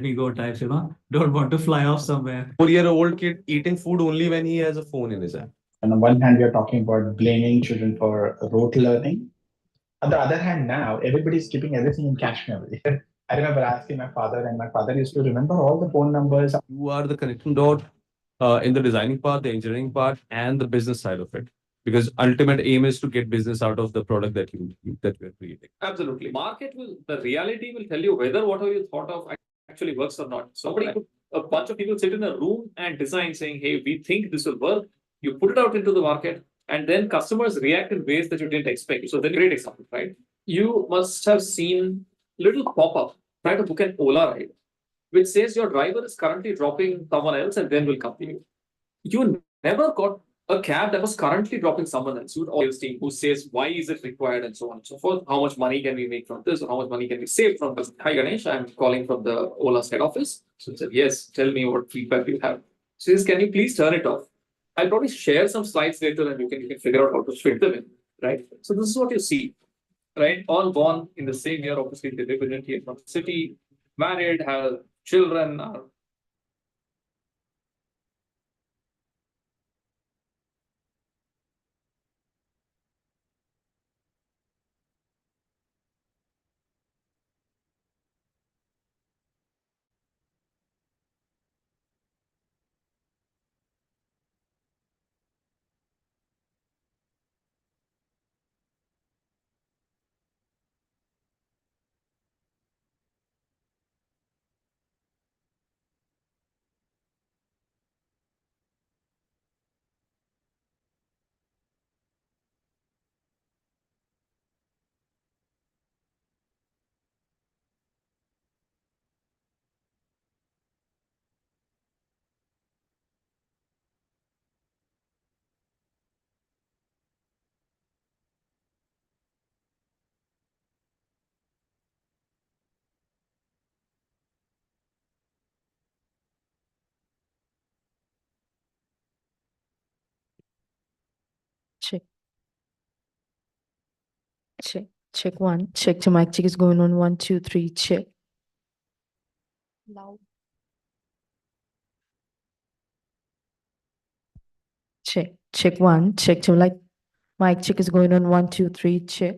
me go types, don't want to fly off somewhere. 4-year-old kid eating food only when he has a phone in his hand. On the one hand, we are talking about blaming children for rote learning. On the other hand, now everybody's keeping everything in cache memory. I remember asking my father, and my father used to remember all the phone numbers. You are the connecting dot in the designing part, the engineering part, and the business side of it. Because ultimate aim is to get business out of the product that you are creating. Absolutely. Market will, the reality will tell you whether whatever you thought of actually works or not. Somebody could, a bunch of people sit in a room and design saying, hey, we think this will work. You put it out into the market, and then customers react in ways that you didn't expect. So then, great example, right? You must have seen little pop-up, try to book an Ola ride, which says your driver is currently dropping someone else and then will come to you. You never got a cab that was currently dropping someone else. You'd always team who says why is it required and so on and so forth. How much money can we make from this, or how much money can we save from this? Hi Ganesh, I'm calling from the Ola head office. So he said, yes, tell me what feedback you have. So he says, can you please turn it off? I'll probably share some slides later and you can figure out how to fit them in. Right. So this is what you see. Right. All born in the same year, obviously they live in India from the city, married, have children, are Check. Check. Check one. Check two. Mic check is going on. 1, 2, 3. Check. Loud. Check. Check one. Check two. Like mic check is going on. 1, 2, 3. Check.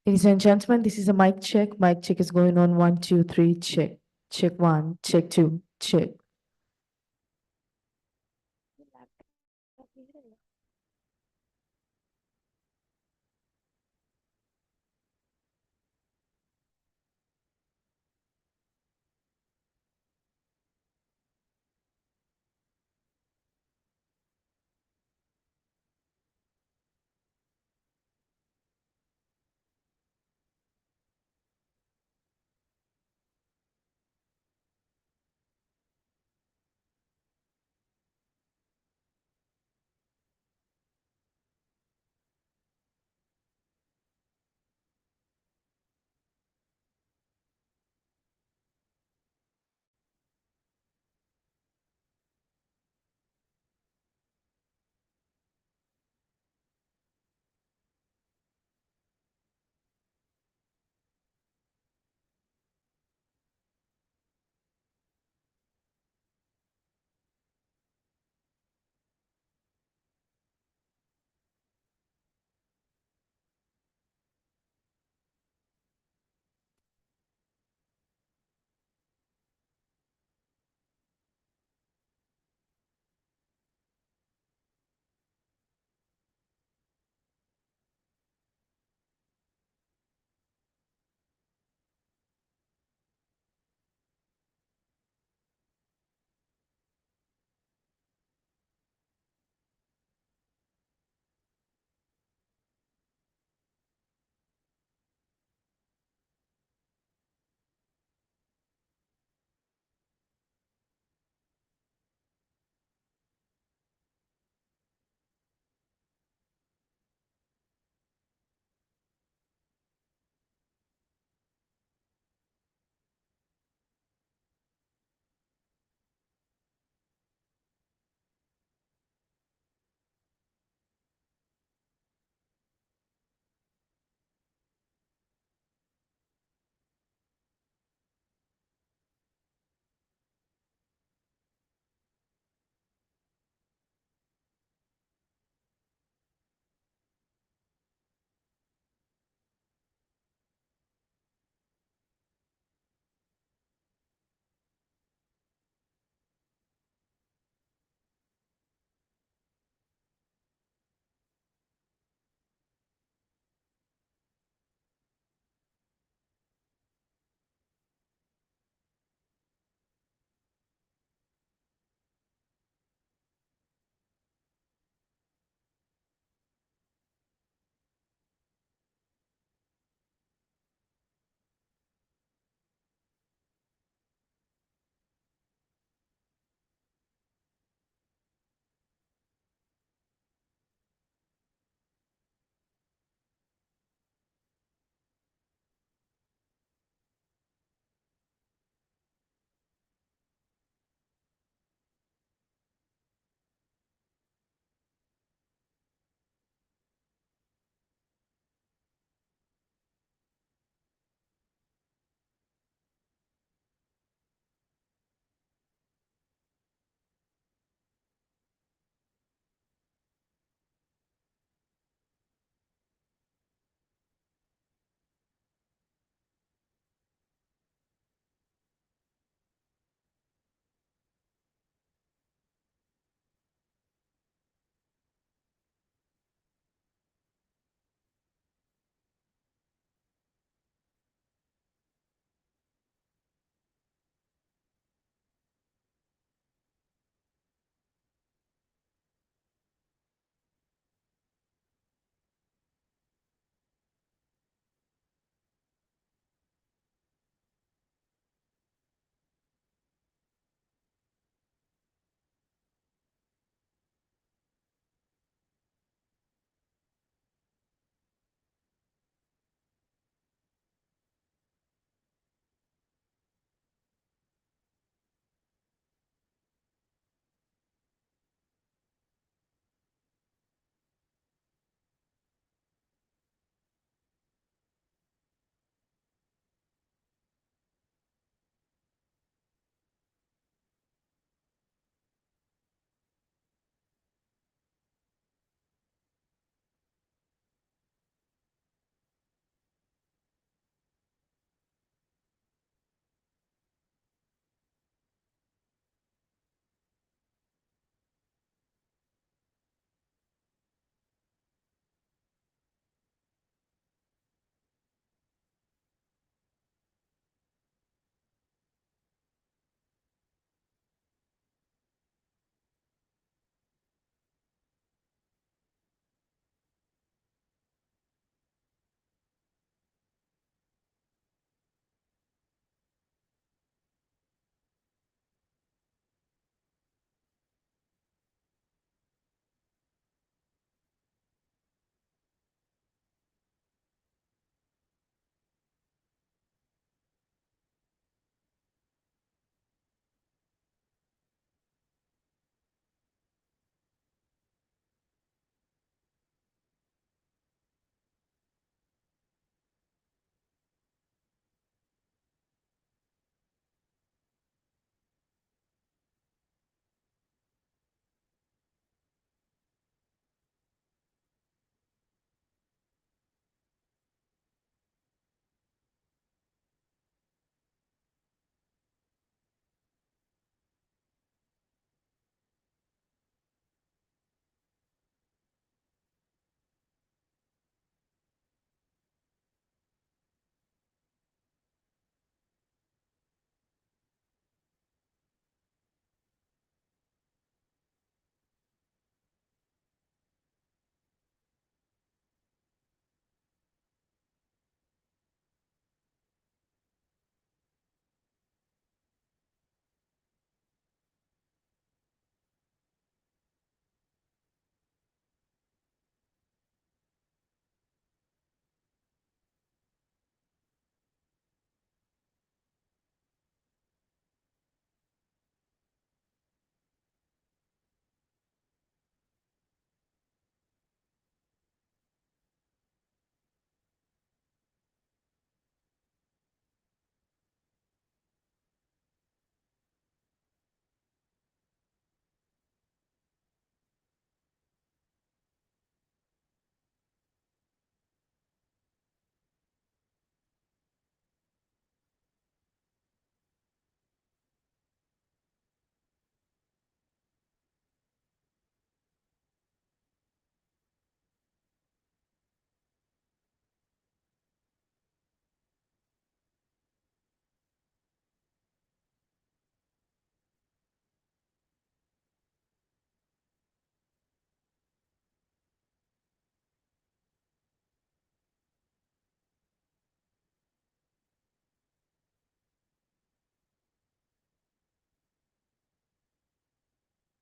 Ladies and gentlemen, this is a mic check. Mic check is going on. 1, 2, 3. Check. Check one. Check two. Check.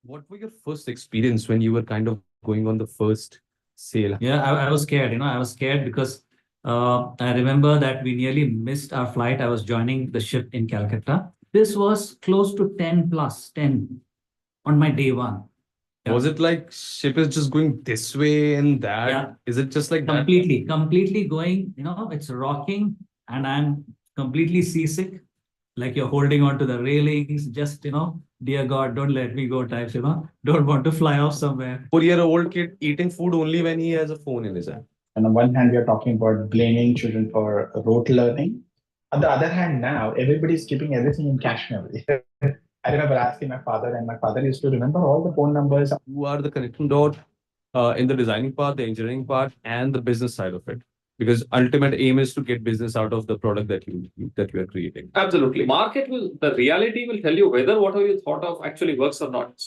What were your first experience when you were kind of going on the first sale? Yeah, I was scared, I was scared because I remember that we nearly missed our flight. I was joining the ship in Calcutta. This was close to 10 plus 10 on my day one. Yeah. Was it like ship is just going this way and that? Yeah. Is it just like that? Completely going, it's rocking and I'm completely seasick. Like you're holding on to the railings, just, dear God, don't let me go types, don't want to fly off somewhere. 4-year-old kid eating food only when he has a phone in his hand. On the one hand, we are talking about blaming children for rote learning. On the other hand, now everybody's keeping everything in cache memory. I remember asking my father, and my father used to remember all the phone numbers. You are the connecting dot in the designing part, the engineering part, and the business side of it. Because ultimate aim is to get business out of the product that you are creating. Absolutely. The reality will tell you whether whatever you thought of actually works or not.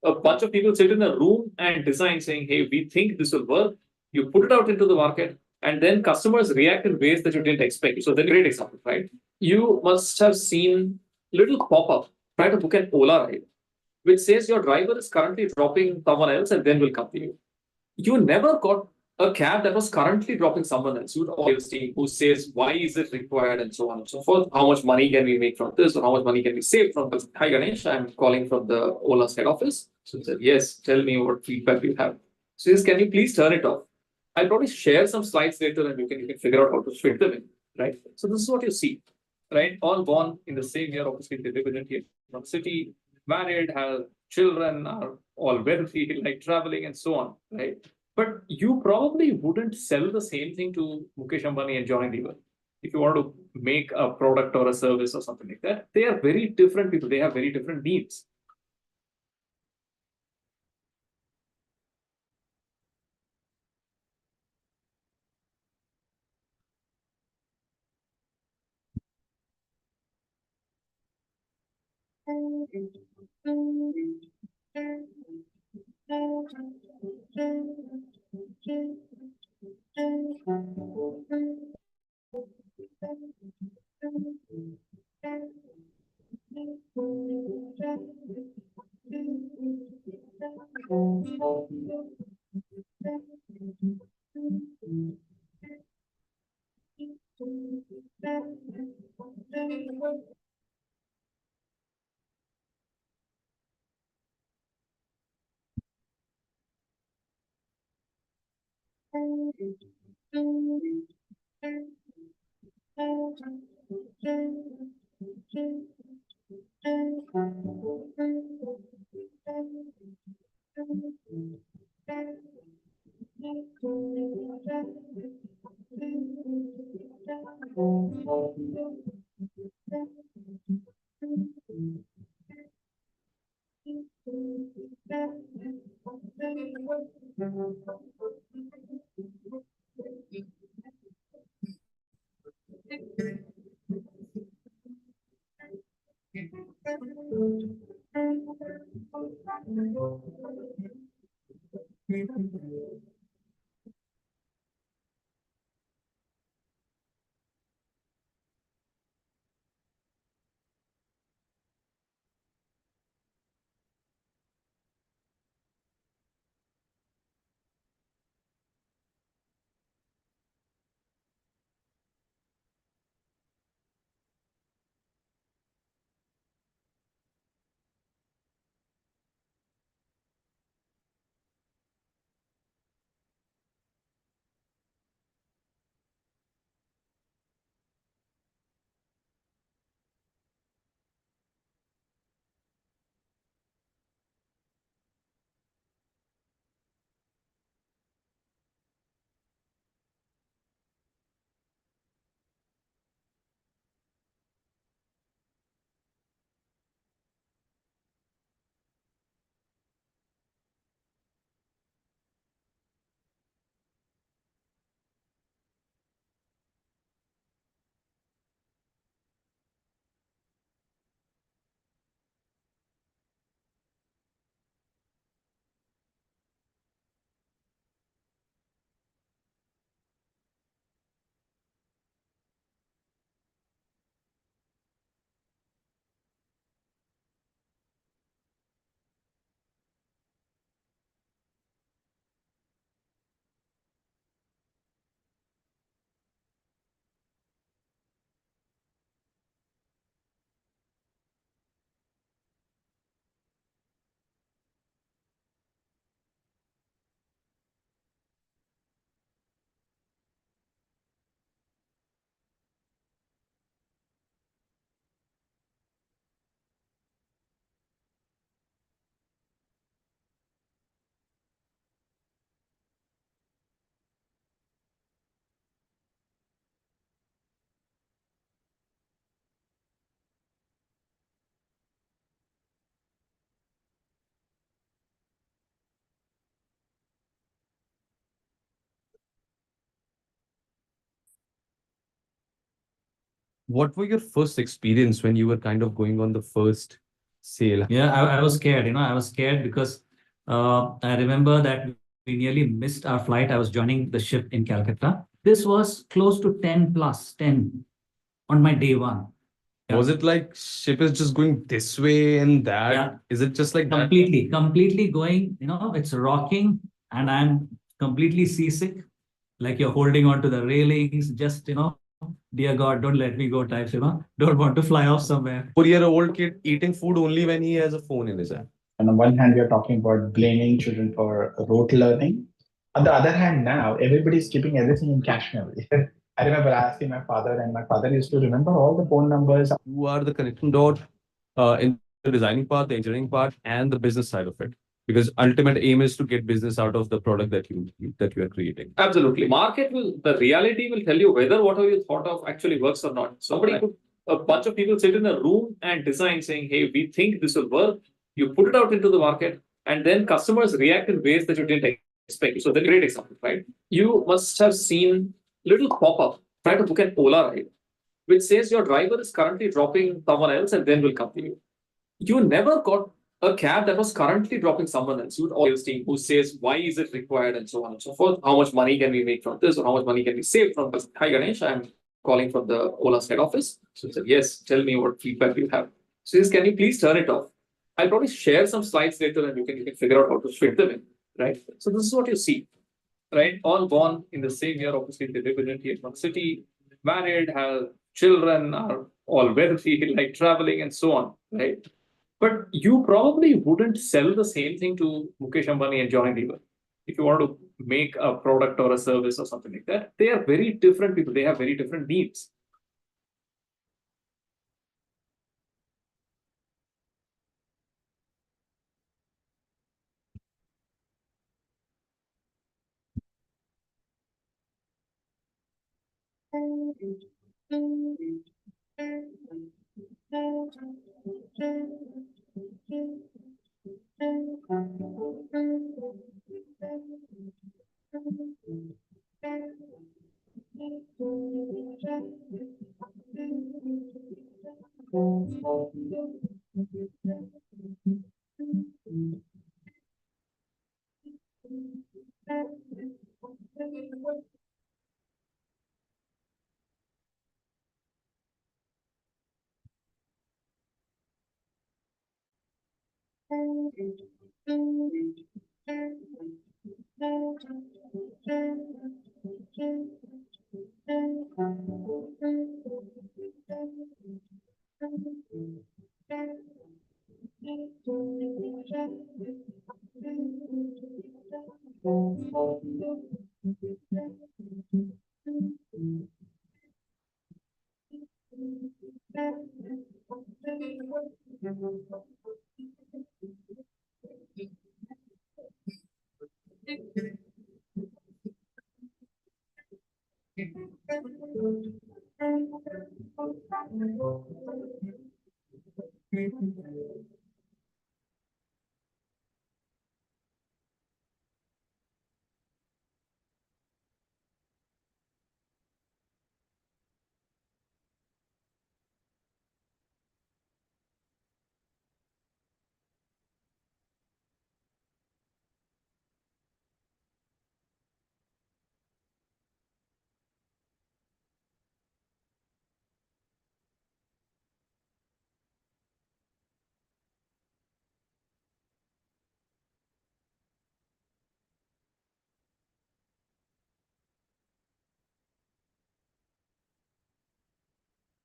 A bunch of people sit in a room and design saying, hey, we think this will work. You put it out into the market and then customers react in ways that you didn't expect. So the great example, right? You must have seen little pop-up, try to book an Ola ride, which says your driver is currently dropping someone else and then will come to you. You never got a cab that was currently dropping someone else. You would always see who says why is it required and so on and so forth. How much money can we make from this, or how much money can we save from this? Hi Ganesh, I'm calling from the Ola head office. So he said, yes, tell me what feedback you have. So he says, can you please turn it off? I'll probably share some slides later and you can figure out how to fit them in. Right. So this is what you see. Right. All born in the same year, obviously they live in India from city, married, have children, are all wealthy, like traveling and so on. Right. But you probably wouldn't sell the same thing to Mukesh Ambani and Johnny Deere. If you want to make a product or a service or something like that, they are very different people. They have very different needs. What were your first experience when you were kind of going on the first sale? Yeah, I was scared, I was scared because I remember that we nearly missed our flight. I was joining the ship in Calcutta. This was close to 10 plus 10 on my day one. Was it like ship is just going this way and that? Yeah. Is it just like that? Completely going, it's rocking and I'm completely seasick. Like you're holding on to the railings, just, dear God, don't let me go types, don't want to fly off somewhere. 4-year-old kid eating food only when he has a phone in his hand. On the one hand, we are talking about blaming children for rote learning. On the other hand, now everybody's keeping everything in cache memory. I remember asking my father, and my father used to remember all the phone numbers. You are the connecting dot in the designing part, the engineering part, and the business side of it. Because ultimate aim is to get business out of the product that you are creating. Absolutely. The reality will tell you whether whatever you thought of actually works or not. A bunch of people sit in a room and design saying, hey, we think this will work. You put it out into the market and then customers react in ways that you didn't expect. So then great example, right? You must have seen little pop-up, try to book an Ola ride, which says your driver is currently dropping someone else and then will come to you. You never got a cab that was currently dropping someone else. You would always team who says why is it required and so on and so forth. How much money can we make from this, or how much money can we save from this? Hi Ganesh, I'm calling from the Ola's head office. So he said, yes, tell me what feedback you have. So he says, can you please turn it off? I'll probably share some slides later and you can figure out how to fit them in. Right. So this is what you see. Right. All born in the same year. Obviously, they live in a tier one city, married, have children, are all wealthy, like traveling and so on. Right. But you probably wouldn't sell the same thing to Mukesh Ambani and Johnny Deere. If you want to make a product or a service or something like that, they are very different people. They have very different needs.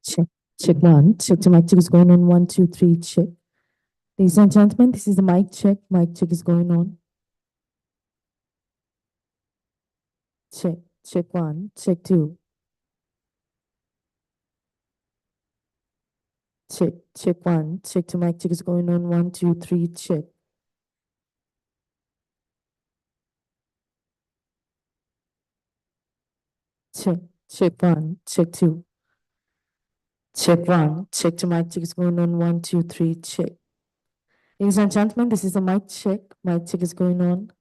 Check. Check one. Check the mic check is going on. 1, 2, 3. Check. Ladies and gentlemen, this is the mic check. Mic check is going on. Check. Check one. Check two. Check. Check one. Check the mic check is going on. 1, 2, 3. Check. Check. Check one. Check two. Check one. Check the mic check is going on. 1, 2, 3. Check. Ladies and gentlemen, this is the mic check. Mic check is going on.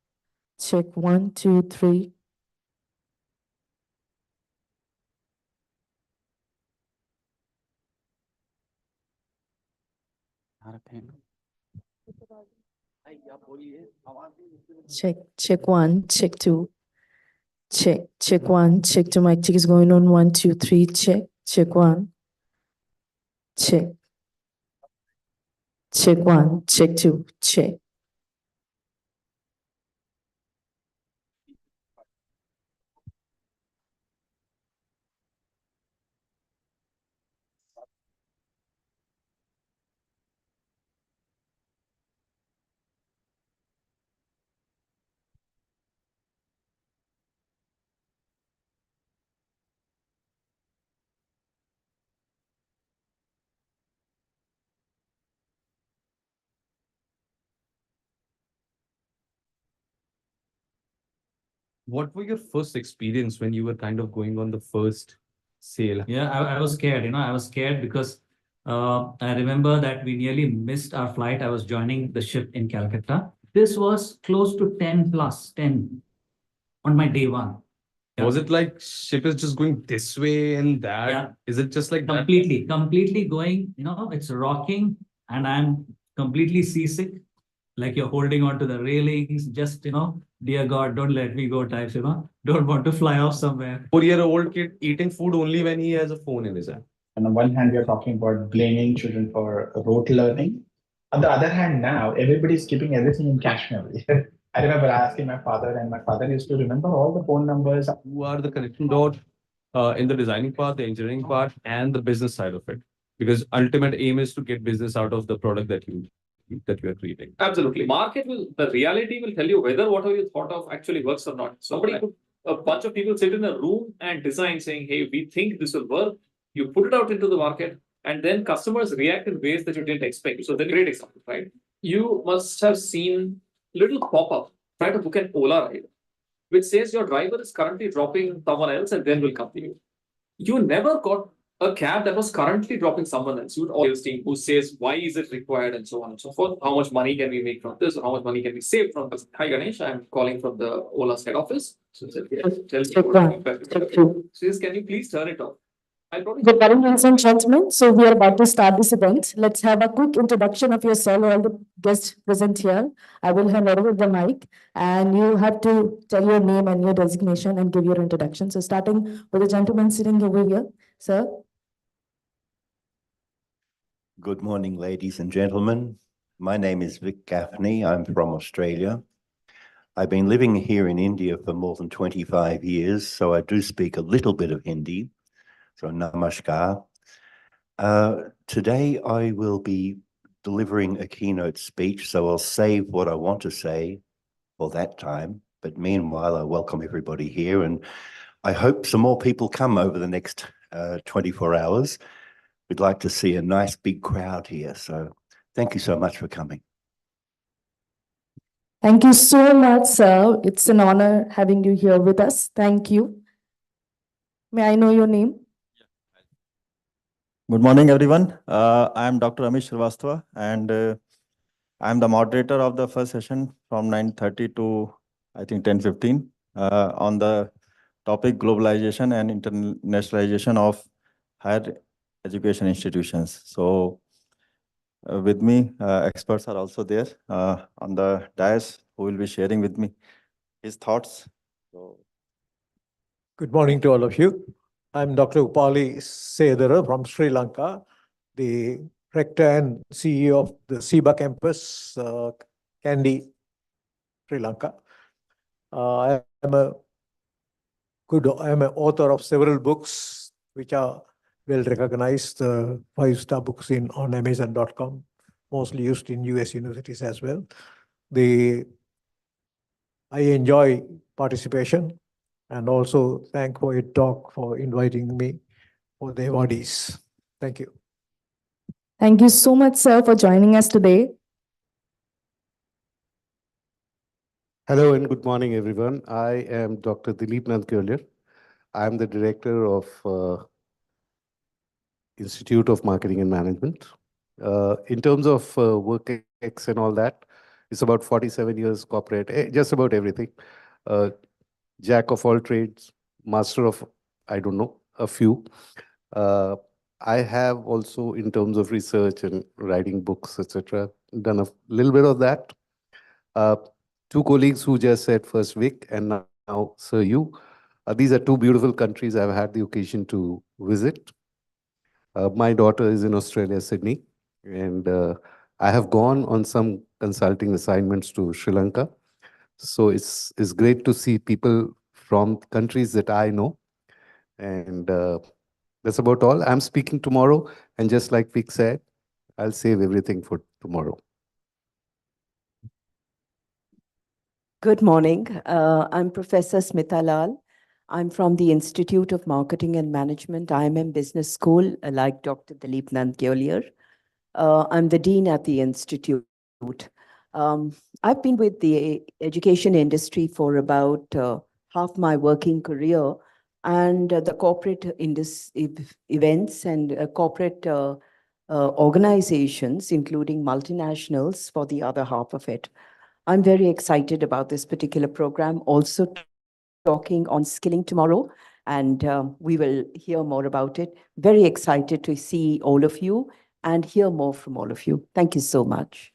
Check 1, 2, 3. Check one, check two. Check one, check two. Mic check is going on. 1, 2, 3. Check one. Check one, check two. What were your first experience when you were kind of going on the first sale? Yeah, I was scared, I was scared because I remember that we nearly missed our flight. I was joining the ship in Calcutta. This was close to 10 plus 10 on my day one. Yeah. Was it like ship is just going this way and that? Yeah. Is it just like that? Completely going, it's rocking and I'm completely seasick. Like you're holding on to the railings, just, dear God, don't let me go types, don't want to fly off somewhere. 4-year-old kid eating food only when he has a phone in his hand. On the one hand, we are talking about blaming children for rote learning. On the other hand, now everybody's keeping everything in cache memory. I remember asking my father, and my father used to remember all the phone numbers. Who are the connection dot in the designing part, the engineering part, and the business side of it? Because ultimate aim is to get business out of the product that you are creating. Absolutely. The reality will tell you whether whatever you thought of actually works or not. A bunch of people sit in a room and design saying, hey, we think this will work. You put it out into the market and then customers react in ways that you didn't expect. So then great example, right? You must have seen little pop-up, try to book an Ola ride, which says your driver is currently dropping someone else and then will come to you. You never got a cab that was currently dropping someone else. You'd always team who says, why is it required and so on and so forth. How much money can we make from this? Or how much money can we save from this? Hi, Ganesh. I'm calling from the Ola's head office. So Check one, check two. Says, can you please turn it off? I'll probably Good morning, ladies and gentlemen. So we are about to start this event. Let's have a quick introduction of yourself, all the guests present here. I will hand over the mic and you have to tell your name and your designation and give your introduction. So starting with the gentleman sitting over here, sir. Good morning, ladies and gentlemen. My name is Vic Gaffney. I'm from Australia. I've been living here in India for more than 25 years, so I do speak a little bit of Hindi. So namaskar. Today I will be delivering a keynote speech, so I'll save what I want to say for that time. But meanwhile, I welcome everybody here, and I hope some more people come over the next 24 hours. We'd like to see a nice big crowd here. So thank you so much for coming. Thank you so much, sir. It's an honor having you here with us. Thank you. May I know your name? Good morning, everyone. I am Dr. Amish Srivastava, and I am the moderator of the first session from 9:30 to, I think, 10:15 on the topic globalization and internationalization of higher education institutions. So with me, experts are also there on the dais who will be sharing with me his thoughts. So, good morning to all of you. I'm Dr. Upali Sedara from Sri Lanka, the rector and CEO of the SIBA campus, Kandy, Sri Lanka. I am an author of several books which are well recognized, 5-star books on Amazon.com, mostly used in US universities as well. I enjoy participation and also thank for Edtalk for inviting me for the awardees. Thank you. Thank you so much, sir, for joining us today. Hello and good morning, everyone. I am Dr. Dilip Nandkyolir. I am the director of Institute of Marketing and Management. In terms of work ethics and all that, it's about 47 years corporate, just about everything. Jack of all trades, master of, I don't know, a few. I have also, in terms of research and writing books, etc., done a little bit of that. Uh, Two colleagues who just said first Vic and now Sir you. These are two beautiful countries I've had the occasion to visit. My daughter is in Australia, Sydney, and I have gone on some consulting assignments to Sri Lanka. So it's great to see people from countries that I know, and that's about all. I'm speaking tomorrow, and just like Vic said, I'll save everything for tomorrow. Good morning. I'm Professor Smita Lal. I'm from the Institute of Marketing and Management, IMM Business School, like Dr. Dilip Nand earlier. I'm the Dean at the Institute. I've been with the education industry for about half my working career, and the corporate events and corporate organizations, including multinationals, for the other half of it. I'm very excited about this particular program, also talking on skilling tomorrow, and we will hear more about it. Very excited to see all of you and hear more from all of you. Thank you so much.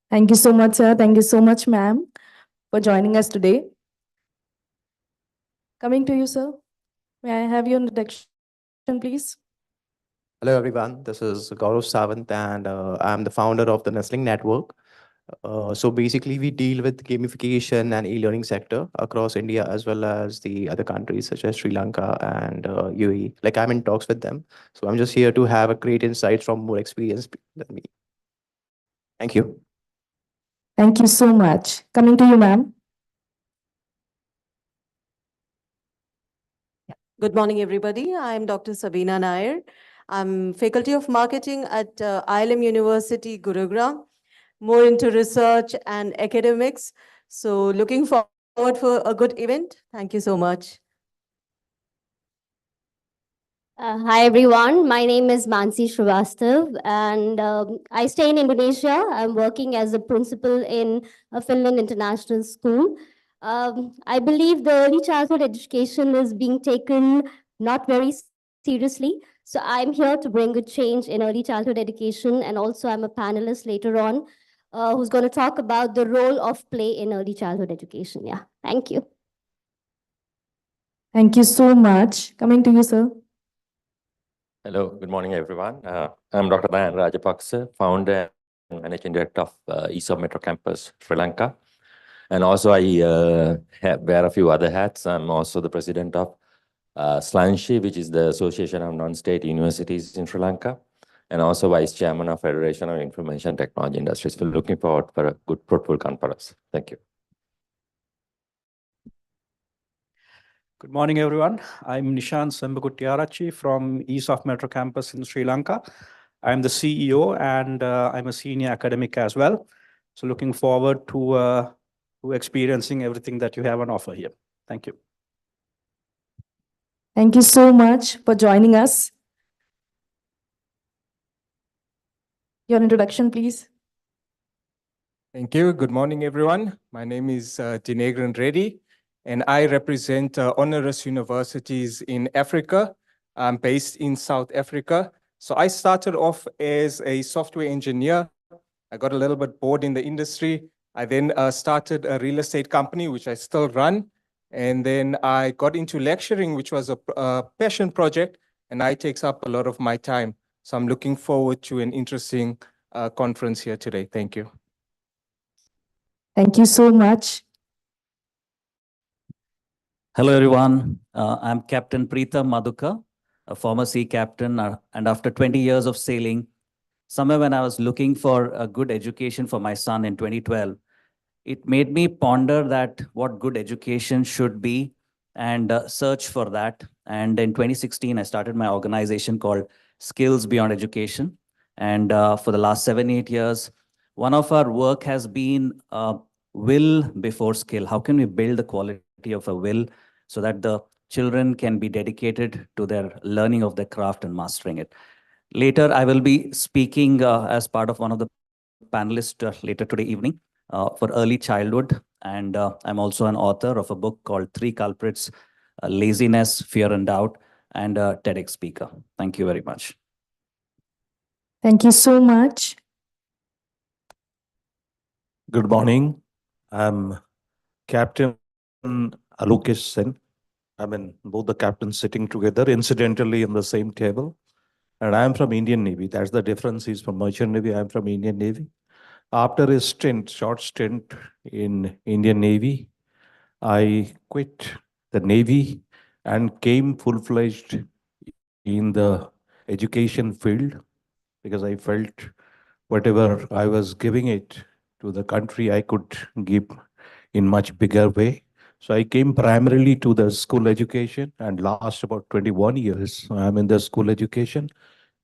Thank you so much, sir. Thank you so much, ma'am, for joining us today. Coming to you, sir. May I have your introduction, please? Hello, everyone. This is Gaurav Sawant, and I'm the founder of the Nestling Network. So basically, we deal with gamification and e-learning sector across India as well as the other countries such as Sri Lanka and UAE. Like I'm in talks with them. So I'm just here to have a great insights from more experienced people than me. Thank you. Thank you so much. Coming to you, ma'am. Good morning, everybody. I'm Dr. Sabina Nair. I'm Faculty of Marketing at ILM University, Gurugram, more into research and academics. So looking forward for a good event. Thank you so much. Hi everyone, my name is Mansi Srivastav and I stay in Indonesia. I'm working as a principal in a Finland International School. I believe the early childhood education is being taken not very seriously. So I'm here to bring a change in early childhood education, and also I'm a panelist later on who's going to talk about the role of play in early childhood education. Yeah, thank you. Thank you so much. Coming to you, sir. Hello, good morning, everyone. I'm Dr. Dayan Rajapaksa, founder and managing director of ESOP Metro Campus, Sri Lanka. And also I wear a few other hats. I'm also the president of SLANSHI, which is the Association of Non-State Universities in Sri Lanka, and also vice chairman of Federation of Information Technology Industries. We're looking forward for a good, fruitful conference. Thank you. Good morning, everyone. I'm Nishant Sembaguttiarachi from ESOP Metro Campus in Sri Lanka. I'm the CEO and I'm a senior academic as well. So looking forward to experiencing everything that you have on offer here. Thank you. Thank you so much for joining us. Your introduction, please. Thank you. Good morning, everyone. My name is Dinegran Reddy, and I represent honoris universities in Africa. I'm based in South Africa. So I started off as a software engineer. I got a little bit bored in the industry. I then started a real estate company, which I still run. And then I got into lecturing, which was a passion project, and it takes up a lot of my time. So I'm looking forward to an interesting conference here today. Thank you. Thank you so much. Hello, everyone. I'm Captain Preetham Madhuka, a former sea captain. And after 20 years of sailing, somewhere when I was looking for a good education for my son in 2012, it made me ponder that what good education should be and search for that. And in 2016, I started my organization called Skills Beyond Education. And for the last 7-8 years, one of our work has been will before skill. How can we build the quality of a will so that the children can be dedicated to their learning of their craft and mastering it? Later, I will be speaking as part of one of the panelists later today evening for early childhood. And I'm also an author of a book called Three Culprits, Laziness, Fear and Doubt, and a TEDx speaker. Thank you very much. Thank you so much. Good morning. I'm Captain Alukesh Sen. I mean, both the captains sitting together, incidentally, in the same table. And I'm from Indian Navy. That's the difference. He's from Merchant Navy. I'm from Indian Navy. After a short stint in Indian Navy, I quit the Navy and came full-fledged in the education field because I felt whatever I was giving it to the country, I could give in much bigger way. So I came primarily to the school education, and last about 21 years, I'm in the school education.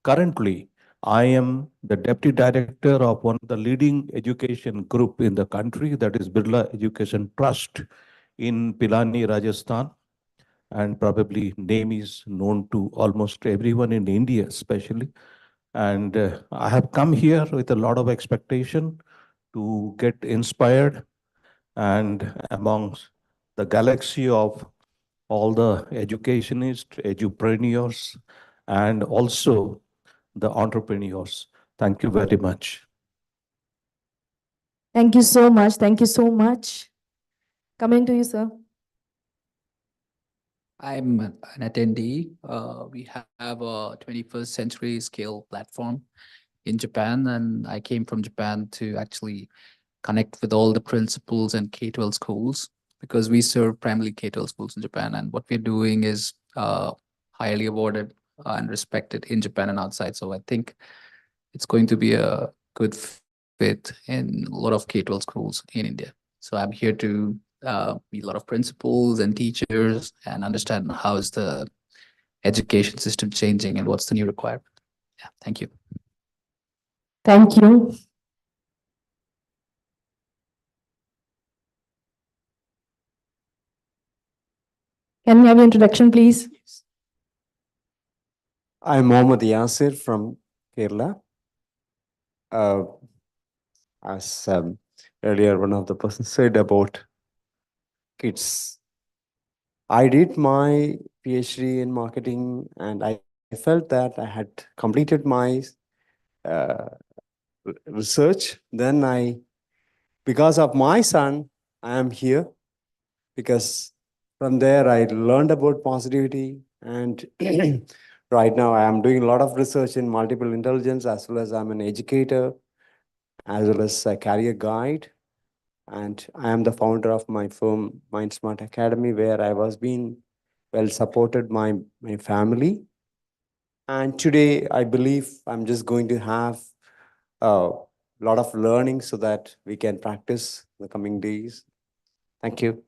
Currently, I am the deputy director of one of the leading education group in the country, that is Birla Education Trust in Pilani, Rajasthan. And probably name is known to almost everyone in India, especially. And I have come here with a lot of expectation to get inspired, and amongst the galaxy of all the educationists, edupreneurs, and also the entrepreneurs. Thank you very much. Thank you so much. Thank you so much. Coming to you, sir. I'm an attendee. We have a 21st century scale platform in Japan, and I came from Japan to actually connect with all the principals and K-12 schools because we serve primarily K-12 schools in Japan, and what we're doing is highly awarded and respected in Japan and outside. So I think it's going to be a good fit in a lot of K-12 schools in India. So I'm here to meet a lot of principals and teachers and understand how is the education system changing and what's the new requirement. Yeah, thank you. Thank you. Can we have your introduction, please? I'm Mohammad Yasir from Kerala. As earlier one of the persons said about kids, I did my PhD in marketing, and I felt that I had completed my research. Then because of my son, I am here, because from there I learned about positivity, and right now I am doing a lot of research in multiple intelligence, as well as I'm an educator, as well as a career guide. And I am the founder of my firm, MindSmart Academy, where I was being well supported by my family. And today, I believe I'm just going to have a lot of learning so that we can practice the coming days. Thank you.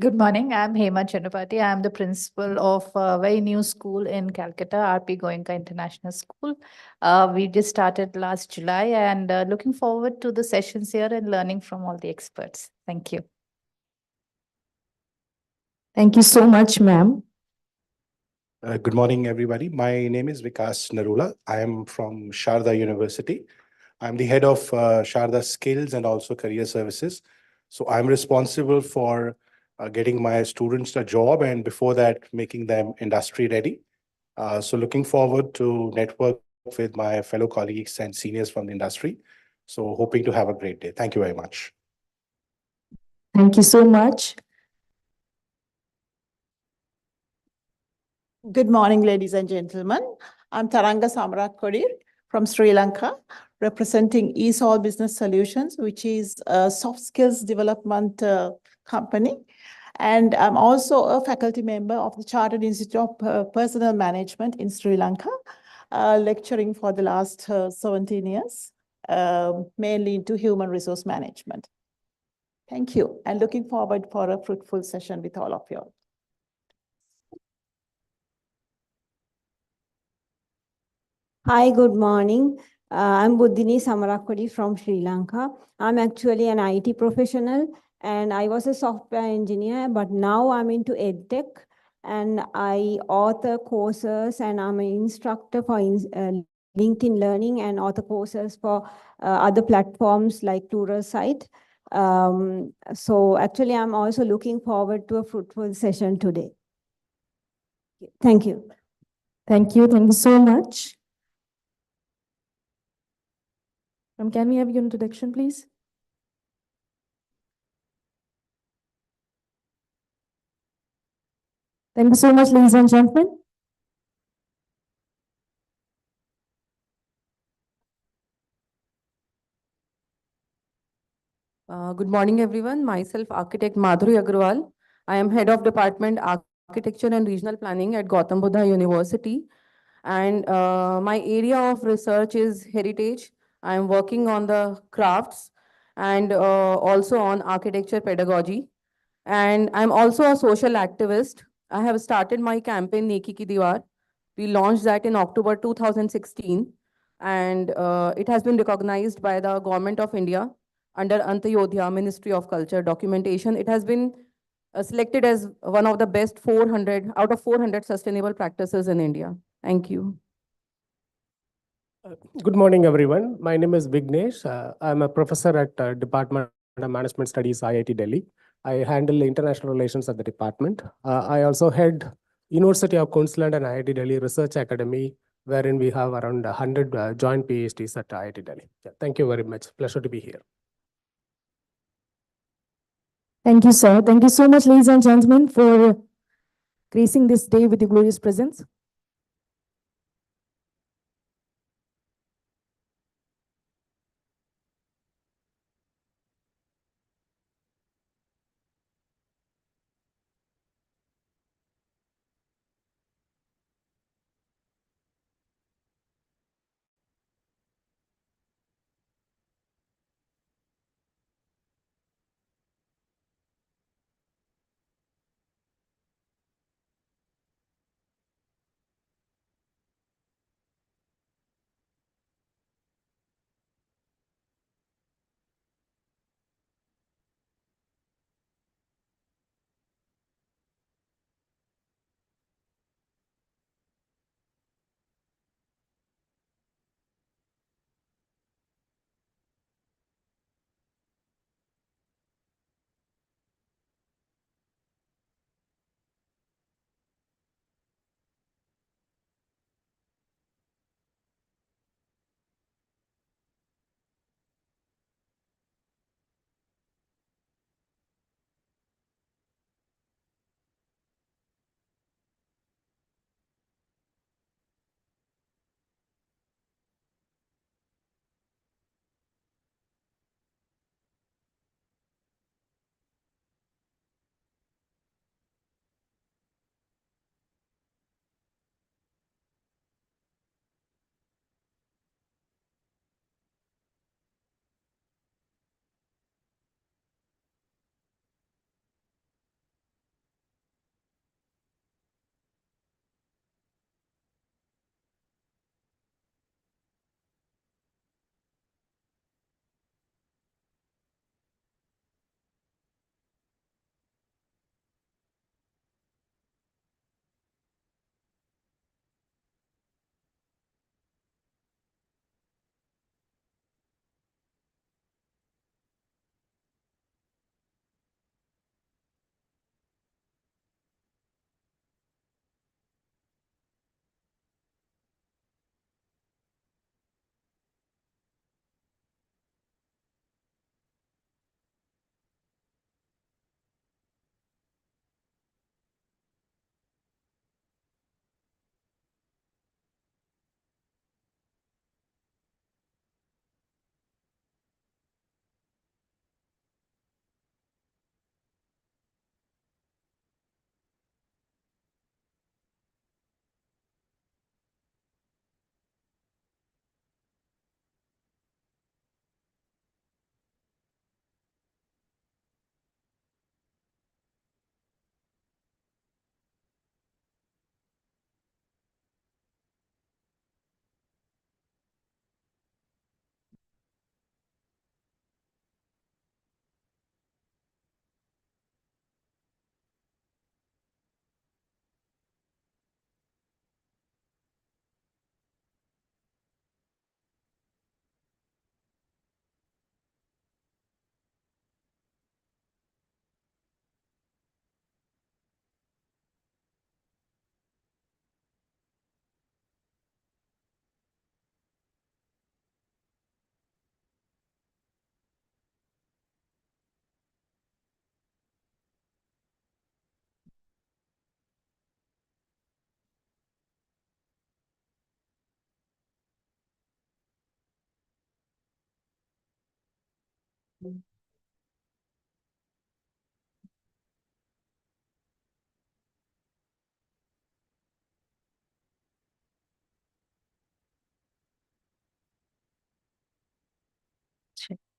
Good morning. I'm Hema Chandrapati. I'm the principal of a very new school in Calcutta, RP Goenka International School. We just started last July, and looking forward to the sessions here and learning from all the experts. Thank you. Thank you so much, ma'am. Good morning, everybody. My name is Vikas Narula. I am from Sharda University. I'm the head of Sharda Skills and also Career Services. So I'm responsible for getting my students a job, and before that, making them industry ready. So looking forward to network with my fellow colleagues and seniors from the industry. So hoping to have a great day. Thank you very much. Thank you so much. Good morning, ladies and gentlemen. I'm Taranga Samarakodir from Sri Lanka, representing ESOL Business Solutions, which is a soft skills development company. And I'm also a faculty member of the Chartered Institute of Personnel Management in Sri Lanka, lecturing for the last 17 years, mainly into human resource management. Thank you, and looking forward for a fruitful session with all of you. Hi, good morning. I'm Buddhini Samarakodi from Sri Lanka. I'm actually an IT professional, and I was a software engineer, but now I'm into EdTech, and I author courses, and I'm an instructor for LinkedIn Learning, and author courses for other platforms like Pluralsight. So actually, I'm also looking forward to a fruitful session today. Thank you. Thank you. Thank you so much. Can we have your introduction, please? Thank you so much, ladies and gentlemen. Good morning, everyone. Myself, architect Madhuri Agrawal. I am head of Department Architecture and Regional Planning at Gautam Buddha University. And my area of research is heritage. I am working on the crafts and also on architecture pedagogy. And I'm also a social activist. I have started my campaign Neki Ki Diwar. We launched that in October 2016. And it has been recognized by the Government of India under Antayodhya Ministry of Culture documentation. It has been selected as one of the best 400 out of 400 sustainable practices in India. Thank you. Good morning, everyone. My name is Vignesh. I'm a professor at Department of Management Studies, IIT Delhi. I handle international relations at the department. I also head University of Queensland and IIT Delhi Research Academy, wherein we have around 100 joint PhDs at IIT Delhi. Yeah, thank you very much. Pleasure to be here. Thank you, sir. Thank you so much, ladies and gentlemen, for gracing this day with your glorious presence.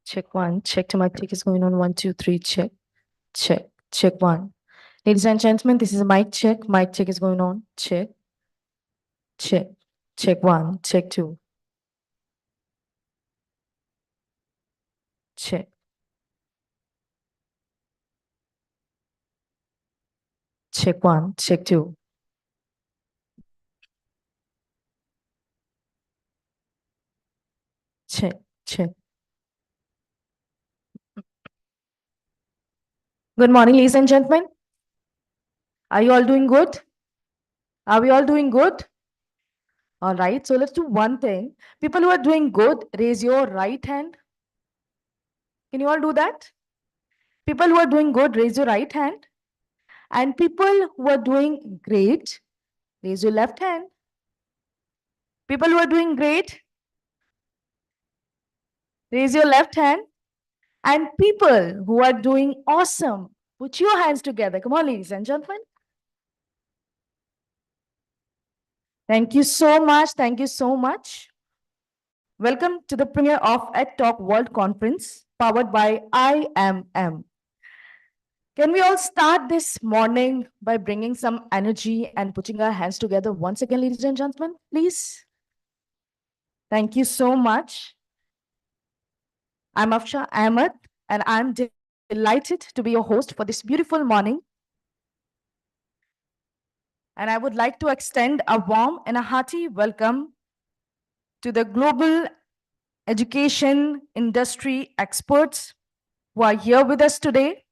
Check one. Check to mic check is going on. 1, 2, 3. Check. Check. Check one. Ladies and gentlemen, this is a mic check. Mic check is going on. Check. Check. Check one. Check two. Check. Check one. Check two. Check. Check. Good morning, ladies and gentlemen. Are you all doing good? Are we all doing good? All right, so let's do one thing. People who are doing good, raise your right hand. Can you all do that? People who are doing good, raise your right hand. And people who are doing great, raise your left hand. People who are doing great, raise your left hand. And people who are doing awesome, put your hands together. Come on, ladies and gentlemen. Thank you so much. Thank you so much. Welcome to the premiere of Edtalk World Conference powered by IMM. Can we all start this morning by bringing some energy and putting our hands together once again, ladies and gentlemen, please? Thank you so much. I'm Afsha Ahmed, and I'm delighted to be your host for this beautiful morning. And I would like to extend a warm and a hearty welcome to the global education industry experts who are here with us today,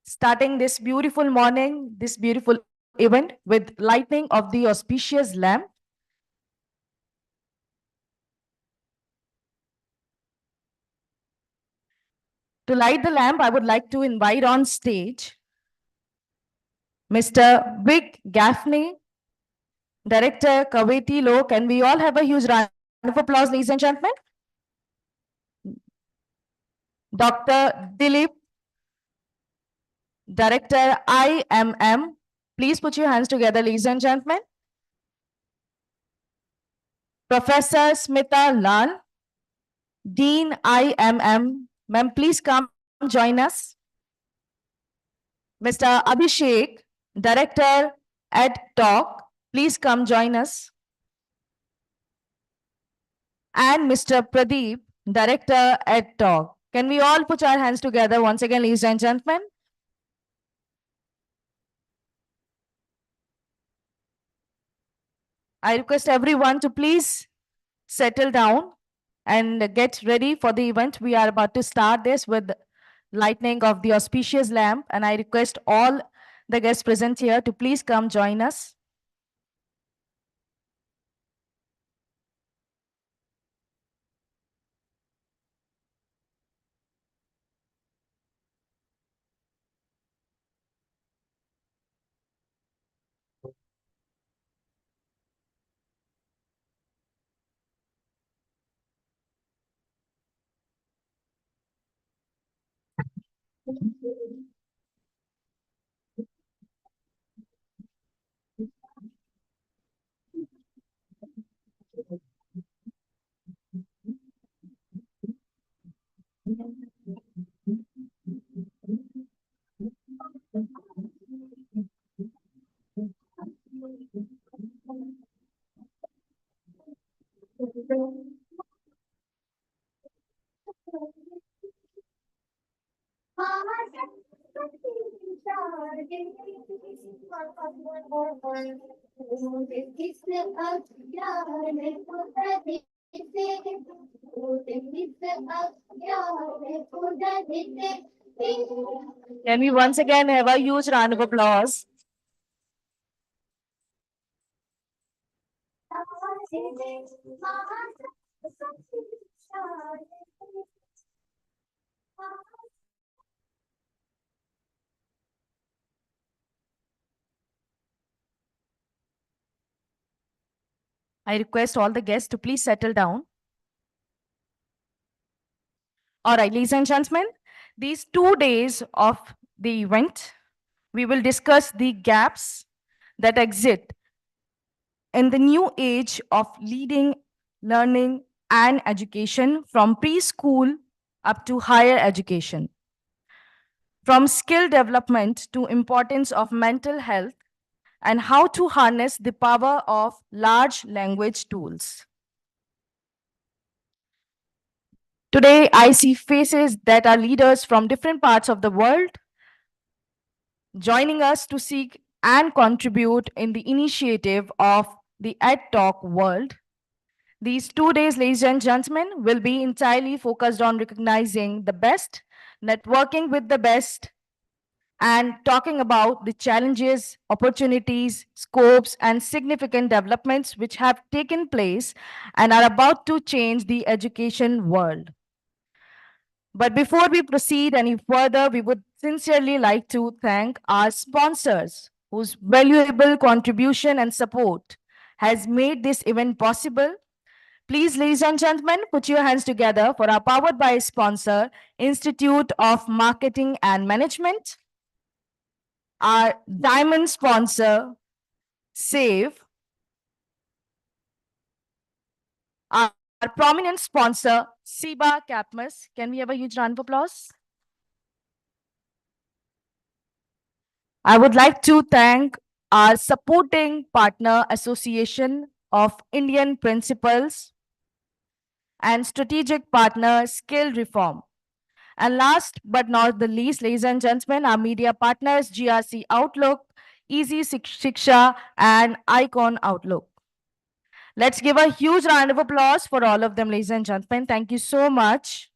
starting this beautiful morning, this beautiful event with lighting of the auspicious lamp. To light the lamp, I would like to invite on stage Mr. Vic Gaffney, Director, Kaveti Law. Can we all have a huge round of applause, ladies and gentlemen? Dr. Dilip, Director, IMM. Please put your hands together, ladies and gentlemen. Professor Smita Lal, Dean, IMM. Ma'am, please come join us. Mr. Abhishek, Director, Edtalk. Please come join us. And Mr. Pradeep, Director, Edtalk. Can we all put our hands together once again, ladies and gentlemen? I request everyone to please settle down and get ready for the event. We are about to start this with lighting of the auspicious lamp, and I request all the guests present here to please come join us. Can we once again have a huge round of applause? I request all the guests to please settle down. All right, ladies and gentlemen, these 2 days of the event, we will discuss the gaps that exist in the new age of leading, learning, and education from preschool up to higher education. From skill development to importance of mental health and how to harness the power of large language tools. Today, I see faces that are leaders from different parts of the world joining us to seek and contribute in the initiative of the Edtalk world. These 2 days, ladies and gentlemen, will be entirely focused on recognizing the best, networking with the best, and talking about the challenges, opportunities, scopes, and significant developments which have taken place and are about to change the education world. But before we proceed any further, we would sincerely like to thank our sponsors whose valuable contribution and support has made this event possible. Please, ladies and gentlemen, put your hands together for our powered by sponsor, Institute of Marketing and Management, our diamond sponsor, SAVE, our prominent sponsor, SIBA Capmus. Can we have a huge round of applause? I would like to thank our supporting partner association of Indian Principals and strategic partner Skill Reform. And last but not the least, ladies and gentlemen, our media partners GRC Outlook, Easy Shiksha, and Icon Outlook. Let's give a huge round of applause for all of them, ladies and gentlemen. Thank you so much.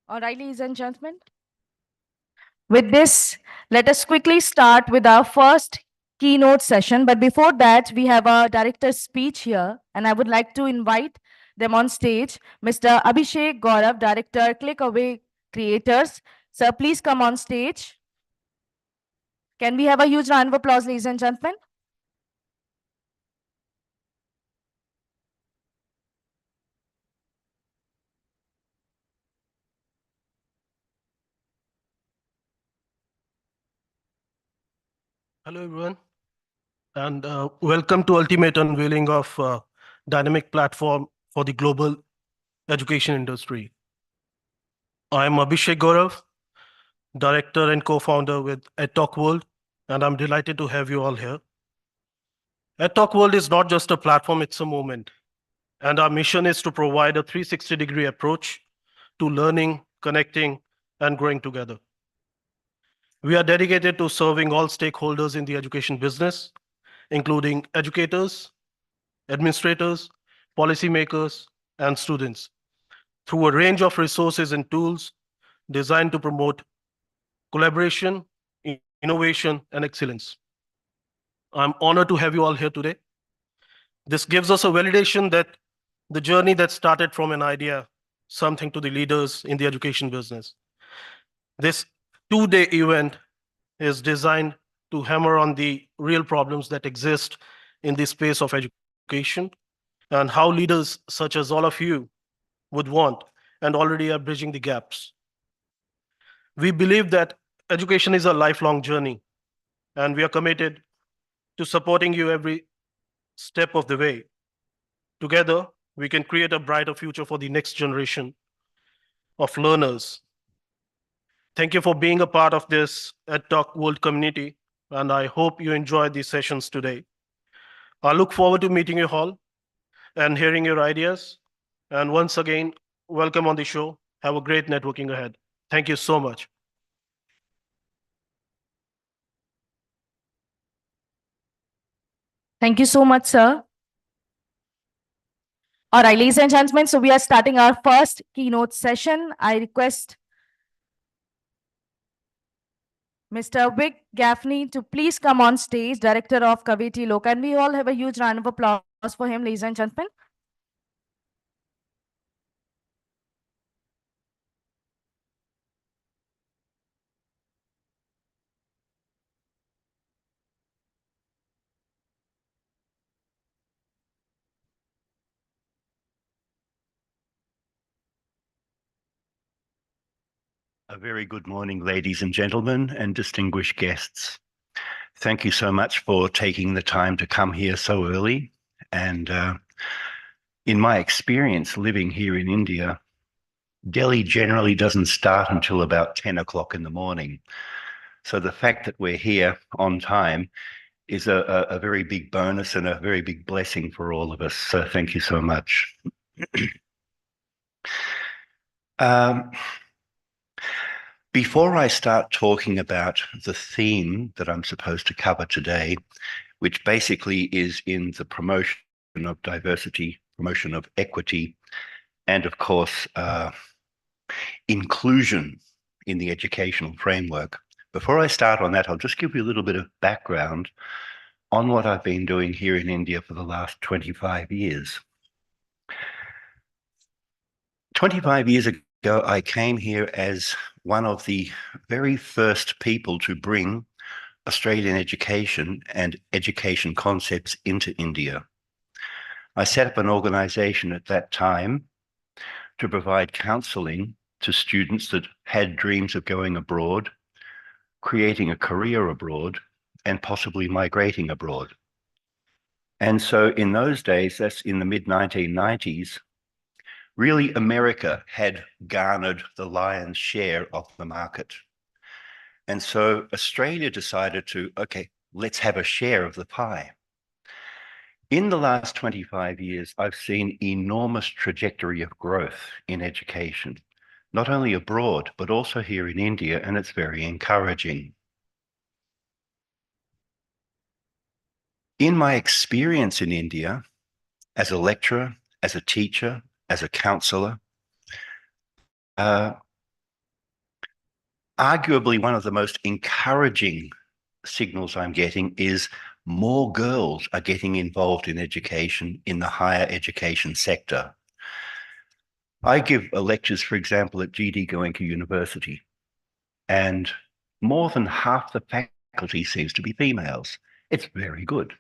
All right, ladies and gentlemen. With this, let us quickly start with our first keynote session. But before that, we have a director's speech here, and I would like to invite them on stage. Mr. Abhishek Gaurav, Director, Clickaway Creators. Sir, please come on stage. Can we have a huge round of applause, ladies and gentlemen? Hello, everyone, and welcome to Ultimate Unveiling of Dynamic Platform for the Global Education Industry. I'm Abhishek Gaurav, Director and Co-founder with Edtalk World, and I'm delighted to have you all here. Edtalk World is not just a platform, it's a movement. And our mission is to provide a 360-degree approach to learning, connecting, and growing together. We are dedicated to serving all stakeholders in the education business, including educators, administrators, policymakers, and students, through a range of resources and tools designed to promote collaboration, innovation, and excellence. I'm honored to have you all here today. This gives us a validation that the journey that started from an idea, something to the leaders in the education business. This 2-day event is designed to hammer on the real problems that exist in the space of education and how leaders such as all of you would want and already are bridging the gaps. We believe that education is a lifelong journey, and we are committed to supporting you every step of the way. Together, we can create a brighter future for the next generation of learners. Thank you for being a part of this Edtalk World community, and I hope you enjoyed these sessions today. I look forward to meeting you all and hearing your ideas. And once again, welcome on the show. Have a great networking ahead. Thank you so much. Thank you so much, sir. All right, ladies and gentlemen, so we are starting our first keynote session. I request Mr. Vic Gaffney to please come on stage, Director of Kaveti Law. Can we all have a huge round of applause for him, ladies and gentlemen? A very good morning, ladies and gentlemen, and distinguished guests. Thank you so much for taking the time to come here so early. And in my experience living here in India, Delhi generally doesn't start until about 10 o'clock in the morning. So the fact that we're here on time is a very big bonus and a very big blessing for all of us. So thank you so much. Before I start talking about the theme that I'm supposed to cover today, which basically is in the promotion of diversity, promotion of equity, and of course, inclusion in the educational framework. Before I start on that, I'll just give you a little bit of background on what I've been doing here in India for the last 25 years. 25 years ago, I came here as one of the very first people to bring Australian education and education concepts into India. I set up an organization at that time to provide counseling to students that had dreams of going abroad, creating a career abroad, and possibly migrating abroad. And so in those days, that's in the mid-1990s, really America had garnered the lion's share of the market. And so Australia decided to, okay, let's have a share of the pie. In the last 25 years, I've seen enormous trajectory of growth in education, not only abroad, but also here in India, and it's very encouraging. In my experience in India, as a lecturer, as a teacher, as a counselor, arguably one of the most encouraging signals I'm getting is more girls are getting involved in education in the higher education sector. I give lectures, for example, at GD Goenka University, and more than half the faculty seems to be females. It's very good.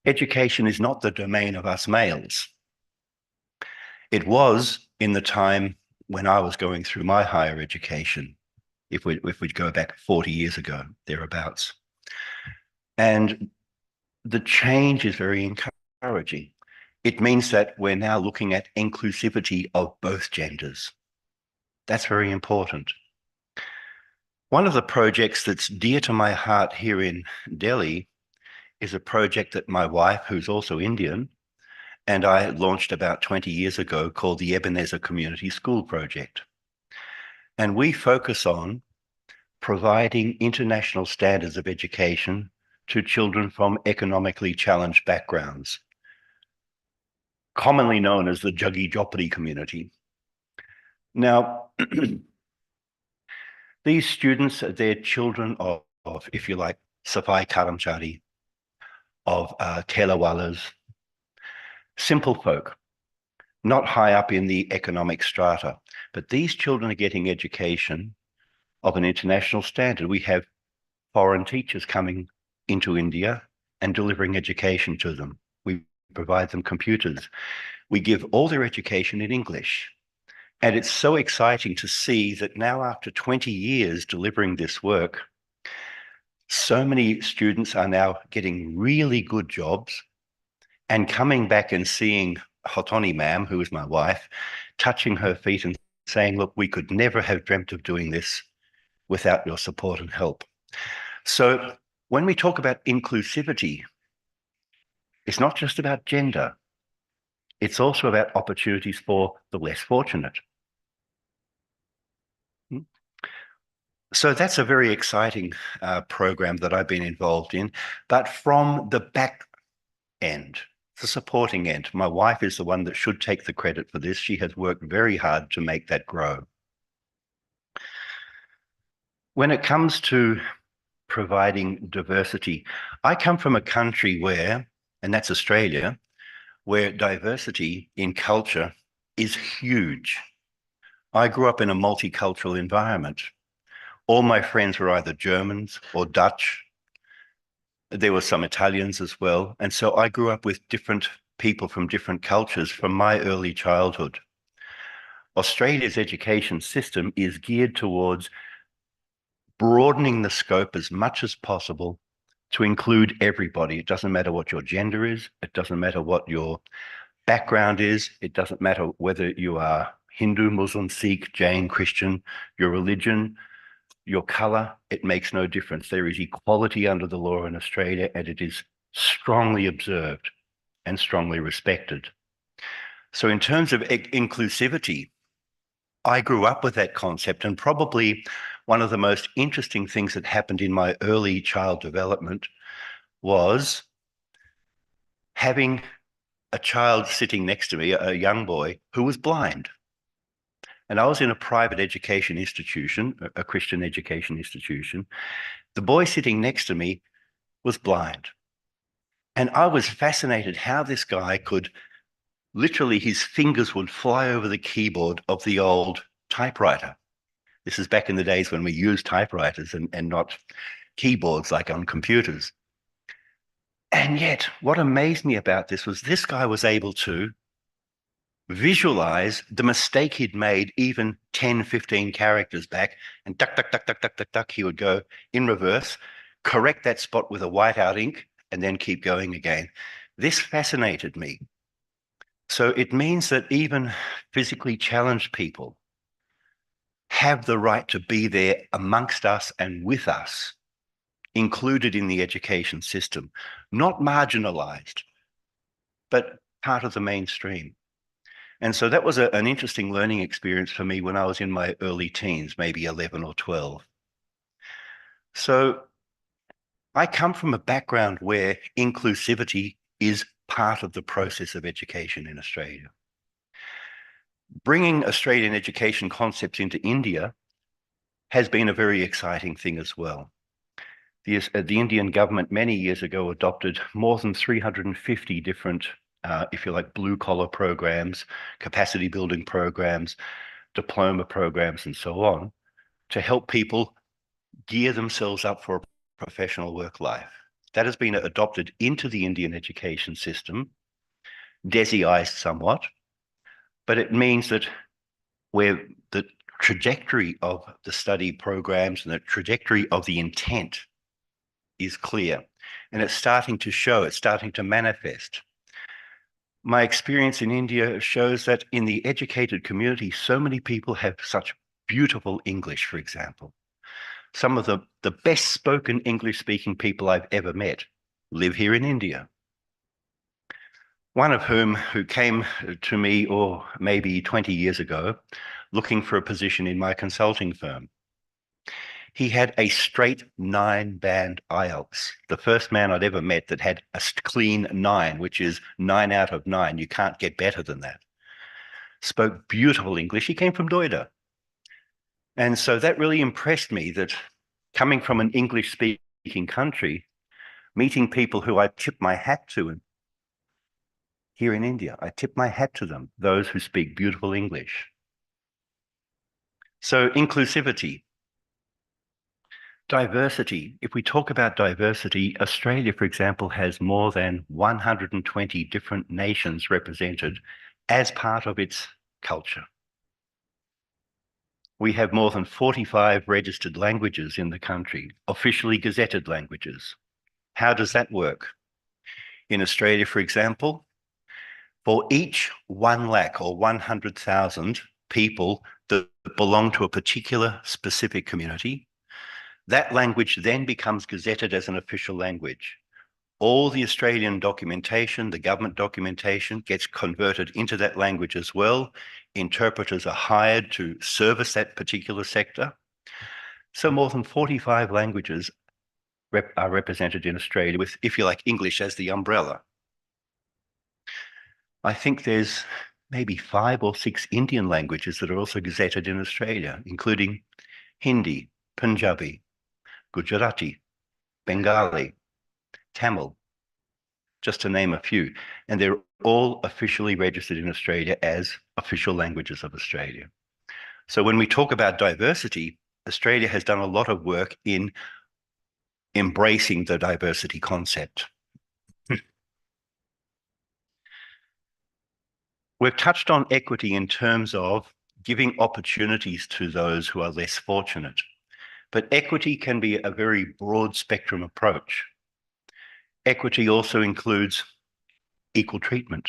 Education is not the domain of us males. It was in the time when I was going through my higher education, if we go back 40 years ago, thereabouts. And the change is very encouraging. It means that we're now looking at inclusivity of both genders. That's very important. One of the projects that's dear to my heart here in Delhi is a project that my wife, who's also Indian, and I launched about 20 years ago called the Ebenezer Community School Project. And we focus on providing international standards of education to children from economically challenged backgrounds, commonly known as the Juggy Jopari community. Now, these students, they're children of, if you like, Safai Karamchari, of Telawalas, simple folk, not high up in the economic strata. But these children are getting education of an international standard. We have foreign teachers coming into India and delivering education to them. We provide them computers. We give all their education in English. And it's so exciting to see that now, after 20 years delivering this work, so many students are now getting really good jobs and coming back and seeing Hotoni ma'am, who is my wife, touching her feet and saying, look, we could never have dreamt of doing this without your support and help. So when we talk about inclusivity, it's not just about gender. It's also about opportunities for the less fortunate. So that's a very exciting program that I've been involved in. But from the back end, the supporting end, my wife is the one that should take the credit for this. She has worked very hard to make that grow. When it comes to providing diversity, I come from a country where, and that's Australia, where diversity in culture is huge. I grew up in a multicultural environment. All my friends were either Germans or Dutch. There were some Italians as well. And so I grew up with different people from different cultures from my early childhood. Australia's education system is geared towards broadening the scope as much as possible to include everybody. It doesn't matter what your gender is. It doesn't matter what your background is. It doesn't matter whether you are Hindu, Muslim, Sikh, Jain, Christian, your religion, your color. It makes no difference. There is equality under the law in Australia, and it is strongly observed and strongly respected. So in terms of inclusivity, I grew up with that concept, and probably one of the most interesting things that happened in my early child development was having a child sitting next to me, a young boy who was blind. And I was in a private education institution, a Christian education institution. The boy sitting next to me was blind. And I was fascinated how this guy could literally, his fingers would fly over the keyboard of the old typewriter. This is back in the days when we used typewriters and not keyboards like on computers. And yet, what amazed me about this was this guy was able to visualize the mistake he'd made even 10, 15 characters back, and duck, duck, duck, duck, duck, duck, duck, he would go in reverse, correct that spot with a whiteout ink, and then keep going again. This fascinated me. So it means that even physically challenged people have the right to be there amongst us and with us, included in the education system, not marginalized, but part of the mainstream. And so that was an interesting learning experience for me when I was in my early teens, maybe 11 or 12. So I come from a background where inclusivity is part of the process of education in Australia. Bringing Australian education concepts into India has been a very exciting thing as well. The Indian government many years ago adopted more than 350 different, if you like, blue-collar programs, capacity building programs, diploma programs, and so on, to help people gear themselves up for a professional work life. That has been adopted into the Indian education system, DESI-ized somewhat, but it means that where the trajectory of the study programs and the trajectory of the intent is clear, and it's starting to show, it's starting to manifest. My experience in India shows that in the educated community, so many people have such beautiful English, for example. Some of the best spoken English speaking people I've ever met live here in India. One of whom who came to me, or maybe 20 years ago, looking for a position in my consulting firm. He had a straight 9-band IELTS. The first man I'd ever met that had a clean 9, which is 9 out of 9. You can't get better than that. Spoke beautiful English. He came from Noida. And so that really impressed me, that coming from an English-speaking country, meeting people who I tip my hat to here in India, I tip my hat to them, those who speak beautiful English. So inclusivity. Diversity. If we talk about diversity, Australia, for example, has more than 120 different nations represented as part of its culture. We have more than 45 registered languages in the country, officially gazetted languages. How does that work? In Australia, for example, for each 1 lakh or 100,000 people that belong to a particular specific community, that language then becomes gazetted as an official language. All the Australian documentation, the government documentation, gets converted into that language as well. Interpreters are hired to service that particular sector. So more than 45 languages are represented in Australia with, if you like, English as the umbrella. I think there's maybe 5 or 6 Indian languages that are also gazetted in Australia, including Hindi, Punjabi, Gujarati, Bengali, Tamil, just to name a few. And they're all officially registered in Australia as official languages of Australia. So when we talk about diversity, Australia has done a lot of work in embracing the diversity concept. We've touched on equity in terms of giving opportunities to those who are less fortunate. But equity can be a very broad spectrum approach. Equity also includes equal treatment,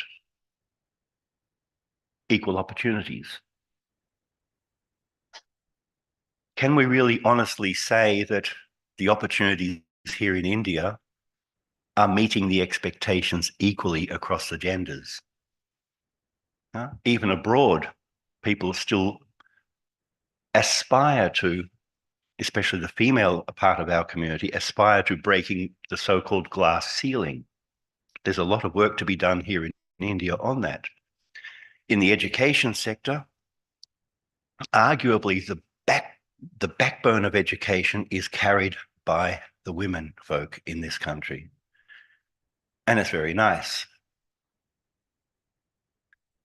equal opportunities. Can we really honestly say that the opportunities here in India are meeting the expectations equally across the genders? Even abroad, people still aspire to, especially the female part of our community, aspire to breaking the so-called glass ceiling. There's a lot of work to be done here in India on that. In the education sector, arguably the backbone of education is carried by the women folk in this country. And it's very nice.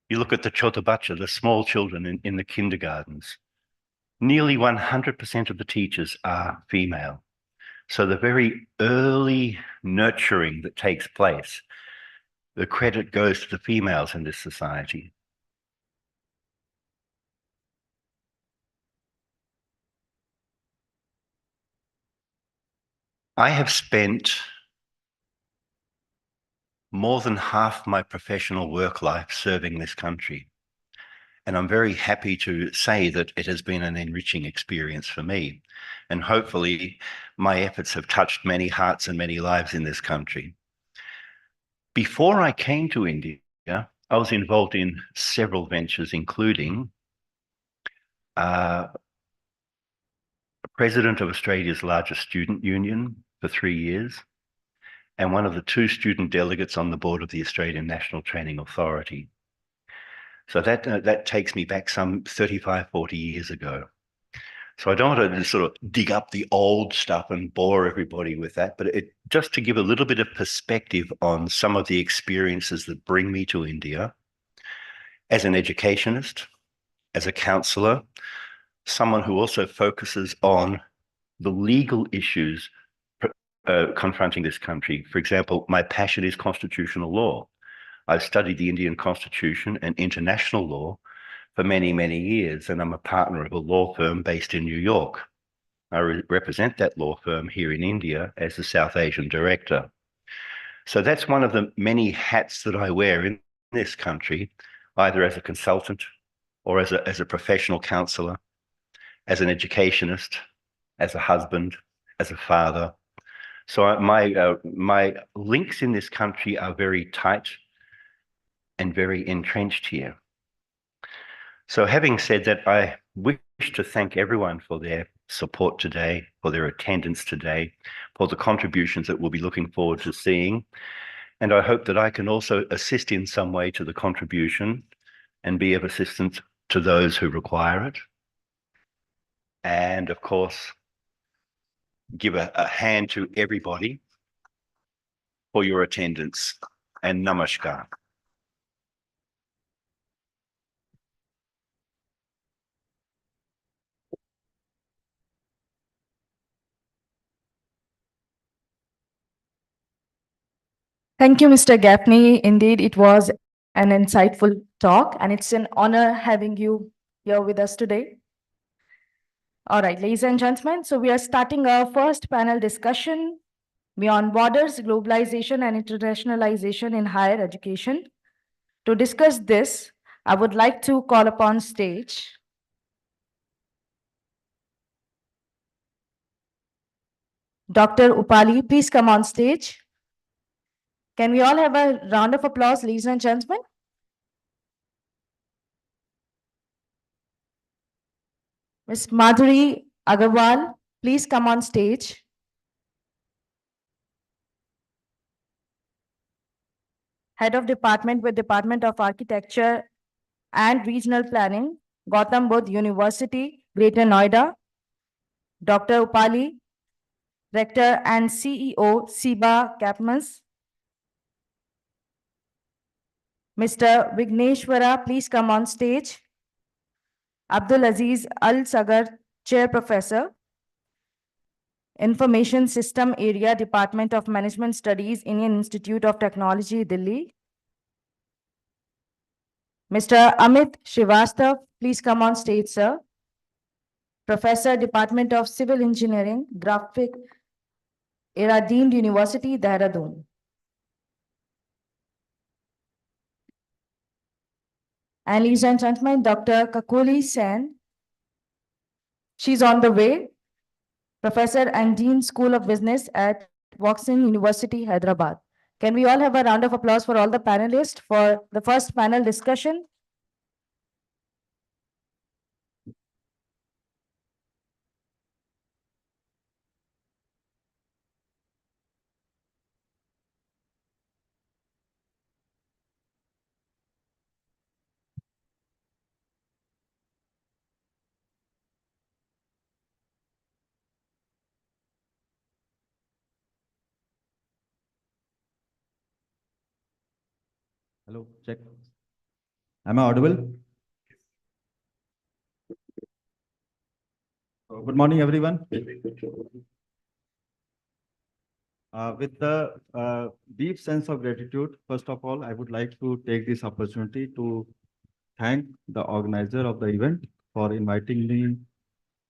You look at the chota bacha, the small children in the kindergartens, nearly 100% of the teachers are female. So the very early nurturing that takes place, the credit goes to the females in this society. I have spent more than half my professional work life serving this country. And I'm very happy to say that it has been an enriching experience for me. And hopefully my efforts have touched many hearts and many lives in this country. Before I came to India, I was involved in several ventures, including president of Australia's largest student union for 3 years, and one of the 2 student delegates on the board of the Australian National Training Authority. So that takes me back some 35, 40 years ago. So I don't want to sort of dig up the old stuff and bore everybody with that, but just to give a little bit of perspective on some of the experiences that bring me to India as an educationist, as a counsellor, someone who also focuses on the legal issues confronting this country. For example, my passion is constitutional law. I've studied the Indian Constitution and international law for many, many years, and I'm a partner of a law firm based in New York. I represent that law firm here in India as the South Asian director. So that's one of the many hats that I wear in this country, either as a consultant or as a professional counsellor, as an educationist, as a husband, as a father. So my links in this country are very tight and very entrenched here. So having said that, I wish to thank everyone for their support today, for their attendance today, for the contributions that we'll be looking forward to seeing. And I hope that I can also assist in some way to the contribution and be of assistance to those who require it. And of course, give a hand to everybody for your attendance, and namaskar. Thank you, Mr. Gaffney. Indeed, it was an insightful talk, and it's an honor having you here with us today. All right, ladies and gentlemen, so we are starting our first panel discussion, Beyond Borders, Globalization and Internationalization in Higher Education. To discuss this, I would like to call upon stage Dr. Upali. Please come on stage. Can we all have a round of applause, ladies and gentlemen? Ms. Madhuri Agarwal, please come on stage. Head of Department with Department of Architecture and Regional Planning, Gautam Buddha University, Greater Noida. Dr. Upali, Rector and CEO, SIBA Capmas. Mr. Vigneshwara, please come on stage. Abdul Aziz Al Sagar, Chair Professor, Information System Area, Department of Management Studies, Indian Institute of Technology, Delhi. Mr. Amit Srivastav, please come on stage, sir. Professor, Department of Civil Engineering, Graphic, Era Deemed University, Dehradun. And ladies and gentlemen, Dr. Kakuli Sen. She's on the way. Professor and Dean School of Business at Voxin University, Hyderabad. Can we all have a round of applause for all the panelists for the first panel discussion? Hello, check. Am I audible? Good morning, everyone. With the deep sense of gratitude, first of all, I would like to take this opportunity to thank the organizer of the event for inviting me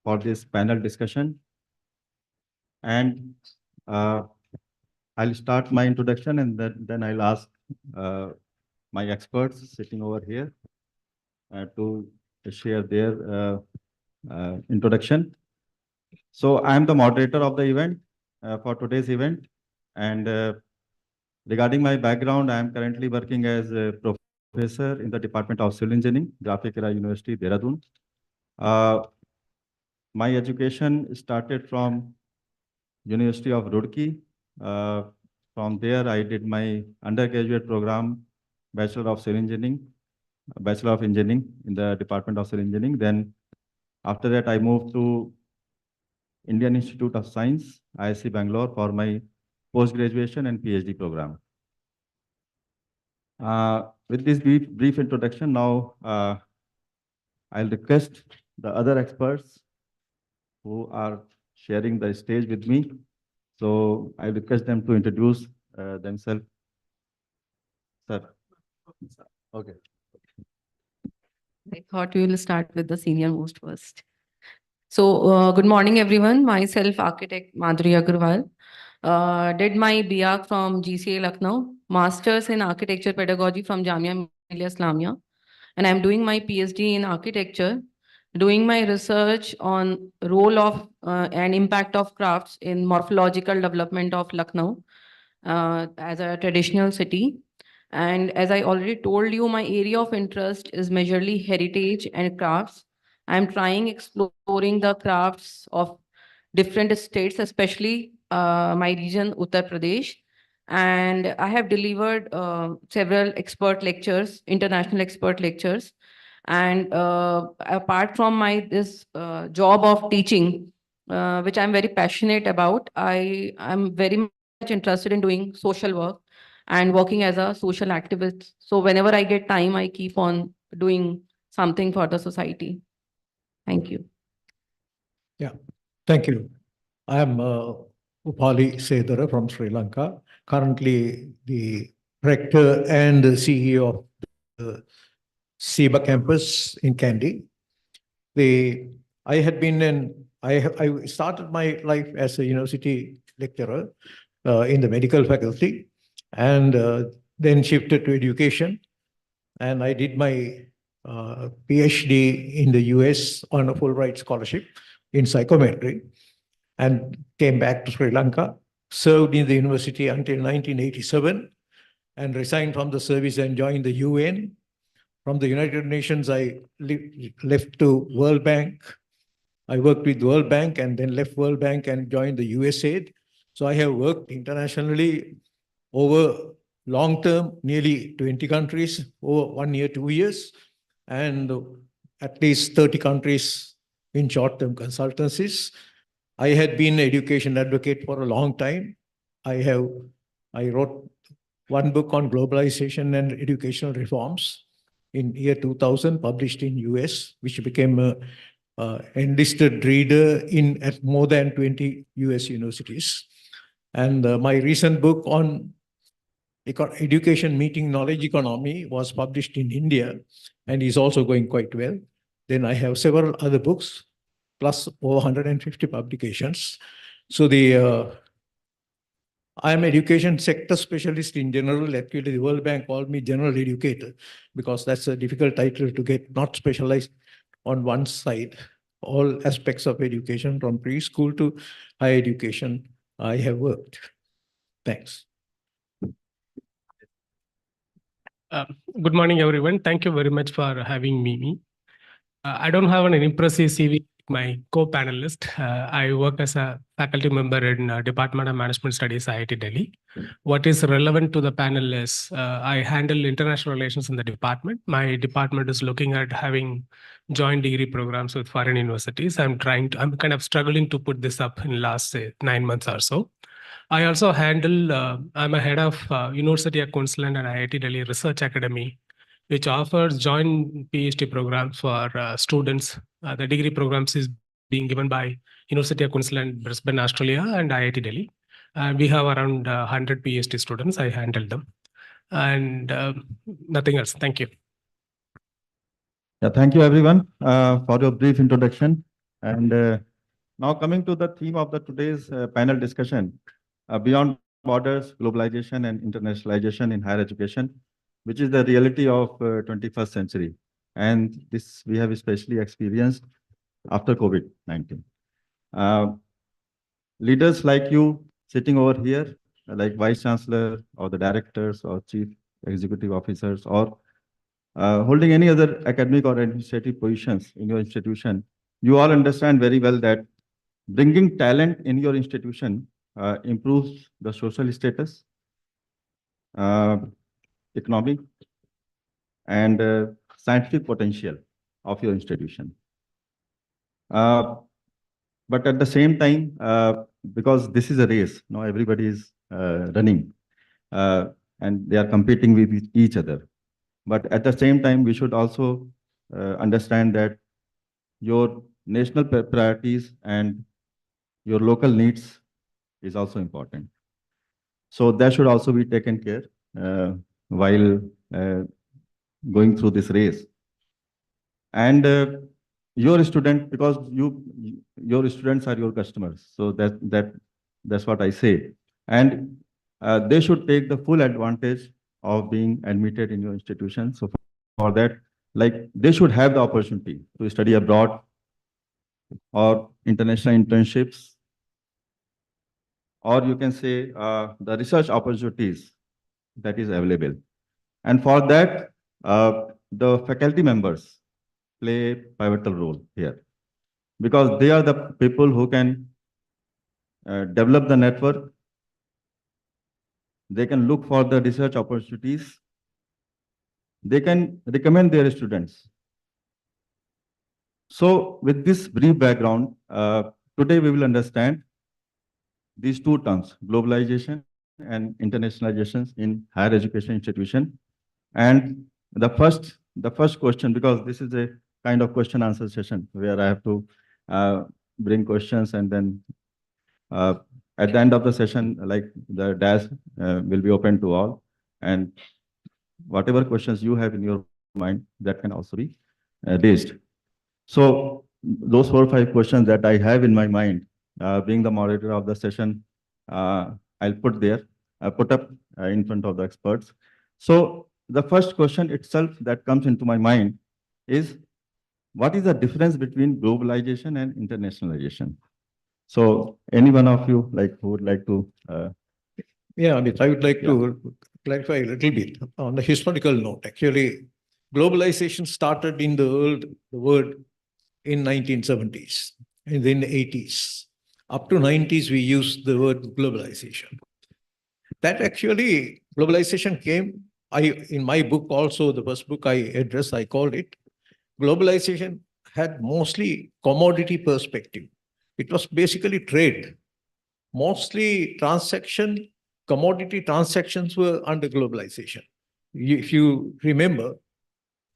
for this panel discussion. And I'll start my introduction and then I'll ask my experts sitting over here to share their introduction. So I'm the moderator of the event for today's event. And regarding my background, I am currently working as a professor in the Department of Civil Engineering, Graphic Era University, Dehradun. My education started from University of Roorkee. From there, I did my undergraduate program, Bachelor of Civil Engineering, Bachelor of Engineering in the Department of Civil Engineering. Then after that, I moved to Indian Institute of Science, IISc Bangalore, for my post-graduation and PhD program. With this brief introduction, now I'll request the other experts who are sharing the stage with me. So I request them to introduce themselves. Sir. Okay. I thought we will start with the senior most first. So, good morning, everyone. Myself, architect Madhuri Agarwal. Did my BA from GCA Lucknow, Masters in Architecture Pedagogy from Jamia Millia Islamia. And I'm doing my PhD in architecture, doing my research on role of and impact of crafts in morphological development of Lucknow as a traditional city. And as I already told you, my area of interest is majorly heritage and crafts. I'm trying exploring the crafts of different states, especially my region, Uttar Pradesh. And I have delivered several expert lectures, international expert lectures. And apart from my this job of teaching, which I'm very passionate about, I'm very much interested in doing social work and working as a social activist. So whenever I get time, I keep on doing something for the society. Thank you. Yeah, thank you. I am Upali Sedara from Sri Lanka, currently the rector and the CEO of the SEBA campus in Kandy. I started my life as a university lecturer in the medical faculty and then shifted to education. And I did my PhD in the US on a Fulbright scholarship in psychometry and came back to Sri Lanka, served in the university until 1987 and resigned from the service and joined the UN. From the United Nations, I left to World Bank. I worked with World Bank and then left World Bank and joined the USAID. So I have worked internationally over long term, nearly 20 countries, over 1 year, 2 years, and at least 30 countries in short-term consultancies. I had been an education advocate for a long time. I wrote one book on globalization and educational reforms in year 2000, published in US, which became a enlisted reader at more than 20 US universities. And my recent book on Education Meeting Knowledge Economy was published in India and is also going quite well. Then I have several other books, plus over 150 publications. So I am education sector specialist in general. Actually, the World Bank called me general educator because that's a difficult title to get, not specialized on one side. All aspects of education from preschool to higher education, I have worked. Thanks. Good morning, everyone. Thank you very much for having me. I don't have an impressive CV like my co-panelist. I work as a faculty member in Department of Management Studies, IIT Delhi. What is relevant to the panel is I handle international relations in the department. My department is looking at having joint degree programs with foreign universities. I'm kind of struggling to put this up in last 9 months or so. I also handle, I'm a head of University of Queensland and IIT Delhi Research Academy, which offers joint PhD programs for students. The degree programs is being given by University of Queensland, Brisbane, Australia, and IIT Delhi. We have around 100 PhD students. I handle them. And nothing else. Thank you. Yeah, thank you everyone for your brief introduction. And now coming to the theme of the today's panel discussion, beyond borders, globalization and internationalization in higher education, which is the reality of 21st century. And this we have especially experienced after COVID-19. Leaders like you sitting over here, like Vice Chancellor or the directors or Chief Executive Officers or holding any other academic or administrative positions in your institution, you all understand very well that bringing talent in your institution improves the social status, economic, and scientific potential of your institution. But at the same time, because this is a race, now everybody is running and they are competing with each other. But at the same time, we should also understand that your national priorities and your local needs is also important. So that should also be taken care while going through this race. And your student, because your students are your customers. So that's what I say. And they should take the full advantage of being admitted in your institution. So for that, like they should have the opportunity to study abroad or international internships, or you can say the research opportunities that is available. And for that, the faculty members play a pivotal role here because they are the people who can develop the network. They can look for the research opportunities. They can recommend their students. So with this brief background, today we will understand these two terms, globalization and internationalization in higher education institution. And the first question, because this is a kind of question answer session where I have to bring questions, and then at the end of the session, like the dash will be open to all, and whatever questions you have in your mind, that can also be raised. So those 4 or 5 questions that I have in my mind, being the moderator of the session, I'll put up in front of the experts. So the first question itself that comes into my mind is, what is the difference between globalization and internationalization? So any one of you who would like to? Yeah, I would like to clarify a little bit on the historical note. Actually, globalization started in the world in 1970s and then 80s. Up to 90s, we used the word globalization. That actually, globalization came, in my book also, the first book I addressed, I called it, globalization had mostly commodity perspective. It was basically trade. Mostly commodity transactions were under globalization. If you remember,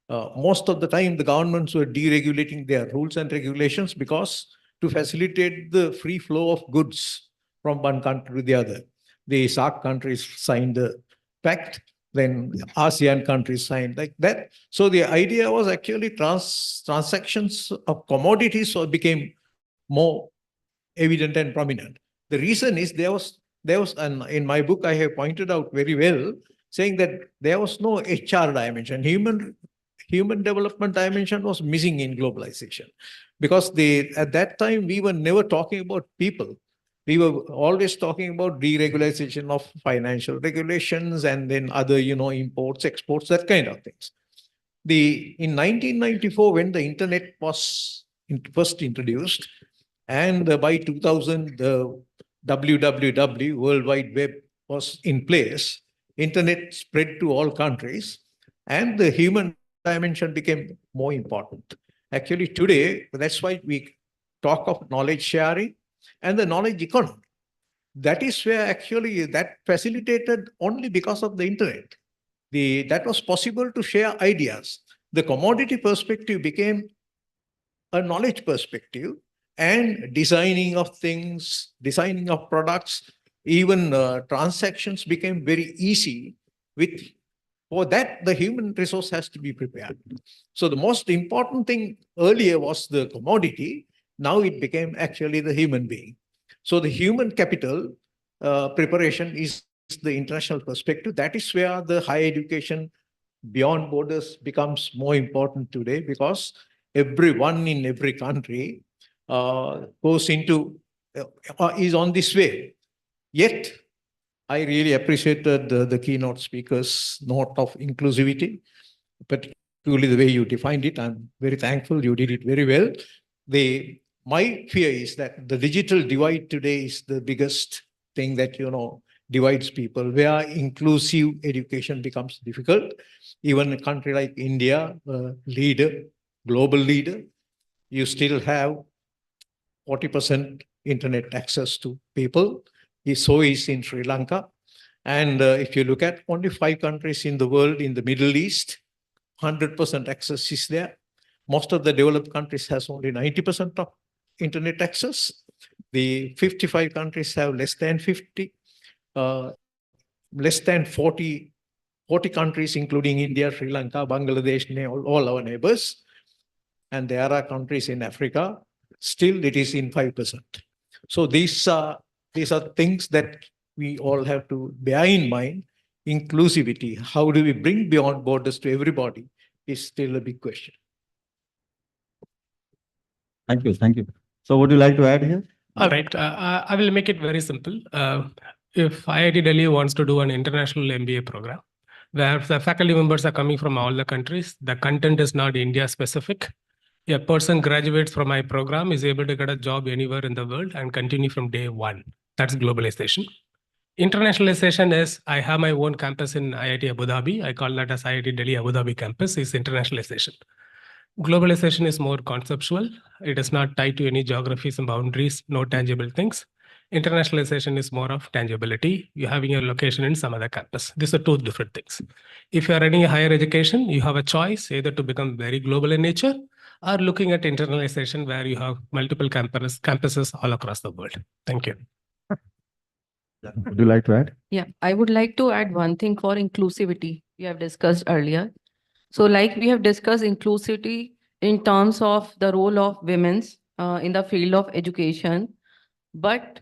most of the time the governments were deregulating their rules and regulations because to facilitate the free flow of goods from one country to the other. The SAARC countries signed the pact, then ASEAN countries signed like that. So the idea was actually transactions of commodities became more evident and prominent. The reason is and in my book I have pointed out very well, saying that there was no HR dimension. Human development dimension was missing in globalization, because at that time we were never talking about people. We were always talking about deregulation of financial regulations and then other, imports, exports, that kind of things. In 1994, when the internet was first introduced, and by 2000, the WWW, World Wide Web, was in place, internet spread to all countries, and the human dimension became more important. Actually, today, that's why we talk of knowledge sharing and the knowledge economy. That is where actually that facilitated only because of the internet. That was possible to share ideas. The commodity perspective became a knowledge perspective, and designing of things, designing of products, even transactions became very easy. For that, the human resource has to be prepared. So the most important thing earlier was the commodity. Now it became actually the human being. So the human capital preparation is the international perspective. That is where the higher education beyond borders becomes more important today, because everyone in every country is on this way. Yet, I really appreciated the keynote speaker's note of inclusivity, particularly the way you defined it. I'm very thankful. You did it very well. My fear is that the digital divide today is the biggest thing that, divides people, where inclusive education becomes difficult. Even a country like India, global leader, you still have 40% internet access to people. So is in Sri Lanka. And if you look at only 5 countries in the world, in the Middle East, 100% access is there. Most of the developed countries has only 90% of internet access. The 55 countries have less than 50, less than 40 countries, including India, Sri Lanka, Bangladesh, all our neighbors. And there are countries in Africa, still it is in 5%. So these are things that we all have to bear in mind. Inclusivity, how do we bring beyond borders to everybody, is still a big question. Thank you. Thank you. So would you like to add here? All right. I will make it very simple. If IIT Delhi wants to do an international MBA program, where the faculty members are coming from all the countries, the content is not India specific. A person graduates from my program is able to get a job anywhere in the world and continue from day one. That's globalization. Internationalization is, I have my own campus in IIT Abu Dhabi. I call that as IIT Delhi Abu Dhabi campus, is internationalization. Globalization is more conceptual. It is not tied to any geographies and boundaries, no tangible things. Internationalization is more of tangibility. You're having your location in some other campus. These are 2 different things. If you're running a higher education, you have a choice either to become very global in nature or looking at internalization, where you have multiple campuses all across the world. Thank you. Would you like to add? Yeah, I would like to add one thing for inclusivity we have discussed earlier. So like we have discussed inclusivity in terms of the role of women's in the field of education, but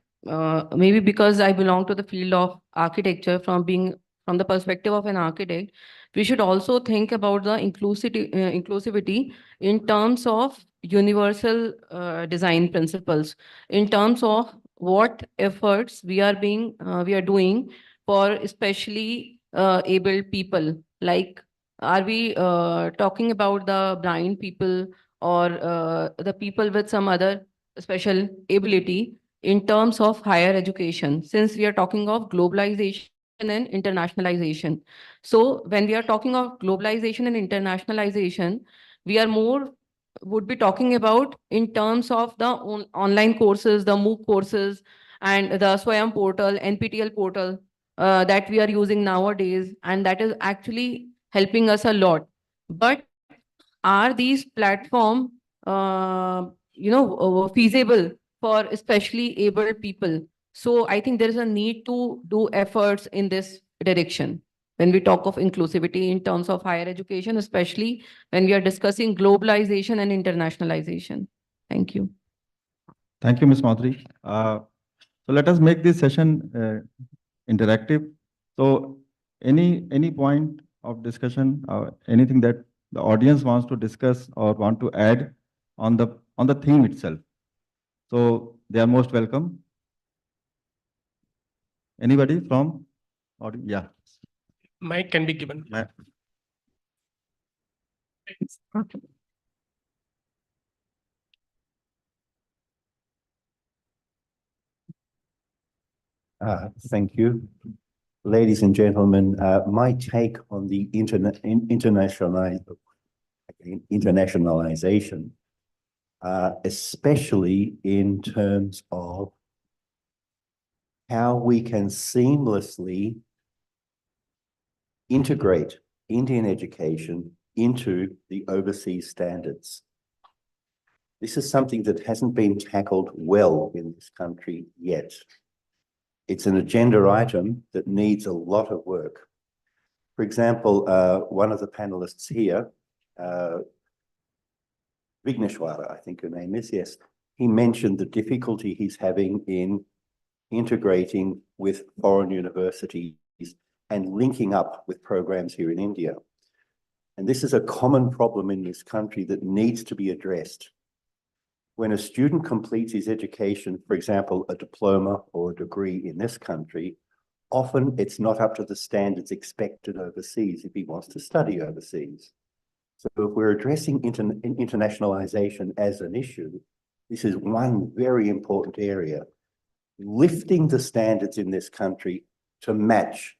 maybe because I belong to the field of architecture, from the perspective of an architect, we should also think about the inclusivity in terms of universal design principles, in terms of what efforts we are doing for especially able people. Like, are we talking about the blind people or the people with some other special ability in terms of higher education, since we are talking of globalization and internationalization? So when we are talking of globalization and internationalization, we are would be talking about in terms of the online courses, the MOOC courses, and the Swayam portal, NPTEL portal that we are using nowadays, and that is actually helping us a lot. But are these platforms, feasible for especially able people? So I think there is a need to do efforts in this direction. when we talk of inclusivity in terms of higher education, especially when we are discussing globalization and internationalization. Thank you. Thank you, Ms. Madhuri. So let us make this session interactive. So any point of discussion, anything that the audience wants to discuss or want to add on the theme itself. So they are most welcome. Anybody from audience? Yeah. Mic can be given. Yeah. Thank you. Ladies and gentlemen, my take on the internationalization, especially in terms of how we can seamlessly integrate Indian education into the overseas standards. This is something that hasn't been tackled well in this country yet. It's an agenda item that needs a lot of work. For example, one of the panelists here, Vigneshwara, I think her name is, yes, he mentioned the difficulty he's having in integrating with foreign universities and linking up with programs here in India. And this is a common problem in this country that needs to be addressed. When a student completes his education, for example, a diploma or a degree in this country, often it's not up to the standards expected overseas if he wants to study overseas. So if we're addressing internationalization as an issue, this is one very important area. Lifting the standards in this country to match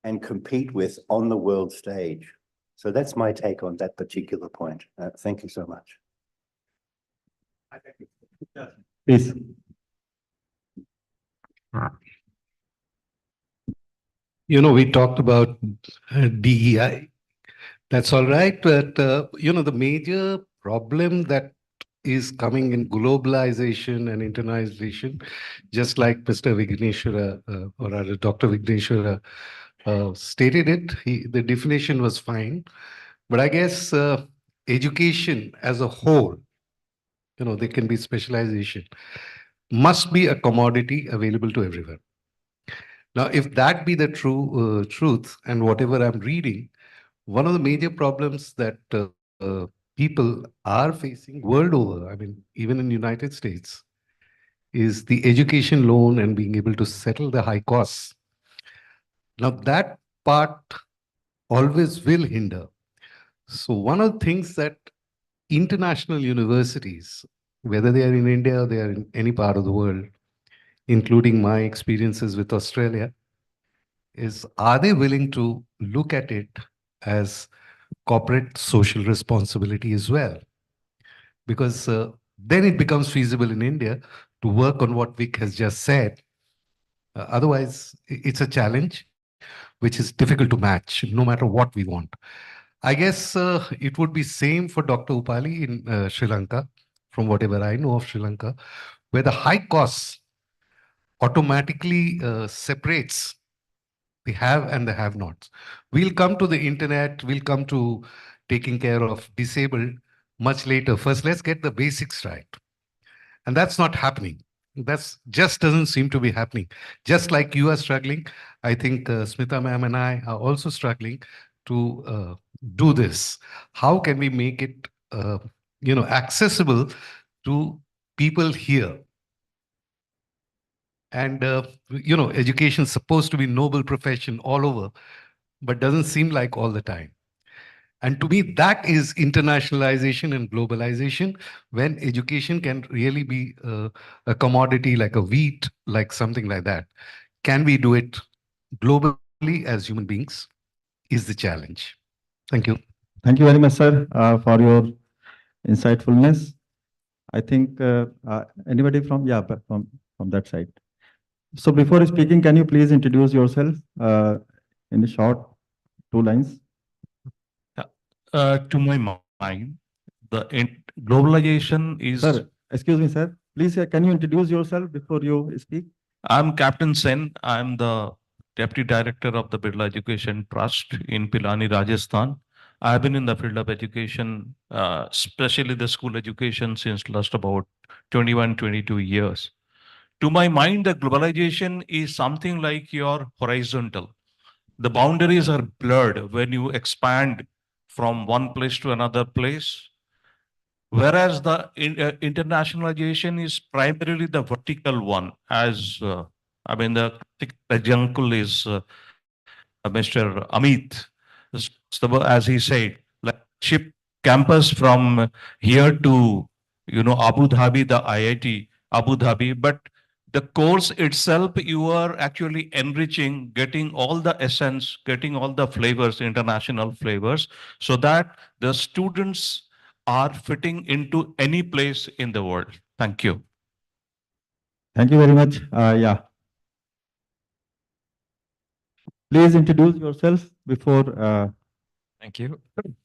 and compete with on the world stage. So that's my take on that particular point. Thank you so much. Please. You know, we talked about DEI. That's all right, but you know, the major problem that is coming in globalization and internationalization, just like Mr. Vigneshwara or rather Dr. Vigneshwara stated it, the definition was fine. But I guess education as a whole, you know, there can be specialization, must be a commodity available to everyone. Now, if that be the truth, and whatever I'm reading, one of the major problems that people are facing world over, I mean, even in the United States, is the education loan and being able to settle the high costs. Now, that part always will hinder. So one of the things that international universities, whether they are in India or they are in any part of the world, including my experiences with Australia, is are they willing to look at it as corporate social responsibility as well? Because then it becomes feasible in India to work on what Vic has just said. Otherwise, it's a challenge which is difficult to match, no matter what we want. I guess it would be same for Dr. Upali in Sri Lanka, from whatever I know of Sri Lanka, where the high costs automatically separates the have and the have-nots. We'll come to the internet, we'll come to taking care of disabled much later. First, let's get the basics right. And that's not happening. That's just doesn't seem to be happening. Just like you are struggling, I think Smita ma'am and I are also struggling to do this. How can we make it, you know, accessible to people here? And, you know, education is supposed to be noble profession all over, but doesn't seem like all the time. And to me, that is internationalization and globalization, when education can really be a commodity like a wheat, like something like that. Can we do it globally as human beings is the challenge. Thank you. Thank you very much, sir, for your insightfulness. I think anybody from, yeah, from that side. So before speaking, can you please introduce yourself in a short 2 lines? To my mind, globalization is... Sir, excuse me, sir. Please, can you introduce yourself before you speak? I'm Captain Sen. I'm the Deputy Director of the Birla Education Trust in Pilani, Rajasthan. I have been in the field of education, especially the school education, since last about 21, 22 years. To my mind, the globalization is something like your horizontal. The boundaries are blurred when you expand from one place to another place. Whereas the internationalization is primarily the vertical one, as the uncle is Mr. Amit, as he said, like ship campus from here to Abu Dhabi, the IIT Abu Dhabi, but the course itself you are actually enriching, getting all the essence, getting all the flavors, international flavors, so that the students are fitting into any place in the world. Thank you. Thank you very much. Yeah. Please introduce yourself before. Thank you.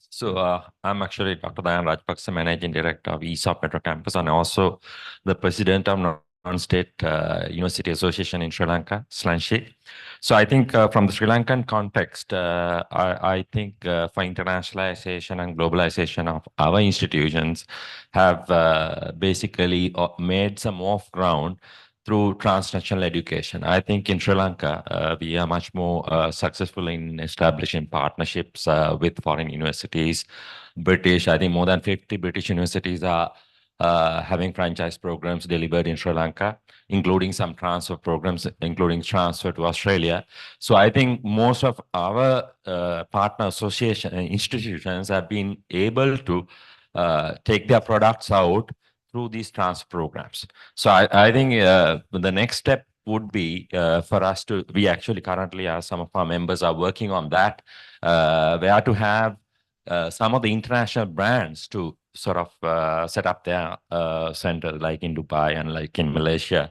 So I'm actually Dr. Dayan Rajpaksa, Managing Director of ESOP Metro Campus, and also the President of Non-State University Association in Sri Lanka, SLANSHI. So I think from the Sri Lankan context, I think for internationalization and globalization of our institutions have basically made some off ground through transnational education. I think in Sri Lanka, we are much more successful in establishing partnerships with foreign universities. I think more than 50 British universities are having franchise programs delivered in Sri Lanka, including some transfer programs, including transfer to Australia. So I think most of our partner association institutions have been able to take their products out through these transfer programs. So I think the next step would be for us to, we actually currently, as some of our members are working on that, where to have some of the international brands to sort of set up their center, like in Dubai and like in Malaysia.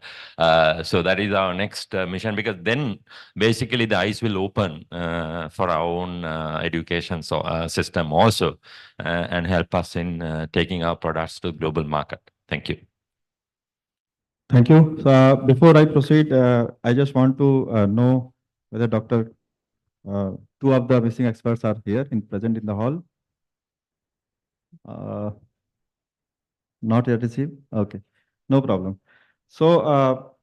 So that is our next mission, because then basically the eyes will open for our own education system also, and help us in taking our products to the global market. Thank you. Thank you. So before I proceed, I just want to know whether two of the missing experts are here present in the hall. Not yet received. Okay, no problem. So,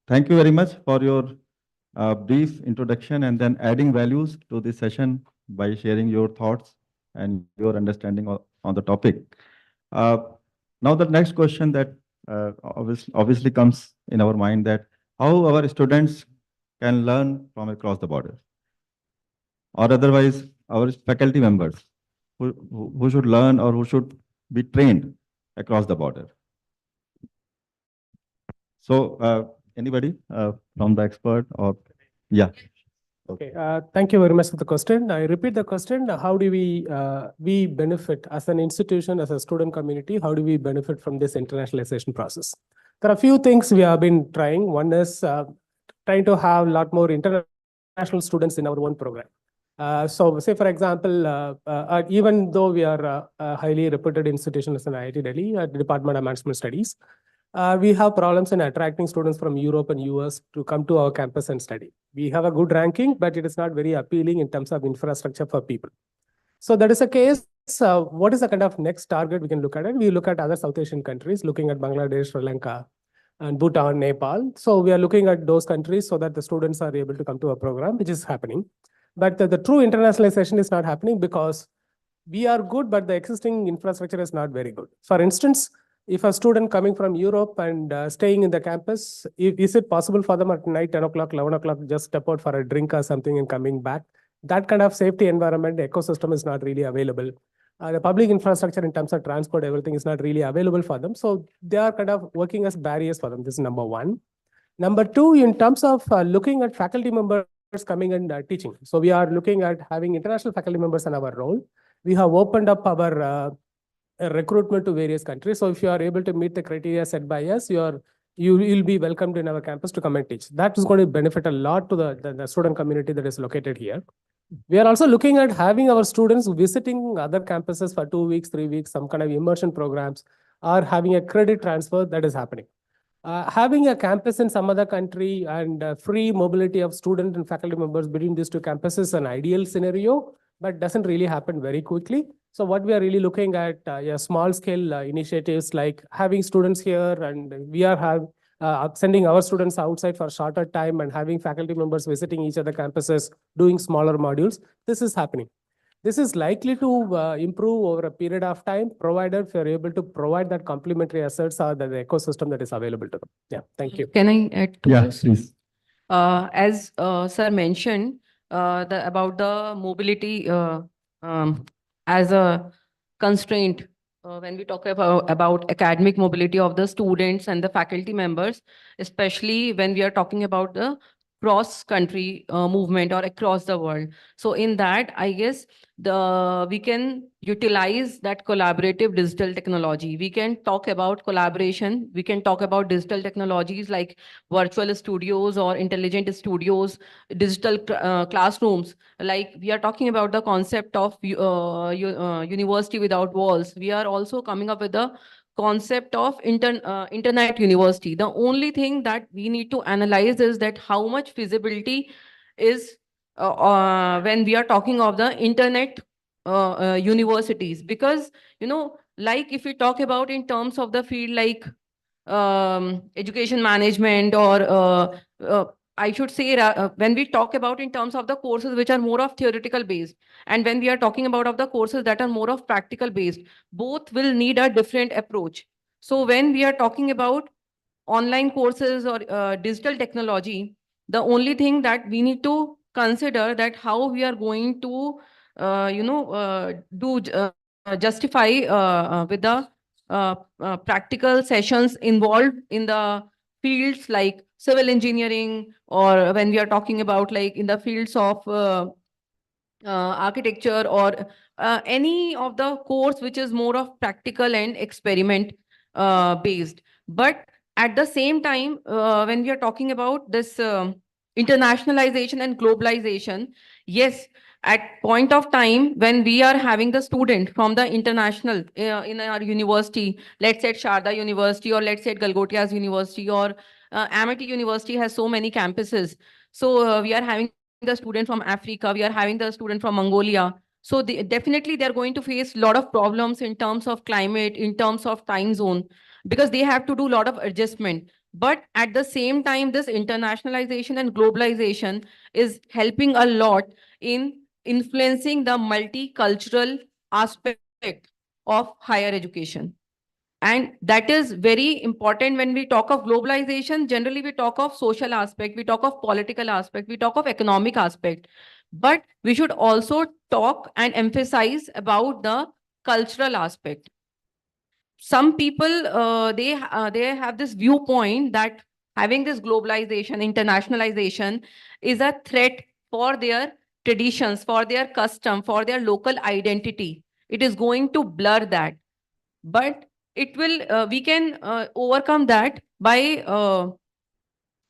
thank you very much for your brief introduction and then adding values to this session by sharing your thoughts and your understanding on the topic. Now, the next question that obviously comes in our mind, that how our students can learn from across the border, or otherwise our faculty members who should learn or who should be trained across the border. So anybody from the expert or, yeah. Okay, thank you very much for the question. I repeat the question: how do we benefit as an institution, as a student community? How do we benefit from this internationalization process? There are a few things we have been trying. One is trying to have a lot more international students in our own program. So say, for example, even though we are a highly reputed institution as an IIT Delhi, the Department of Management Studies, we have problems in attracting students from Europe and US to come to our campus and study. We have a good ranking, but it is not very appealing in terms of infrastructure for people. So that is a case. What is the kind of next target we can look at it? We look at other South Asian countries, looking at Bangladesh, Sri Lanka, and Bhutan, Nepal. So we are looking at those countries so that the students are able to come to a program, which is happening. But the true internationalization is not happening because we are good, but the existing infrastructure is not very good. For instance, if a student coming from Europe and staying in the campus, is it possible for them at night, 10 o'clock, 11 o'clock, just step out for a drink or something and coming back? That kind of safety environment, the ecosystem is not really available. The public infrastructure in terms of transport, everything is not really available for them. So they are kind of working as barriers for them. This is number one. Number two, in terms of looking at faculty members coming and teaching. So we are looking at having international faculty members in our role. We have opened up our recruitment to various countries. So if you are able to meet the criteria set by us, you will be welcomed in our campus to come and teach. That is going to benefit a lot to the student community that is located here. We are also looking at having our students visiting other campuses for 2 weeks, 3 weeks, some kind of immersion programs, or having a credit transfer that is happening. Having a campus in some other country and free mobility of student and faculty members between these two campuses is an ideal scenario, but doesn't really happen very quickly. So what we are really looking at small scale initiatives like having students here, and we are sending our students outside for shorter time and having faculty members visiting each other campuses, doing smaller modules. This is happening. This is likely to improve over a period of time, provided if you're able to provide that complementary assets or the ecosystem that is available to them. Yeah, thank you. Can I add to Yeah, this? please. As sir mentioned, about the mobility as a constraint when we talk about academic mobility of the students and the faculty members, especially when we are talking about the cross-country movement or across the world. So in that, I guess we can utilize that collaborative digital technology. We can talk about collaboration. We can talk about digital technologies like virtual studios or intelligent studios, digital classrooms. Like we are talking about the concept of university without walls. We are also coming up with the concept of internet university. The only thing that we need to analyze is that how much feasibility is when we are talking of the internet universities, because like if we talk about in terms of the field like education management or I should say when we talk about in terms of the courses which are more of theoretical based, and when we are talking about of the courses that are more of practical based, both will need a different approach. So when we are talking about online courses or digital technology, the only thing that we need to consider that how we are going to justify with the practical sessions involved in the fields like civil engineering, or when we are talking about like in the fields of architecture, or any of the course which is more of practical and experiment based. But at the same time, when we are talking about this internationalization and globalization, yes, at point of time when we are having the student from the international in our university, let's say at Sharda University, or let's say at Galgotia's University, or Amity University has so many campuses. So we are having the student from Africa, we are having the student from Mongolia. So definitely they're going to face a lot of problems in terms of climate, in terms of time zone, because they have to do a lot of adjustment. But at the same time, this internationalization and globalization is helping a lot in influencing the multicultural aspect of higher education. And that is very important when we talk of globalization. Generally, we talk of social aspect, we talk of political aspect, we talk of economic aspect. But we should also talk and emphasize about the cultural aspect. Some people, they have this viewpoint that having this globalization, internationalization is a threat for their traditions, for their custom, for their local identity. It is going to blur that. But it will we can overcome that by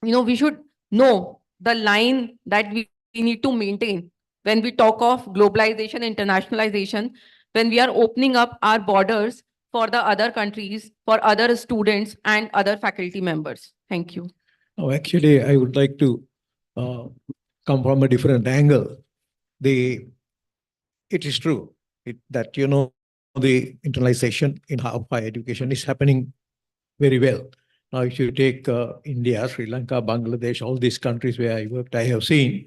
we should know the line that we need to maintain when we talk of globalization, internationalization, when we are opening up our borders for the other countries, for other students and other faculty members. Thank you. Oh, actually, I would like to come from a different angle. It is true that, the internalization in higher education is happening very well. Now, if you take India, Sri Lanka, Bangladesh, all these countries where I worked, I have seen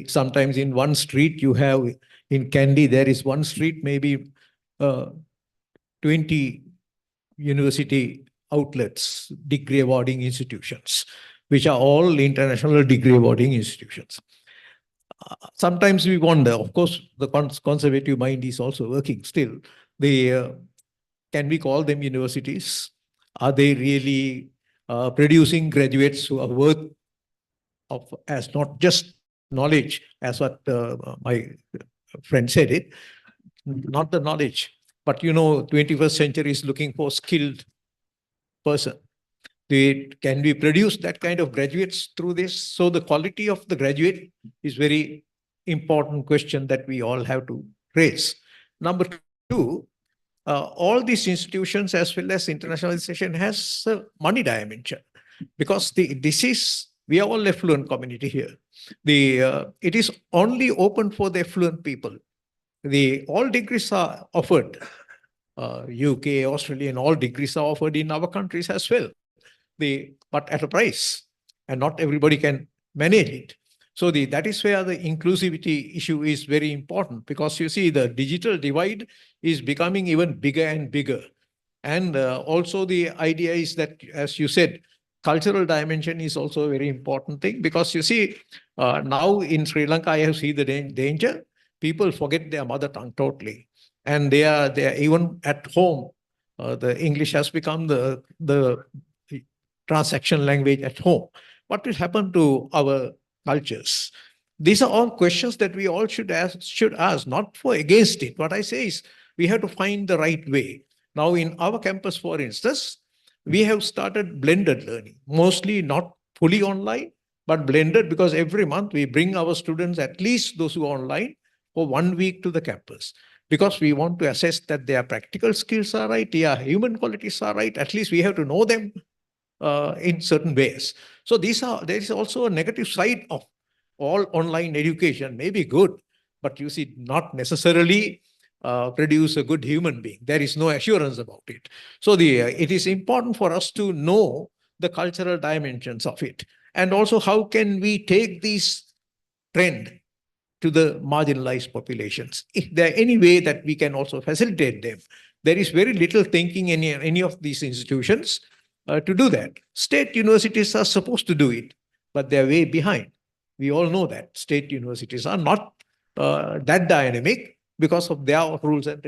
sometimes in one street you have, in Kandy, there is one street, maybe 20 university outlets, degree awarding institutions, which are all international degree awarding institutions. Sometimes we wonder, of course, the conservative mind is also working still. Can we call them universities? Are they really producing graduates who are worth of as not just knowledge, as what my friend said it, not the knowledge, but 21st century is looking for skilled person. Can we produce that kind of graduates through this? So the quality of the graduate is very important question that we all have to raise. Number two, all these institutions as well as internationalization has a money dimension, because this is, we are all affluent community here. It is only open for the affluent people. All degrees are offered. UK, Australia, and all degrees are offered in our countries as well. But at a price, and not everybody can manage it. So that is where the inclusivity issue is very important, because you see the digital divide is becoming even bigger and bigger. And also the idea is that, as you said, cultural dimension is also a very important thing, because you see now in Sri Lanka, I have seen the danger. People forget their mother tongue totally. And they are even at home. The English has become the transaction language at home. What will happen to our cultures? These are all questions that we all should ask, not for against it. What I say is we have to find the right way. Now in our campus, for instance, we have started blended learning, mostly not fully online, but blended, because every month we bring our students, at least those who are online, for 1 week to the campus, because we want to assess that their practical skills are right, their human qualities are right. At least we have to know them in certain ways. So there is also a negative side of all online education. May be good, but you see, not necessarily produce a good human being. There is no assurance about it. So it is important for us to know the cultural dimensions of it. And also, how can we take this trend to the marginalized populations? If there are any way that we can also facilitate them. There is very little thinking in any of these institutions to do that. State universities are supposed to do it, but they're way behind. We all know that state universities are not that dynamic, because of their rules and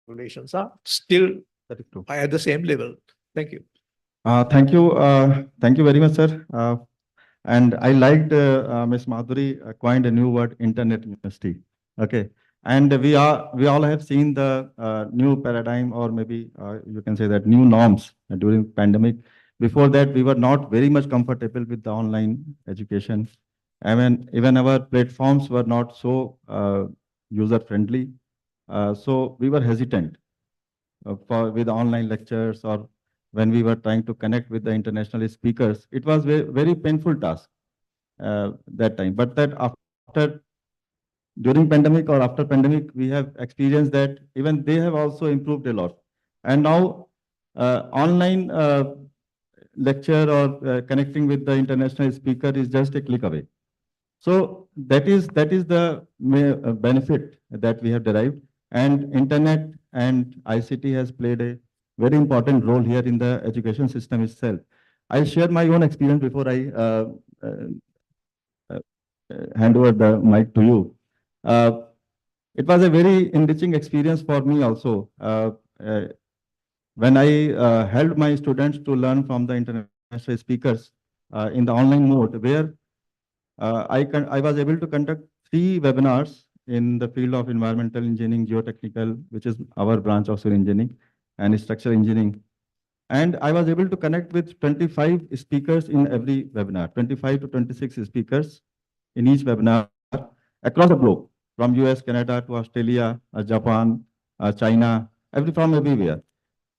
regulations are still at the same level. Thank you. Thank you. Thank you very much, sir. And I liked Ms. Madhuri coined a new word, internet university. Okay. And we all have seen the new paradigm, or maybe you can say that new norms during pandemic. Before that, we were not very much comfortable with the online education. I mean, even our platforms were not so user friendly. So we were hesitant with online lectures, or when we were trying to connect with the international speakers. It was very painful task that time. But that during pandemic or after pandemic, we have experienced that even they have also improved a lot. And now online lecture or connecting with the international speaker is just a click away. So that is the benefit that we have derived. And internet and ICT has played a very important role here in the education system itself. I'll share my own experience before I hand over the mic to you. It was a very enriching experience for me also. When I helped my students to learn from the international speakers in the online mode, where I was able to conduct 3 webinars in the field of environmental engineering, geotechnical, which is our branch of civil engineering, and structural engineering. And I was able to connect with 25 speakers in every webinar, 25 to 26 speakers in each webinar across the globe, from US, Canada to Australia, Japan, China, from everywhere.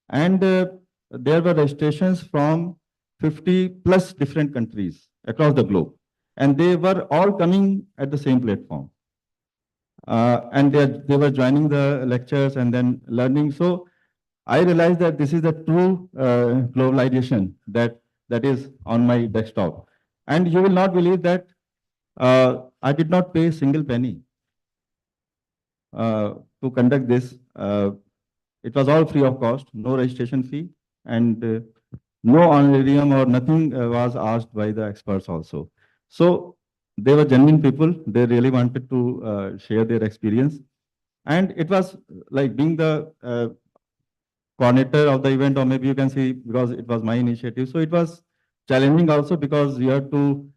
And there were registrations from 50 plus different countries across the globe. And they were all coming at the same platform. And they were joining the lectures and then learning. So I realized that this is the true globalization that is on my desktop. And you will not believe that I did not pay a single penny to conduct this. It was all free of cost, no registration fee, and no honorarium or nothing was asked by the experts also. So they were genuine people. They really wanted to share their experience. And it was like being the coordinator of the event, or maybe you can say because it was my initiative. So it was challenging also, because you have to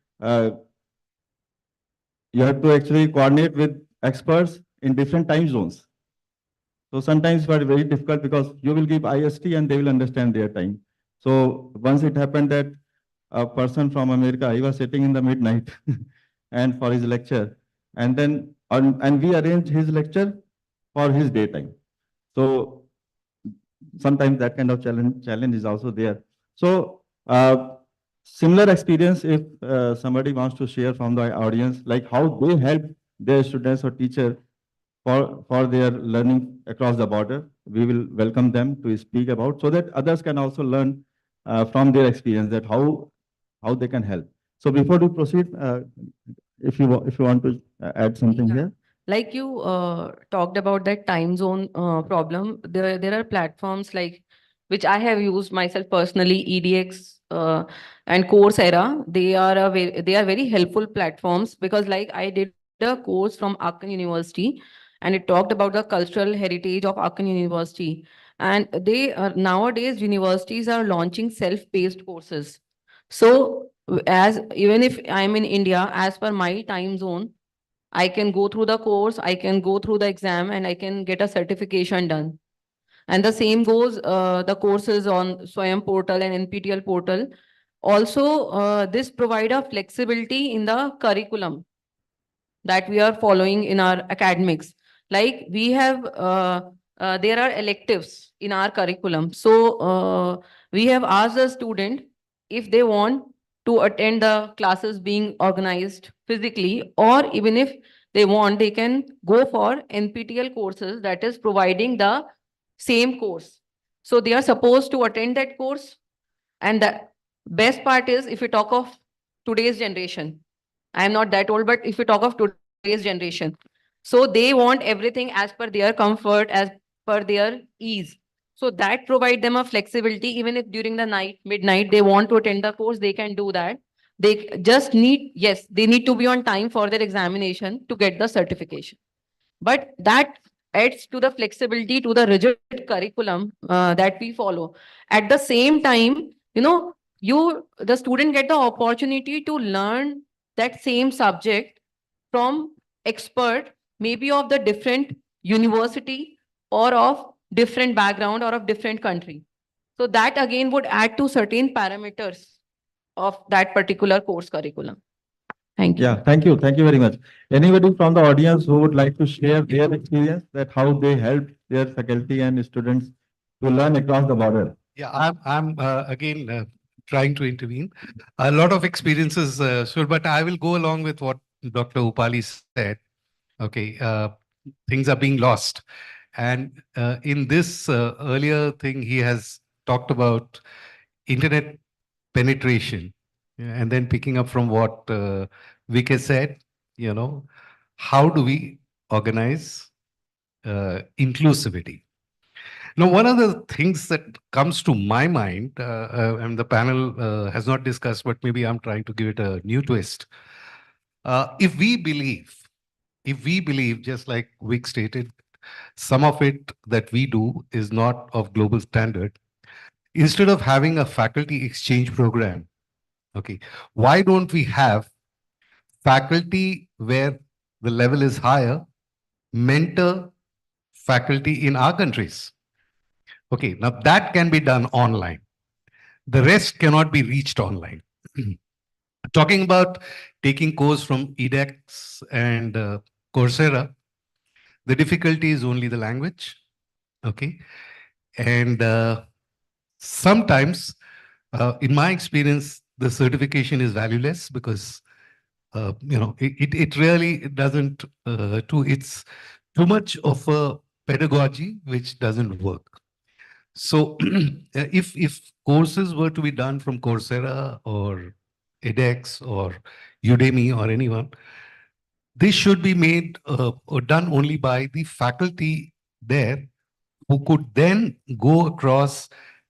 actually coordinate with experts in different time zones. So sometimes it was very difficult, because you will give IST and they will understand their time. So once it happened that a person from America, he was sitting in the midnight and for his lecture, and then and we arranged his lecture for his daytime. So sometimes that kind of challenge is also there. So similar experience, if somebody wants to share from the audience, like how they help their students or teacher for their learning across the border, we will welcome them to speak about, so that others can also learn from their experience, that how they can help. So before we proceed, if you want to add something here. Like you talked about that time zone problem, there are platforms like which I have used myself personally, EDX and Coursera. They are very helpful platforms because like I did a course from Aachen University and it talked about the cultural heritage of Aachen University. And they are nowadays universities are launching self-paced courses. So as even if I'm in India, as per my time zone, I can go through the course, I can go through the exam, and I can get a certification done. And the same goes the courses on Swayam portal and NPTEL portal. Also, this provide a flexibility in the curriculum that we are following in our academics. Like we have, there are electives in our curriculum. So we have asked the student if they want to attend the classes being organized physically, or even if they want, they can go for NPTEL courses that is providing the same course. So they are supposed to attend that course. And the best part is if we talk of today's generation, I'm not that old, but if we talk of today's generation, so they want everything as per their comfort, as per their ease. So that provide them a flexibility. Even if during the night, midnight, they want to attend the course, they can do that. They just need, yes, they need to be on time for their examination to get the certification. But that adds to the flexibility to the rigid curriculum that we follow. At the same time, the student get the opportunity to learn that same subject from expert, maybe of the different university or of different background or of different country. So that again would add to certain parameters of that particular course curriculum. Thank you. Yeah, thank you. Thank you very much. Anybody from the audience who would like to share their experience, that how they help their faculty and students to learn across the border? Yeah, I'm again trying to intervene. A lot of experiences, but I will go along with what Dr. Upali said. Okay, things are being lost. And in this earlier thing, he has talked about internet penetration. Yeah, and then picking up from what Vic has said, how do we organize inclusivity? Now, one of the things that comes to my mind, and the panel has not discussed, but maybe I'm trying to give it a new twist. If we believe, just like Vic stated, some of it that we do is not of global standard, instead of having a faculty exchange program, okay, why don't we have faculty where the level is higher, mentor faculty in our countries? Okay, now that can be done online. The rest cannot be reached online. Talking about taking course from edX and Coursera, the difficulty is only the language. Okay, and sometimes, in my experience, the certification is valueless because it really doesn't. It's too much of a pedagogy which doesn't work. So if courses were to be done from Coursera or edX or Udemy or anyone, this should be made or done only by the faculty there, who could then go across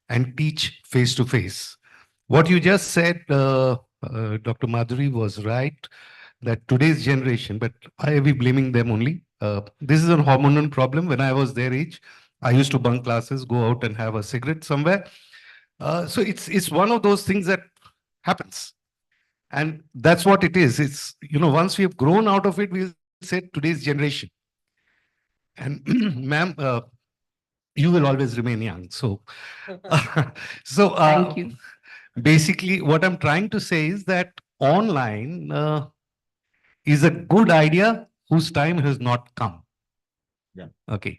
and teach face to face. What you just said, Dr. Madhuri, was right, that today's generation, but I will be blaming them only. This is a hormonal problem. When I was their age, I used to bunk classes, go out and have a cigarette somewhere. So it's one of those things that happens. And that's what it is. It's, once we have grown out of it, we'll say today's generation. And ma'am, you will always remain young. So, Thank you. Basically, what I'm trying to say is that online is a good idea whose time has not come. Yeah. Okay.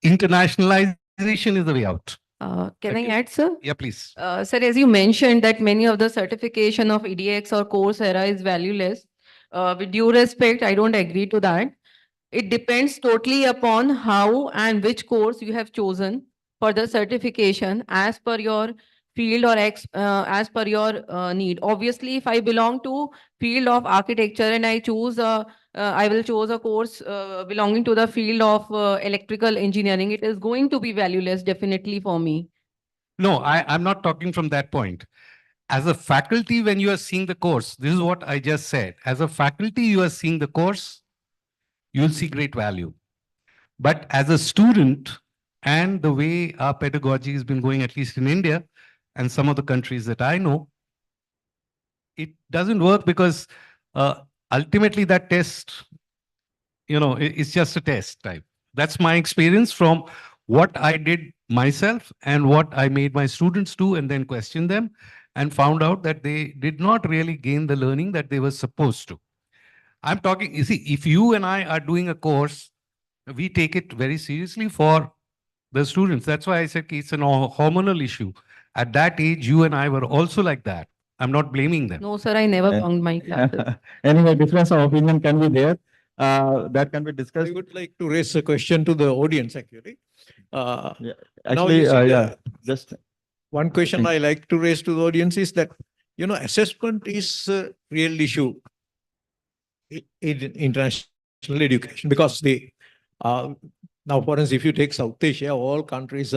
Internationalization is the way out. Can I add, sir? Yeah, please. Sir, as you mentioned that many of the certification of EDX or Coursera is valueless. With due respect, I don't agree to that. It depends totally upon how and which course you have chosen for the certification as per your field or as per your need. Obviously, if I belong to field of architecture and I will choose a course belonging to the field of electrical engineering, it is going to be valueless definitely for me. No, I'm not talking from that point. As a faculty, when you are seeing the course, this is what I just said. As a faculty, you are seeing the course, you'll see great value. But as a student, and the way our pedagogy has been going, at least in India and some of the countries that I know, it doesn't work because ultimately that test, it's just a test type. That's my experience from what I did myself and what I made my students do and then question them and found out that they did not really gain the learning that they were supposed to. I'm talking, you see, if you and I are doing a course, we take it very seriously for the students. That's why I said it's an hormonal issue. At that age, you and I were also like that. I'm not blaming them. No, sir, I never bunked my classes. Anyway, difference of opinion can be there. That can be discussed. I would like to raise a question to the audience, actually. Yeah. Now Actually, you see yeah, just one question I like to raise to the audience is that, assessment is a real issue in international education because now, for instance, if you take South Asia, all countries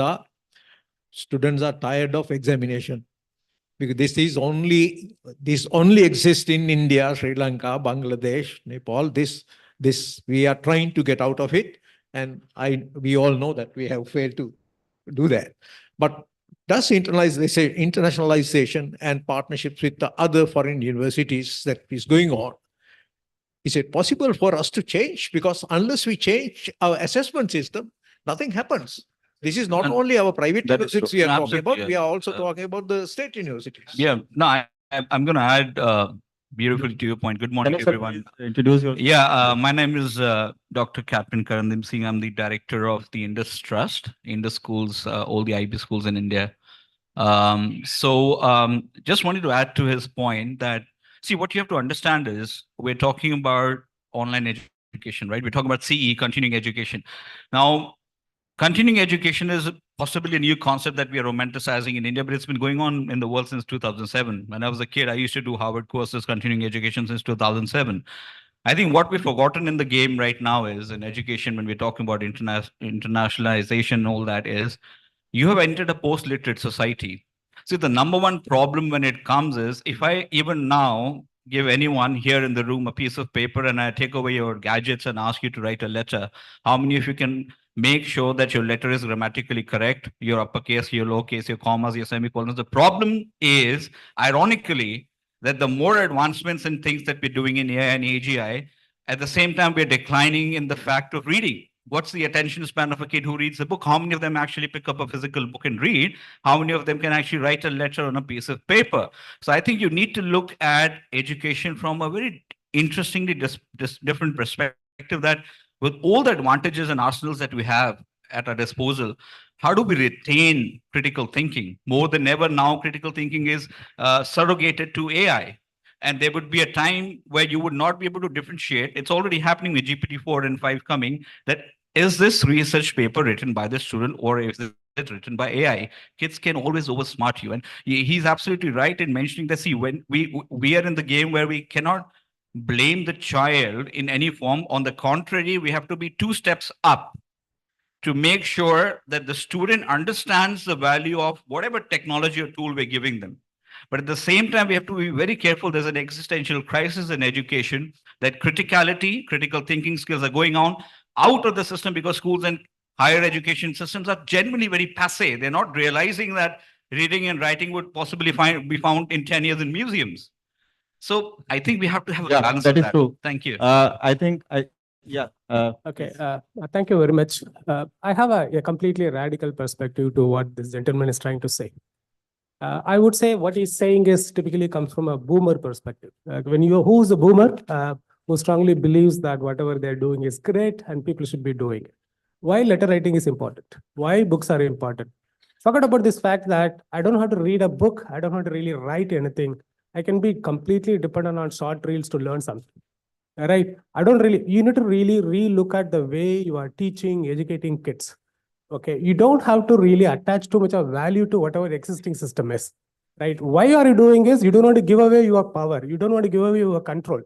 students are tired of examination because this only exists in India, Sri Lanka, Bangladesh, Nepal. This we are trying to get out of it, and we all know that we have failed to do that. But does internationalization and partnerships with the other foreign universities that is going on, is it possible for us to change? Because unless we change our assessment system, nothing happens. This is not only our private universities we are talking about, we are also talking about the state universities. Yeah, no, I'm going to add beautifully to your point. Good morning, Can you, sir, everyone. please introduce yourself? Yeah, my name is Dr. Captain Karandim Singh. I'm the director of the Indus Trust, Indus schools, all the IB schools in India. Just wanted to add to his point that, see, what you have to understand is we're talking about online education, right? We're talking about CE, continuing education. Now, continuing education is possibly a new concept that we are romanticizing in India, but it's been going on in the world since 2007. When I was a kid, I used to do Harvard courses, continuing education since 2007. I think what we've forgotten in the game right now is in education, when we're talking about internationalization, all that is, you have entered a post-literate society. See, the number one problem when it comes is, if I even now give anyone here in the room a piece of paper and I take away your gadgets and ask you to write a letter, how many of you can make sure that your letter is grammatically correct, your uppercase, your lowercase, your commas, your semicolons? The problem is, ironically, that the more advancements in things that we're doing in AI and AGI, at the same time, we're declining in the fact of reading. What's the attention span of a kid who reads a book? How many of them actually pick up a physical book and read? How many of them can actually write a letter on a piece of paper? So I think you need to look at education from a very interestingly different perspective, that with all the advantages and arsenals that we have at our disposal, how do we retain critical thinking? More than ever now, critical thinking is surrogated to AI. And there would be a time where you would not be able to differentiate. It's already happening with GPT-4 and 5 coming, that is this research paper written by the student or is it written by AI? Kids can always oversmart you. And he's absolutely right in mentioning that, see, when we are in the game where we cannot blame the child in any form. On the contrary, we have to be 2 steps up to make sure that the student understands the value of whatever technology or tool we're giving them. But at the same time, we have to be very careful. There's an existential crisis in education, that criticality, critical thinking skills are going on out of the system because schools and higher education systems are generally very passé. They're not realizing that reading and writing would possibly be found in 10 years in museums. So I think we have to have a balance of that. That is true. Thank you. Okay. Thank you very much. I have a completely radical perspective to what this gentleman is trying to say. I would say what he's saying is typically comes from a boomer perspective. Who's a boomer who strongly believes that whatever they're doing is great and people should be doing it. why letter writing is important, why books are important. Forget about this fact that I don't have to read a book, I don't have to really write anything. I can be completely dependent on short reels to learn something. All right. You need to really re-look at the way you are teaching, educating kids. Okay. You don't have to really attach too much of value to whatever existing system is. Right. Why are you doing is you don't want to give away your power. You don't want to give away your control.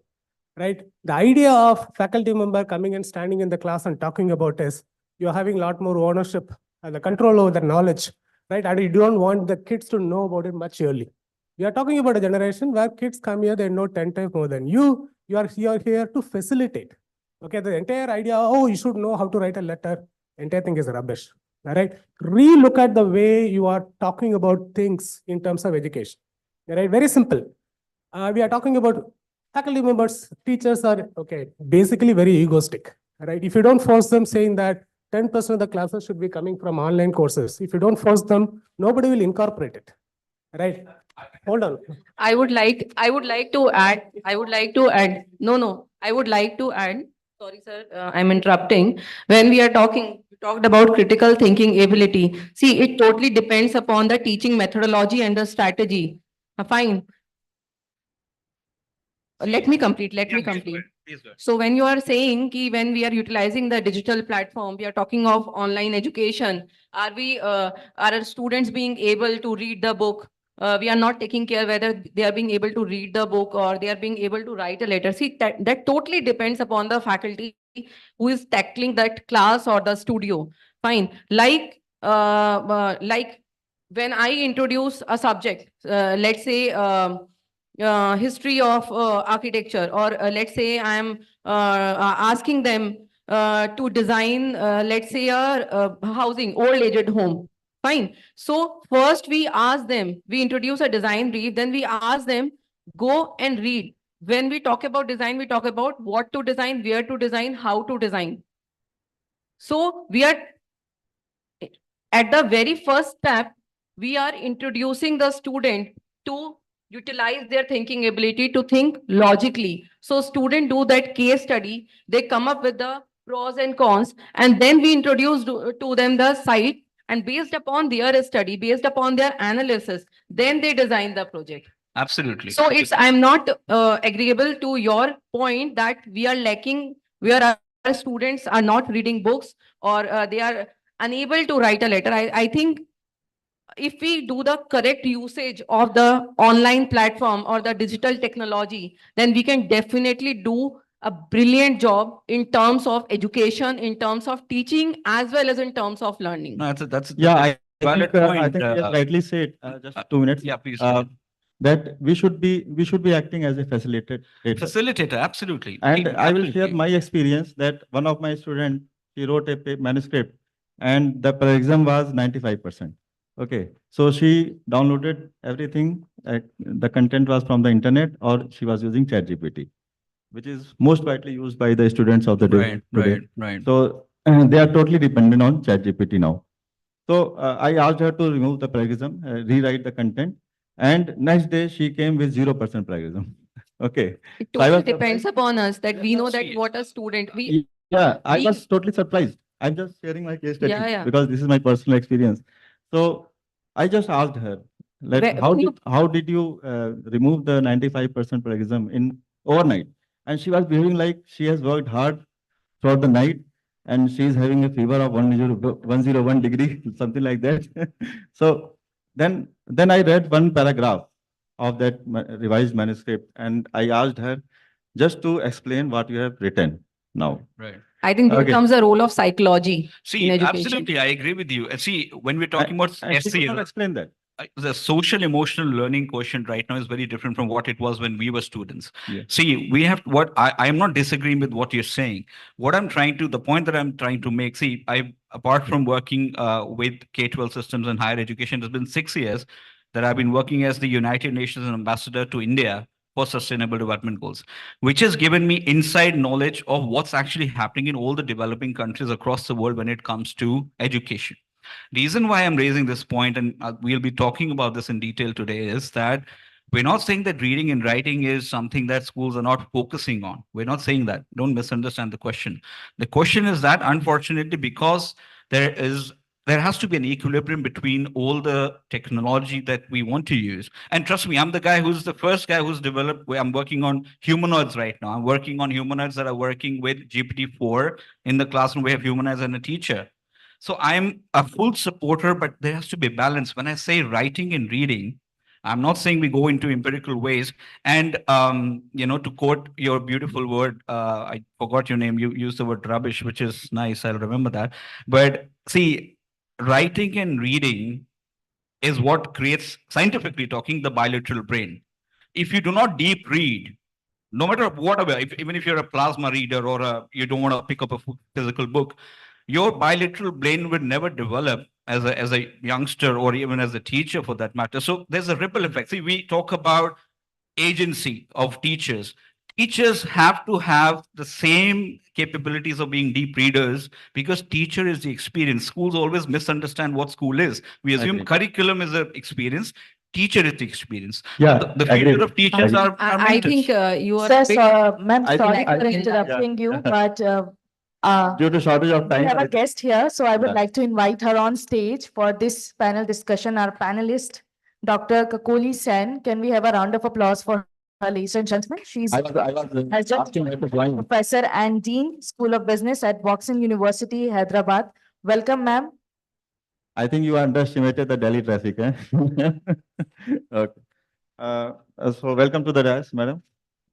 Right. The idea of faculty member coming and standing in the class and talking about is you're having a lot more ownership and the control over the knowledge. Right. And you don't want the kids to know about it much early. We are talking about a generation where kids come here, they know 10 times more than you. You are here to facilitate. Okay, the entire idea, oh, you should know how to write a letter, entire thing is rubbish. All right, re-look at the way you are talking about things in terms of education. All right, very simple. We are talking about faculty members, teachers are, okay, basically very egoistic. All right, if you don't force them saying that 10% of the classes should be coming from online courses, if you don't force them, nobody will incorporate it. Right. Hold on. I would like to add, no, I would like to add, sorry, sir, I'm interrupting. When we talked about critical thinking ability. See, it totally depends upon the teaching methodology and the strategy. Fine. Let me complete. So when you are saying ki when we are utilizing the digital platform, we are talking of online education. Are our students being able to read the book? We are not taking care whether they are being able to read the book or they are being able to write a letter. See, that totally depends upon the faculty who is tackling that class or the studio. Fine. Like when I introduce a subject, let's say history of architecture, or let's say I am asking them to design, let's say a housing, old aged home. Fine. So first we ask them, we introduce a design brief, then we ask them, go and read. When we talk about design, we talk about what to design, where to design, how to design. So we are at the very first step, we are introducing the student to utilize their thinking ability to think logically. So students do that case study, they come up with the pros and cons, and then we introduce to them the site, and based upon their study, based upon their analysis, then they design the project. Absolutely. So I'm not agreeable to your point that we are lacking, where our students are not reading books, or they are unable to write a letter. I think if we do the correct usage of the online platform or the digital technology, then we can definitely do a brilliant job in terms of education, in terms of teaching, as well as in terms of learning. No, that's Yeah, a valid point. I think you have rightly said, just 2 minutes. Yeah, please. That we should be acting as a facilitator. Facilitator, absolutely. And I will Absolutely. share my experience that one of my students, she wrote a manuscript and the plagiarism was 95%. Okay, so she downloaded everything. The content was from the internet, or she was using ChatGPT, which is most widely used by the students of the day today. Right. So they are totally dependent on ChatGPT now. So I asked her to remove the plagiarism, rewrite the content, and next day she came with 0% plagiarism. Okay. It So I totally was depends upon us that we know that what a student we. yeah, I we- was totally surprised. I'm just sharing my case study Yeah. because this is my personal experience. So I just asked her, like, how did you remove the 95% plagiarism in overnight? And she was behaving like she has worked hard throughout the night and she is having a fever of 101 degree, something like that. So then I read one paragraph of that revised manuscript and I asked her just to explain what you have written now. Right. I think there comes a role of psychology See, in education. absolutely, I agree with you. And see, when we're talking about and she could essay, not explain that. The social emotional learning quotient right now is very different from what it was when we were students. Yeah. See, we have what I am not disagreeing with what you're saying. What I'm trying to, the point that I'm trying to make, see, apart from working with K-12 systems and higher education, it's been 6 years that I've been working as the United Nations ambassador to India for Sustainable Development Goals, which has given me inside knowledge of what's actually happening in all the developing countries across the world when it comes to education. Reason why I'm raising this point, and we'll be talking about this in detail today, is that We're not saying that reading and writing is something that schools are not focusing on. We're not saying that. Don't misunderstand the question. The question is that, unfortunately, because there has to be an equilibrium between all the technology that we want to use. And trust me, I'm the first guy who's developed, I'm working on humanoids right now. I'm working on humanoids that are working with GPT-4 in the classroom. We have humanoids and a teacher. So I'm a full supporter, but there has to be balance. When I say writing and reading, I'm not saying we go into empirical ways. And to quote your beautiful word, I forgot your name. You used the word rubbish, which is nice. I'll remember that. But see, writing and reading is what creates, scientifically talking, the bilateral brain. If you do not deep read, no matter whatever, even if you're a plasma reader or you don't want to pick up a physical book, your bilateral brain will never develop as a youngster or even as a teacher for that matter. So there's a ripple effect. See, we talk about agency of teachers. Teachers have to have the same capabilities of being deep readers because teacher is the experience. Schools always misunderstand what school is. We assume curriculum is an experience. Teacher is the experience. Yeah, The future of teachers are I think mentors. you are. Sir, ma'am, I sorry think- I for think- interrupting you, but Due to shortage of we time. have a guest here, so I would Yeah. like to invite her on stage for this panel discussion. Our panelist, Dr. Kakoli Sen. Can we have a round of applause for her, ladies and gentlemen? She's I was has just asking her to join. Professor and Dean, School of Business at Boston University, Hyderabad. Welcome, ma'am. I think you underestimated the Delhi traffic, eh? Okay. So welcome to the dais, madam.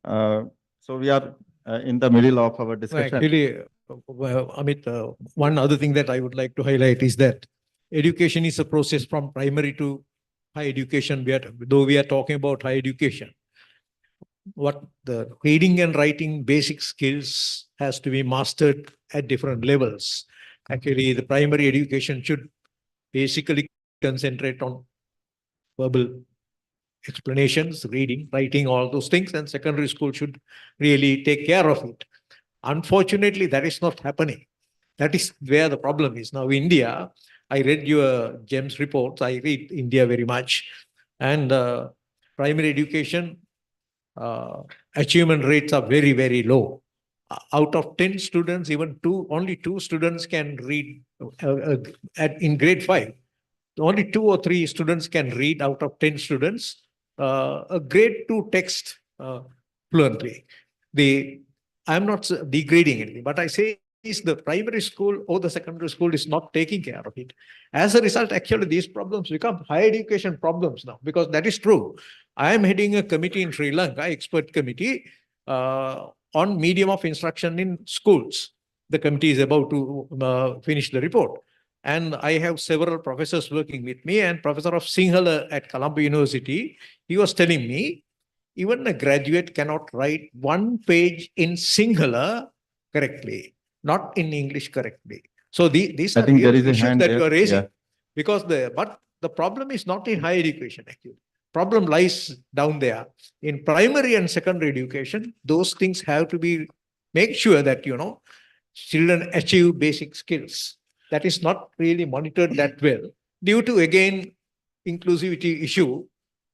So we are in the middle of our discussion. Actually, Amit, one other thing that I would like to highlight is that education is a process from primary to high education. Though we are talking about high education, what the reading and writing basic skills has to be mastered at different levels. Actually, the primary education should basically concentrate on verbal explanations, reading, writing, all those things, and secondary school should really take care of it. Unfortunately, that is not happening. That is where the problem is. Now, India, I read your GEMS reports. I read India very much. And primary education achievement rates are very, very low. Out of 10 students, only 2 students can read in grade 5. Only 2 or 3 students can read out of 10 students a grade 2 text fluently. I'm not degrading anything, but I say is the primary school or the secondary school is not taking care of it. As a result, actually, these problems become higher education problems now, because that is true. I am heading a committee in Sri Lanka, expert committee, on medium of instruction in schools. The committee is about to finish the report. And I have several professors working with me, and Professor of Sinhala at Columbia University, he was telling me, even a graduate cannot write one page in Sinhala correctly, not in English correctly. So these I are think there real is a issues hand that there. you are raising. Yeah. Because but the problem is not in higher education, actually. Problem lies down there. In primary and secondary education, those things have to be, make sure that, children achieve basic skills. That is not really monitored that well. Due to, again, inclusivity issue,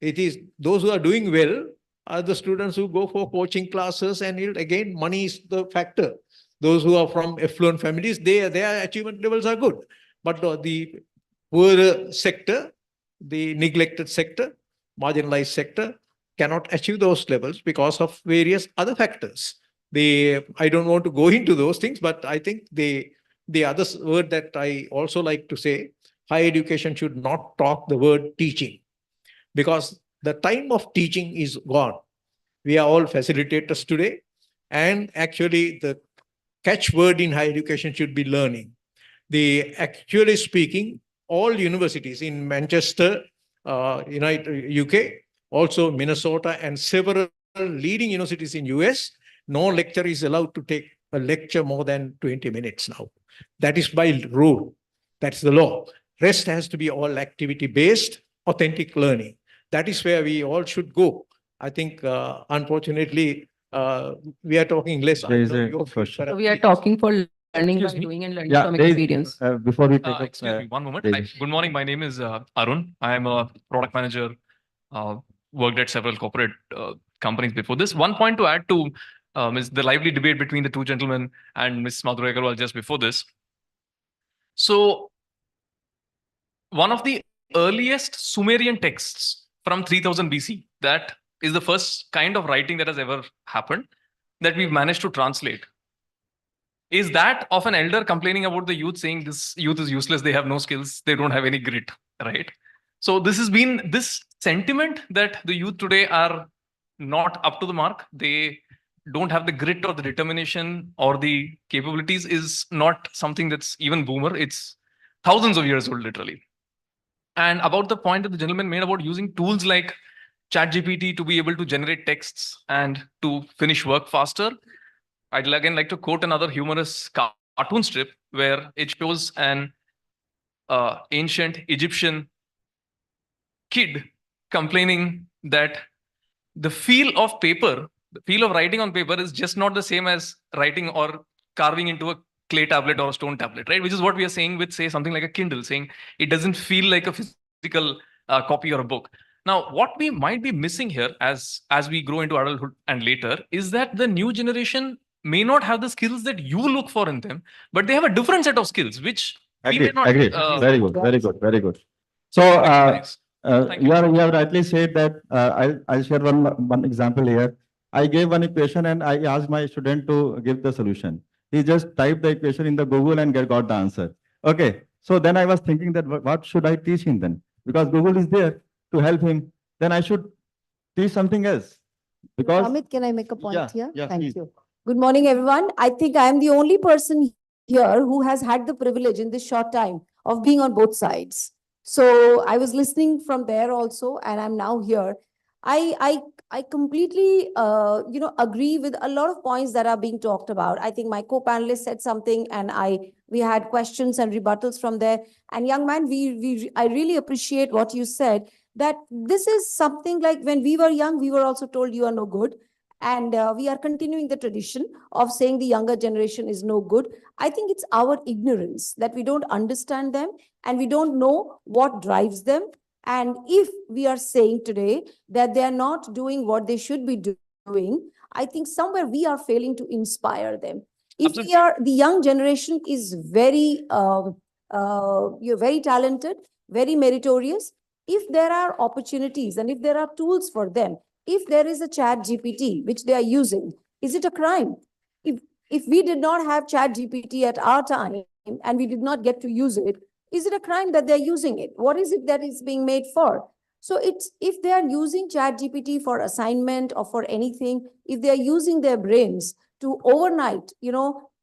it is those who are doing well are the students who go for coaching classes, and again, money is the factor. Those who are from affluent families, their achievement levels are good. But the poor sector, the neglected sector, marginalized sector cannot achieve those levels because of various other factors. I don't want to go into those things, but I think the other word that I also like to say, higher education should not talk the word teaching, because the time of teaching is gone. We are all facilitators today, and actually the catchword in higher education should be learning. Actually speaking, all universities in Manchester, UK, also Minnesota, and several leading universities in US, no lecturer is allowed to take a lecture more than 20 minutes now. That is by rule. That's the law. Rest has to be all activity-based, authentic learning. That is where we all should go. I think, unfortunately, we are talking less. There is a question. So we are talking for learning by Excuse me? doing and learning Yeah, from there is, experience. before we take up, Excuse me, one moment. there Hi, is- good morning. My name is Arun. I am a product manager worked at several corporate companies before this. One point to add to is the lively debate between the two gentlemen and Ms. Madhuri Agarwal just before this. So one of the earliest Sumerian texts from 3000 BC, that is the first kind of writing that has ever happened, that we've managed to translate, is that of an elder complaining about the youth, saying this youth is useless, they have no skills, they don't have any grit, right? So this has been this sentiment that the youth today are not up to the mark, they don't have the grit or the determination or the capabilities, is not something that's even boomer, it's thousands of years old, literally. And about the point that the gentleman made about using tools like ChatGPT to be able to generate texts and to finish work faster, I'd again like to quote another humorous cartoon strip where it shows an ancient Egyptian kid complaining that the feel of paper, the feel of writing on paper is just not the same as writing or carving into a clay tablet or a stone tablet, right? Which is what we are saying with, say, something like a Kindle, saying it doesn't feel like a physical copy or a book. Now, what we might be missing here as we grow into adulthood and later is that the new generation may not have the skills that you look for in them, but they have a different set of skills, which we may Agreed, not. agreed. Very good, very good, very good. So you have rightly said that I'll share one example here. I gave one equation and I asked my student to give the solution. He just typed the equation in the Google and got the answer. Okay. So then I was thinking that what should I teach him then? Because Google is there to help him. Then I should teach something else. Because Amit, can I make a point here? Yeah, Thank please. you. Good morning, everyone. I think I am the only person here who has had the privilege in this short time of being on both sides. So I was listening from there also, and I'm now here. I completely agree with a lot of points that are being talked about. I think my co-panelist said something, and we had questions and rebuttals from there. And young man, I really appreciate what you said, that this is something like when we were young, we were also told you are no good. And we are continuing the tradition of saying the younger generation is no good. I think it's our ignorance that we don't understand them and we don't know what drives them. And if we are saying today that they are not doing what they should be doing, I think somewhere we are failing to inspire them. If the young generation is very, you're very talented, very meritorious. If there are opportunities and if there are tools for them, if there is a ChatGPT which they are using, is it a crime? If we did not have ChatGPT at our time and we did not get to use it, is it a crime that they're using it? What is it that is being made for? So it's, if they are using ChatGPT for assignment or for anything, if they are using their brains to overnight,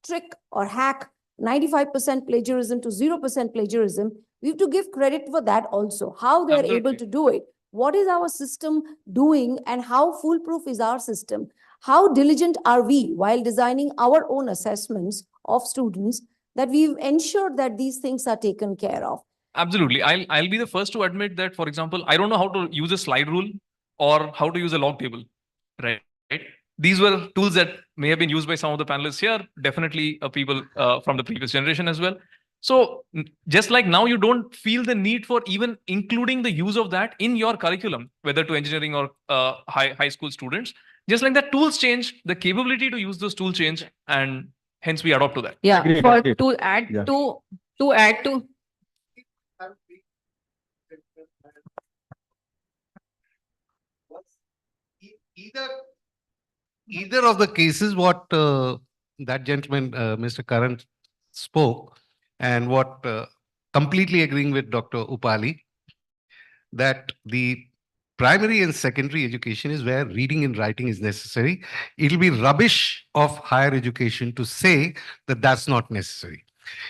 trick or hack 95% plagiarism to 0% plagiarism, we have to give credit for that also. How they are able to do it. What is our system doing and how foolproof is our system? How diligent are we while designing our own assessments of students that we've ensured that these things are taken care of? Absolutely. I'll be the first to admit that, for example, I don't know how to use a slide rule or how to use a log table, right? These were tools that may have been used by some of the panelists here, definitely people from the previous generation as well. So just like now, you don't feel the need for even including the use of that in your curriculum, whether to engineering or high school students. Just like that, tools change, the capability to use those tools change, and hence we adopt to that. Yeah, Agreed. to add to Either of the cases, what that gentleman, Mr. Karan, spoke, and what completely agreeing with Dr. Upali, that the primary and secondary education is where reading and writing is necessary. It'll be rubbish of higher education to say that that's not necessary.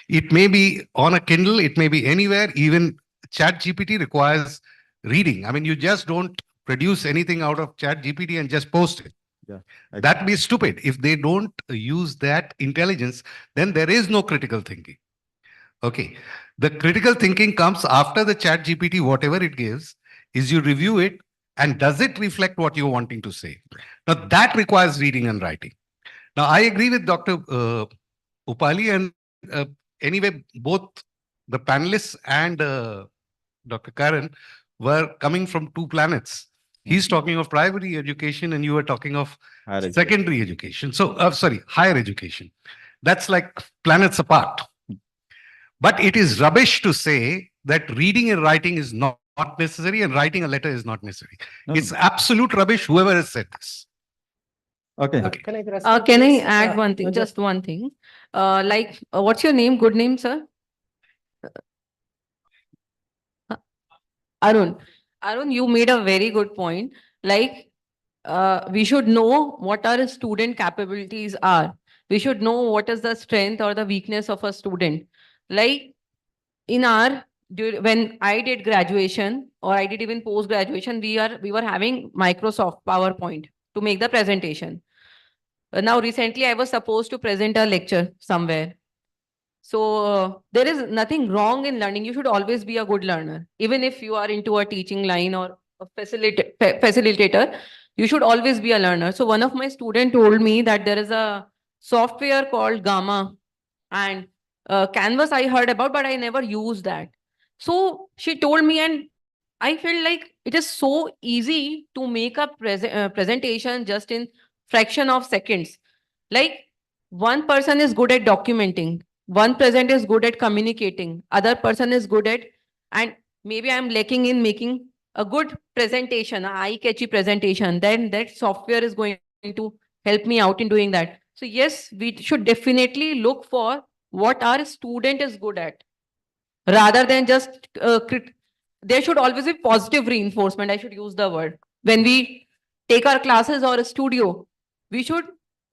It may be on a Kindle, it may be anywhere. Even ChatGPT requires reading. I mean, you just don't produce anything out of ChatGPT and just post it. Yeah, that'd be stupid. If they don't use that intelligence, then there is no critical thinking. Okay. The critical thinking comes after the ChatGPT, whatever it gives, is you review it and does it reflect what you're wanting to say? Now that requires reading and writing. Now I agree with Dr. Upali, and anyway, both the panelists and Dr. Karan were coming from two planets. He's talking of primary education and you are talking of Higher education. secondary education. So, sorry, higher education. That's like planets apart. But it is rubbish to say that reading and writing is not necessary and writing a letter is not necessary. It's absolute rubbish, whoever has said this. Okay. Can I add one thing? Just one thing. What's your name? Good name, sir? Arun. Arun, you made a very good point. We should know what our student capabilities are. We should know what is the strength or the weakness of a student. Like when I did graduation or I did even post graduation, we were having Microsoft PowerPoint to make the presentation. Now recently I was supposed to present a lecture somewhere. So there is nothing wrong in learning. You should always be a good learner. Even if you are into a teaching line or a facilitator, you should always be a learner. So one of my students told me that there is a software called Gamma and Canvas I heard about, but I never used that. So she told me, and I felt like it is so easy to make a presentation just in fraction of seconds. Like one person is good at documenting, one person is good at communicating, other person is good at, and maybe I'm lacking in making a good presentation, an eye-catchy presentation, then that software is going to help me out in doing that. So yes, we should definitely look for what our student is good at rather than just there should always be positive reinforcement. I should use the word. When we take our classes or a studio, we should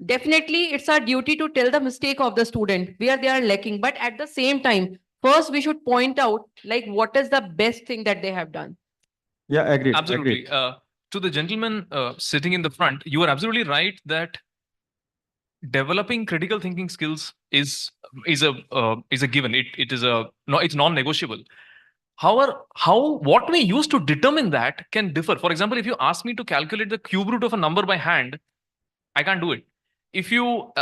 definitely, it's our duty to tell the mistake of the student where they are lacking. But at the same time, first we should point out like what is the best thing that they have done. Yeah, agreed. Absolutely. Agreed. To the gentleman sitting in the front, you are absolutely right that developing critical thinking skills is a given. It's non-negotiable. However, what we use to determine that can differ. For example, if you ask me to calculate the cube root of a number by hand, I can't do it. If you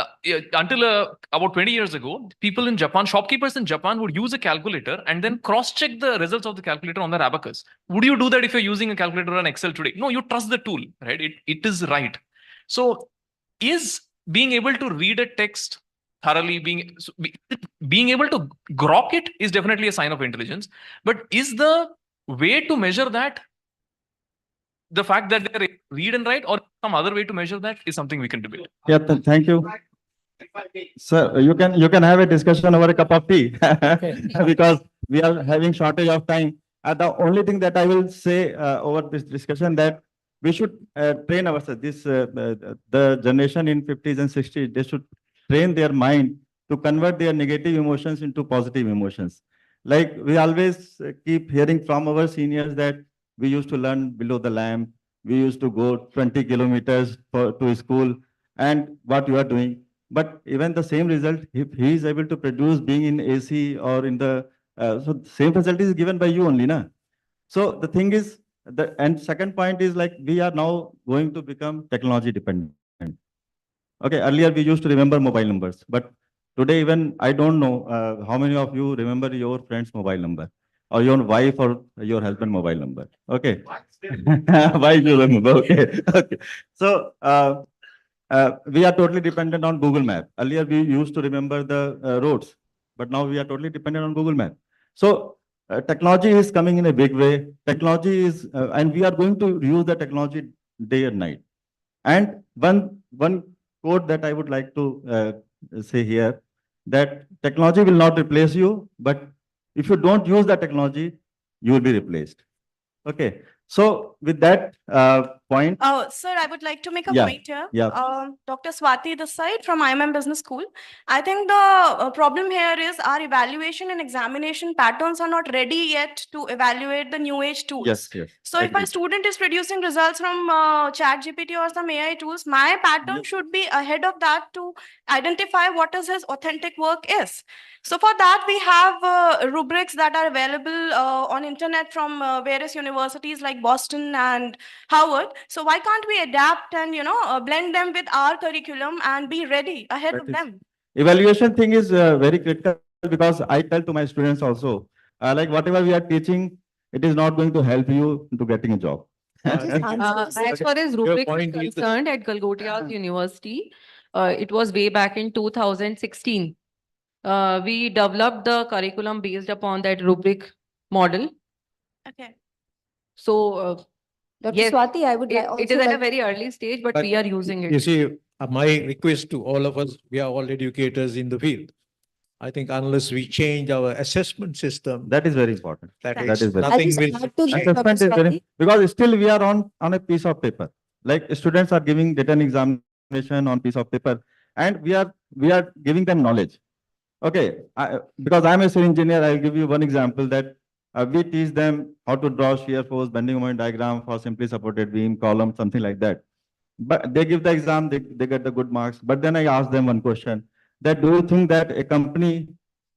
until about 20 years ago, people in Japan, shopkeepers in Japan would use a calculator and then cross-check the results of the calculator on their abacus. Would you do that if you're using a calculator on Excel today? No, you trust the tool, right? It is right. So is being able to read a text thoroughly, being able to grok it is definitely a sign of intelligence. But is the way to measure that the fact that they read and write, or some other way to measure that is something we can debate? Yeah, thank you. Sir, you can have a discussion over a cup of tea because we are having shortage of time. The only thing that I will say over this discussion that we should train ourselves. The generation in 50s and 60s, they should train their mind to convert their negative emotions into positive emotions. Like we always keep hearing from our seniors that we used to learn below the lamp. We used to go 20 kilometers to school, and what you are doing. But even the same result, if he is able to produce being in AC or in the, so same facility is given by you only, na? So the thing is, and second point is like, we are now going to become technology dependent. Okay, earlier we used to remember mobile numbers, but today even I don't know how many of you remember your friend's mobile number or your wife or your husband mobile number. Okay. Why you remember? Okay. Okay. So, we are totally dependent on Google Map. Earlier, we used to remember the roads, but now we are totally dependent on Google Map. So technology is coming in a big way. Technology is, and we are going to use the technology day and night. And one quote that I would like to say here, that technology will not replace you, but if you don't use the technology, you will be replaced. Okay. So with that point. Sir, I would like to make a Yeah, point here. yeah. Dr. Swati this side from IMM Business School. I think the problem here is our evaluation and examination patterns are not ready yet to evaluate the new age tools. Yes, yes. So if a student is producing results from ChatGPT or some AI tools, my pattern should be ahead of that to identify what is his authentic work is. So for that, we have rubrics that are available on internet from various universities like Boston and Harvard. So why can't we adapt and, blend them with our curriculum and be ready ahead of them? Evaluation thing is very critical because I tell to my students also, like whatever we are teaching, it is not going to help you to getting a job. As far as rubric is concerned, at Galgotia's University, it was way back in 2016. We developed the curriculum based upon that rubric model. Okay. So, Dr. yes, Swati, I would it also is at a like very early stage, but we are using You it. see, my request to all of us, we are all educators in the field. I think unless we change our assessment system, That is very important. that That is very nothing will add to change. that, Dr. Assessment is very, Swati. because still we are on a piece of paper. Like students are giving written examination on piece of paper, and we are giving them knowledge. Okay, because I'm a civil engineer, I'll give you one example that we teach them how to draw shear force, bending moment diagram for simply supported beam, column, something like that. But they give the exam, they get the good marks. But then I ask them one question, that do you think that a company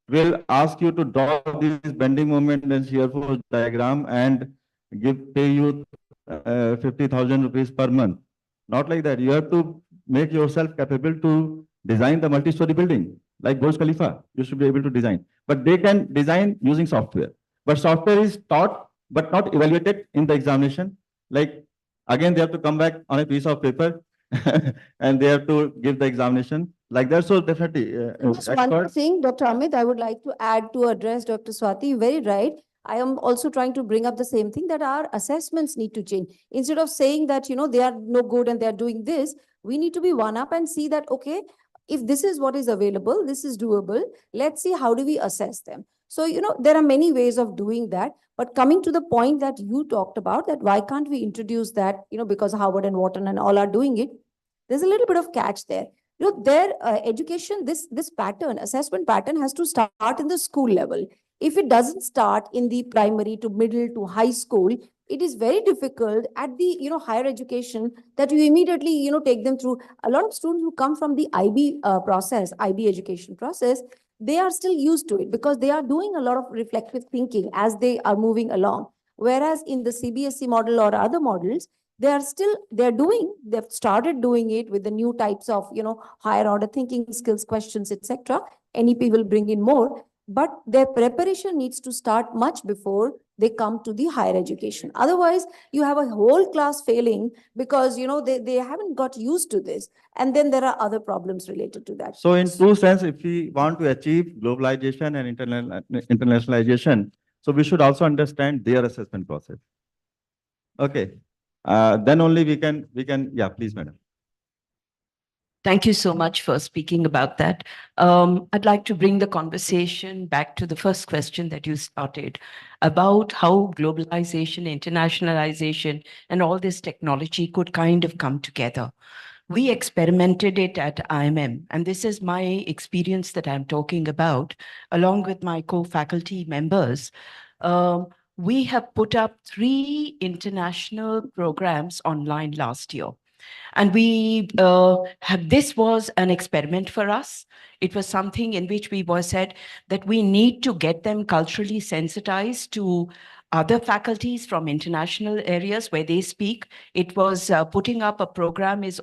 will ask you to draw this bending moment and shear force diagram and pay you 50,000 rupees per month? Not like that. You have to make yourself capable to design the multi-story building, like Burj Khalifa. You should be able to design. But they can design using software. But software is taught, but not evaluated in the examination. Like, again, they have to come back on a piece of paper and they have to give the examination like that. So definitely, Just one more thing, Dr. Amit, I would like to add to address Dr. Swati. Very right. I am also trying to bring up the same thing, that our assessments need to change. Instead of saying that, they are no good and they are doing this, we need to be one up and see that, okay, if this is what is available, this is doable, let's see how do we assess them. So, there are many ways of doing that. But coming to the point that you talked about, that why can't we introduce that, because Harvard and Wharton and all are doing it, there's a little bit of catch there. Their education, this pattern, assessment pattern has to start in the school level. If it doesn't start in the primary to middle to high school, it is very difficult at the higher education that you immediately take them through. A lot of students who come from the IB IB education process, they are still used to it because they are doing a lot of reflective thinking as they are moving along. Whereas in the CBSE model or other models, they've started doing it with the new types of, higher order thinking skills, questions, etc. NEP will bring in more, but their preparation needs to start much before they come to the higher education. Otherwise, you have a whole class failing because, they haven't got used to this. And then there are other problems related to that. So in true sense, if we want to achieve globalization and internationalization, so we should also understand their assessment process. Okay, then only we can, yeah, please, madam. Thank you so much for speaking about that. I'd like to bring the conversation back to the first question that you started about how globalization, internationalization, and all this technology could kind of come together. We experimented it at IMM, and this is my experience that I'm talking about, along with my co-faculty members. We have put up 3 international programs online last year. And this was an experiment for us. It was something in which we said that we need to get them culturally sensitized to other faculties from international areas where they speak. It was putting up a program is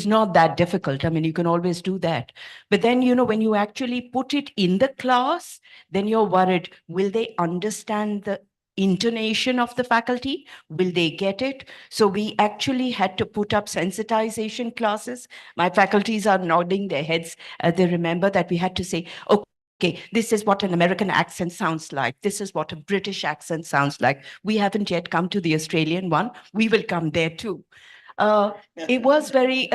not that difficult. I mean, you can always do that. But then, when you actually put it in the class, then you're worried, will they understand the intonation of the faculty? Will they get it? So we actually had to put up sensitization classes. My faculties are nodding their heads. They remember that we had to say, okay, this is what an American accent sounds like. This is what a British accent sounds like. We haven't yet come to the Australian one. We will come there too. It was very,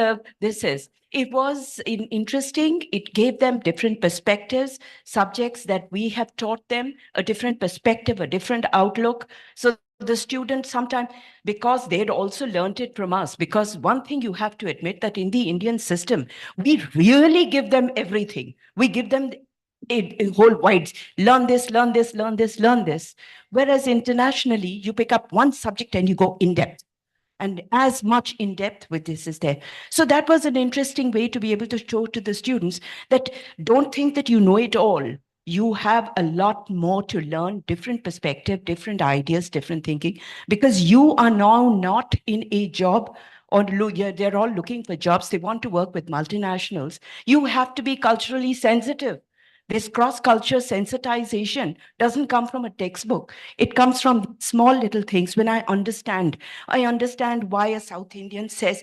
it was interesting. It gave them different perspectives, subjects that we have taught them, a different perspective, a different outlook. So the students sometimes, because they'd also learned it from us, because one thing you have to admit that in the Indian system, we really give them everything. We give them a whole wide, learn this, learn this, learn this, learn this. Whereas internationally, you pick up one subject and you go in depth. And as much in depth with this is there. So that was an interesting way to be able to show to the students that don't think that you know it all. You have a lot more to learn, different perspective, different ideas, different thinking, because you are now not in a job or they're all looking for jobs. They want to work with multinationals. You have to be culturally sensitive. This cross-culture sensitization doesn't come from a textbook. It comes from small little things. When I understand why a South Indian says,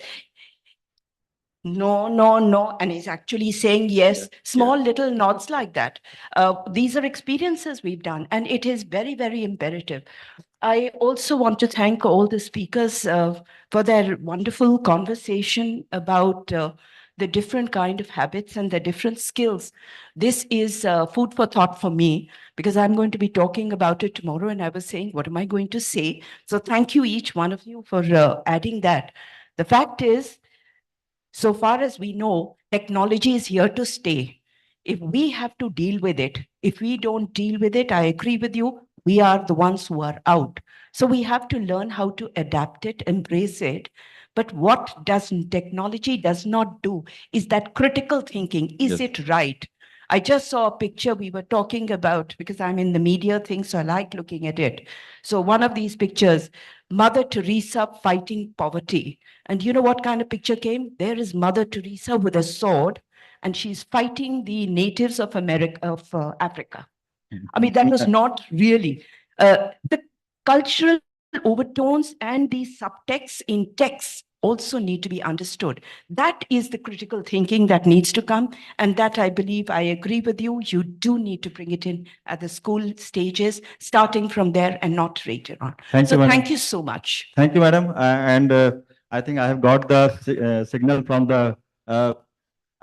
no, no, no, and is actually saying yes, small little nods like that. These are experiences we've done, and it is very, very imperative. I also want to thank all the speakers for their wonderful conversation about the different kind of habits and the different skills. This is food for thought for me, because I'm going to be talking about it tomorrow, and I was saying, what am I going to say? So thank you, each one of you, for adding that. The fact is, so far as we know, technology is here to stay. If we have to deal with it, if we don't deal with it, I agree with you, we are the ones who are out. So we have to learn how to adapt it, embrace it. But what technology does not do is that critical thinking. Is it right? I just saw a picture we were talking about, because I'm in the media thing, so I like looking at it. So one of these pictures, Mother Teresa fighting poverty. And you know what kind of picture came? There is Mother Teresa with a sword, and she's fighting the natives of Africa. I mean, that was not really. The cultural overtones and the subtext in texts also need to be understood. That is the critical thinking that needs to come. And that, I believe, I agree with you, you do need to bring it in at the school stages, starting from there and not later on. Thank So you, madam. thank you so much. Thank you, madam. I think I have got the signal from the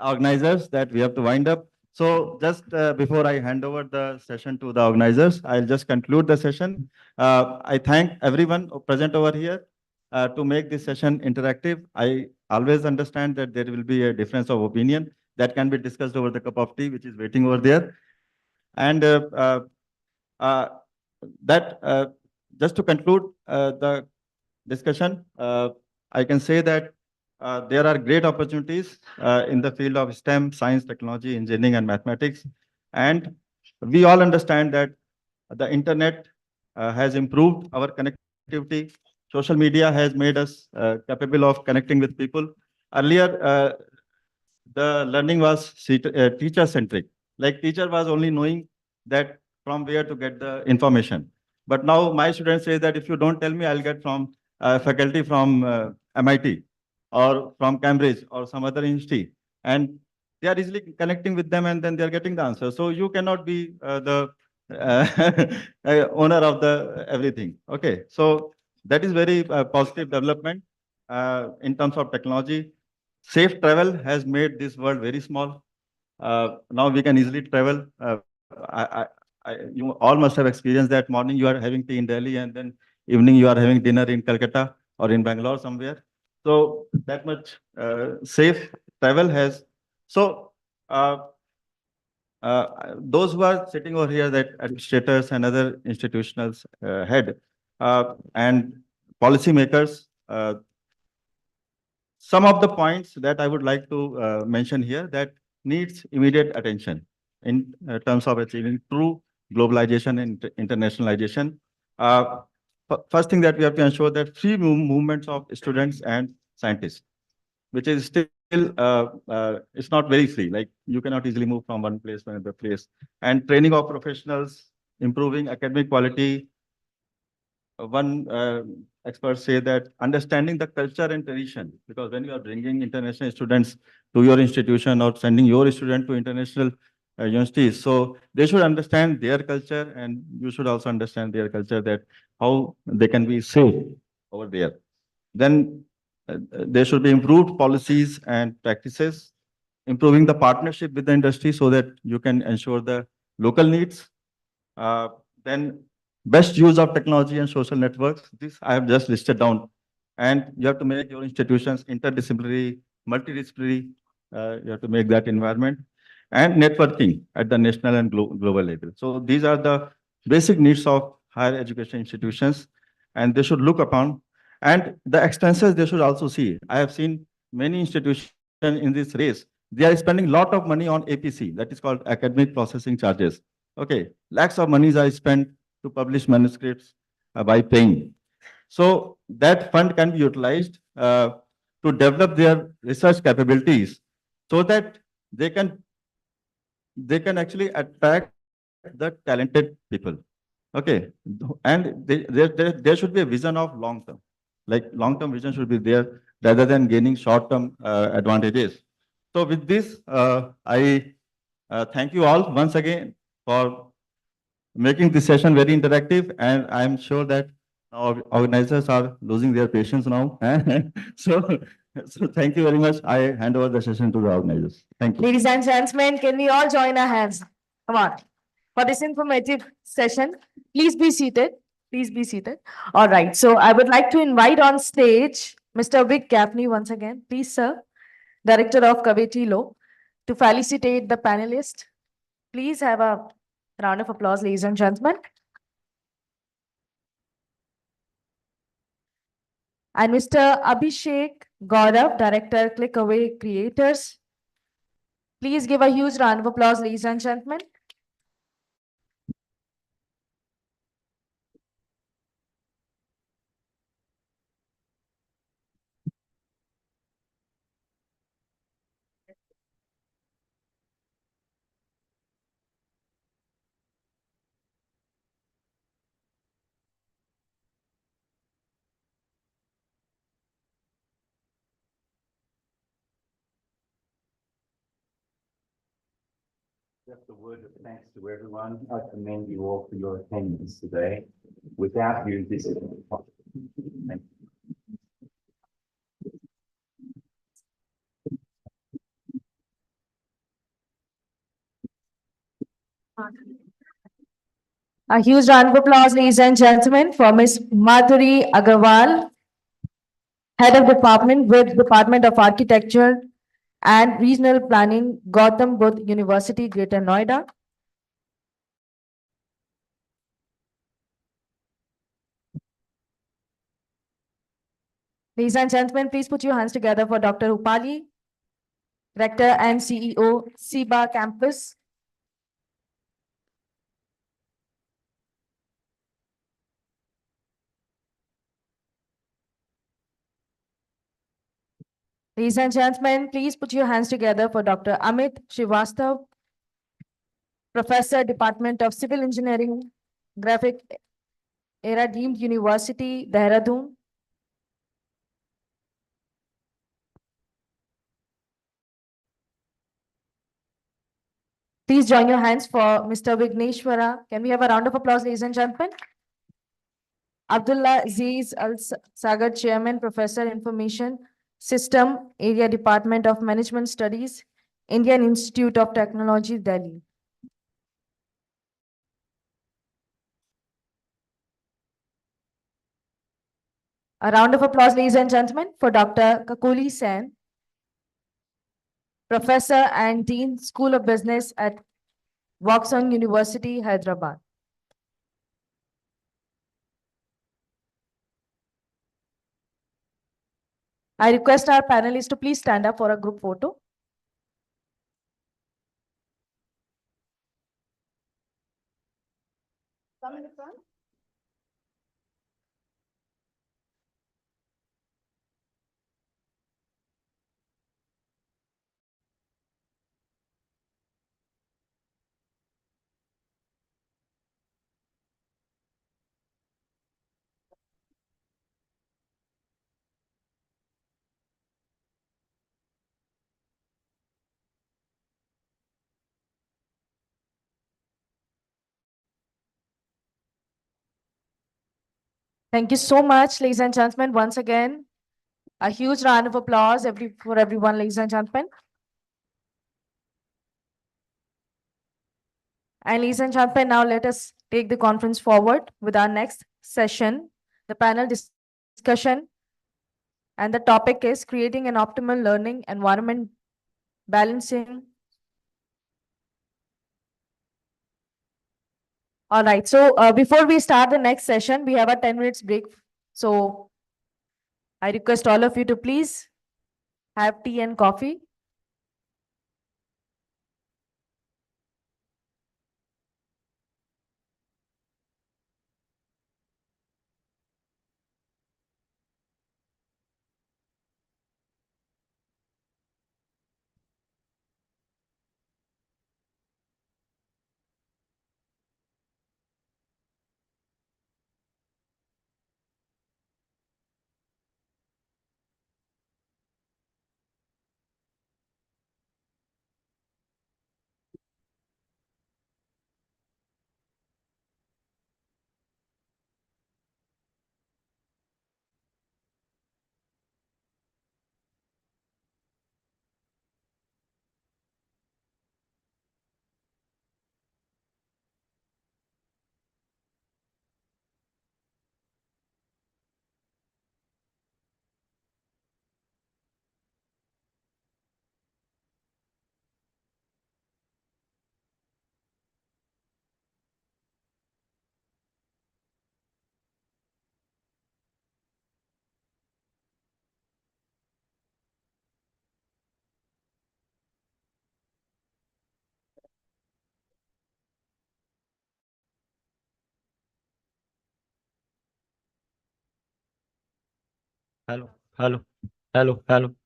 organizers that we have to wind up. So just before I hand over the session to the organizers, I'll just conclude the session. I thank everyone present over here to make this session interactive. I always understand that there will be a difference of opinion that can be discussed over the cup of tea, which is waiting over there. And just to conclude the discussion, I can say that there are great opportunities in the field of STEM, science, technology, engineering, and mathematics. And we all understand that the internet has improved our connectivity. Social media has made us capable of connecting with people. Earlier, the learning was teacher-centric. Like teacher was only knowing that from where to get the information. But now my students say that if you don't tell me, I'll get from faculty from MIT or from Cambridge or some other institute. And they are easily connecting with them, and then they are getting the answer. So you cannot be the owner of the everything. Okay, so that is very positive development in terms of technology. Safe travel has made this world very small. Now we can easily travel. You all must have experienced that morning you are having tea in Delhi, and then evening you are having dinner in Calcutta or in Bangalore somewhere. So that much safe travel has. So those who are sitting over here, that administrators and other institutional head and policymakers, some of the points that I would like to mention here that needs immediate attention in terms of achieving true globalization and internationalization. First thing that we have to ensure that free movements of students and scientists, which is still it's not very free. Like you cannot easily move from one place to another place. And training of professionals, improving academic quality. One expert say that understanding the culture and tradition, because when you are bringing international students to your institution or sending your student to international universities, so they should understand their culture, and you should also understand their culture, that how they can be safe over there. Then there should be improved policies and practices, improving the partnership with the industry so that you can ensure the local needs. Then best use of technology and social networks. This I have just listed down. And you have to make your institutions interdisciplinary, multidisciplinary. You have to make that environment. And networking at the national and global level. So these are the basic needs of higher education institutions, and they should look upon. And the expenses they should also see. I have seen many institutions in this race. They are spending a lot of money on APC, that is called academic processing charges. Okay, lakhs of monies are spent to publish manuscripts by paying. So that fund can be utilized to develop their research capabilities so that they can they can actually attract the talented people. Okay, and there should be a vision of long term, like long term vision should be there rather than gaining short term advantages. So with this, I thank you all once again for making this session very interactive, and I'm sure that our organizers are losing their patience now. so, so thank you very much. I hand over the session to the organizers. Thank you. Ladies and gentlemen, can we all join our hands? Come on. For this informative session, please be seated. Please be seated. All right. So I would like to invite on stage Mr. Vic Gaffney once again. Please, sir, Director of Kaveti Law, to felicitate the panelists. Please have a round of applause, ladies and gentlemen. And Mr. Abhishek Gaurav, Director, Clickaway Creators. Please give a huge round of applause, ladies and gentlemen. Just a word of thanks to everyone. I commend you all for your attendance today. Without you, this isn't possible. Thank you. A huge round of applause, ladies and gentlemen, for Ms. Madhuri Agarwal, Head of Department with Department of Architecture and Regional Planning, Gautam Budh University, Greater Noida. Ladies and gentlemen, please put your hands together for Dr. Upali, Rector and CEO, SIBA Campus. Ladies and gentlemen, please put your hands together for Dr. Amit Srivastav, Professor, Department of Civil Engineering, Graphic Era Deemed University, Dehradun. Please join your hands for Mr. Vigneshwara. Can we have a round of applause, ladies and gentlemen? Abdullah Aziz Al Sagar, Chairman, Professor, Information System, Area Department of Management Studies, Indian Institute of Technology, Delhi. A round of applause, ladies and gentlemen, for Dr. Kakuli Sen, Professor and Dean, School of Business at Voxon University, Hyderabad. I request our panelists to please stand up for a group photo. Come in the front. Thank you so much, ladies and gentlemen. Once again, a huge round of applause for everyone, ladies and gentlemen. And ladies and gentlemen, now let us take the conference forward with our next session, the panel discussion. And the topic is creating an optimal learning environment, balancing. All right, so before we start the next session, we have a 10 minutes break. So I request all of you to please have tea and coffee. Hello, hello, hello, hello,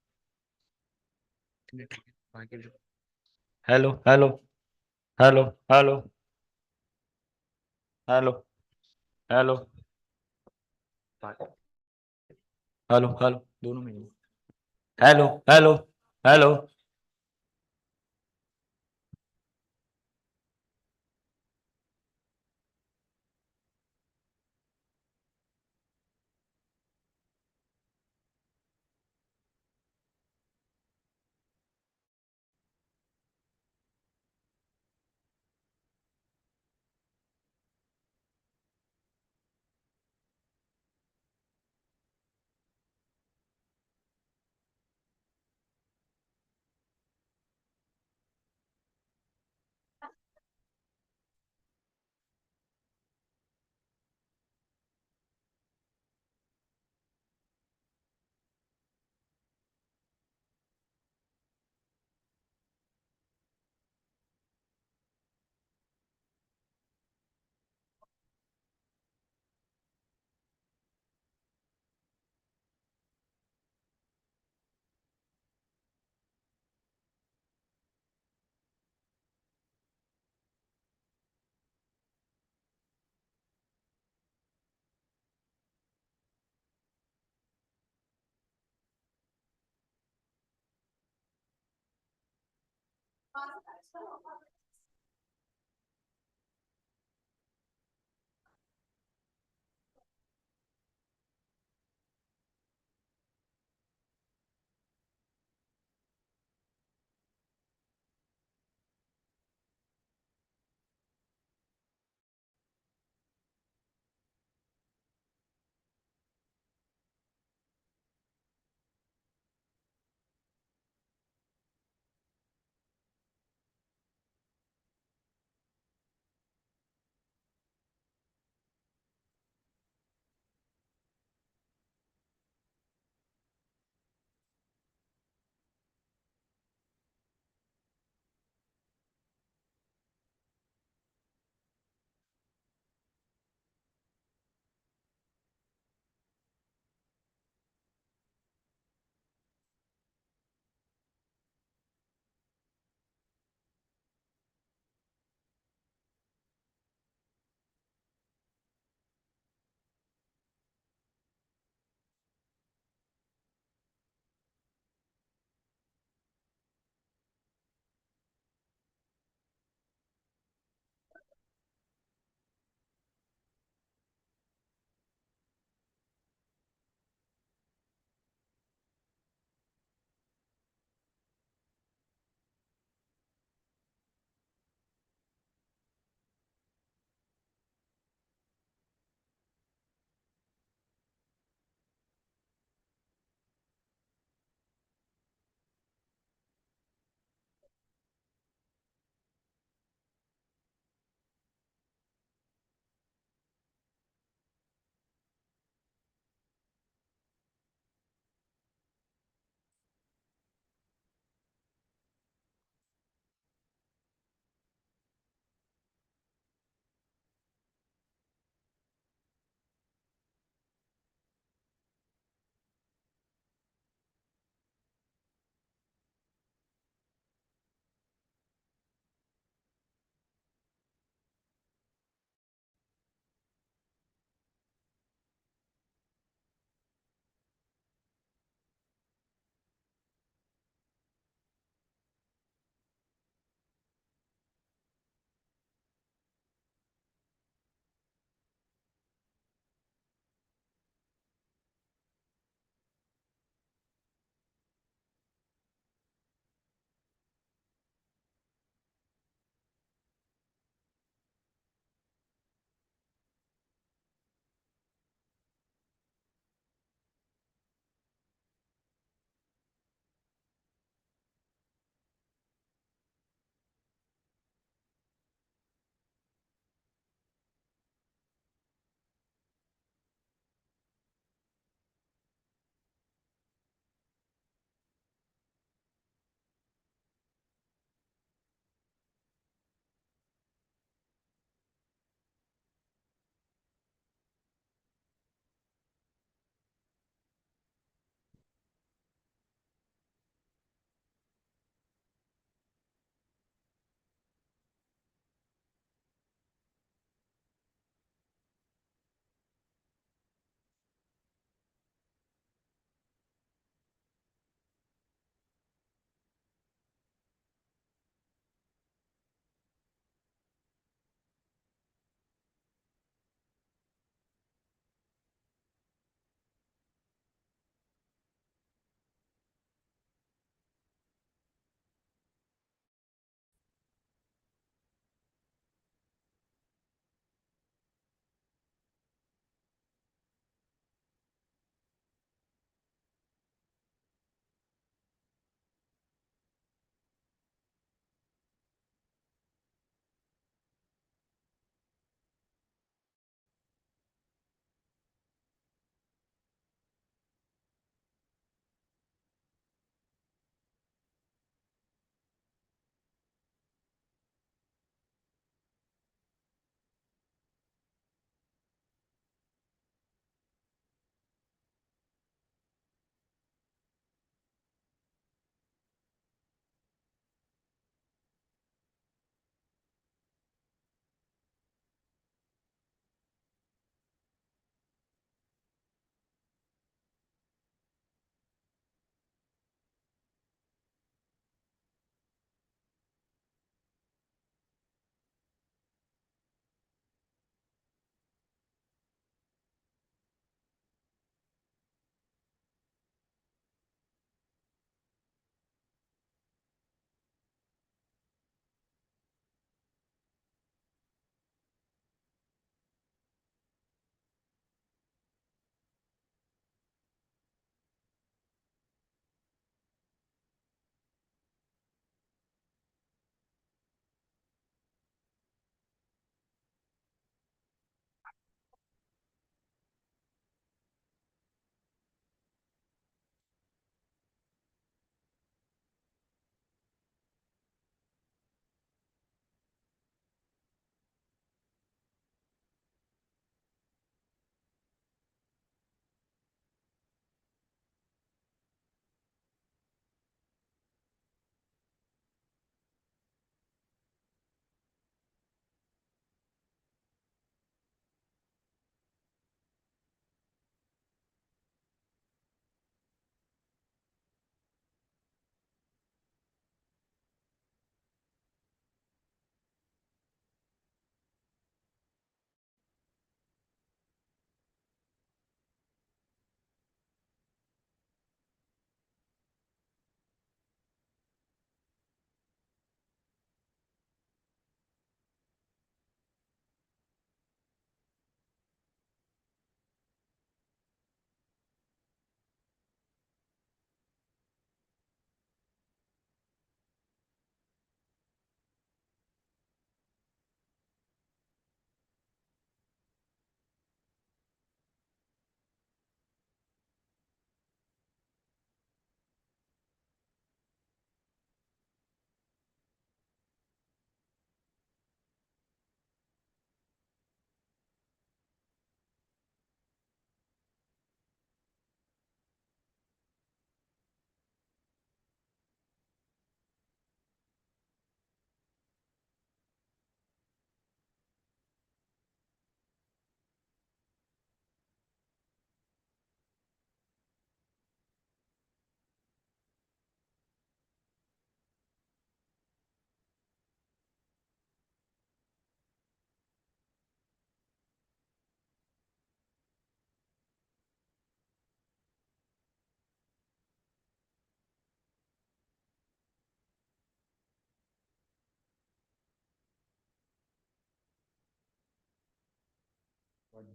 hello, hello, hello, hello, hello, hello, hello, hello, दोनों में hello, hello, hello.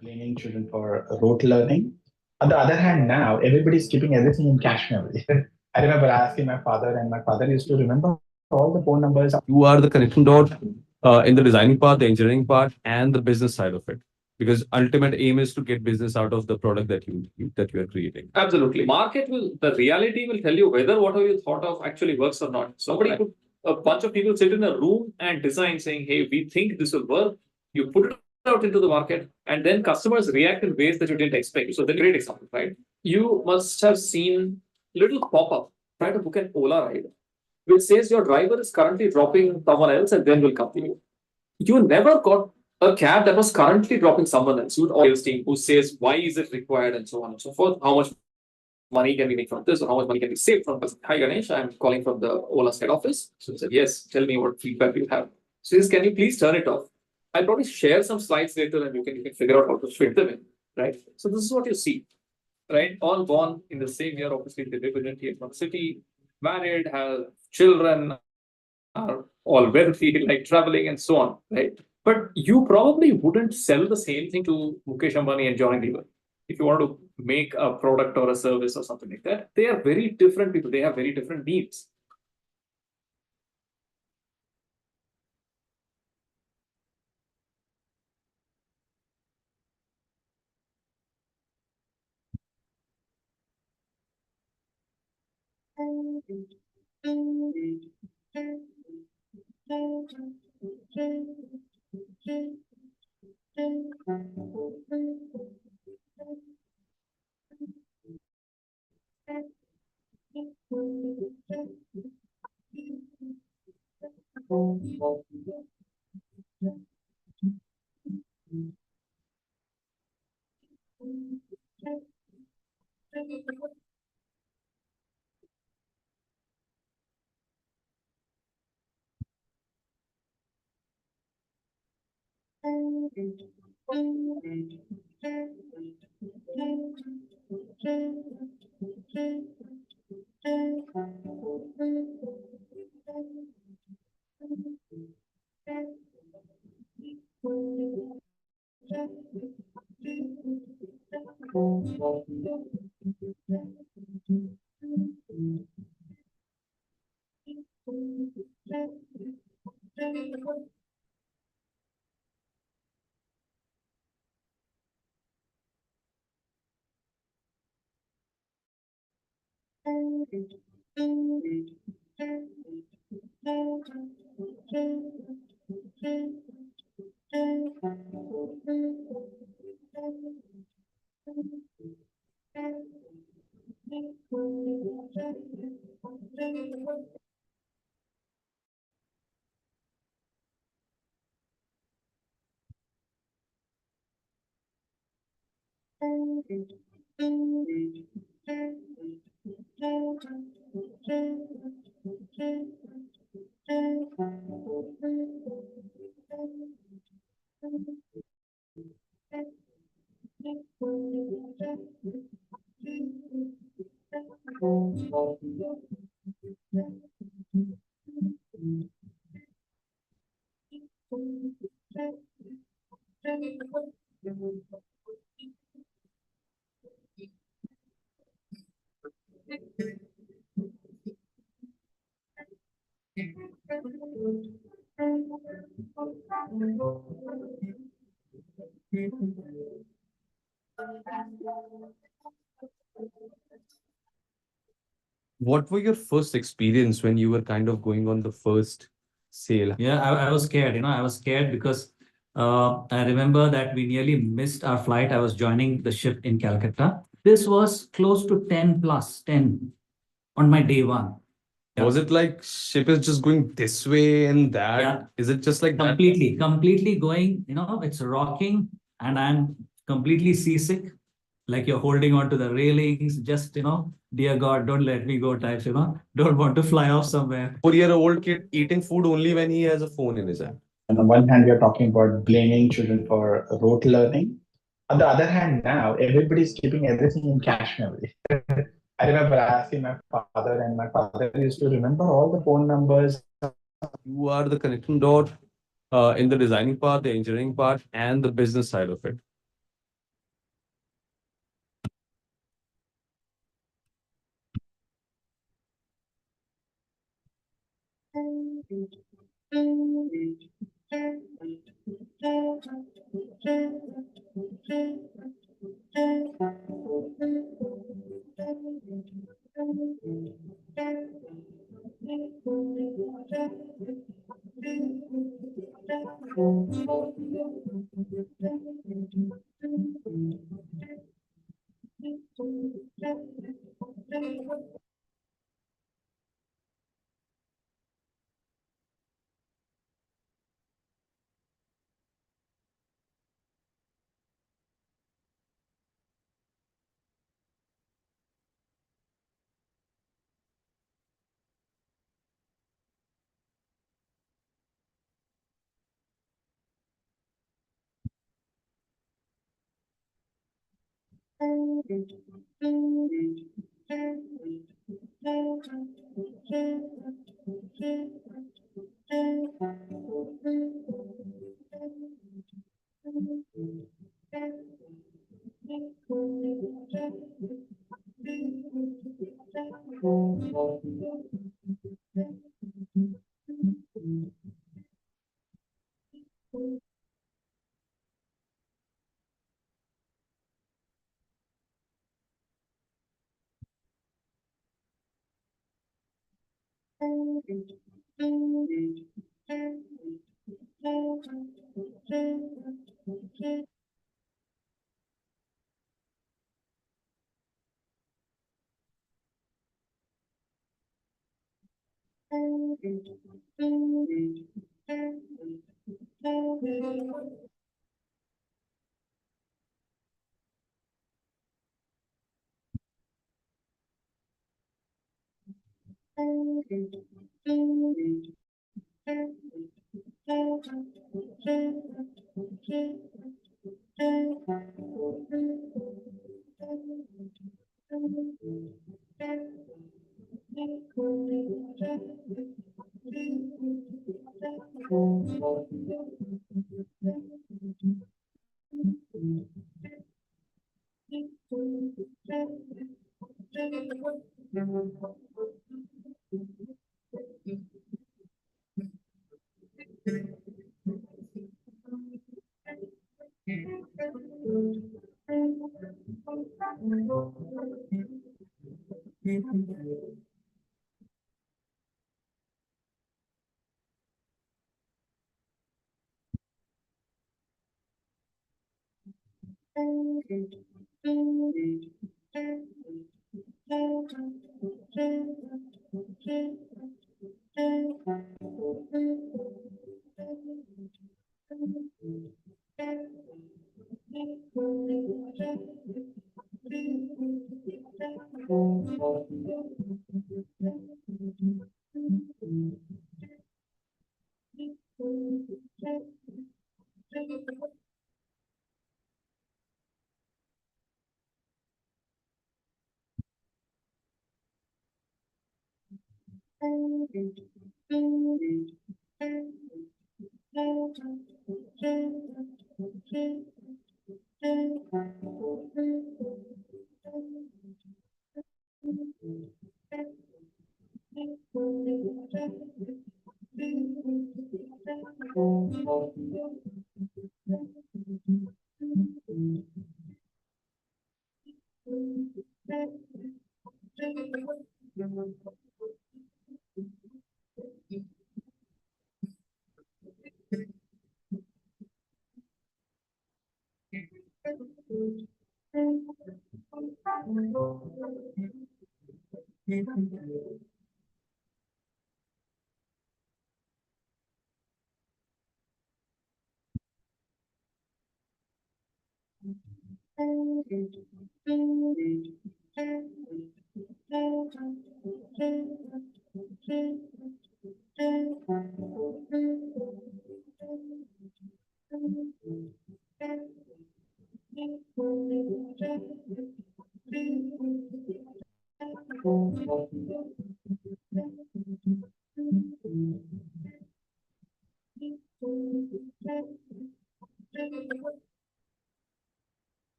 blaming children for rote learning. On the other hand, now everybody's keeping everything in cache memory. I remember asking my father, and my father used to remember all the phone numbers. You are the connecting dot in the designing part, the engineering part, and the business side of it. Because ultimate aim is to get business out of the product that you are creating. Absolutely. Market will, the reality will tell you whether whatever you thought of actually works or not. Somebody could, a bunch of people sit in a room and design saying, hey, we think this will work. You put it out into the market and then customers react in ways that you didn't expect. So the great example, right? You must have seen little pop-up, try to book an Ola ride, which says your driver is currently dropping someone else and then will come to you. You never got a cab that was currently dropping someone else. You would always team who says why is it required and so on and so forth. How much money can we make from this, or how much money can we save from this? Hi Ganesh, I'm calling from the Ola head office. So he said, yes, tell me what feedback you have. So he says, can you please turn it off? I'll probably share some slides later and you can figure out how to fit them in, right? So this is what you see, right? All born in the same year, obviously they live in one city, married, have children, are all wealthy, like traveling and so on, right? But you probably wouldn't sell the same thing to Mukesh Ambani and Johnny Deere. If you want to make a product or a service or something like that, they are very different people. They have very different needs. What were your first experience when you were kind of going on the first sale? Yeah, I was scared, I was scared because I remember that we nearly missed our flight. I was joining the ship in Calcutta. This was close to 10 plus 10 on my day one. Was it like ship is just going this way and that? Yeah. Is it just like that? Completely going, it's rocking and I'm completely seasick. Like you're holding on to the railings, just, dear God, don't let me go types, don't want to fly off somewhere. 4-year-old kid eating food only when he has a phone in his hand. On the one hand, we are talking about blaming children for rote learning. On the other hand, now everybody's keeping everything in cache memory. I remember asking my father, and my father used to remember all the phone numbers. You are the connecting dot in the designing part, the engineering part, and the business side of it.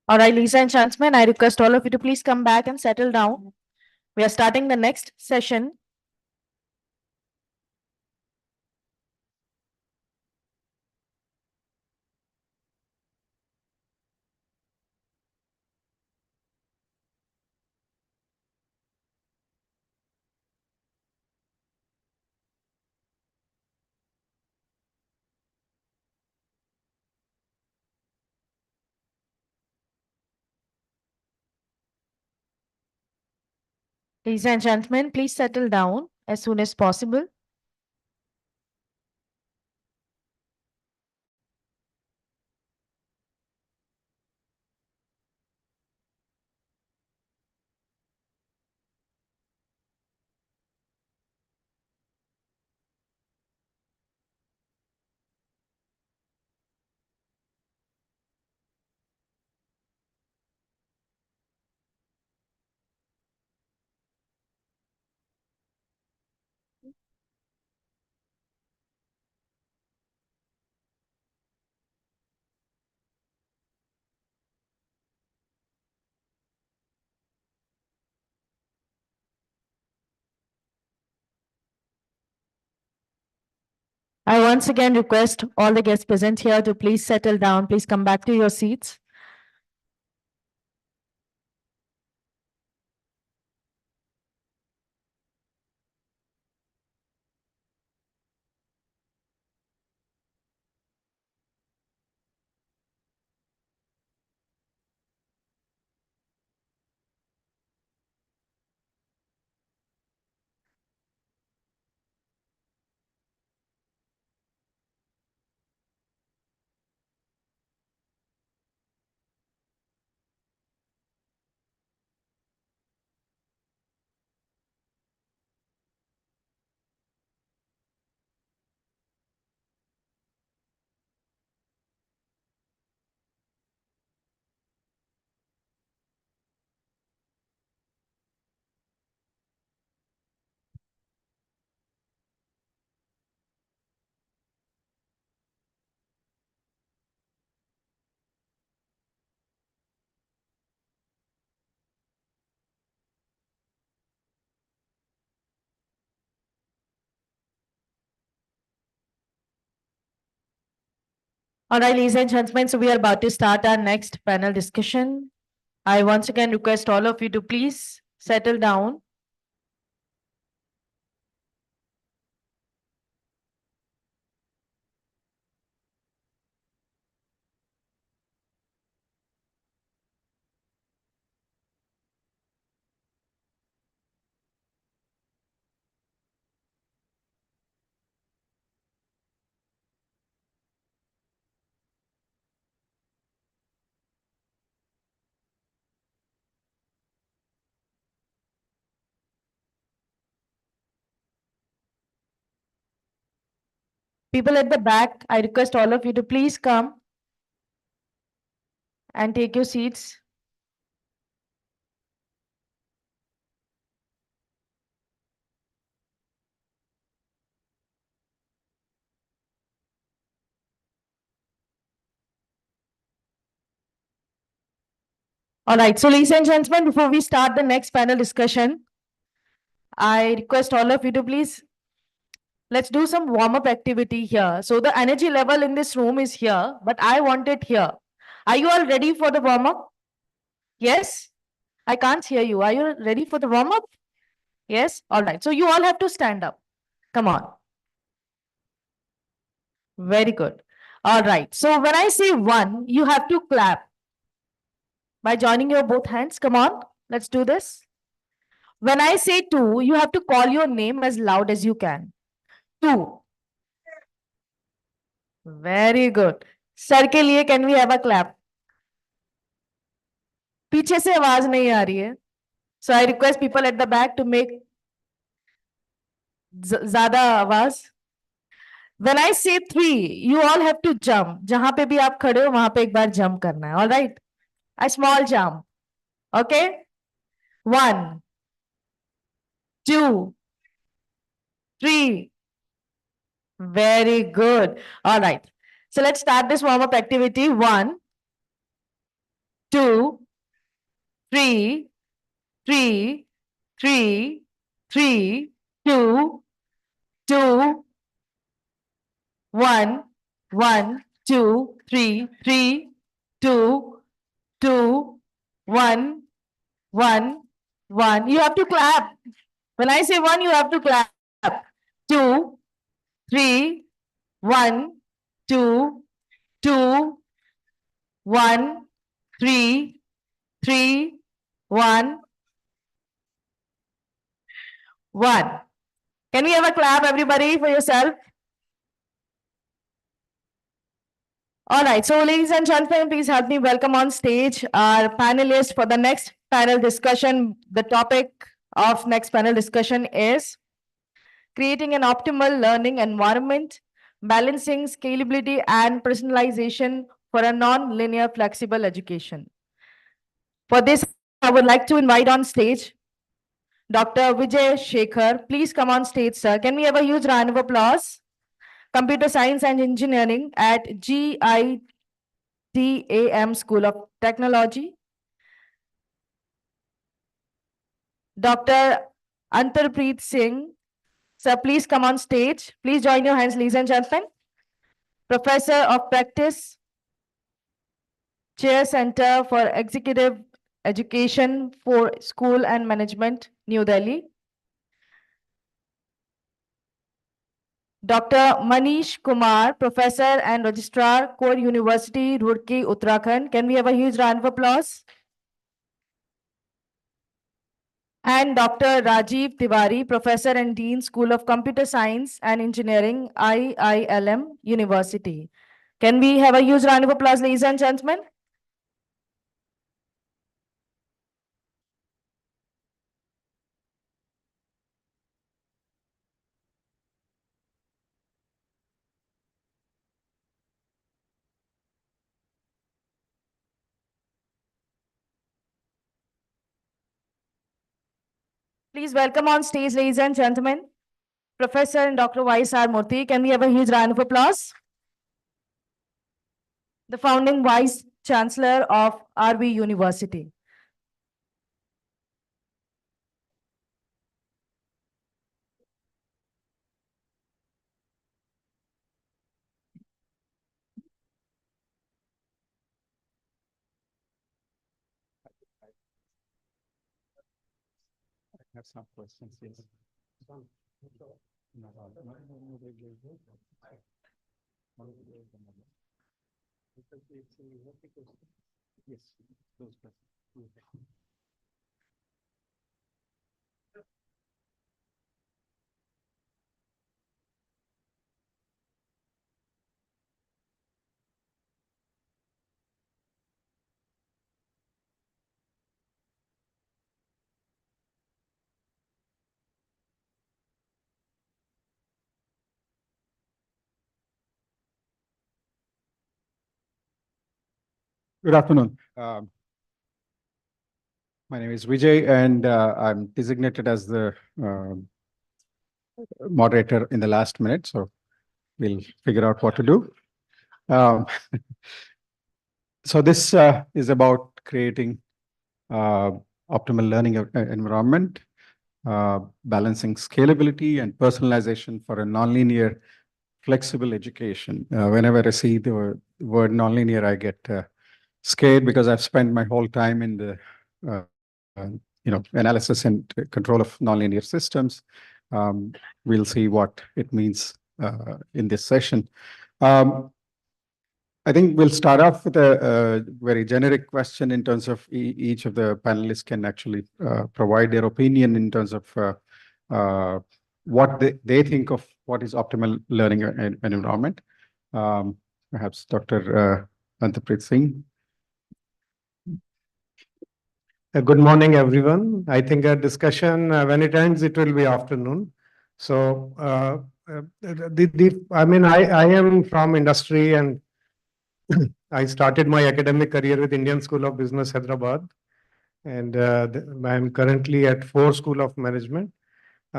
All right, Lisa and Chansman, I request all of you to please come back and settle down. We are starting the next session. Ladies and gentlemen, please settle down as soon as possible. I once again request all the guests present here to please settle down. Please come back to your seats. All right, ladies and gentlemen, so we are about to start our next panel discussion. I once again request all of you to please settle down. People at the back, I request all of you to please come and take your seats. All right, so ladies and gentlemen, before we start the next panel discussion, I request all of you to please, let's do some warm-up activity here. So the energy level in this room is here, but I want it here. Are you all ready for the warm-up? Yes? I can't hear you. Are you ready for the warm-up? Yes? All right. So you all have to stand up. Come on. Very good. All right. So when I say one, you have to clap by joining your both hands. Come on. Let's do this. When I say two, you have to call your name as loud as you can. Two. Very good. Sir के लिए can we have a clap? पीछे से आवाज नहीं आ रही है. So I request people at the back to make ज़्यादा आवाज. When I say three, you all have to jump. जहां पे भी आप खड़े हो वहां पे एक बार jump करना है. All right? A small jump. Okay? 1, 2, 3. Very good. All right. So let's start this warm-up activity. 1, 2, 3, 3, 3, 3, 2, 2, 1, 1, 2, 3, 3, 2, 2, 1, 1, 1. You have to clap. When I say 1, you have to clap. 2, 3, 1, 2, 2, 1, 3, 3, 1, 1. Can we have a clap, everybody, for yourself? All right. So, ladies and gentlemen, please help me welcome on stage our panelists for the next panel discussion. The topic of next panel discussion is creating an optimal learning environment, balancing scalability and personalization for a non-linear flexible education. For this, I would like to invite on stage Dr. Vijay Shekhar. Please come on stage, sir. Can we have a huge round of applause? Computer Science and Engineering at GITAM School of Technology. Dr. Antarpreet Singh. Sir, please come on stage. Please join your hands, ladies and gentlemen. Professor of Practice, Chair Center for Executive Education for School and Management, New Delhi. Dr. Manish Kumar, Professor and Registrar, Core University, Roorkee, Uttarakhand. Can we have a huge round of applause? And Dr. Rajiv Tiwari, Professor and Dean, School of Computer Science and Engineering, IILM University. Can we have a huge round of applause, ladies and gentlemen? Please welcome on stage, ladies and gentlemen, Professor and Dr. Y.S.R. Murthy. Can we have a huge round of applause? The founding Vice Chancellor of RV University. I have some questions, yes. Yes, those questions. Good afternoon. My name is Vijay, and I'm designated as the moderator in the last minute, so we'll figure out what to do. So this is about creating optimal learning environment, balancing scalability and personalization for a nonlinear flexible education. Whenever I see the word nonlinear, I get scared because I've spent my whole time in the analysis and control of nonlinear systems. We'll see what it means in this session. I think we'll start off with a very generic question in terms of each of the panelists can actually provide their opinion in terms of what they think of what is optimal learning environment. Perhaps Dr. Antarpreet Singh. Good morning, everyone. I think a discussion, when it ends, it will be afternoon. So, I mean, I am from industry and I started my academic career with Indian School of Business, Hyderabad. And I'm currently at 4 School of Management.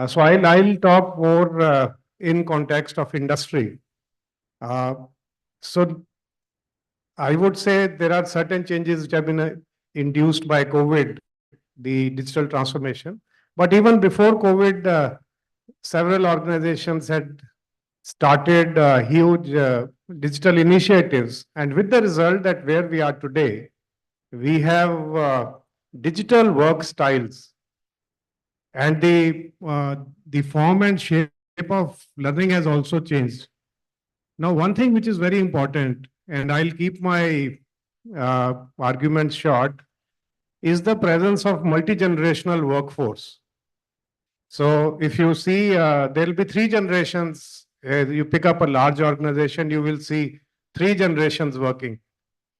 So I'll talk more in context of industry. So I would say there are certain changes which have been induced by COVID, the digital transformation. But even before COVID, several organizations had started huge digital initiatives. And with the result that where we are today, we have digital work styles. And the form and shape of learning has also changed. Now, one thing which is very important, and I'll keep my arguments short, is the presence of multi-generational workforce. So if you see, there'll be three generations. You pick up a large organization, you will see three generations working.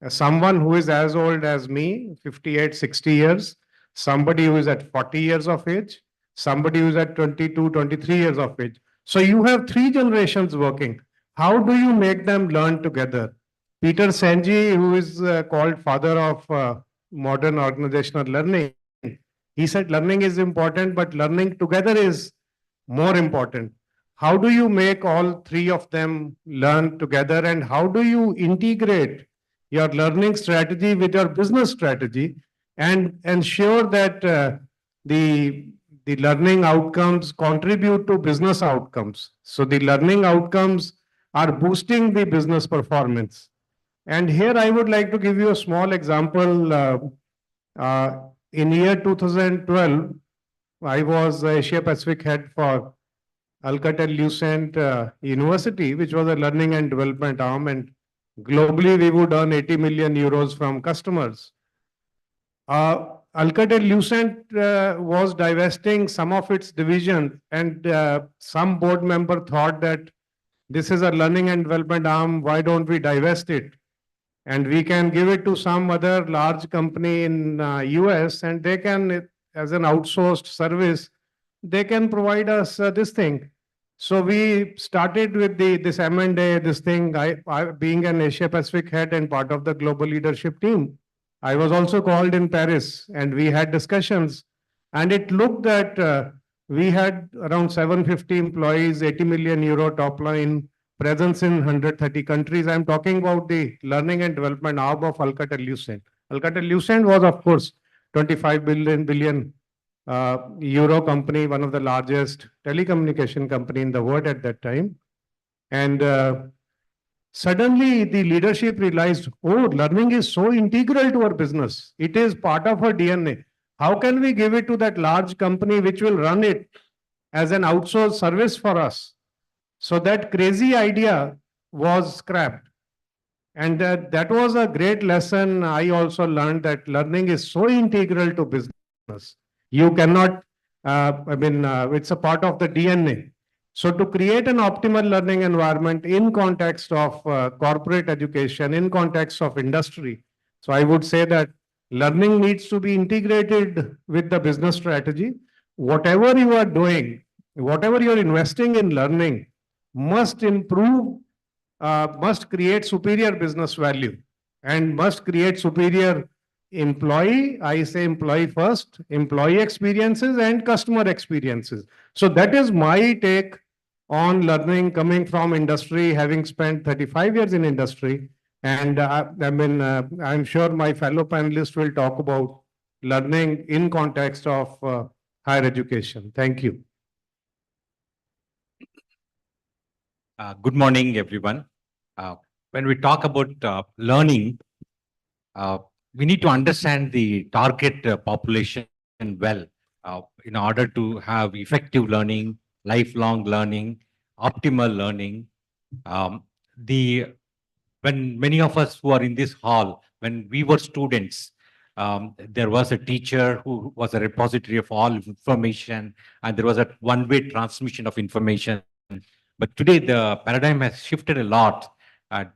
Someone who is as old as me, 58, 60 years, somebody who is at 40 years of age, somebody who is at 22, 23 years of age. So you have three generations working. How do you make them learn together? Peter Senge, who is called father of modern organizational learning, he said learning is important, but learning together is more important. How do you make all three of them learn together, and how do you integrate your learning strategy with your business strategy and ensure that the learning outcomes contribute to business outcomes? So the learning outcomes are boosting the business performance. And here I would like to give you a small example. In year 2012, I was Asia Pacific head for Alcatel-Lucent University, which was a learning and development arm, and globally we would earn 80 million euros from customers. Alcatel-Lucent was divesting some of its division, and some board member thought that this is a learning and development arm, why don't we divest it? And we can give it to some other large company in US, and they can, as an outsourced service, they can provide us this thing. So we started with this M&A, this thing. I being an Asia Pacific head and part of the global leadership team, I was also called in Paris, and we had discussions. And it looked that we had around 750 employees, 80 million euro top line, presence in 130 countries. I'm talking about the learning and development arm of Alcatel-Lucent. Alcatel-Lucent was, of course, 25 billion euro company, one of the largest telecommunication company in the world at that time. And suddenly the leadership realized, oh, learning is so integral to our business. It is part of our DNA. How can we give it to that large company which will run it as an outsourced service for us? So that crazy idea was scrapped. And that was a great lesson. I also learned that learning is so integral to business. You cannot, it's a part of the DNA. So to create an optimal learning environment in context of corporate education, in context of industry, so I would say that learning needs to be integrated with the business strategy. Whatever you are doing, whatever you're investing in learning must improve, must create superior business value and must create superior employee, I say employee first, employee experiences and customer experiences. So that is my take on learning coming from industry, having spent 35 years in industry. And I'm sure my fellow panelists will talk about learning in context of higher education. Thank you. Good morning, everyone. When we talk about learning, we need to understand the target population well in order to have effective learning, lifelong learning, optimal learning. When many of us who are in this hall, when we were students, there was a teacher who was a repository of all information, and there was a one-way transmission of information. But today the paradigm has shifted a lot.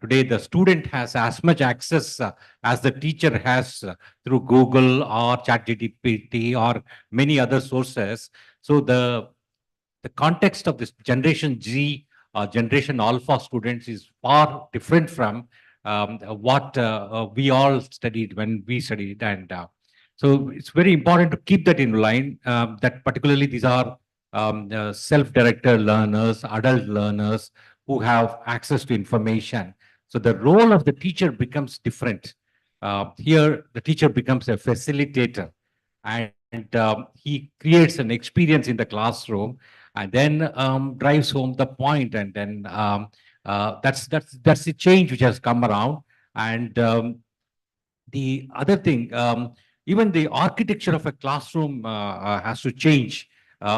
Today the student has as much access as the teacher has through Google or ChatGPT or many other sources. So the context of this Generation Z, Generation Alpha students is far different from what we all studied when we studied. And so it's very important to keep that in line, that particularly these are self-directed learners, adult learners who have access to information. So the role of the teacher becomes different. Here, the teacher becomes a facilitator, and he creates an experience in the classroom, and then drives home the point, and then that's the change which has come around. And the other thing, even the architecture of a classroom has to change.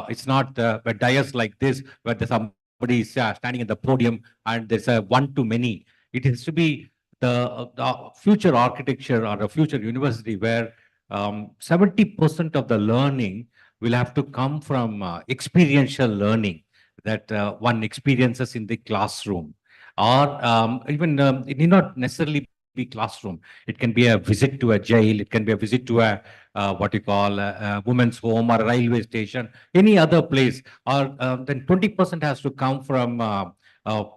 It's not a dais like this where somebody is standing at the podium and there's a one-to-many. It has to be the future architecture or a future university where 70% of the learning will have to come from experiential learning that one experiences in the classroom, or even it need not necessarily be classroom. It can be a visit to a jail. It can be a visit to a what you call a women's home or a railway station, any other place. Or then 20% has to come from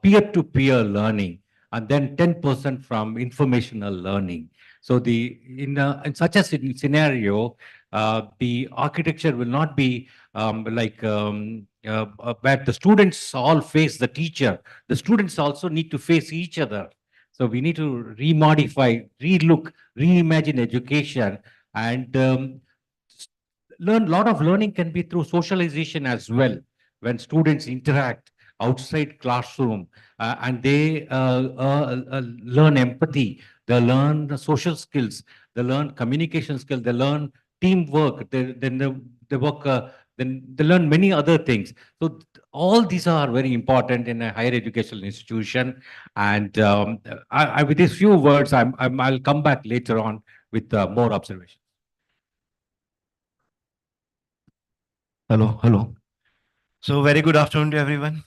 peer-to-peer learning, and then 10% from informational learning. So in such a scenario, the architecture will not be where the students all face the teacher. The students also need to face each other. So we need to remodify, relook, reimagine education, and learn. Lot of learning can be through socialization as well. When students interact outside classroom and they learn empathy, they learn the social skills, they learn communication skills, they learn teamwork, they work. Then they learn many other things. So all these are very important in a higher educational institution. And with these few words, I'll come back later on with more observations. Hello, hello. So very good afternoon to everyone.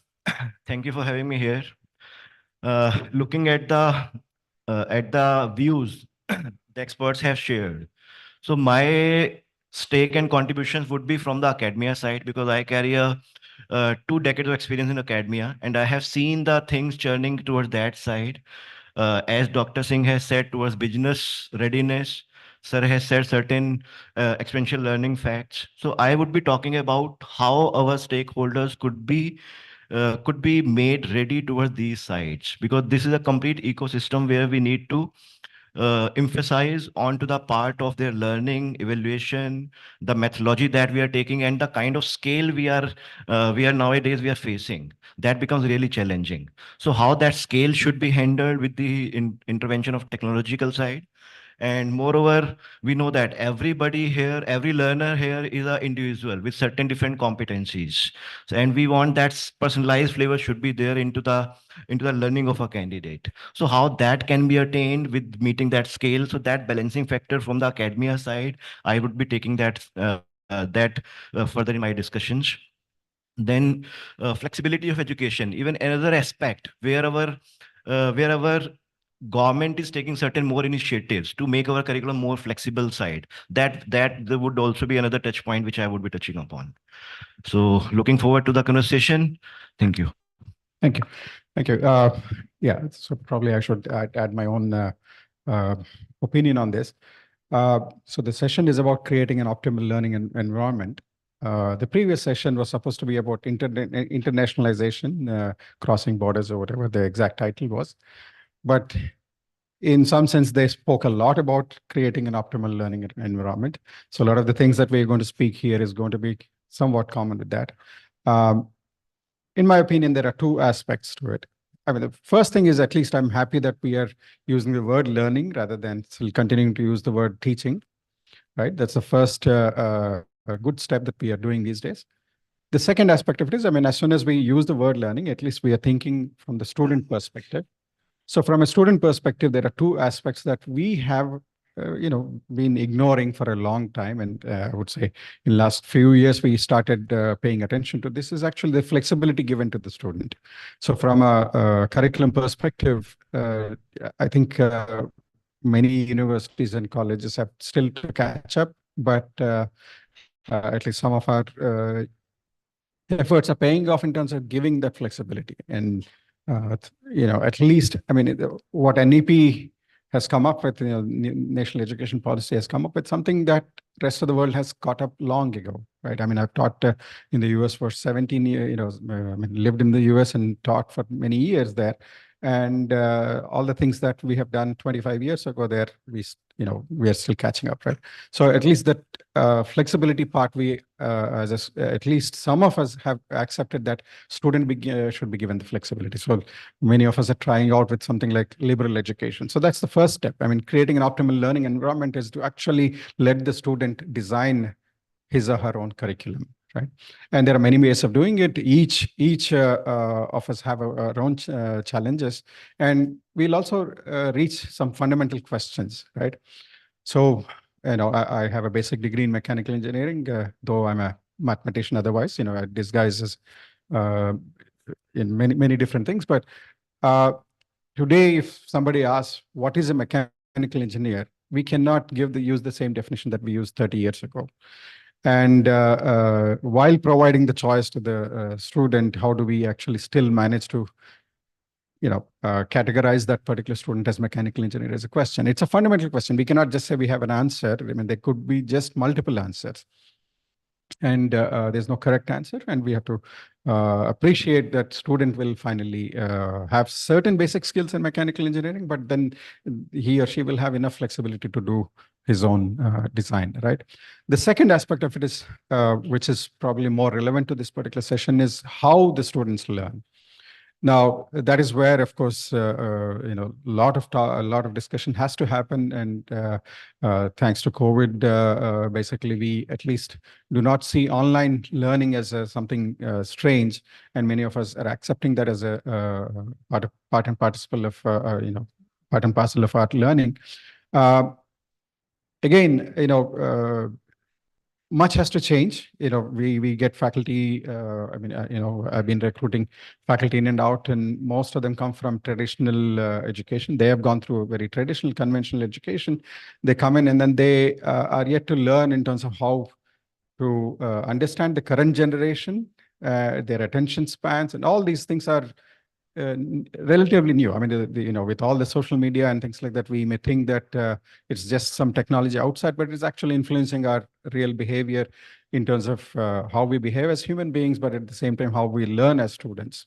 Thank you for having me here. Looking at the views the experts have shared. So my stake and contributions would be from the academia side, because I carry a 2 decades of experience in academia, and I have seen the things churning towards that side. As Dr. Singh has said, towards business readiness. Sir has said certain experiential learning facts. So I would be talking about how our stakeholders could be made ready towards these sides, because this is a complete ecosystem where we need to emphasize onto the part of their learning, evaluation, the methodology that we are taking, and the kind of scale we are nowadays we are facing. That becomes really challenging. So how that scale should be handled with the intervention of technological side. And moreover, we know that everybody here, every learner here is an individual with certain different competencies. So, and we want that personalized flavor should be there into the learning of a candidate. So how that can be attained with meeting that scale? So that balancing factor from the academia side, I would be taking that further in my discussions. Then flexibility of education, even another aspect where our government is taking certain more initiatives to make our curriculum more flexible side. That there would also be another touch point which I would be touching upon. So looking forward to the conversation. Thank you. Thank you. Thank you. Yeah, so probably I should add my own opinion on this. So the session is about creating an optimal learning environment. The previous session was supposed to be about internationalization, crossing borders, or whatever the exact title was. But in some sense, they spoke a lot about creating an optimal learning environment. So a lot of the things that we're going to speak here is going to be somewhat common with that. In my opinion, there are 2 aspects to it. I mean, the first thing is, at least I'm happy that we are using the word learning rather than still continuing to use the word teaching, right? That's the first a good step that we are doing these days. The second aspect of it is, I mean, as soon as we use the word learning, at least we are thinking from the student perspective. So from a student perspective, there are 2 aspects that we have, been ignoring for a long time. And I would say in last few years, we started paying attention to this, is actually the flexibility given to the student. So from a curriculum perspective, I think many universities and colleges have still to catch up, but at least some of our efforts are paying off in terms of giving that flexibility. And at least, I mean, what NEP has come up with, National Education Policy has come up with something that rest of the world has caught up long ago, right? I mean, I've taught in the US for 17 years, I mean, lived in the US and taught for many years there. And all the things that we have done 25 years ago there, we are still catching up, right? So at least that flexibility part, at least some of us have accepted that should be given the flexibility. So many of us are trying out with something like liberal education. So that's the first step. I mean, creating an optimal learning environment is to actually let the student design his or her own curriculum, right? And there are many ways of doing it. Each of us have our own challenges, and we'll also reach some fundamental questions, right? So, I have a basic degree in mechanical engineering, though I'm a mathematician otherwise, I disguise as in many different things. But today, if somebody asks, what is a mechanical engineer? We cannot use the same definition that we used 30 years ago. And while providing the choice to the student, how do we actually still manage to categorize that particular student as mechanical engineer is a question. It's a fundamental question. We cannot just say we have an answer. I mean, there could be just multiple answers. And there's no correct answer. And we have to appreciate that student will finally have certain basic skills in mechanical engineering, but then he or she will have enough flexibility to do his own design, right? The second aspect of it is, which is probably more relevant to this particular session, is how the students learn. Now, that is where, of course, a lot of discussion has to happen. And thanks to COVID, basically, we at least do not see online learning as something strange. And many of us are accepting that as a part and parcel of, part and parcel of our learning. Again, much has to change. We get faculty. I've been recruiting faculty in and out, and most of them come from traditional education. They have gone through a very traditional, conventional education. They come in, and then they are yet to learn in terms of how to understand the current generation, their attention spans, and all these things are relatively new. I mean, with all the social media and things like that, we may think that it's just some technology outside, but it's actually influencing our real behavior in terms of how we behave as human beings, but at the same time, how we learn as students.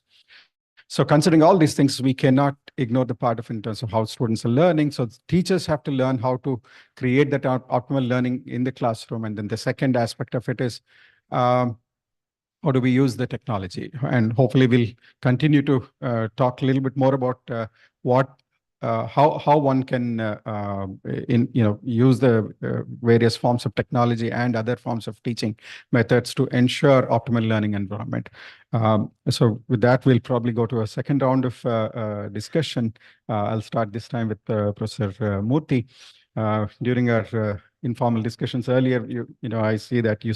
So considering all these things, we cannot ignore the part of in terms of how students are learning. So teachers have to learn how to create that optimal learning in the classroom. And then the second aspect of it is, how do we use the technology? And hopefully we'll continue to talk a little bit more about how one can use the various forms of technology and other forms of teaching methods to ensure optimal learning environment. So with that, we'll probably go to a second round of discussion. I'll start this time with Professor Murthy. During our informal discussions earlier, I see that you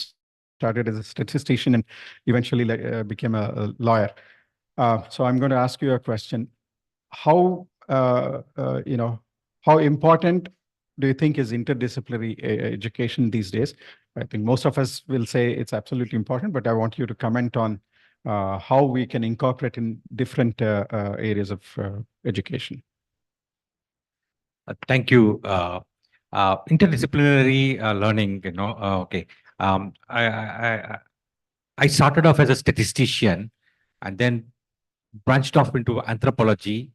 started as a statistician and eventually became a lawyer. So I'm going to ask you a question. How important do you think is interdisciplinary education these days? I think most of us will say it's absolutely important, but I want you to comment on how we can incorporate in different areas of education. Thank you. Interdisciplinary learning, okay. I started off as a statistician and then branched off into anthropology,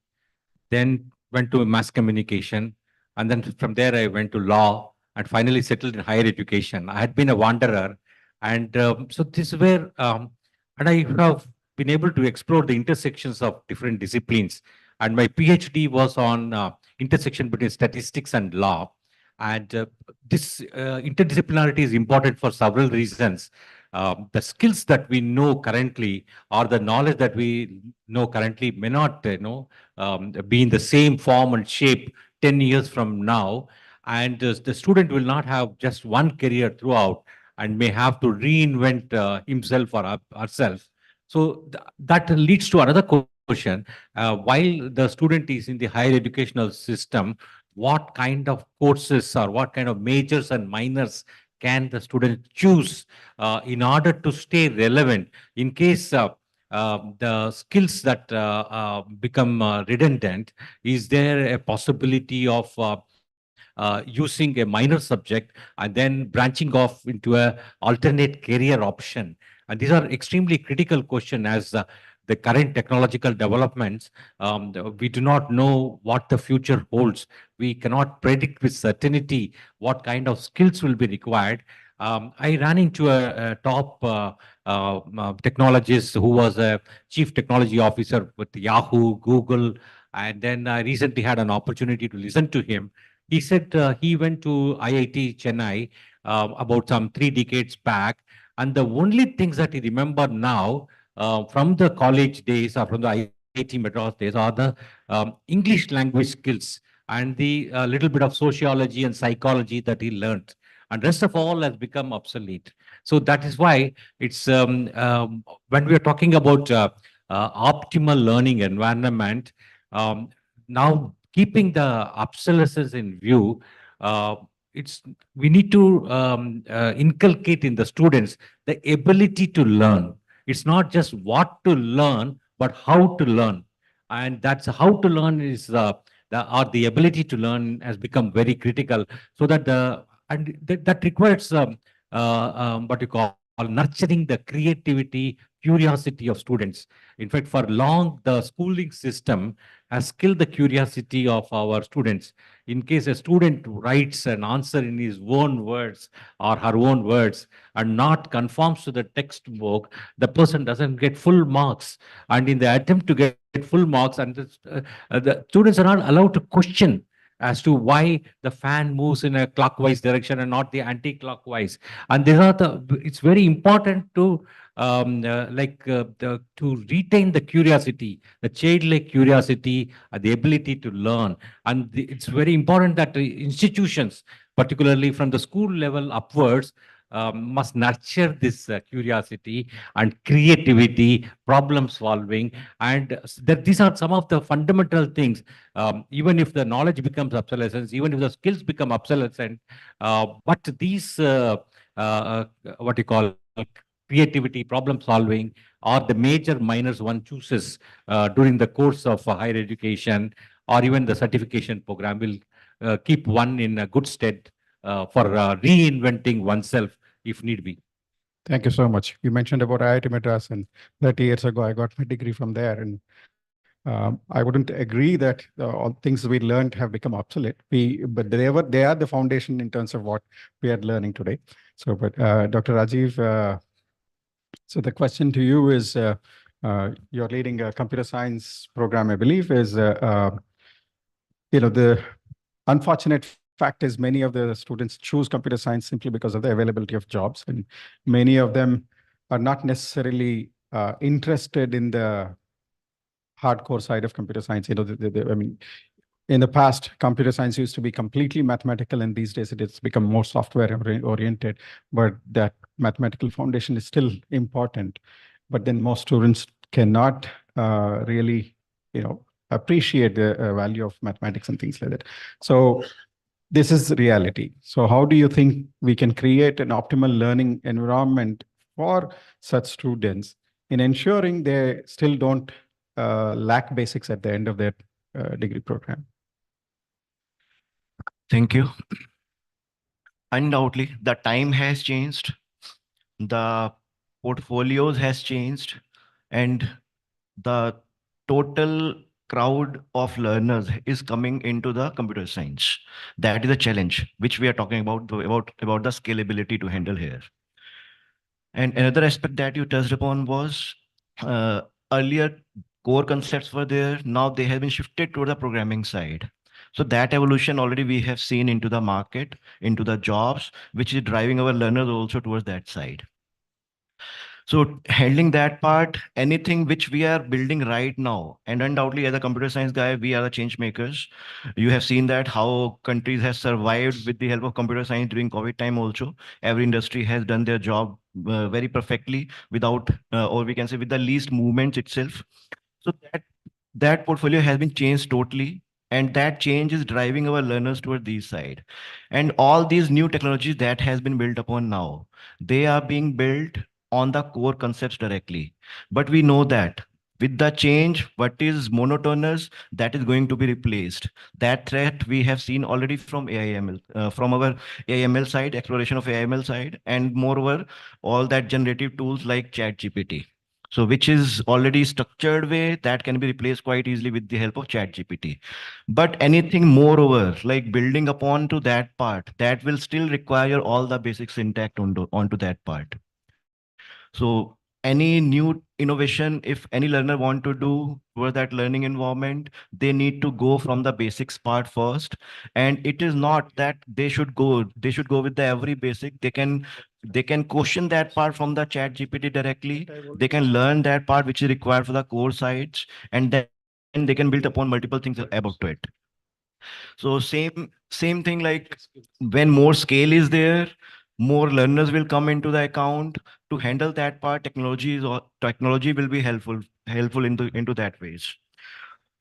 then went to mass communication, and then from there I went to law and finally settled in higher education. I had been a wanderer, and so this is where, and I have been able to explore the intersections of different disciplines. And my PhD was on intersection between statistics and law. And this interdisciplinarity is important for several reasons. The skills that we know currently or the knowledge that we know currently may not be in the same form and shape 10 years from now. And the student will not have just one career throughout and may have to reinvent himself or herself. So that leads to another question. While the student is in the higher educational system, what kind of courses or what kind of majors and minors can the student choose in order to stay relevant in case the skills that become redundant? Is there a possibility of using a minor subject and then branching off into a alternate career option. And these are extremely critical questions as the current technological developments. We do not know what the future holds. We cannot predict with certainty what kind of skills will be required. I ran into a top technologist who was a chief technology officer with Yahoo, Google, and then I recently had an opportunity to listen to him. He said he went to IIT Chennai about some 3 decades back, and the only things that he remembered now from the college days or from the IIT Madras days are the English language skills and the little bit of sociology and psychology that he learned. And rest of all has become obsolete. So that is why it's when we are talking about optimal learning environment, now keeping the obsolescence in view, it's we need to inculcate in the students the ability to learn. It's not just what to learn, but how to learn. And that's how to learn is the ability to learn has become very critical. So that that requires what you call nurturing the creativity, curiosity of students. In fact, for long, the schooling system has killed the curiosity of our students. In case a student writes an answer in his own words or her own words and not conforms to the textbook, the person doesn't get full marks. And in the attempt to get full marks, and the students are not allowed to question as to why the fan moves in a clockwise direction and not the anti-clockwise. And it's very important to to retain the curiosity, the childlike curiosity, the ability to learn. And it's very important that the institutions, particularly from the school level upwards, must nurture this curiosity and creativity, problem solving, and that these are some of the fundamental things. Even if the knowledge becomes obsolescence, even if the skills become obsolescent, but these what you call creativity, problem solving, are the major minors one chooses during the course of higher education, or even the certification program will keep one in a good stead for reinventing oneself if need be. Thank you so much. You mentioned about IIT Madras, and 30 years ago, I got my degree from there. And I wouldn't agree that all things we learned have become obsolete. But they are the foundation in terms of what we are learning today. So, but Dr. Rajiv, so the question to you is, you're leading a computer science program, I believe, is, the unfortunate fact is many of the students choose computer science simply because of the availability of jobs. And many of them are not necessarily interested in the hardcore side of computer science. I mean, in the past, computer science used to be completely mathematical, and these days it has become more software oriented. But that mathematical foundation is still important. But then most students cannot really, appreciate the value of mathematics and things like that. So this is reality. So how do you think we can create an optimal learning environment for such students in ensuring they still don't lack basics at the end of their degree program? Thank you. Undoubtedly, the time has changed, the portfolios has changed, and the total crowd of learners is coming into the computer science. That is a challenge which we are talking about the scalability to handle here. And another aspect that you touched upon was earlier core concepts were there. Now they have been shifted to the programming side. So that evolution already we have seen into the market, into the jobs, which is driving our learners also towards that side. So handling that part, anything which we are building right now, and undoubtedly as a computer science guy, we are the change makers. You have seen that how countries have survived with the help of computer science during COVID time also. Every industry has done their job very perfectly without, or we can say with the least movements itself. So that portfolio has been changed totally. And that change is driving our learners toward these side. And all these new technologies that has been built upon now, they are being built on the core concepts directly. But we know that With the change, what is monotonous, that is going to be replaced. That threat we have seen already from AIML, from our AIML side, exploration of AIML side, and moreover, all that generative tools like ChatGPT. So which is already structured way that can be replaced quite easily with the help of ChatGPT. But anything moreover, like building upon to that part, that will still require all the basic syntax onto that part. So any new innovation, if any learner want to do for that learning environment, they need to go from the basics part first. And it is not that they should go with the every basic. They can question that part from the chat GPT directly. They can learn that part which is required for the core sites, and then they can build upon multiple things about it. So same thing, like when more scale is there, more learners will come into the account to handle that part. Technology will be helpful into that ways.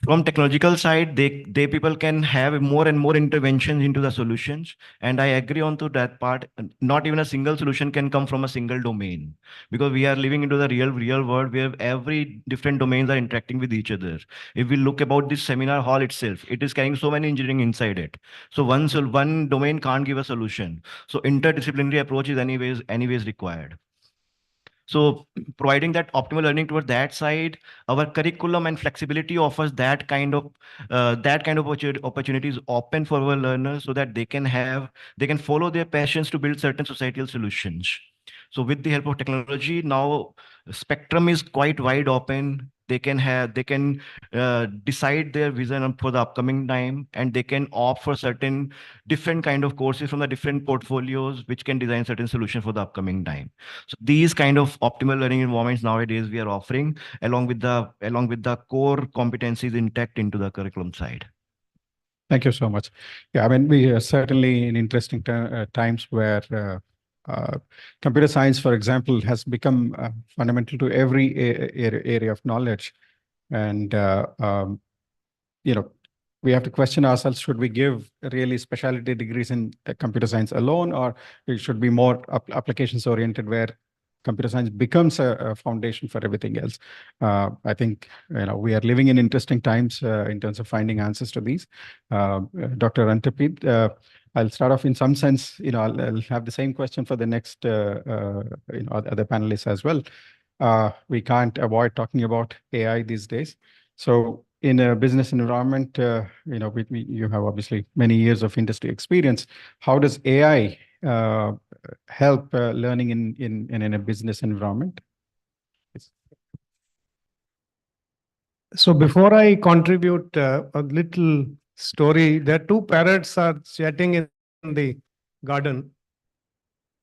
From technological side, they people can have more and more interventions into the solutions. And I agree on to that part. Not even a single solution can come from a single domain, because we are living into the real world where every different domains are interacting with each other. If we look about this seminar hall itself, it is carrying so many engineering inside it. So one domain can't give a solution. So interdisciplinary approach is anyways required. So providing that optimal learning toward that side, our curriculum and flexibility offers that kind of opportunities open for our learners, so that they can follow their passions to build certain societal solutions. So with the help of technology, now spectrum is quite wide open. They can decide their vision for the upcoming time, and they can opt for certain different kind of courses from the different portfolios, which can design certain solutions for the upcoming time. So these kind of optimal learning environments nowadays we are offering, along with the core competencies intact into the curriculum side. Thank you so much. Yeah, I mean, we are certainly in interesting times where computer science, for example, has become fundamental to every area of knowledge. And, we have to question ourselves, should we give really specialty degrees in computer science alone, or it should be more applications oriented, where computer science becomes a foundation for everything else? I think we are living in interesting times in terms of finding answers to these. Dr. Antapit, I'll start off in some sense. I'll have the same question for the next other panelists as well. We can't avoid talking about AI these days. So in a business environment, you have obviously many years of industry experience. How does AI help learning in a business environment? So before I contribute a little story, there are two parrots are chatting in the garden.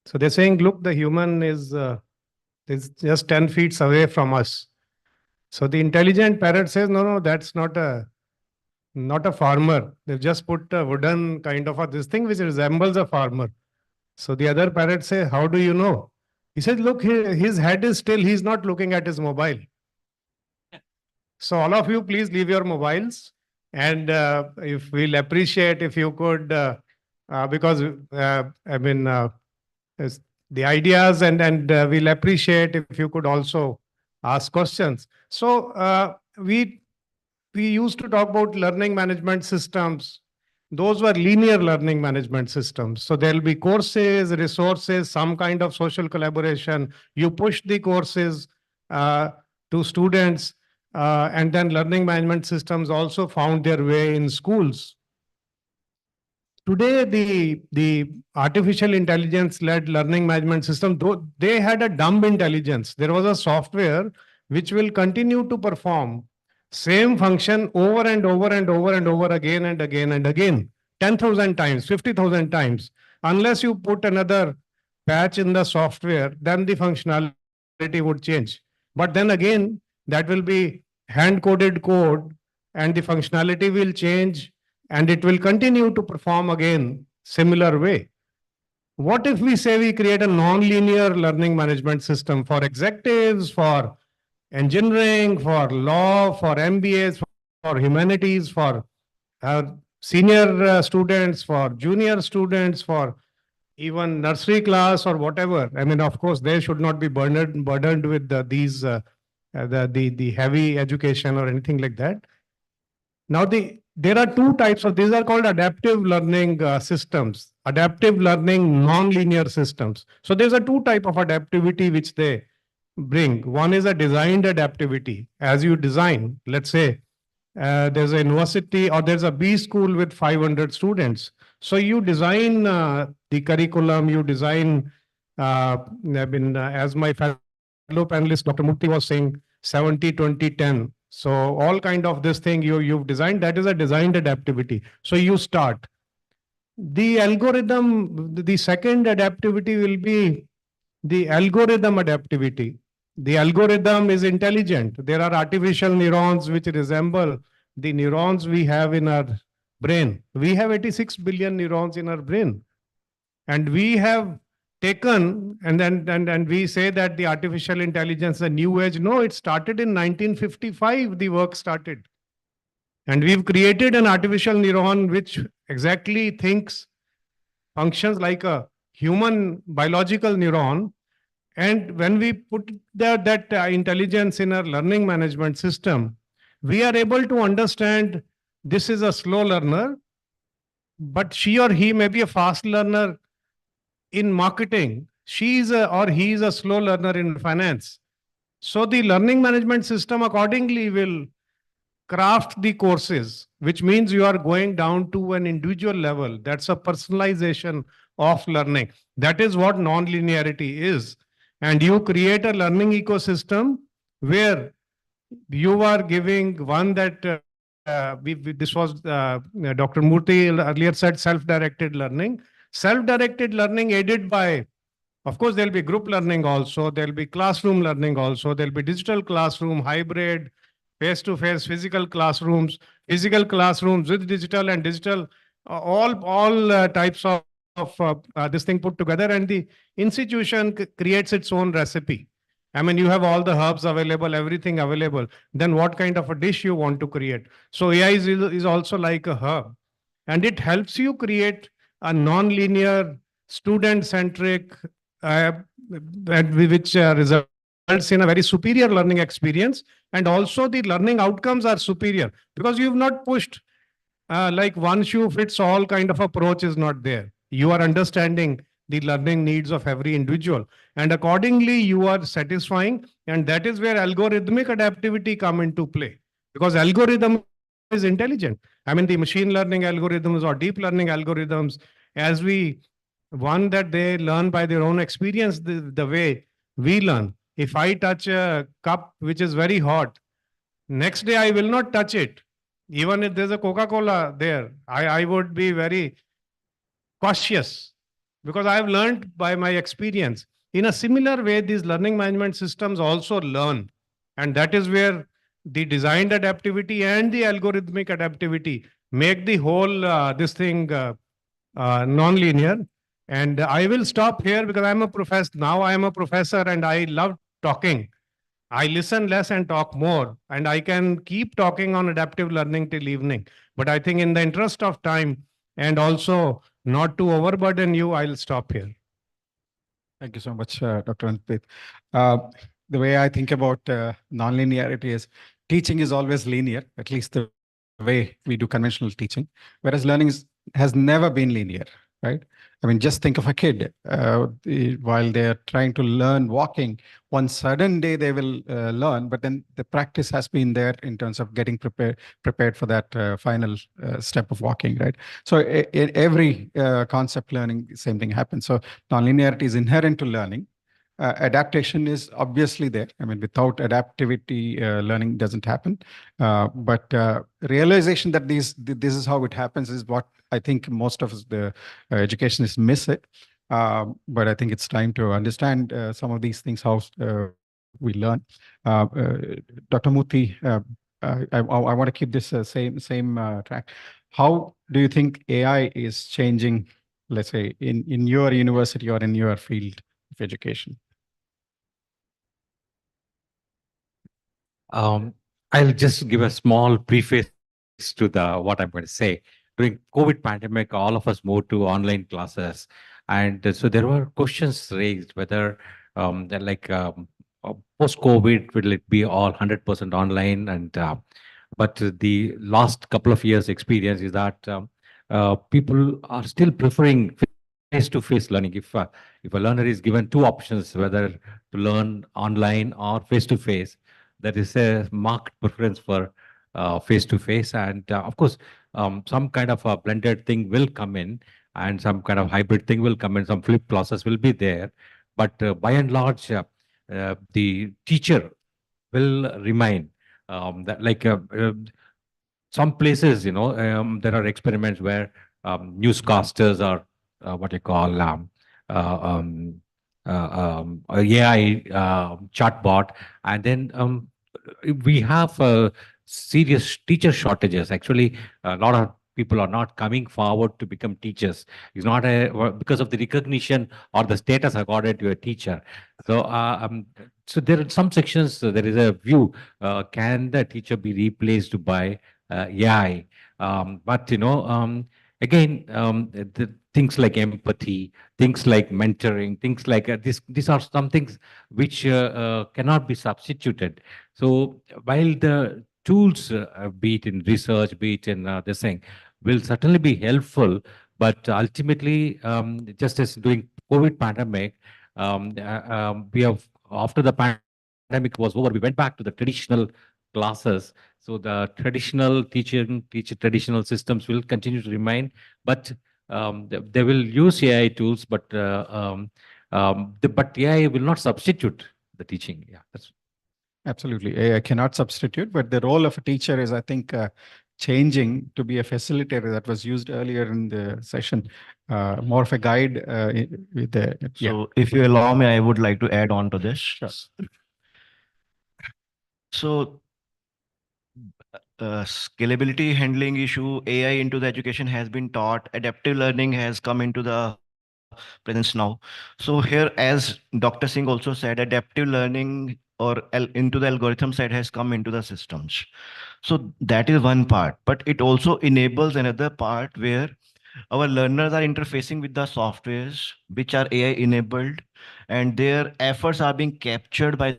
So they're saying, look, the human is just 10 feet away from us. So the intelligent parrot says, no, that's not a farmer. They've just put a wooden kind of this thing which resembles a farmer. So the other parrot says, how do you know? He said, look, his head is still, he's not looking at his mobile. So all of you, please leave your mobiles. And if we'll appreciate if you could, because the ideas and we'll appreciate if you could also ask questions. So we used to talk about learning management systems. Those were linear learning management systems. So there'll be courses, resources, some kind of social collaboration. You push the courses to students, and then learning management systems also found their way in schools. Today, the artificial intelligence-led learning management system, though they had a dumb intelligence, there was a software which will continue to perform same function over and over and over and over again and again and again, 10,000 times, 50,000 times. Unless you put another patch in the software, then the functionality would change. But then again, that will be hand-coded code, and the functionality will change, and it will continue to perform again similar way. What if we say we create a non-linear learning management system for executives, for engineering, for law, for MBAs, for humanities, for senior students, for junior students, for even nursery class or whatever? I mean, of course, they should not be burdened with these the heavy education or anything like that. Now, there are two types of, these are called adaptive learning systems, adaptive learning non-linear systems. So there's a two type of adaptivity which they bring. One is a designed adaptivity. As you design, let's say, there's a university or there's a B school with 500 students. So you design the curriculum, you design, as my fellow panelist, Dr. Murthy was saying, 70, 20, 10. So all kind of this thing you've designed, that is a designed adaptivity. So you start. The algorithm, the second adaptivity will be the algorithm adaptivity. The algorithm is intelligent. There are artificial neurons which resemble the neurons we have in our brain. We have 86 billion neurons in our brain. And we have taken, and we say that the artificial intelligence, the new age. No, it started in 1955, the work started. And we've created an artificial neuron which exactly thinks, functions like a human biological neuron. And when we put that intelligence in our learning management system, we are able to understand this is a slow learner, but she or he may be a fast learner in marketing. She is or he is a slow learner in finance. So the learning management system accordingly will craft the courses, which means you are going down to an individual level. That's a personalization of learning. That is what non-linearity is. And you create a learning ecosystem where you are giving one that this was Dr. Murthy earlier said self-directed learning. Self-directed learning aided by, of course, there'll be group learning also, there'll be classroom learning also, there'll be digital classroom, hybrid, face-to-face, physical classrooms with digital and digital, all types of this thing put together, and the institution creates its own recipe. I mean, you have all the herbs available, everything available. Then what kind of a dish you want to create? So AI is also like a herb, and it helps you create a non-linear, student-centric, which results in a very superior learning experience. And also the learning outcomes are superior because you've not pushed like one shoe fits all kind of approach is not there. You are understanding the learning needs of every individual, and accordingly you are satisfying. And that is where algorithmic adaptivity come into play, because algorithm is intelligent. I mean, the machine learning algorithms or deep learning algorithms, as we one that they learn by their own experience, the way we learn. If I touch a cup which is very hot, next day I will not touch it. Even if there's a Coca-Cola there, I would be very cautious because I have learned by my experience. In a similar way, these learning management systems also learn. And that is where the designed adaptivity and the algorithmic adaptivity make the whole this thing non-linear. And I will stop here because I'm a professor. Now I am a professor and I love talking. I listen less and talk more, and I can keep talking on adaptive learning till evening. But I think in the interest of time and also not to overburden you, I'll stop here. Thank you so much, Dr. Anpit. The way I think about non-linearity is teaching is always linear, at least the way we do conventional teaching, whereas learning has never been linear, right? I mean, just think of a kid while they're trying to learn walking, one sudden day they will learn, but then the practice has been there in terms of getting prepared for that final step of walking, right? So in every concept learning, same thing happens. So nonlinearity is inherent to learning. Adaptation is obviously there. I mean, without adaptivity, learning doesn't happen. But realization that this is how it happens is what I think most of the educationists miss it. But I think it's time to understand some of these things, how we learn. Dr. Murthy, I want to keep this same track. How do you think AI is changing, let's say, in your university or in your field of education? I'll just give a small preface to what I'm going to say. During COVID pandemic, all of us moved to online classes. And so there were questions raised whether post-COVID, will it be all 100% online? And but the last couple of years' experience is that people are still preferring face-to-face learning. If a learner is given two options, whether to learn online or face-to-face, there is a marked preference for face-to-face. And of course, some kind of a blended thing will come in, and some kind of hybrid thing will come in. Some flip classes will be there, but by and large, the teacher will remain. That like some places, there are experiments where newscasters are what you call a AI chatbot, and then we have serious teacher shortages. Actually, a lot of people are not coming forward to become teachers. It's not because of the recognition or the status accorded to a teacher. So there are some sections, there is a view, can the teacher be replaced by AI? But again, the things like empathy, things like mentoring, things like these are some things which cannot be substituted. So while the tools, be it in research, be it in this thing, will certainly be helpful, but ultimately, just as during COVID pandemic, we have, after the pandemic was over, we went back to the traditional classes. So the traditional traditional systems will continue to remain, but they will use AI tools, but but AI will not substitute the teaching. Yeah, that's Absolutely. AI cannot substitute, but the role of a teacher is, I think, changing to be a facilitator that was used earlier in the session, more of a guide with the. So if you allow me, I would like to add on to this. Sure. So scalability handling issue, AI into the education has been taught, adaptive learning has come into the presence now. So here, as Dr. Singh also said, adaptive learning or into the algorithm side has come into the systems. So that is one part, but it also enables another part where our learners are interfacing with the softwares which are AI enabled, and their efforts are being captured by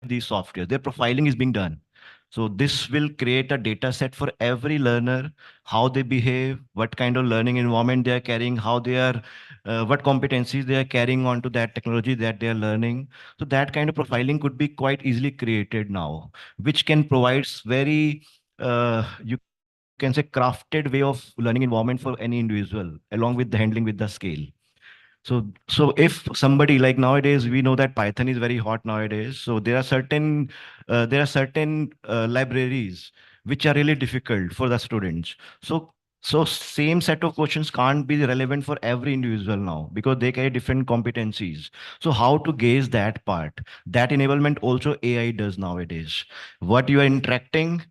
these softwares. Their profiling is being done. So this will create a data set for every learner, how they behave, what kind of learning environment they are carrying, how they are, what competencies they are carrying onto that technology that they are learning. So that kind of profiling could be quite easily created now, which can provide very, you can say, crafted way of learning environment for any individual, along with the handling with the scale. So if somebody, like nowadays, we know that Python is very hot nowadays. So there are certain libraries which are really difficult for the students. So same set of questions can't be relevant for every individual now because they carry different competencies. So how to gauge that part? That enablement also AI does nowadays. What you are interacting,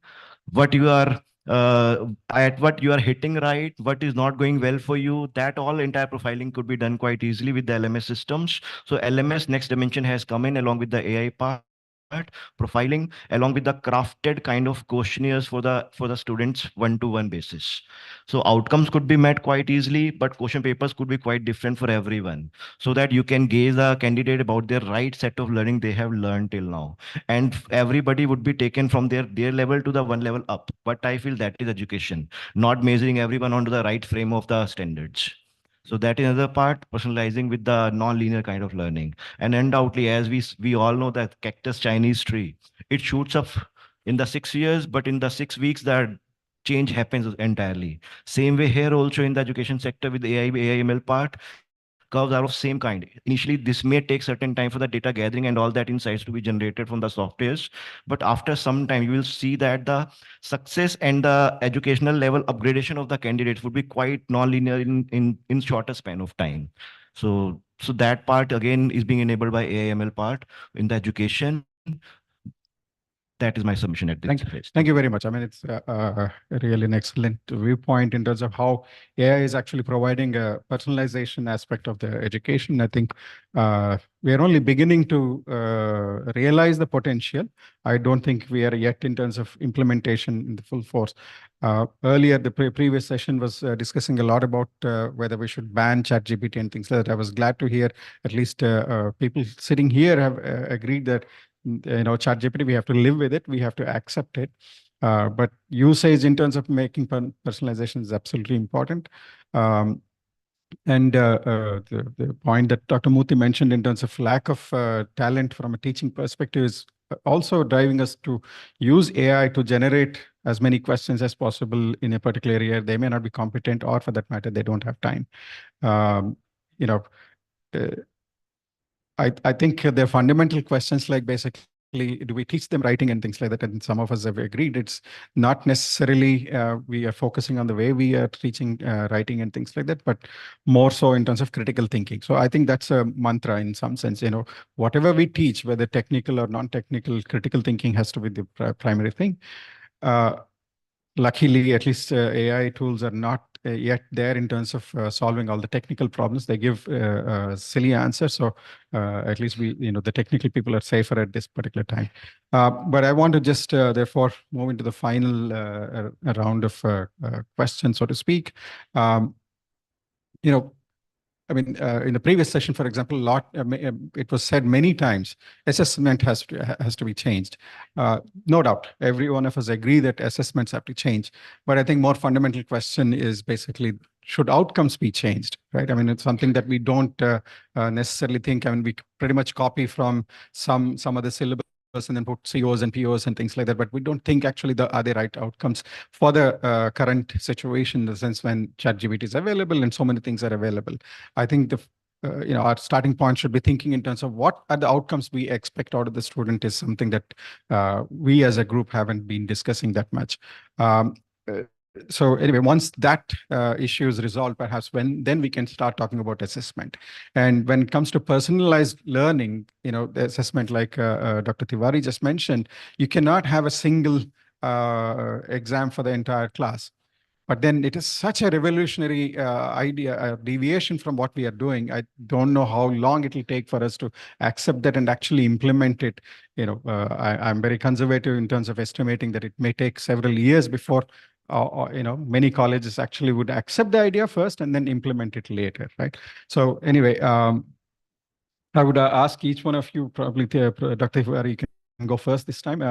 what you are at what you are hitting right, what is not going well for you, that all entire profiling could be done quite easily with the LMS systems. So LMS next dimension has come in along with the AI part, profiling, along with the crafted kind of questionnaires for the students one-to-one basis. So outcomes could be met quite easily, but question papers could be quite different for everyone, so that you can gauge the candidate about their right set of learning they have learned till now, and everybody would be taken from their level to the one level up. But I feel that is education, not measuring everyone onto the right frame of the standards. So that is another part, personalizing with the non-linear kind of learning. And undoubtedly, as we all know, that cactus Chinese tree, it shoots up in the 6 years, but in the 6 weeks, that change happens entirely. Same way here also in the education sector with AI, AI/ML part, curves are of same kind. Initially, this may take certain time for the data gathering and all that insights to be generated from the softwares. But after some time, you will see that the success and the educational level upgradation of the candidates would be quite non-linear in shorter span of time. So that part again is being enabled by AI/ML part in the education. That is my submission at this phase. Thank you very much. I mean, it's really an excellent viewpoint in terms of how AI is actually providing a personalization aspect of the education. I think we are only beginning to realize the potential. I don't think we are yet in terms of implementation in the full force. Earlier, the previous session was discussing a lot about whether we should ban ChatGPT and things like that. I was glad to hear at least people sitting here have agreed that ChatGPT, we have to live with it. We have to accept it. But usage in terms of making personalization is absolutely important. And the point that Dr. Murthy mentioned in terms of lack of talent from a teaching perspective is also driving us to use AI to generate as many questions as possible in a particular area. They may not be competent, or for that matter, they don't have time. You know, I think there are fundamental questions like basically, do we teach them writing and things like that? And some of us have agreed it's not necessarily we are focusing on the way we are teaching writing and things like that, but more so in terms of critical thinking. So I think that's a mantra in some sense. Whatever we teach, whether technical or non-technical, critical thinking has to be the primary thing. Luckily, at least AI tools are not yet there in terms of solving all the technical problems. They give silly answers. So at least the technical people are safer at this particular time. But I want to just therefore move into the final round of questions, so to speak. In the previous session, for example, it was said many times, assessment has to be changed. No doubt, every one of us agree that assessments have to change. But I think more fundamental question is basically, should outcomes be changed, right? It's something that we don't necessarily think. We pretty much copy from some of the syllabus and then put COs and POs and things like that. But we don't think actually are the right outcomes for the current situation, in the sense when ChatGPT is available and so many things are available. I think our starting point should be thinking in terms of what are the outcomes we expect out of the student is something that we as a group haven't been discussing that much. So anyway, once that issue is resolved, perhaps then we can start talking about assessment. And when it comes to personalized learning, the assessment like Dr. Tiwari just mentioned, you cannot have a single exam for the entire class. But then it is such a revolutionary idea, a deviation from what we are doing. I don't know how long it will take for us to accept that and actually implement it. I'm very conservative in terms of estimating that it may take several years before many colleges actually would accept the idea first and then implement it later, right? So anyway, I would ask each one of you, probably Dr. Tiwari, you can go first this time.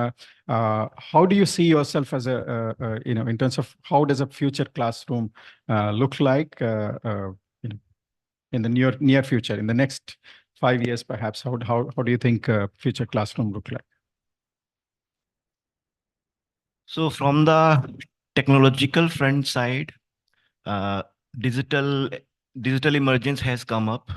How do you see yourself as in terms of how does a future classroom look like in the near future, in the next 5 years, perhaps? How do you think future classroom look like? So from the technological front side, digital emergence has come up.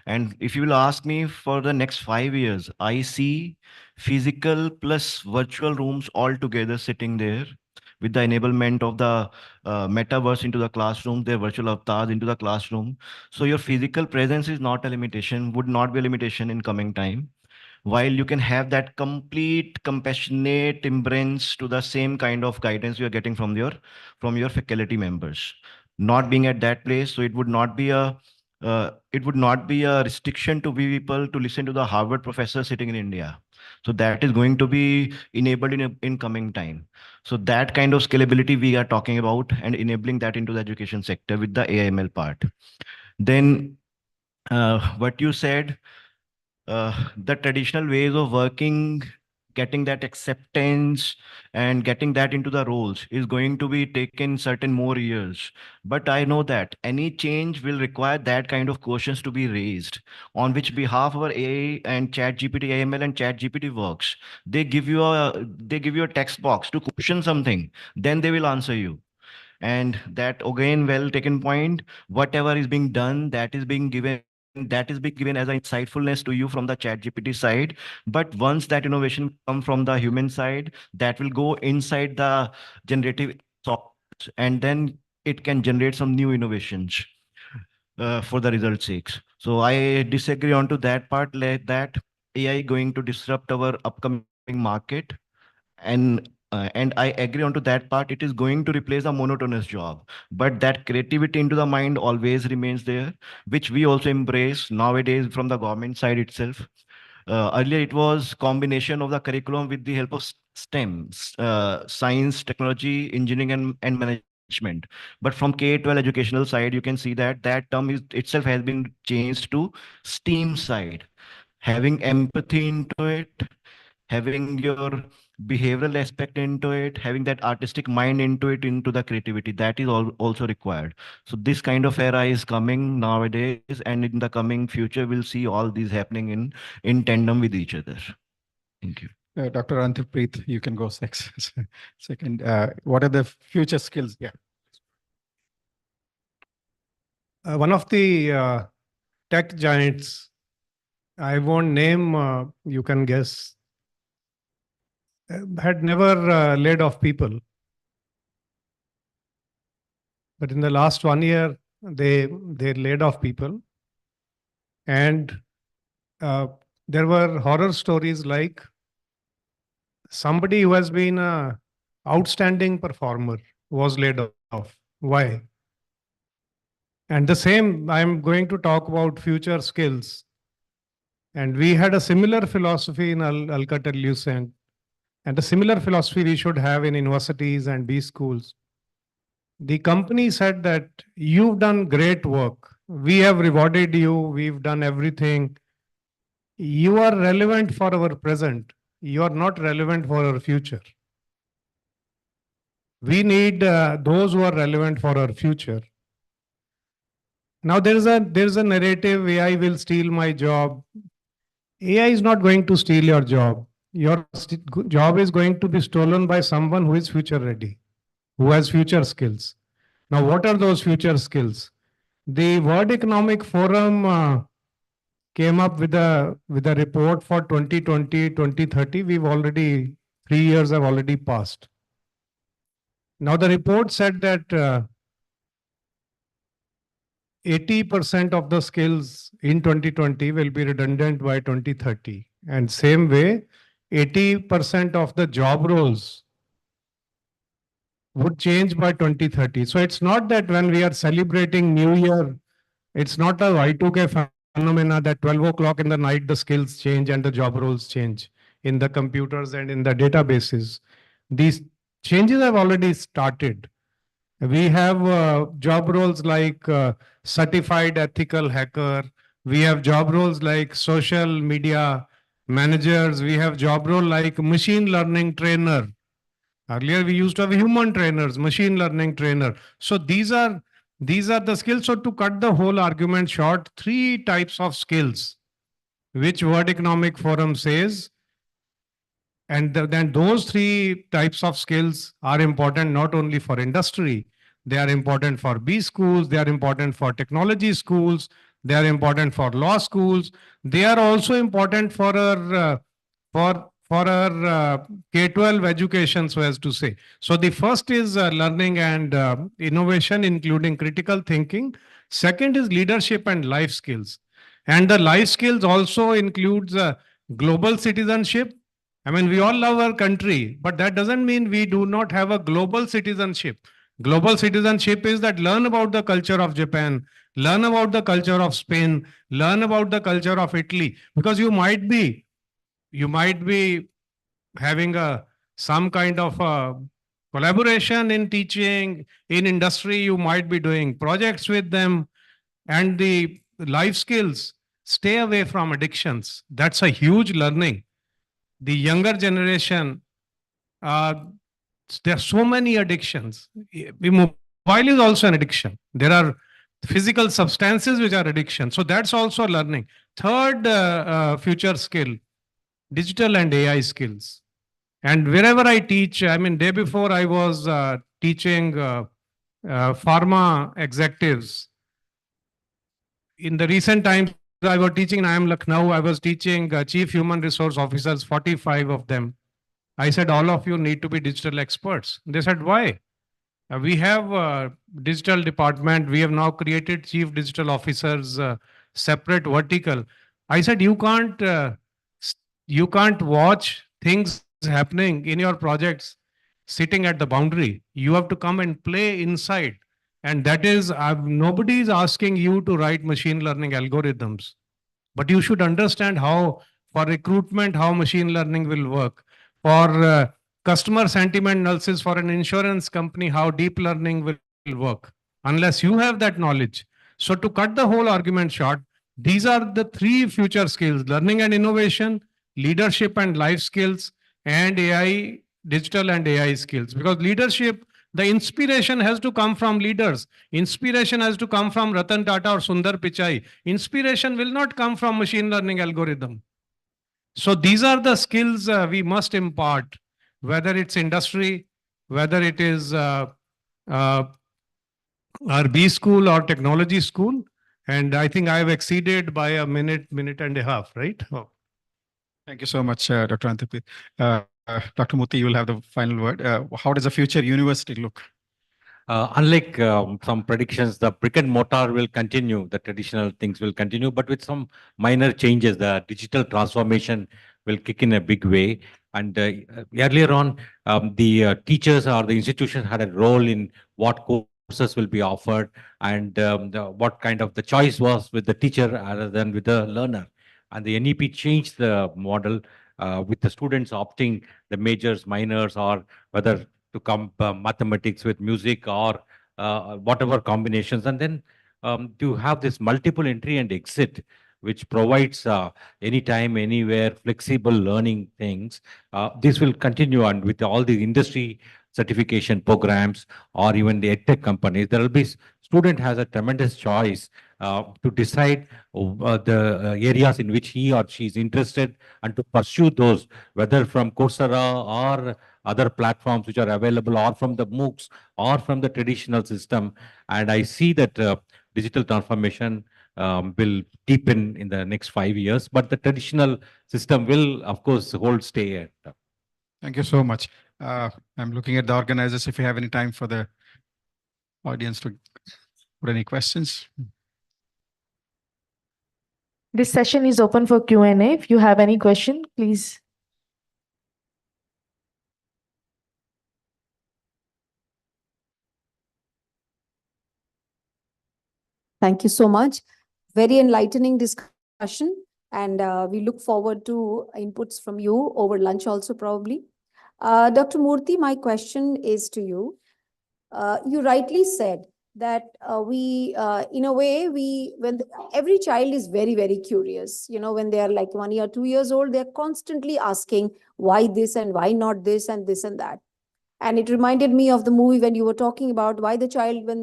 And if you will ask me for the next 5 years, I see physical plus virtual rooms all together sitting there with the enablement of the metaverse into the classroom, their virtual avatars into the classroom. So your physical presence is not a limitation, would not be a limitation in coming time. While you can have that complete compassionate embrace to the same kind of guidance you are getting from your faculty members. Not being at that place, so it would not be a restriction to people to listen to the Harvard professor sitting in India. So that is going to be enabled in coming time. So that kind of scalability we are talking about and enabling that into the education sector with the AIML part. Then what you said, the traditional ways of working, getting that acceptance and getting that into the roles is going to be taken certain more years. But I know that any change will require that kind of questions to be raised, on which behalf our AI and ChatGPT, AML and ChatGPT works. They give you a text box to question something, then they will answer you. And that again, well taken point, whatever is being done, that is being given as an insightfulness to you from the ChatGPT side. But once that innovation come from the human side, that will go inside the generative software, and then it can generate some new innovations for the result sakes. So I disagree on to that part, like that AI going to disrupt our upcoming market. And I agree on to that part. It is going to replace a monotonous job, but that creativity into the mind always remains there, which we also embrace nowadays from the government side itself. Earlier, it was combination of the curriculum with the help of STEM, science, technology, engineering, and management. But from K-12 educational side, you can see that that term itself has been changed to STEAM side, having empathy into it, having your behavioral aspect into it, having that artistic mind into it, into the creativity, that is also required. So this kind of era is coming nowadays, and in the coming future, we'll see all these happening in tandem with each other. Thank you. Dr. Antippreet, you can go second. What are the future skills? Yeah. One of the tech giants, I won't name, you can guess, had never laid off people. But in the last 1 year, they laid off people. And there were horror stories like somebody who has been an outstanding performer was laid off. Why? And the same, I'm going to talk about future skills. And we had a similar philosophy in Alcatel-Lucent, and a similar philosophy we should have in universities and B schools. The company said that you've done great work. We have rewarded you. We've done everything. You are relevant for our present. You are not relevant for our future. We need those who are relevant for our future. Now there is a narrative, AI will steal my job. AI is not going to steal your job. Your job is going to be stolen by someone who is future ready, who has future skills. Now, what are those future skills? The World Economic Forum came up with a report for 2020, 2030. We've already, 3 years have already passed. Now, the report said that 80% of the skills in 2020 will be redundant by 2030. And same way, 80% of the job roles would change by 2030. So it's not that when we are celebrating New Year, it's not a Y2K phenomena that 12 o'clock in the night, the skills change and the job roles change in the computers and in the databases. These changes have already started. We have job roles like certified ethical hacker. We have job roles like social media managers. We have job role like machine learning trainer. Earlier, we used to have human trainers, machine learning trainer. So these are the skills. So to cut the whole argument short, 3 types of skills, which World Economic Forum says. And then those 3 types of skills are important not only for industry, they are important for B schools, they are important for technology schools, they are important for law schools. They are also important for our K-12 education, so as to say. So the first is learning and innovation, including critical thinking. Second is leadership and life skills. And the life skills also includes global citizenship. I mean, we all love our country, but that doesn't mean we do not have a global citizenship. Global citizenship is that learn about the culture of Japan, learn about the culture of Spain, learn about the culture of Italy, because you might be having some kind of collaboration in teaching, in industry, you might be doing projects with them. And the life skills, stay away from addictions. That's a huge learning. The younger generation, there are so many addictions. Mobile is also an addiction. There are physical substances which are addiction. So that's also learning. Third future skill, digital and AI skills. And wherever I teach, I mean, day before I was teaching pharma executives. In the recent times, I was teaching in IIM Lucknow, I was teaching chief human resource officers, 45 of them. I said, all of you need to be digital experts. They said, why? We have a digital department. We have now created chief digital officers, separate vertical. I said, you can't watch things happening in your projects sitting at the boundary. You have to come and play inside. And that is, nobody is asking you to write machine learning algorithms. But you should understand how, for recruitment, how machine learning will work. For customer sentiment analysis for an insurance company, how deep learning will work. Unless you have that knowledge. So to cut the whole argument short, these are the 3 future skills: learning and innovation, leadership and life skills, and AI, digital and AI skills. Because leadership, the inspiration has to come from leaders. Inspiration has to come from Ratan Tata or Sundar Pichai. Inspiration will not come from machine learning algorithm. So these are the skills we must impart, whether it's industry, whether it is uh, our B school or technology school. And I think I have exceeded by a minute and a half, right? Oh. Thank you so much, Dr. Antipi. Dr. Muti, you will have the final word. How does the future university look? Unlike some predictions, the brick and mortar will continue, the traditional things will continue, but with some minor changes, the digital transformation will kick in a big way. And earlier on, the teachers or the institution had a role in what courses will be offered and what kind of the choice was with the teacher rather than with the learner. And the NEP changed the model with the students opting the majors, minors, or whether to come mathematics with music or whatever combinations, and then to have this multiple entry and exit, which provides anytime, anywhere, flexible learning things. This will continue, and with all the industry certification programs or even the edtech companies, there will be student has a tremendous choice to decide the areas in which he or she is interested and to pursue those, whether from Coursera or other platforms which are available, or from the MOOCs or from the traditional system. And I see that digital transformation will deepen in the next 5 years, but the traditional system will, of course, hold stay at. Thank you so much. I'm looking at the organizers if you have any time for the audience to put any questions. This session is open for Q&A. If you have any question, please. Thank you so much. Very enlightening discussion. And we look forward to inputs from you over lunch also probably. Dr. Murthy, my question is to you. You rightly said that in a way, every child is very, very curious. You know, when they are like 1 year, 2 years old, they're constantly asking why this and why not this and this and that. And it reminded me of the movie when you were talking about when the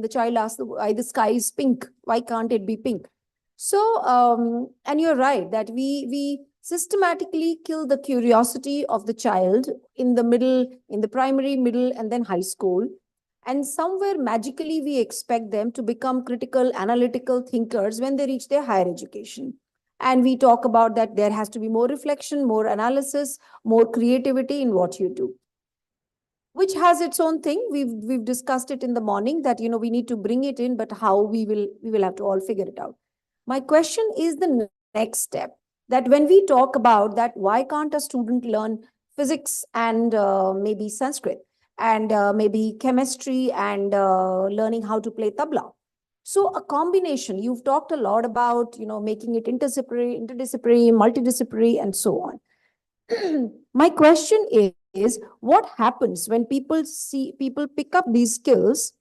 child asked why the sky is pink, why can't it be pink? So, and you're right that we systematically kill the curiosity of the child in the middle, in the primary, middle, and then high school. And somewhere magically we expect them to become critical, analytical thinkers when they reach their higher education. And we talk about that there has to be more reflection, more analysis, more creativity in what you do, which has its own thing. We've discussed it in the morning that, you know, we need to bring it in, but how we will have to all figure it out. My question is the next step, that when we talk about that, why can't a student learn physics and maybe Sanskrit and maybe chemistry and learning how to play tabla? So a combination, you've talked a lot about, you know, making it interdisciplinary, multidisciplinary, and so on. My question is what happens when people pick up these skills?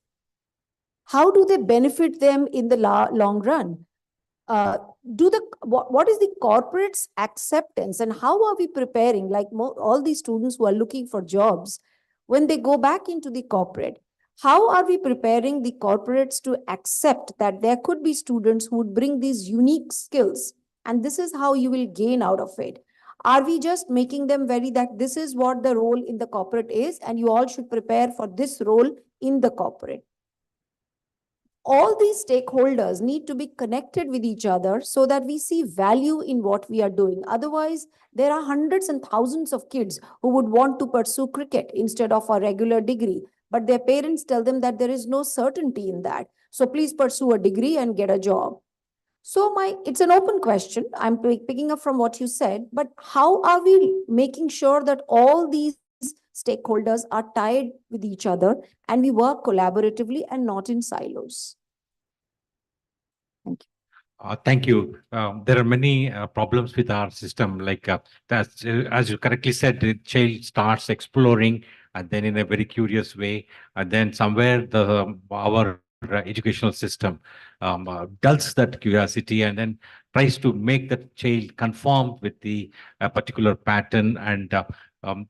How do they benefit them in the long run? What is the corporate's acceptance, and how are we preparing, like all these students who are looking for jobs, when they go back into the corporate? How are we preparing the corporates to accept that there could be students who would bring these unique skills, and this is how you will gain out of it? Are we just making them that this is what the role in the corporate is, and you all should prepare for this role in the corporate? All these stakeholders need to be connected with each other so that we see value in what we are doing. Otherwise, there are hundreds and thousands of kids who would want to pursue cricket instead of a regular degree, but their parents tell them that there is no certainty in that. So please pursue a degree and get a job. So it's an open question. I'm picking up from what you said, but how are we making sure that all these stakeholders are tied with each other and we work collaboratively and not in silos? Thank you. Thank you. There are many problems with our system, like as you correctly said, the child starts exploring and then in a very curious way, and then somewhere our educational system dulls that curiosity and then tries to make the child conform with the particular pattern. And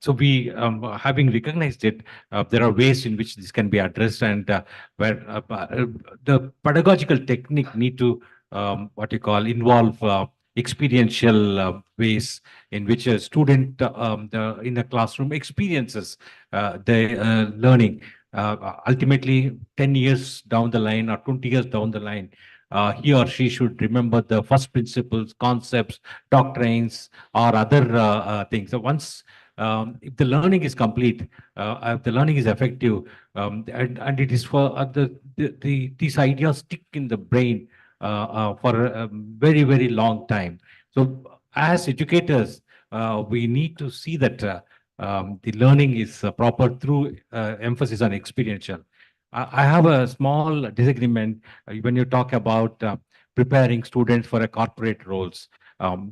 so we, having recognized it, there are ways in which this can be addressed, and where the pedagogical technique need to what you call involve experiential ways in which a student in a classroom experiences the learning. Ultimately, 10 years down the line or 20 years down the line, he or she should remember the first principles, concepts, doctrines, or other things. So once if the learning is complete, if the learning is effective, and it is for these ideas stick in the brain for a very, very long time. So as educators, we need to see that the learning is proper through emphasis on experiential. I have a small disagreement when you talk about preparing students for a corporate roles.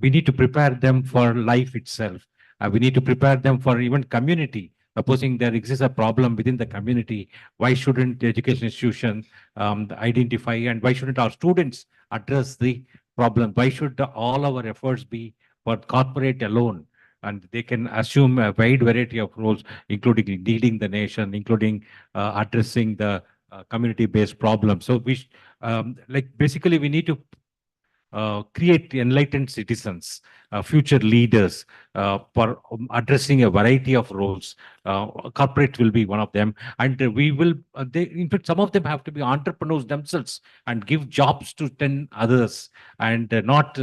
We need to prepare them for life itself. We need to prepare them for even community. Supposing there exists a problem within the community, why shouldn't the education institution identify, and why shouldn't our students address the problem? Why should all our efforts be for corporate alone? And they can assume a wide variety of roles, including leading the nation, including addressing the community-based problems. So we, like basically, we need to create enlightened citizens, future leaders for addressing a variety of roles. Corporate will be one of them, and we will. In fact, some of them have to be entrepreneurs themselves and give jobs to 10 others, and not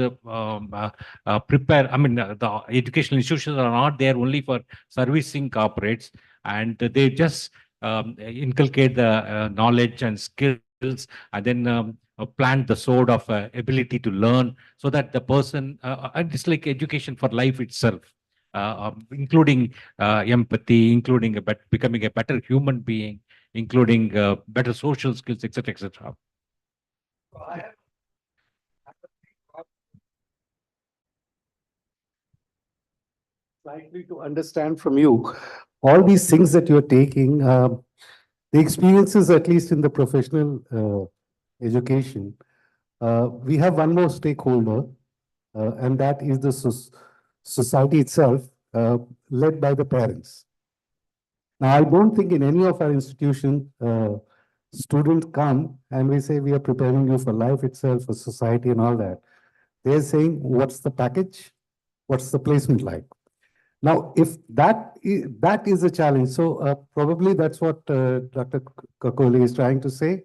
prepare. I mean, the educational institutions are not there only for servicing corporates, and they just inculcate the knowledge and skills, and then plant the sword of ability to learn, so that the person, and it's like education for life itself, including empathy, including becoming a better human being, including better social skills, etc., etc. Slightly to understand from you, all these things that you're taking, the experiences, at least in the professional education, we have one more stakeholder, and that is the society itself, led by the parents. Now, I don't think in any of our institutions, students come and we say, we are preparing you for life itself, for society and all that. They're saying, what's the package? What's the placement like? Now, if that is a challenge, so probably that's what Dr. Kakoli is trying to say.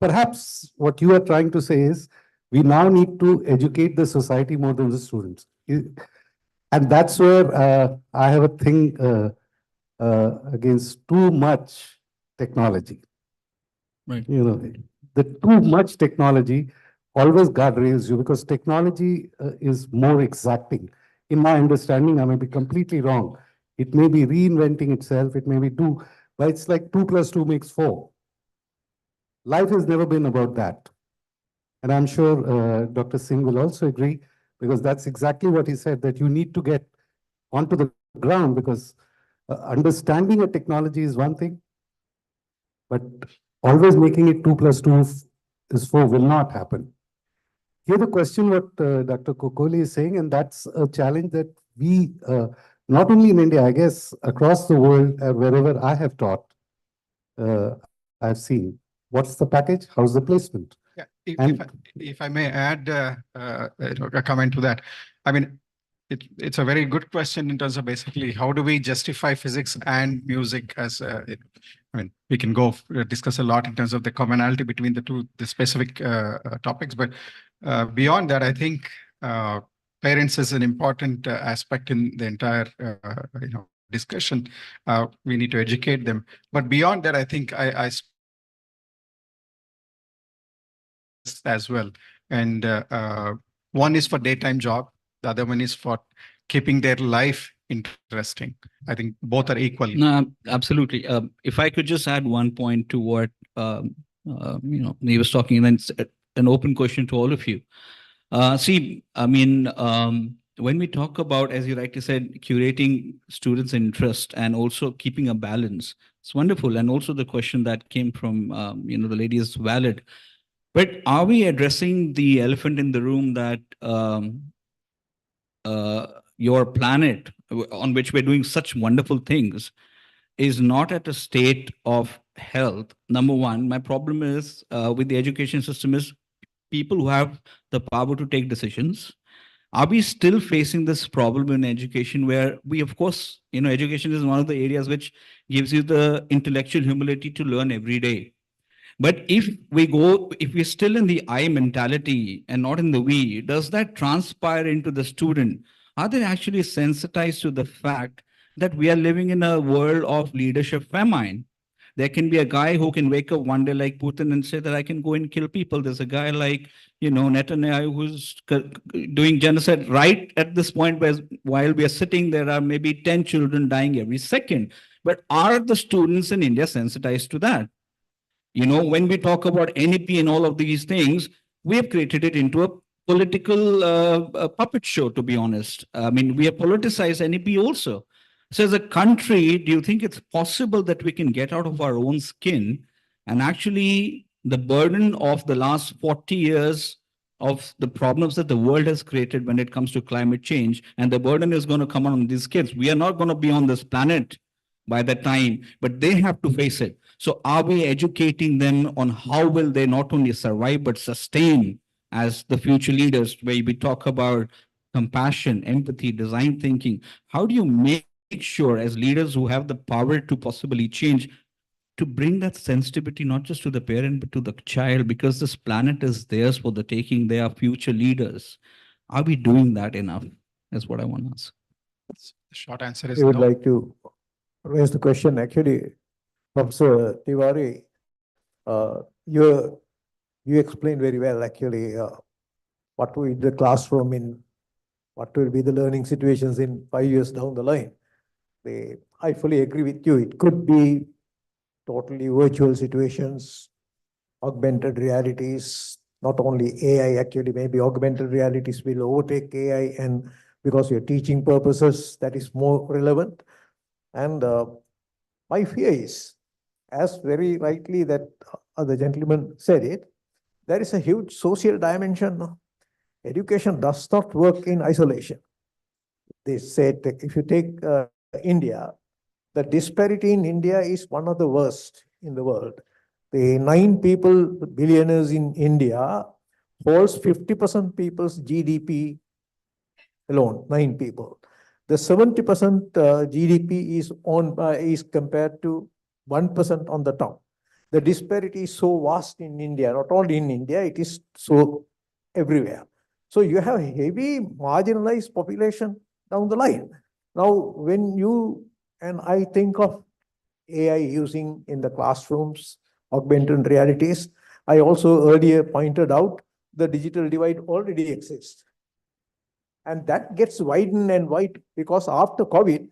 Perhaps what you are trying to say is, we now need to educate the society more than the students. And that's where I have a thing against too much technology. Right. You know, the too much technology always guardrails you, because technology is more exacting. In my understanding, I may be completely wrong. It may be reinventing itself, it may be two, but it's like 2 + 2 makes 4. Life has never been about that. And I'm sure Dr. Singh will also agree, because that's exactly what he said, that you need to get onto the ground, because understanding a technology is one thing, but always making it 2 + 2 is 4 will not happen. Here the question what Dr. Kokoli is saying, and that's a challenge that we, not only in India, I guess across the world, wherever I have taught, I've seen, what's the package, how's the placement? Yeah, And if I may add a comment to that. I mean, it's a very good question in terms of basically how do we justify physics and music as I mean, we can go discuss a lot in terms of the commonality between the specific topics, but beyond that, I think parents is an important aspect in the entire discussion. We need to educate them, but beyond that, I think I as well. And one is for daytime job, the other one is for keeping their life interesting. I think both are equally. No, absolutely. If I could just add one point to what he was talking, and then it's an open question to all of you. See, I mean, when we talk about, as you rightly said, curating students' interest and also keeping a balance, it's wonderful. And also the question that came from, the lady is valid. But are we addressing the elephant in the room that your planet, on which we're doing such wonderful things, is not at a state of health? Number one, my problem is with the education system is people who have the power to take decisions. Are we still facing this problem in education where we, of course, education is one of the areas which gives you the intellectual humility to learn every day. But if we're still in the I mentality and not in the we, does that transpire into the student? Are they actually sensitized to the fact that we are living in a world of leadership famine? There can be a guy who can wake up one day like Putin and say that I can go and kill people. There's a guy like, Netanyahu who's doing genocide right at this point where while we are sitting, there are maybe 10 children dying every second. But are the students in India sensitized to that? When we talk about NEP and all of these things, we have created it into a political puppet show, to be honest. I mean, we have politicized NEP also. So as a country, do you think it's possible that we can get out of our own skin and actually the burden of the last 40 years of the problems that the world has created when it comes to climate change, and the burden is going to come on these kids. We are not going to be on this planet by that time, but they have to face it. So are we educating them on how will they not only survive, but sustain as the future leaders, where we talk about compassion, empathy, design thinking? How do you make sure as leaders who have the power to possibly change, to bring that sensitivity, not just to the parent, but to the child, because this planet is theirs for the taking. They are future leaders. Are we doing that enough? That's what I want to ask. The short answer is I would no. like to raise the question. Actually, Professor Tiwari, you explained very well, actually, what will be the classroom what will be the learning situations in 5 years down the line. I fully agree with you. It could be totally virtual situations, augmented realities, not only AI, actually, maybe augmented realities will overtake AI, and because your teaching purposes, that is more relevant. And my fear is, as very rightly that the gentleman said it, there is a huge social dimension. Education does not work in isolation. They said that if you take India, the disparity in India is one of the worst in the world. The 9 billionaires in India holds 50% people's GDP alone, 9 people. The 70% GDP is compared to 1% on the top. The disparity is so vast in India, not only in India, it is so everywhere. So you have a heavy marginalized population down the line. Now, when you and I think of AI using in the classrooms, augmented realities, I also earlier pointed out the digital divide already exists. And that gets widened and wide because after COVID,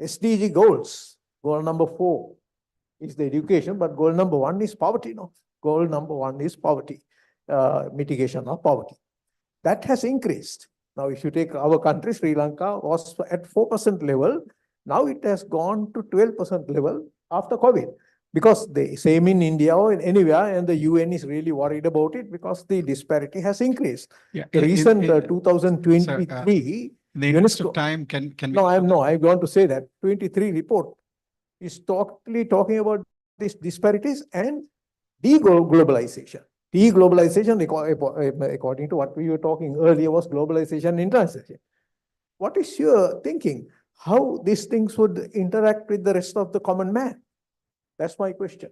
SDG goals, goal number 4 is the education, but goal number 1 is poverty. No, goal number 1 is poverty, mitigation of poverty. That has increased. Now, if you take our country, Sri Lanka was at 4% level. Now it has gone to 12% level after COVID, because the same in India or in anywhere, and the UN is really worried about it because the disparity has increased. Yeah, The recent 2023 in the interest of time, can we? No, I'm going to say that 23 report is totally talking about these disparities and deglobalization. Deglobalization, according to what we were talking earlier, was globalization and internationalization. What is your thinking? How these things would interact with the rest of the common man? That's my question.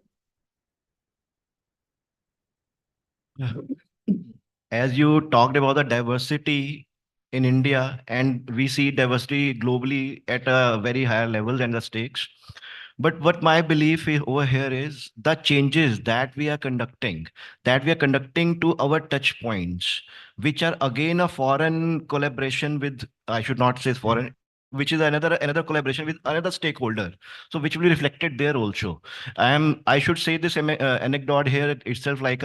As you talked about the diversity in India, and we see diversity globally at a very higher level than the stakes. But what my belief is over here is the changes that we are conducting to our touch points, which are again a foreign collaboration with, I should not say foreign, which is another collaboration with another stakeholder. So which will be reflected there also. I should say this anecdote here itself, like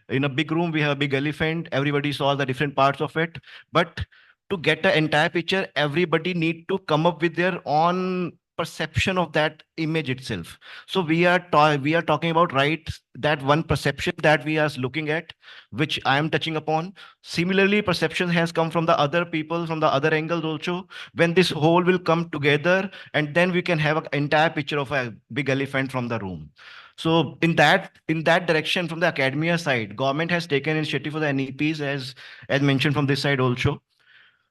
In a big room, we have a big elephant. Everybody saw the different parts of it. But to get the entire picture, everybody need to come up with their own perception of that image itself. So we are talking about, right, that one perception that we are looking at, which I am touching upon. Similarly, perception has come from the other people, from the other angles also. When this whole will come together, and then we can have an entire picture of a big elephant from the room. So in that direction, from the academia side, government has taken initiative for the NEPs, as mentioned from this side also.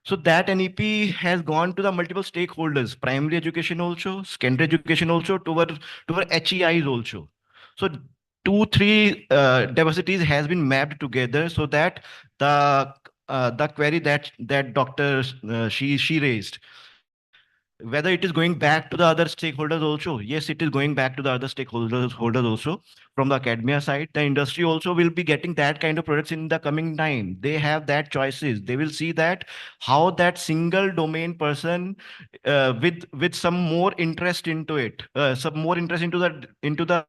So that NEP has gone to the multiple stakeholders, primary education also, secondary education also, to our HEIs also. So two, three diversities has been mapped together so that the query that Dr. She raised, whether it is going back to the other stakeholders also. Yes, it is going back to the other stakeholders also. From the academia side, the industry also will be getting that kind of products in the coming time. They have that choices. They will see that how that single domain person, with some more interest into it, some more interest into the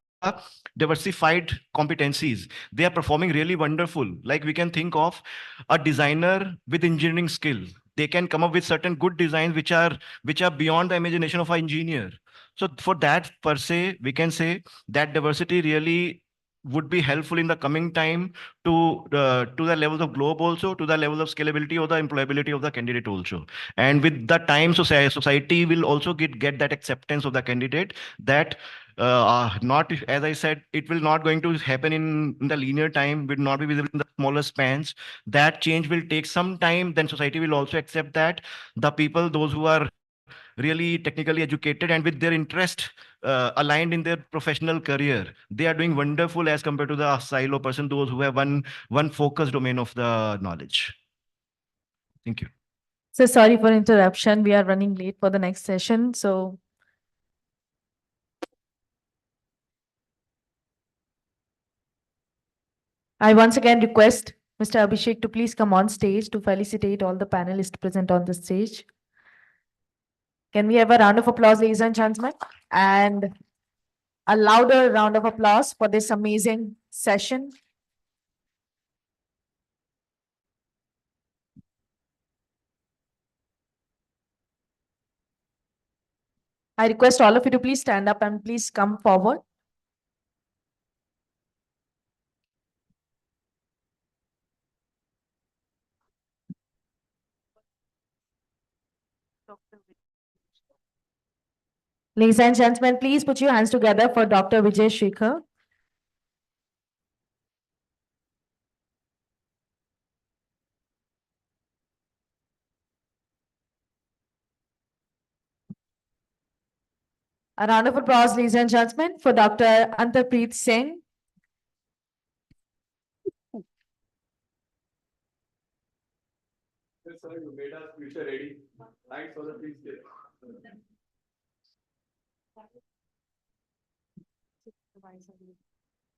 diversified competencies, they are performing really wonderful. Like we can think of a designer with engineering skill. They can come up with certain good designs which are beyond the imagination of an engineer. So for that per se, we can say that diversity really would be helpful in the coming time to the levels of globe also, to the level of scalability or the employability of the candidate also. And with the time, society will also get that acceptance of the candidate, that not, as I said, it will not going to happen in the linear time, will not be visible in the smaller spans. That change will take some time. Then society will also accept that the people, those who are really technically educated and with their interest aligned in their professional career, they are doing wonderful as compared to the silo person, those who have one focused domain of the knowledge. Thank you. So sorry for interruption. We are running late for the next session. So I once again request Mr. Abhishek to please come on stage to felicitate all the panelists present on the stage. Can we have a round of applause, ladies and gentlemen? And a louder round of applause for this amazing session. I request all of you to please stand up and please come forward. Ladies and gentlemen, please put your hands together for Dr. Vijay Shekhar. A round of applause, ladies and gentlemen, for Dr. Antarpreet Singh. Yes, sir, you made us future ready. Thanks for the please.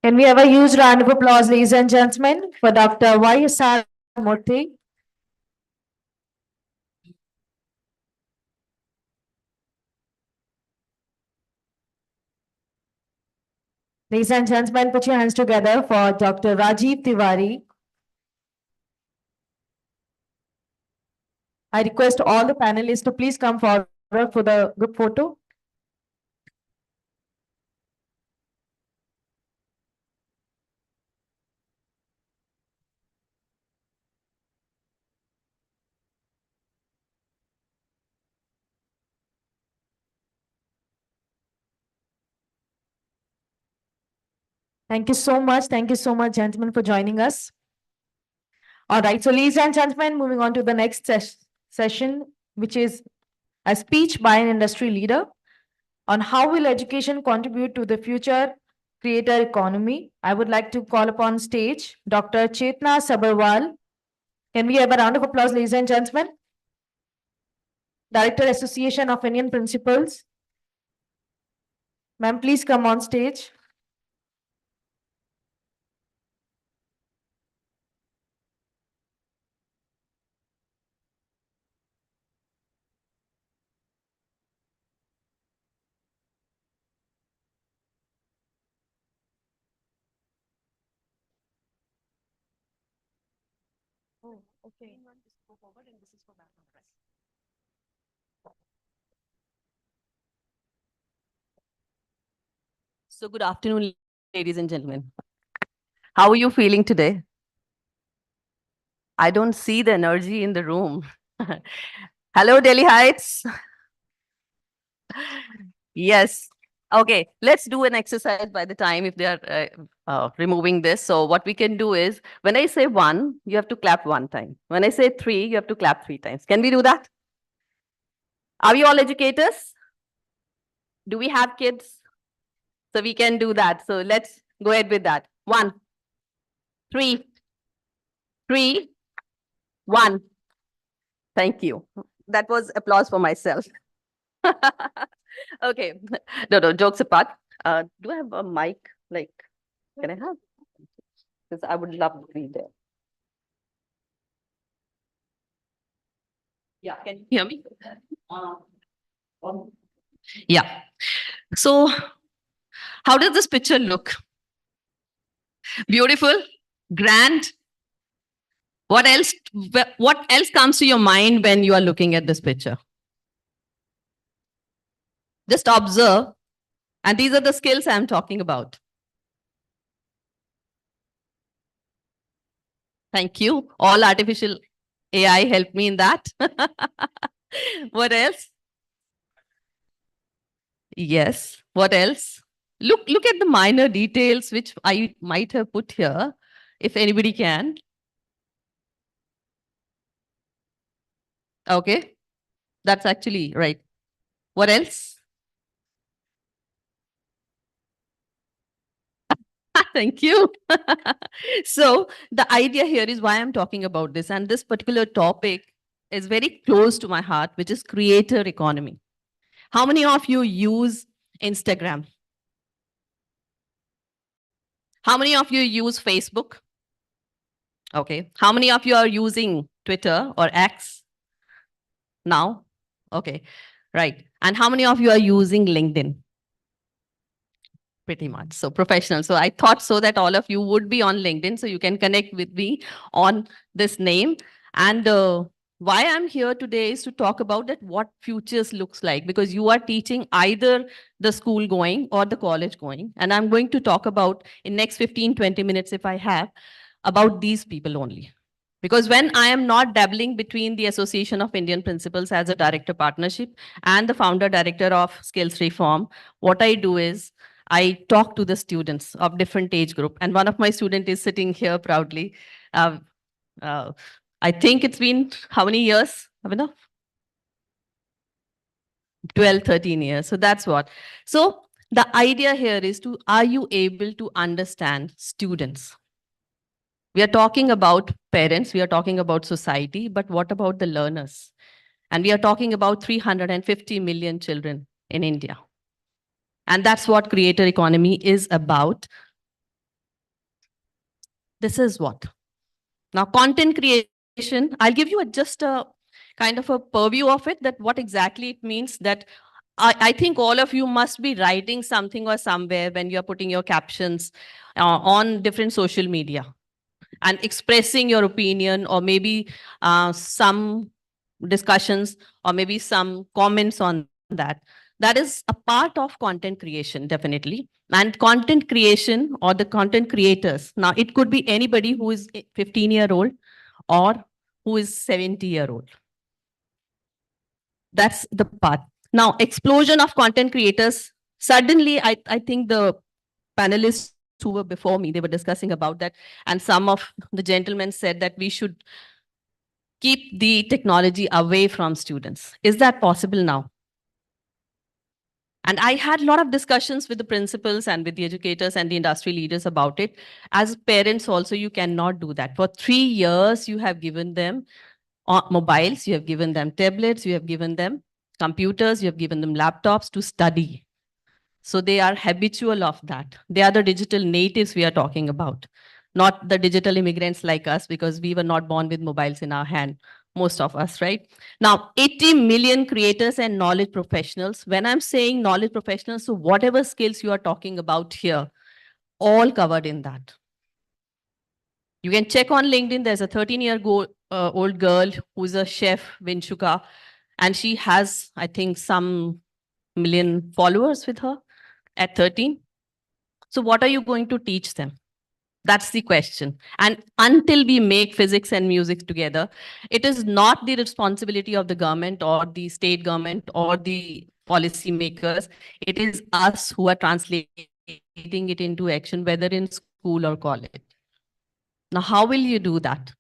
Can we have a huge round of applause, ladies and gentlemen, for Dr. Y.S.R. Murthy? Ladies and gentlemen, put your hands together for Dr. Rajiv Tiwari. I request all the panelists to please come forward for the group photo. Thank you so much. Thank you so much, gentlemen, for joining us. All right, so ladies and gentlemen, moving on to the next session, which is a speech by an industry leader on how will education contribute to the future creator economy. I would like to call upon stage Dr. Chetna Sabharwal. Can we have a round of applause, ladies and gentlemen? Director, Association of Indian Principals. Ma'am, please come on stage. Oh, okay. So good afternoon, ladies and gentlemen. How are you feeling today? I don't see the energy in the room. Hello, Delhi Heights. Yes. Okay, let's do an exercise by the time if they are removing this. So what we can do is, when I say 1, you have to clap 1 time. When I say 3, you have to clap 3 times. Can we do that? Are we all educators? Do we have kids? So we can do that. So let's go ahead with that. 1, 3, 3, 1. Thank you. That was applause for myself. Okay. No, jokes apart. Do I have a mic? Like, can I have? Because I would love to be there. Yeah, can you hear me? Yeah. So, how does this picture look? Beautiful? Grand? What else? What else comes to your mind when you are looking at this picture? Just observe. And these are the skills I'm talking about. Thank you. All artificial AI helped me in that. What else? Yes. What else? Look at the minor details which I might have put here, if anybody can. Okay. That's actually right. What else? Thank you. So the idea here is why I'm talking about this. And this particular topic is very close to my heart, which is creator economy. How many of you use Instagram? How many of you use Facebook? Okay. How many of you are using Twitter or X now? Okay. Right. And how many of you are using LinkedIn? Pretty much. So professional. So I thought so that all of you would be on LinkedIn, so you can connect with me on this name. And why I'm here today is to talk about that what futures looks like, because you are teaching either the school going or the college going. And I'm going to talk about in next 15, 20 minutes, if I have, about these people only. Because when I am not dabbling between the Association of Indian Principals as a director partnership and the founder director of Skills Reform, what I do is I talk to the students of different age group. And one of my students is sitting here proudly. I think it's been how many years, Abhinav? 12, 13 years. So that's what. So the idea here is to, are you able to understand students? We are talking about parents, we are talking about society, but what about the learners? And we are talking about 350 million children in India. And that's what creator economy is about. This is what. Now, content creation, I'll give you just a kind of a purview of it, that what exactly it means. That I think all of you must be writing something or somewhere when you're putting your captions on different social media and expressing your opinion, or maybe some discussions, or maybe some comments on that. That is a part of content creation, definitely. And content creation, or the content creators, now it could be anybody who is 15-year-old or who is 70-year-old. That's the part. Now, explosion of content creators. Suddenly, I think the panelists who were before me, they were discussing about that. And some of the gentlemen said that we should keep the technology away from students. Is that possible now? And I had a lot of discussions with the principals and with the educators and the industry leaders about it. As parents also, you cannot do that. For 3 years, you have given them mobiles, you have given them tablets, you have given them computers, you have given them laptops to study. So they are habitual of that. They are the digital natives we are talking about, not the digital immigrants like us, because we were not born with mobiles in our hand, most of us, right? Now, 80 million creators and knowledge professionals. When I'm saying knowledge professionals, so whatever skills you are talking about here, all covered in that. You can check on LinkedIn, there's a 13-year old girl who's a chef, Vinshuka, and she has, I think, some million followers with her at 13. So what are you going to teach them? That's the question. And until we make physics and music together, it is not the responsibility of the government or the state government or the policy makers. It is us who are translating it into action, whether in school or college. Now, how will you do that?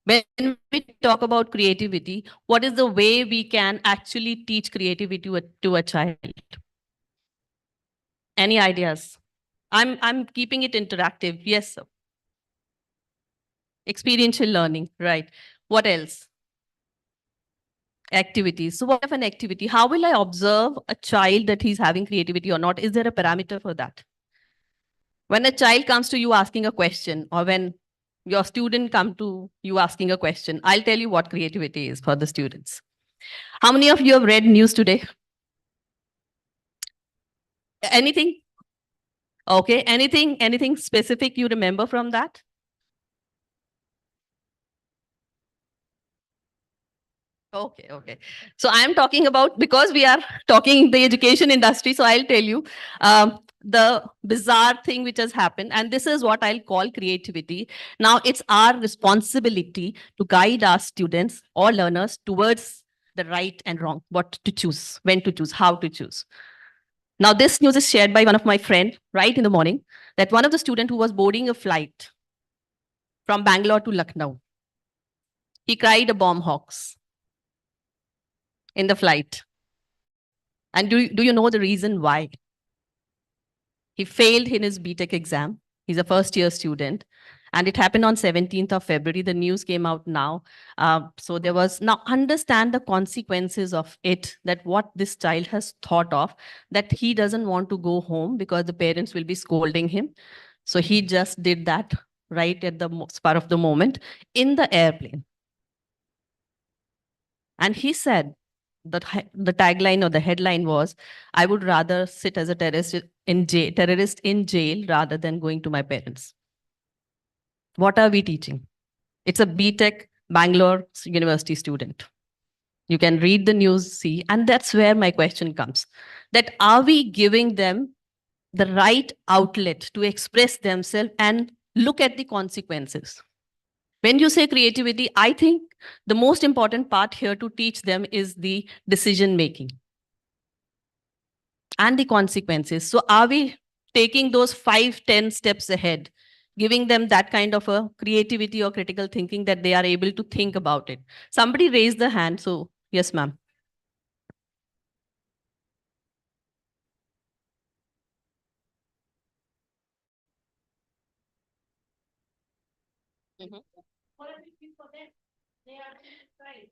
When we talk about creativity, what is the way we can actually teach creativity to a child? Any ideas? I'm keeping it interactive. Yes, sir. Experiential learning, right? What else? Activities. So what if an activity? How will I observe a child that he's having creativity or not? Is there a parameter for that? When a child comes to you asking a question, or when your student come to you asking a question, I'll tell you what creativity is for the students. How many of you have read news today? Anything? Okay, anything specific you remember from that? Okay, okay. So I'm talking about, because we are talking the education industry, so I'll tell you the bizarre thing which has happened, and this is what I'll call creativity. Now, it's our responsibility to guide our students or learners towards the right and wrong, what to choose, when to choose, how to choose. Now, this news is shared by one of my friends right in the morning, that one of the students who was boarding a flight from Bangalore to Lucknow, he cried a bomb hawks in the flight. And do you know the reason why? He failed in his BTech exam. He's a first-year student. And it happened on 17th of February. The news came out now. So there was, now understand the consequences of it, that what this child has thought of, that he doesn't want to go home because the parents will be scolding him. So he just did that right at the spur of the moment in the airplane. And he said, the tagline or the headline was, I would rather sit as a terrorist in jail rather than going to my parents. What are we teaching? It's a BTech Bangalore University student. You can read the news, see, and that's where my question comes. That are we giving them the right outlet to express themselves and look at the consequences? When you say creativity, I think the most important part here to teach them is the decision making and the consequences. So are we taking those 5-10 steps ahead, giving them that kind of a creativity or critical thinking that they are able to think about it? Somebody raised the hand. So yes, ma'am.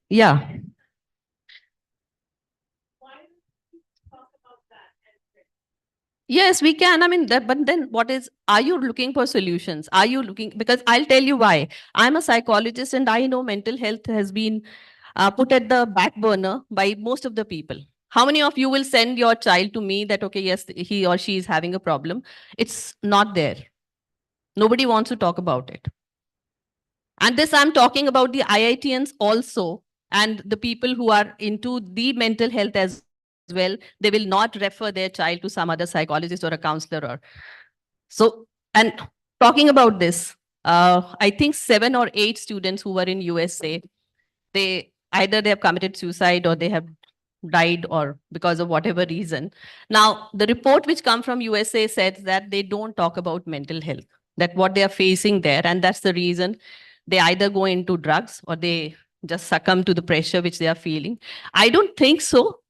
Yeah. Yes, we can. I mean, but then what is, are you looking for solutions? Are you looking, because I'll tell you why. I'm a psychologist and I know mental health has been put at the back burner by most of the people. How many of you will send your child to me that, okay, yes, he or she is having a problem? It's not there. Nobody wants to talk about it. And this, I'm talking about the IITians also, and the people who are into the mental health as well. They will not refer their child to some other psychologist or a counselor. Or so, and talking about this, I think 7 or 8 students who were in USA, they either they have committed suicide or they have died, or because of whatever reason. Now, the report which come from USA says that they don't talk about mental health, that what they are facing there, and that's the reason they either go into drugs or they just succumb to the pressure which they are feeling. I don't think so,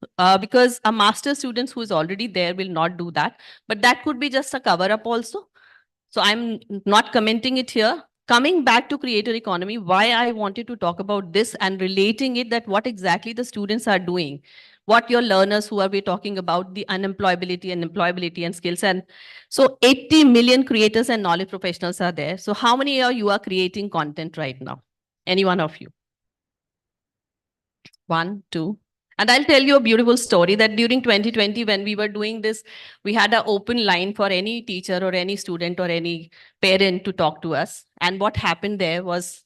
because a master student who is already there will not do that, but that could be just a cover up also. So I'm not commenting it here. Coming back to creator economy, why I wanted to talk about this and relating it, that what exactly the students are doing, what your learners who are we talking about, the unemployability and employability and skills. And so 80 million creators and knowledge professionals are there. So how many of you are creating content right now? Any one of you? 1, 2. And I'll tell you a beautiful story that during 2020, when we were doing this, we had an open line for any teacher or any student or any parent to talk to us. And what happened there was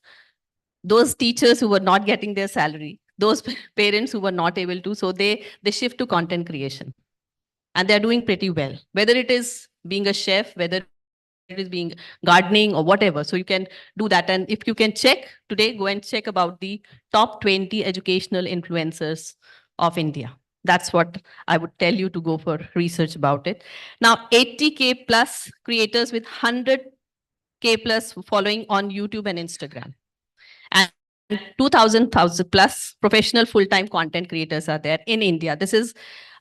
those teachers who were not getting their salary, those parents who were not able to, so they shift to content creation. And they're doing pretty well, whether it is being a chef, whether it is being gardening or whatever. So you can do that. And if you can check today, go and check about the top 20 educational influencers of India. That's what I would tell you to go for research about it. Now, 80K plus creators with 100K plus following on YouTube and Instagram. And 2,000 plus professional full-time content creators are there in India. This is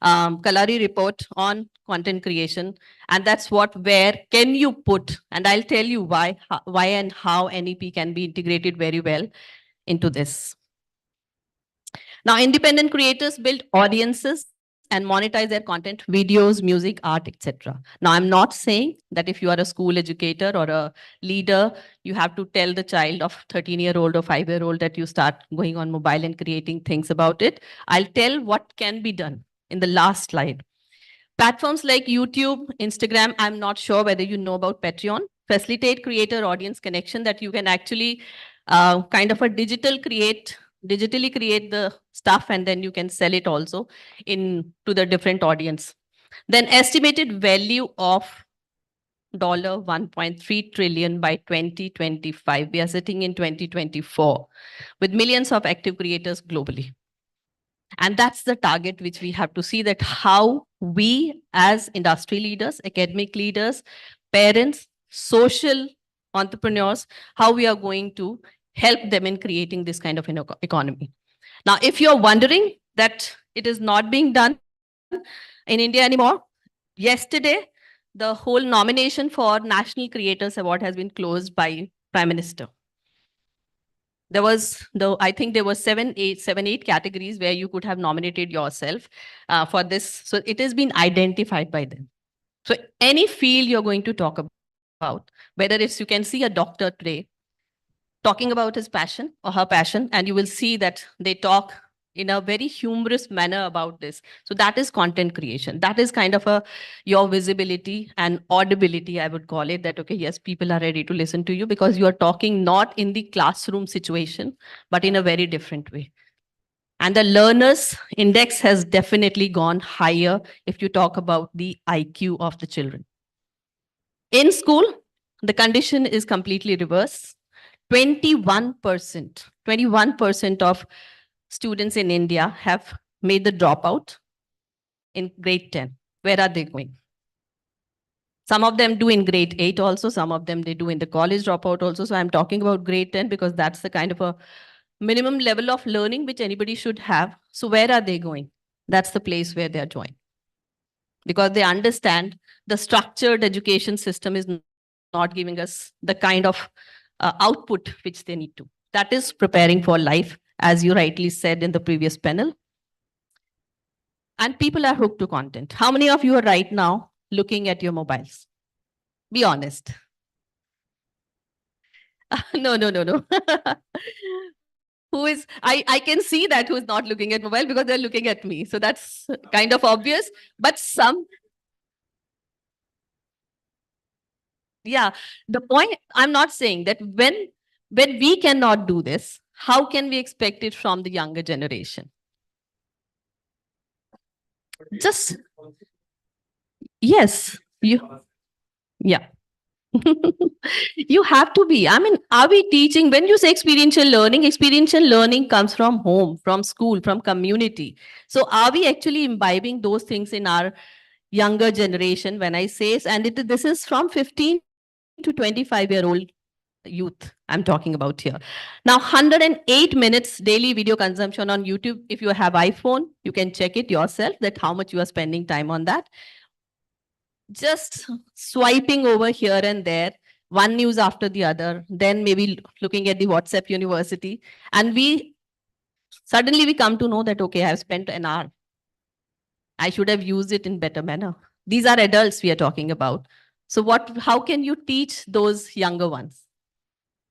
Kalari report on content creation. And that's where can you put, and I'll tell you why and how NEP can be integrated very well into this. Now, independent creators build audiences and monetize their content, videos, music, art, etc. Now, I'm not saying that if you are a school educator or a leader, you have to tell the child of 13-year-old or 5-year-old that you start going on mobile and creating things about it. I'll tell what can be done in the last slide. Platforms like YouTube, Instagram, I'm not sure whether you know about Patreon, facilitate creator audience connection that you can actually kind of a digitally create the stuff and then you can sell it also to the different audience. Then estimated value of $1.3 trillion by 2025. We are sitting in 2024 with millions of active creators globally. And that's the target which we have to see, that how we as industry leaders, academic leaders, parents, social entrepreneurs, how we are going to help them in creating this kind of an economy. Now, if you're wondering that it is not being done in India anymore, yesterday, the whole nomination for National Creators Award has been closed by Prime Minister. There was, I think there were seven, eight categories where you could have nominated yourself for this. So it has been identified by them. So any field you're going to talk about, whether it's, you can see a doctor today talking about his passion or her passion, and you will see that they talk in a very humorous manner about this. So that is content creation. That is kind of your visibility and audibility, I would call it, that, okay, yes, people are ready to listen to you because you are talking not in the classroom situation, but in a very different way. And the learners index has definitely gone higher if you talk about the IQ of the children. In school, the condition is completely reverse. 21% of students in India have made the dropout in grade 10. Where are they going? Some of them do in grade 8 also. Some of them they do in the college dropout also. So I'm talking about grade 10 because that's the kind of a minimum level of learning which anybody should have. So where are they going? That's the place where they are joining. Because they understand the structured education system is not giving us the kind of output which they need to. That is preparing for life, as you rightly said in the previous panel. And people are hooked to content. How many of you are right now looking at your mobiles? Be honest. No. Who is, I can see that who is not looking at mobile because they're looking at me. So that's kind of obvious. But yeah, the point, I'm not saying that when we cannot do this, how can we expect it from the younger generation? Just, yes, yeah. You have to be. I mean, are we teaching, when you say experiential learning comes from home, from school, from community. So are we actually imbibing those things in our younger generation? When I say, and this is from 15 to 25-year-old youth I'm talking about here. Now, 108 minutes daily video consumption on YouTube. If you have iPhone, you can check it yourself that how much you are spending time on that. Just swiping over here and there, one news after the other, then maybe looking at the WhatsApp University. And suddenly we come to know that, okay, I've spent an hour. I should have used it in better manner. These are adults we are talking about. So how can you teach those younger ones,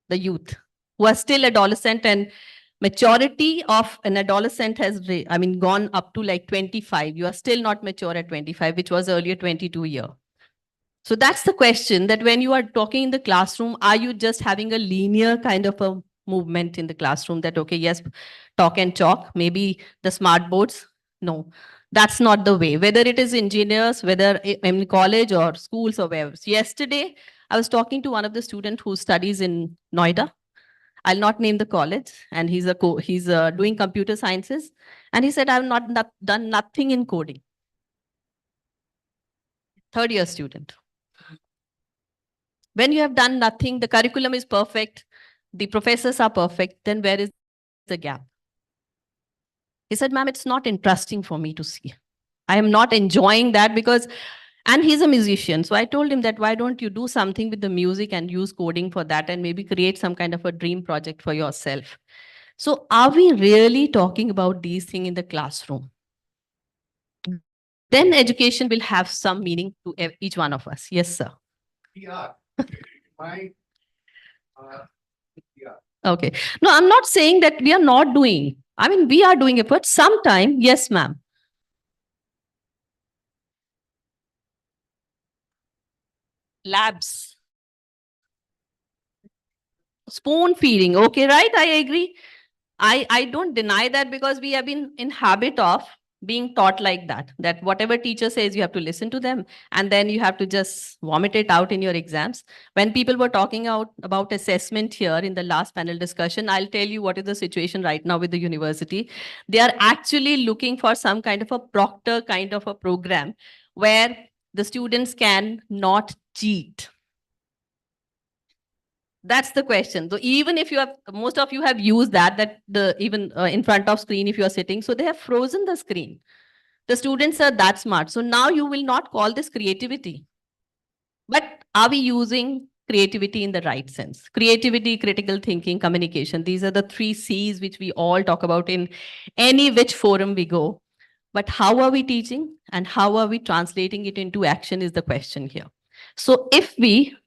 the youth, who are still adolescent, and maturity of an adolescent has, gone up to like 25. You are still not mature at 25, which was earlier 22 years. So that's the question, that when you are talking in the classroom, are you just having a linear kind of a movement in the classroom that, okay, yes, talk and chalk, maybe the smart boards. No, that's not the way, whether it is engineers, whether in college or schools or wherever. Yesterday, I was talking to one of the students who studies in Noida. I'll not name the college, and he's doing computer sciences. And he said, I've not done nothing in coding. Third year student. When you have done nothing, the curriculum is perfect, the professors are perfect, then where is the gap? He said, ma'am, it's not interesting for me to see. I am not enjoying that because, and he's a musician. So I told him that, why don't you do something with the music and use coding for that and maybe create some kind of a dream project for yourself. So are we really talking about these things in the classroom? Then education will have some meaning to each one of us. Yes, sir. Yeah. Okay. No, I'm not saying that we are not doing. I mean, we are doing it, but sometime, yes, ma'am. Labs. Spoon feeding. Okay, right? I agree. I don't deny that because we have been in habit of being taught like that whatever teacher says, you have to listen to them and then you have to just vomit it out in your exams. When people were talking about assessment here in the last panel discussion, I'll tell you what is the situation right now with the university. They are actually looking for some kind of a proctor kind of a program where the students can not cheat. That's the question. So even if you have, most of you have used that even in front of screen, if you are sitting, so they have frozen the screen. The students are that smart. So now you will not call this creativity. But are we using creativity in the right sense? Creativity, critical thinking, communication. These are the 3 C's which we all talk about in any which forum we go. But how are we teaching and how are we translating it into action is the question here. So if we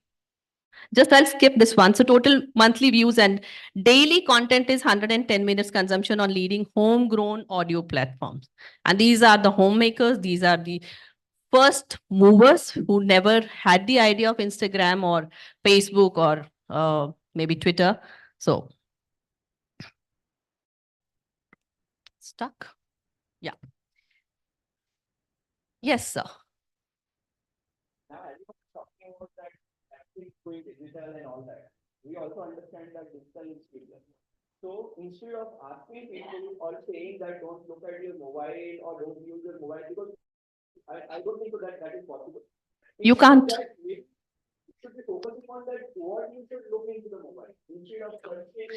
I'll skip this one. So total monthly views and daily content is 110 minutes consumption on leading homegrown audio platforms. And these are the homemakers. These are the first movers who never had the idea of Instagram or Facebook or maybe Twitter. So stuck. Yeah. Yes, sir. Going digital and all that. We also understand that digital is bigger. So instead of asking people or saying that don't look at your mobile or don't use your mobile, because I don't think that is possible. You can't. We should be focusing on that what you should look into the mobile instead of searching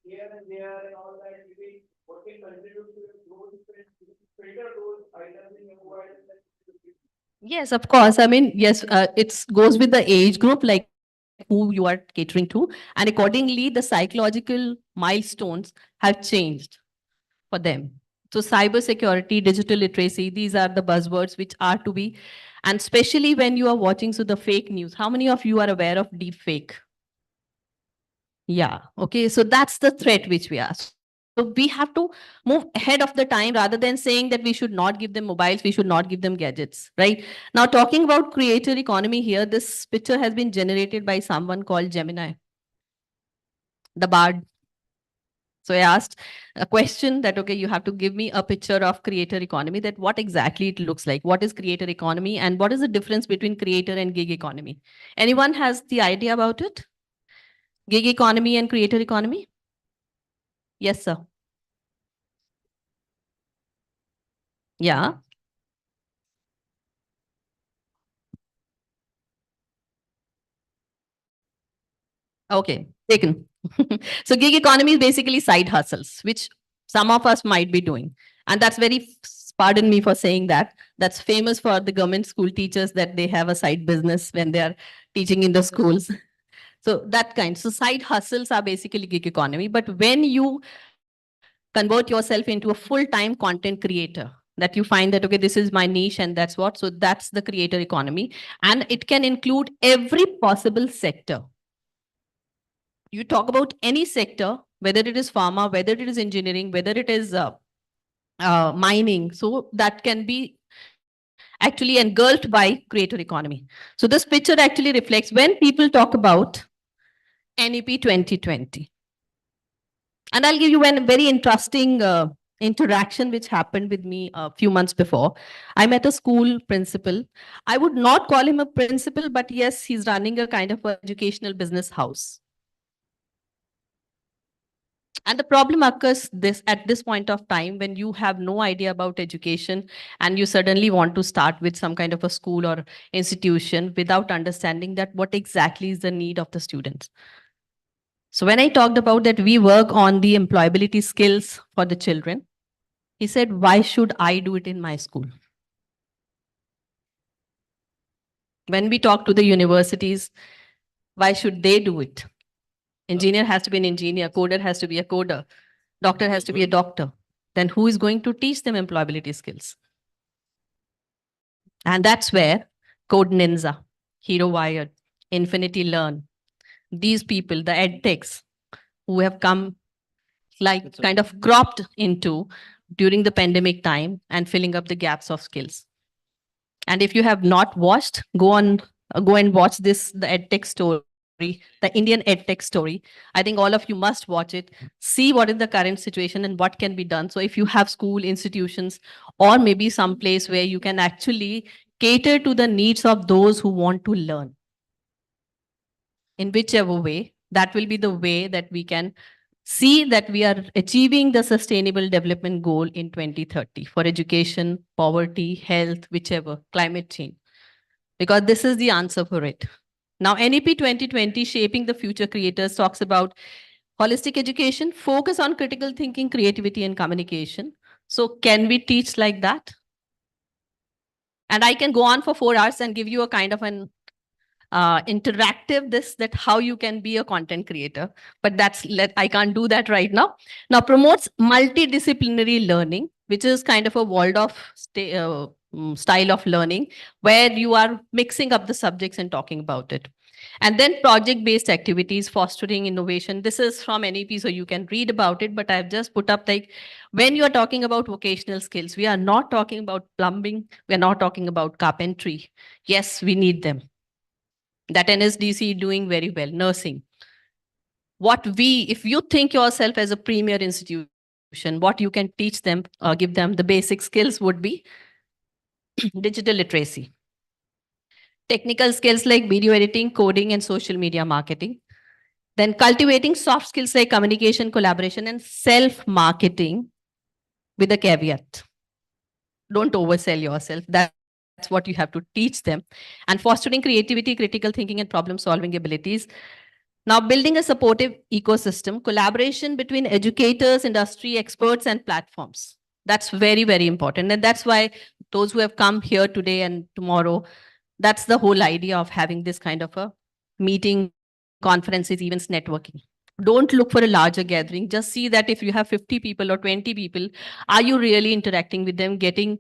here and there and all that. Maybe what can contribute to your growth, filter those items in your mobile. Yes, of course. I mean, yes, it goes with the age group, like who you are catering to. And accordingly, the psychological milestones have changed for them. So cybersecurity, digital literacy, these are the buzzwords which are to be, and especially when you are watching, so the fake news. How many of you are aware of deep fake? Yeah, okay. So that's the threat which we are. So we have to move ahead of the time rather than saying that we should not give them mobiles, we should not give them gadgets, right? Now, talking about creator economy here, this picture has been generated by someone called Gemini, the Bard. So I asked a question that, okay, you have to give me a picture of creator economy, that what exactly it looks like. What is creator economy and what is the difference between creator and gig economy? Anyone has the idea about it? Gig economy and creator economy? Yes, sir. Yeah. Okay, taken. So gig economy is basically side hustles, which some of us might be doing. And that's very, pardon me for saying that, that's famous for the government school teachers that they have a side business when they are teaching in the schools. So that kind. So side hustles are basically gig economy. But when you convert yourself into a full-time content creator, that you find that, okay, this is my niche and that's what, so that's the creator economy. And it can include every possible sector. You talk about any sector, whether it is pharma, whether it is engineering, whether it is mining. So that can be actually engulfed by creator economy. So this picture actually reflects when people talk about NEP 2020. And I'll give you one very interesting interaction which happened with me a few months before. I met a school principal. I would not call him a principal, but yes, he's running a kind of a educational business house. And the problem occurs at this point of time when you have no idea about education and you suddenly want to start with some kind of a school or institution without understanding that what exactly is the need of the students. So when I talked about that we work on the employability skills for the children, he said, why should I do it in my school? When we talk to the universities, why should they do it? Engineer has to be an engineer, coder has to be a coder, doctor has to be a doctor. Then who is going to teach them employability skills? And that's where Code Ninja, Hero Wired, Infinity Learn, these people, the edtechs who have come like kind of cropped into during the pandemic time and filling up the gaps of skills. And if you have not watched, go and watch this, the edtech story, the Indian edtech story. I think all of you must watch it, see what is the current situation and what can be done. So if you have school institutions or maybe some place where you can actually cater to the needs of those who want to learn, in whichever way, that will be the way that we can see that we are achieving the sustainable development goal in 2030 for education, poverty, health, whichever, climate change. Because this is the answer for it. Now, NEP 2020, Shaping the Future Creators, talks about holistic education, focus on critical thinking, creativity, and communication. So can we teach like that? And I can go on for 4 hours and give you a kind of an interactive that how you can be a content creator, but I can't do that right now. Now promotes multidisciplinary learning, which is kind of a Waldorf style of learning where you are mixing up the subjects and talking about it. And then project-based activities, fostering innovation. This is from NEP, so you can read about it, but I've just put up like, when you're talking about vocational skills, we are not talking about plumbing, we're not talking about carpentry. Yes, we need them. That NSDC doing very well, nursing. If you think yourself as a premier institution, what you can teach them, give them the basic skills would be digital literacy. Technical skills like video editing, coding, and social media marketing. Then cultivating soft skills like communication, collaboration, and self-marketing with a caveat. Don't oversell yourself. That's what you have to teach them. And fostering creativity, critical thinking, and problem-solving abilities. Now, building a supportive ecosystem, collaboration between educators, industry experts, and platforms. That's very, very important. And that's why those who have come here today and tomorrow, that's the whole idea of having this kind of a meeting, conferences, events, networking. Don't look for a larger gathering. Just see that if you have 50 people or 20 people, are you really interacting with them, getting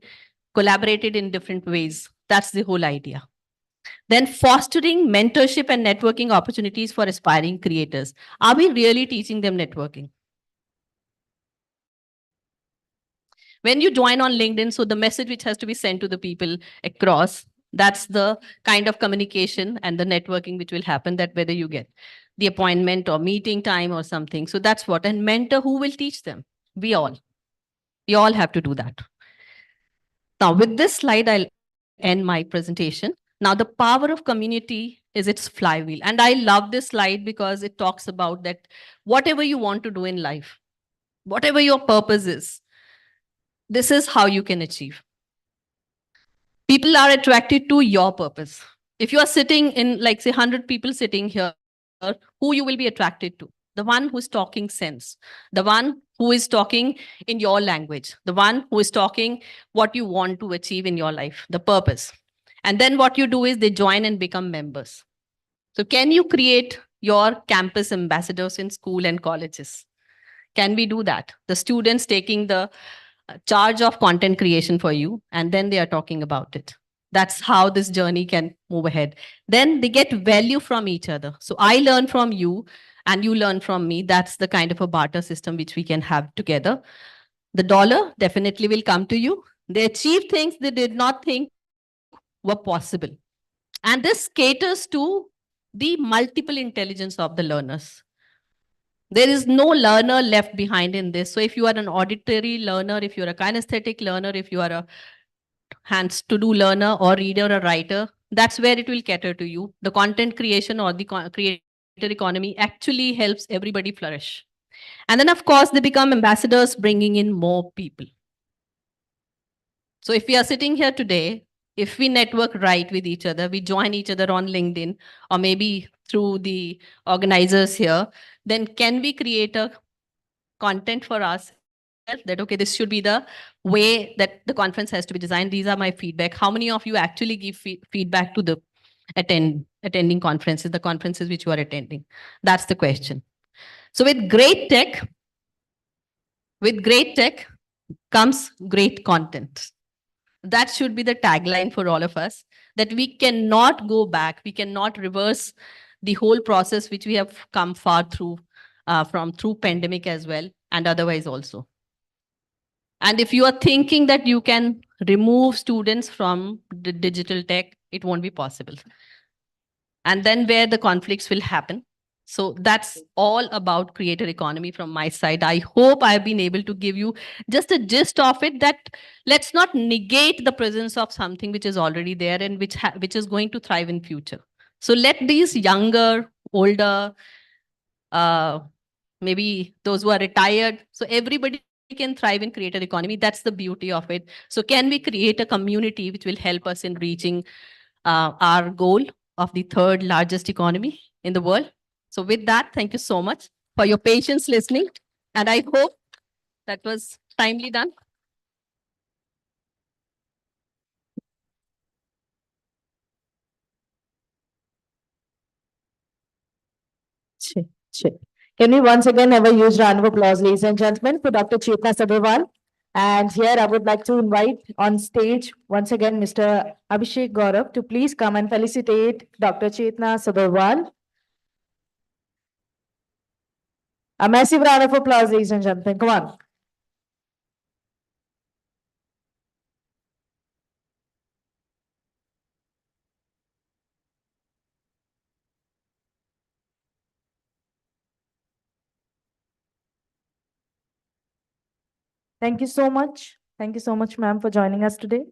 collaborated in different ways? That's the whole idea. Then fostering mentorship and networking opportunities for aspiring creators. Are we really teaching them networking? When you join on LinkedIn, so the message which has to be sent to the people across, that's the kind of communication and the networking which will happen, that whether you get the appointment or meeting time or something. So that's what. And mentor, who will teach them? We all have to do that. Now with this slide, I'll end my presentation. Now the power of community is its flywheel. And I love this slide because it talks about that whatever you want to do in life, whatever your purpose is, this is how you can achieve. People are attracted to your purpose. If you are sitting in, like, say, 100 people sitting here, who you will be attracted to? The one who is talking sense, the one who is talking in your language, the one who is talking what you want to achieve in your life, the purpose. And then what you do is they join and become members. So can you create your campus ambassadors in school and colleges? Can we do that? The students taking the charge of content creation for you, and then they are talking about it. That's how this journey can move ahead. Then they get value from each other. So I learn from you and you learn from me. That's the kind of a barter system which we can have together. The dollar definitely will come to you. They achieve things they did not think were possible. And this caters to the multiple intelligence of the learners. There is no learner left behind in this. So if you are an auditory learner, if you're a kinesthetic learner, if you are a hands to do learner or reader or writer, that's where it will cater to you. The content creation or the creator economy actually helps everybody flourish. And then of course they become ambassadors, bringing in more people. So if we are sitting here today, if we network right with each other, we join each other on LinkedIn or maybe through the organizers here, then can we create a content for us that, okay, this should be the way that the conference has to be designed. These are my feedback. How many of you actually give feedback to the attending conferences, the conferences which you are attending? That's the question. So with great tech comes great content. That should be the tagline for all of us, that we cannot go back. We cannot reverse the whole process which we have come far through through pandemic as well and otherwise also. And if you are thinking that you can remove students from the digital tech, it won't be possible. And then where the conflicts will happen. So that's all about creator economy from my side. I hope I've been able to give you just a gist of it, that let's not negate the presence of something which is already there and which is going to thrive in future. So let these younger, older, maybe those who are retired, so everybody can thrive in creator economy. That's the beauty of it. So can we create a community which will help us in reaching our goal of the third largest economy in the world? So with that, thank you so much for your patience listening. And I hope that was timely done. Can we once again have a huge round of applause, ladies and gentlemen, for Dr. Chetna Sabharwal? And here I would like to invite on stage once again Mr. Abhishek Gaurav to please come and felicitate Dr. Chetna Sabharwal. A massive round of applause, ladies and gentlemen. Come on. Thank you so much. Thank you so much, ma'am, for joining us today.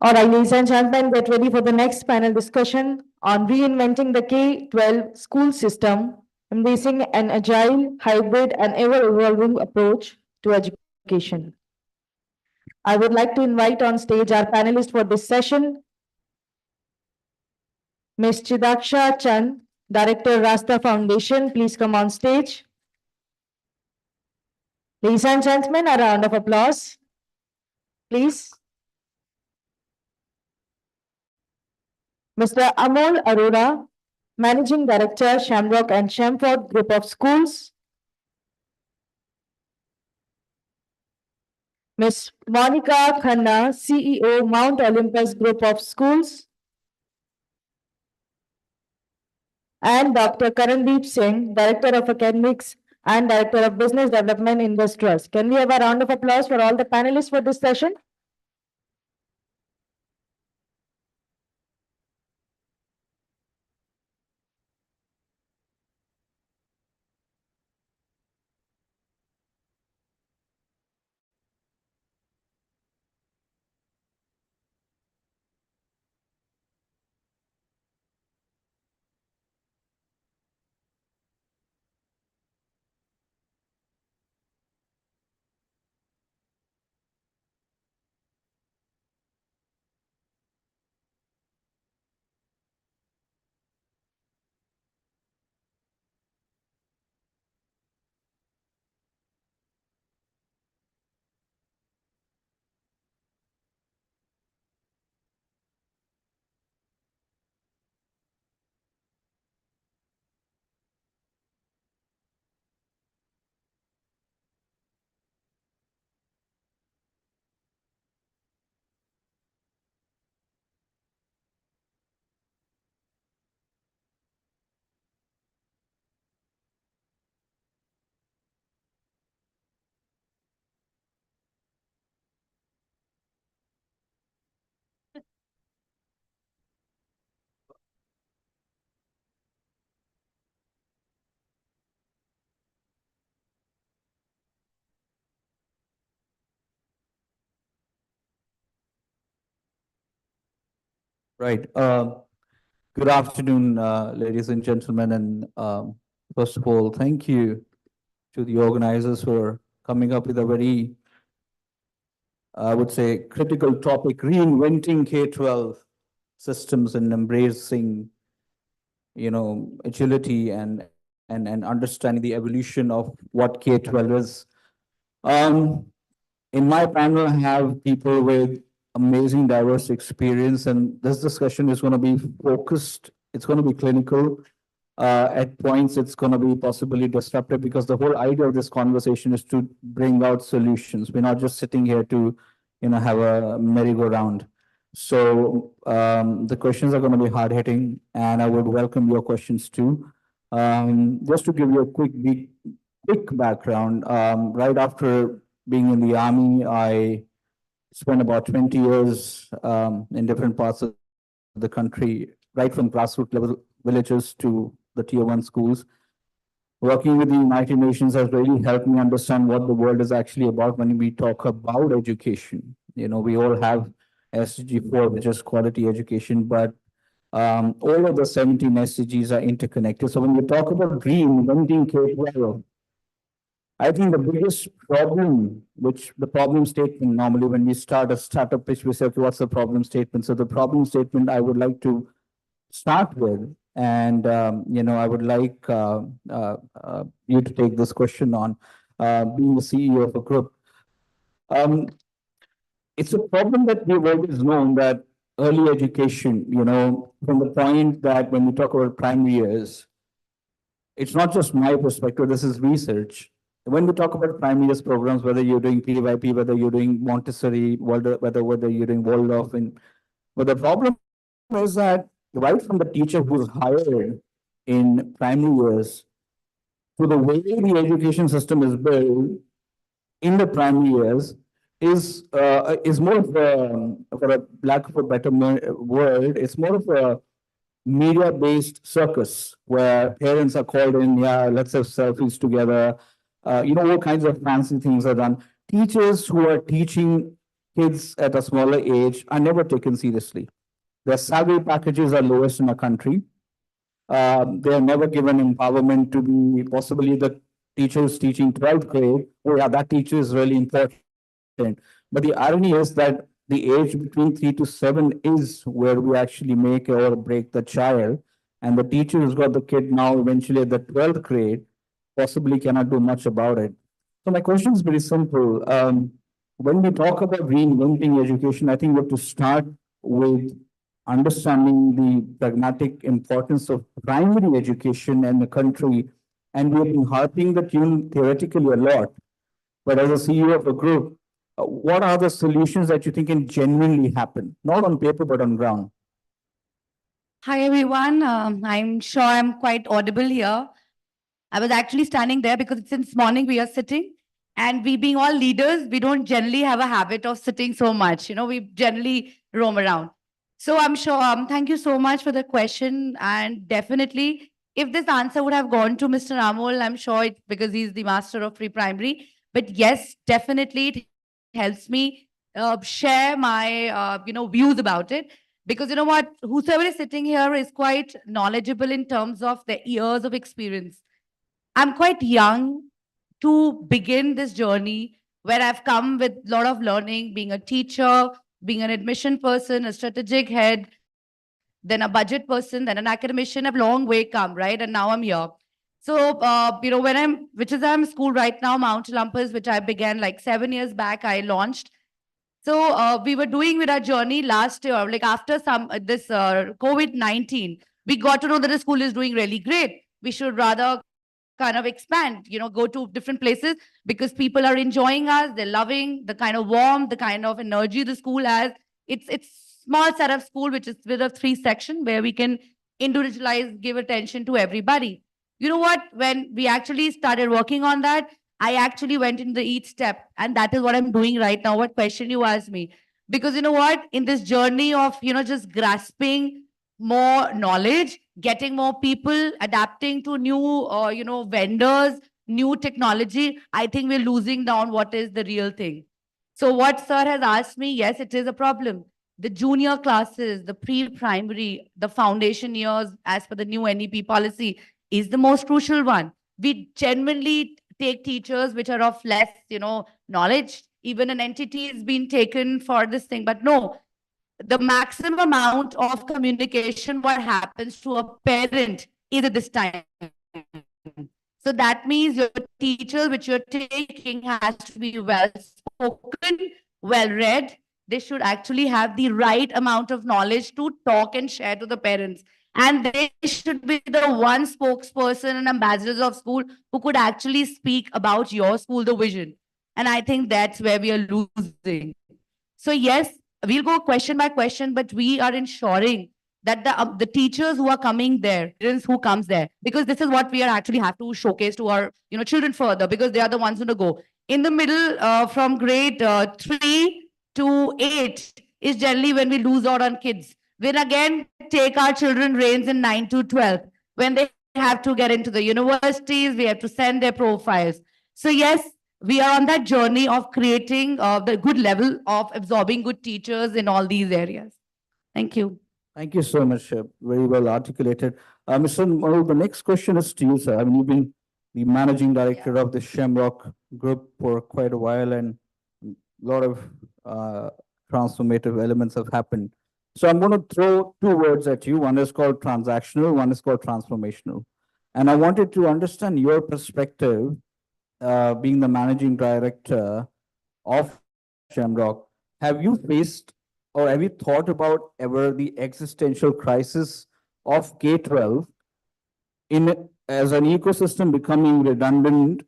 All right, ladies and gentlemen, get ready for the next panel discussion on reinventing the K-12 school system, embracing an agile, hybrid, and ever-evolving approach to education. I would like to invite on stage our panelists for this session, Ms. Chidaksha Chand, Director, Rasta Foundation. Please come on stage. Ladies and gentlemen, a round of applause, please. Mr. Amol Arora, Managing Director, Shamrock and Shamford Group of Schools. Ms. Monica Khanna, CEO, Mount Olympus Group of Schools. And Dr. Karandeep Singh, Director of Academics and Director of Business Development in this trust. Can we have a round of applause for all the panelists for this session? Right. Good afternoon, ladies and gentlemen. And first of all, thank you to the organizers for coming up with a very, I would say, critical topic, reinventing K-12 systems and embracing, agility and understanding the evolution of what K-12 is. In my panel, I have people with amazing diverse experience, and this discussion is going to be focused. It's going to be clinical. At points, it's going to be possibly disruptive because the whole idea of this conversation is to bring out solutions. We're not just sitting here to, have a merry-go-round. So the questions are going to be hard-hitting, and I would welcome your questions too. Just to give you a quick background, right after being in the army, I spent about 20 years in different parts of the country, right from grassroots level villages to the tier 1 schools. Working with the United Nations has really helped me understand what the world is actually about when we talk about education. We all have SDG 4, which is quality education, but all of the 17 SDGs are interconnected. So when we talk about reinventing K-12, I think the biggest problem, which the problem statement normally when we start a startup pitch, we say, okay, what's the problem statement? So the problem statement I would like to start with, and I would like you to take this question on, being the CEO of a group. It's a problem that we've always known that early education, from the point that when we talk about primary years, it's not just my perspective, this is research. When we talk about primary years programs, whether you're doing PYP, whether you're doing Montessori, whether you're doing Waldorf, but the problem is that right from the teacher who's hired in primary years to the way the education system is built in the primary years is more of a, for a lack of a better word, it's more of a media-based circus where parents are called in, let's have selfies together. All kinds of fancy things are done. Teachers who are teaching kids at a smaller age are never taken seriously. Their salary packages are lowest in the country. They are never given empowerment to be possibly the teachers teaching 12th grade. Oh yeah, that teacher is really important. But the irony is that the age between 3 to 7 is where we actually make or break the child. And the teacher who's got the kid now eventually at the 12th grade possibly cannot do much about it. So my question is very simple. When we talk about reinventing education, I think we have to start with understanding the pragmatic importance of primary education in the country. And we have been harping the tune theoretically a lot. But as a CEO of a group, what are the solutions that you think can genuinely happen? Not on paper, but on ground. Hi, everyone. I'm sure I'm quite audible here. I was actually standing there because since morning we are sitting, and we being all leaders, we don't generally have a habit of sitting so much. We generally roam around. So I'm sure, thank you so much for the question. And definitely, if this answer would have gone to Mr. Amol, I'm sure it's because he's the master of pre-primary. But yes, definitely it helps me share my, views about it. Because you know what, whosoever is sitting here is quite knowledgeable in terms of their years of experience. I'm quite young to begin this journey where I've come with a lot of learning, being a teacher, being an admission person, a strategic head, then a budget person, then an academician. I've long way come, right? And now I'm here. So, which is I'm in school right now, Mount Olympus, which I began like 7 years back, I launched. So we were doing with our journey last year, like after this COVID-19, we got to know that the school is doing really great. We should rather kind of expand, go to different places because people are enjoying us. They're loving the kind of warmth, the kind of energy the school has. It's small setup school, which is with a 3 section where we can individualize, give attention to everybody. You know what? When we actually started working on that, I actually went into each step, and that is what I'm doing right now. What question you asked me? Because you know what? In this journey of, just grasping more knowledge, getting more people, adapting to new, vendors, new technology, I think we're losing down what is the real thing. So what sir has asked me, yes, it is a problem. the junior classes, the pre-primary, the foundation years as per the new NEP policy is the most crucial one. We genuinely take teachers which are of less, knowledge. Even an entity is being taken for this thing, but no, the maximum amount of communication what happens to a parent is at this time. So that means your teachers which you're taking has to be well spoken, well read. They should actually have the right amount of knowledge to talk and share to the parents. And they should be the one spokesperson and ambassadors of school who could actually speak about your school, the vision. And I think that's where we are losing. So yes, we'll go question by question, but we are ensuring that the teachers who are coming there, students who comes there, because this is what we are actually have to showcase to our children further, because they are the ones who go in the middle from grade 3 to 8 is generally when we lose out on kids. When again take our children reins in 9 to 12, when they have to get into the universities, we have to send their profiles. So yes, we are on that journey of creating the good level of absorbing good teachers in all these areas. Thank you. Thank you so much. Very well articulated. Mr. Marul, the next question is to you, sir. I mean, you've been the managing director of the Shamrock Group for quite a while, and a lot of transformative elements have happened. So I'm going to throw two words at you. One is called transactional, one is called transformational. And I wanted to understand your perspective, being the managing director of Shamrock. Have you faced or have you thought about ever the existential crisis of K-12 as an ecosystem becoming redundant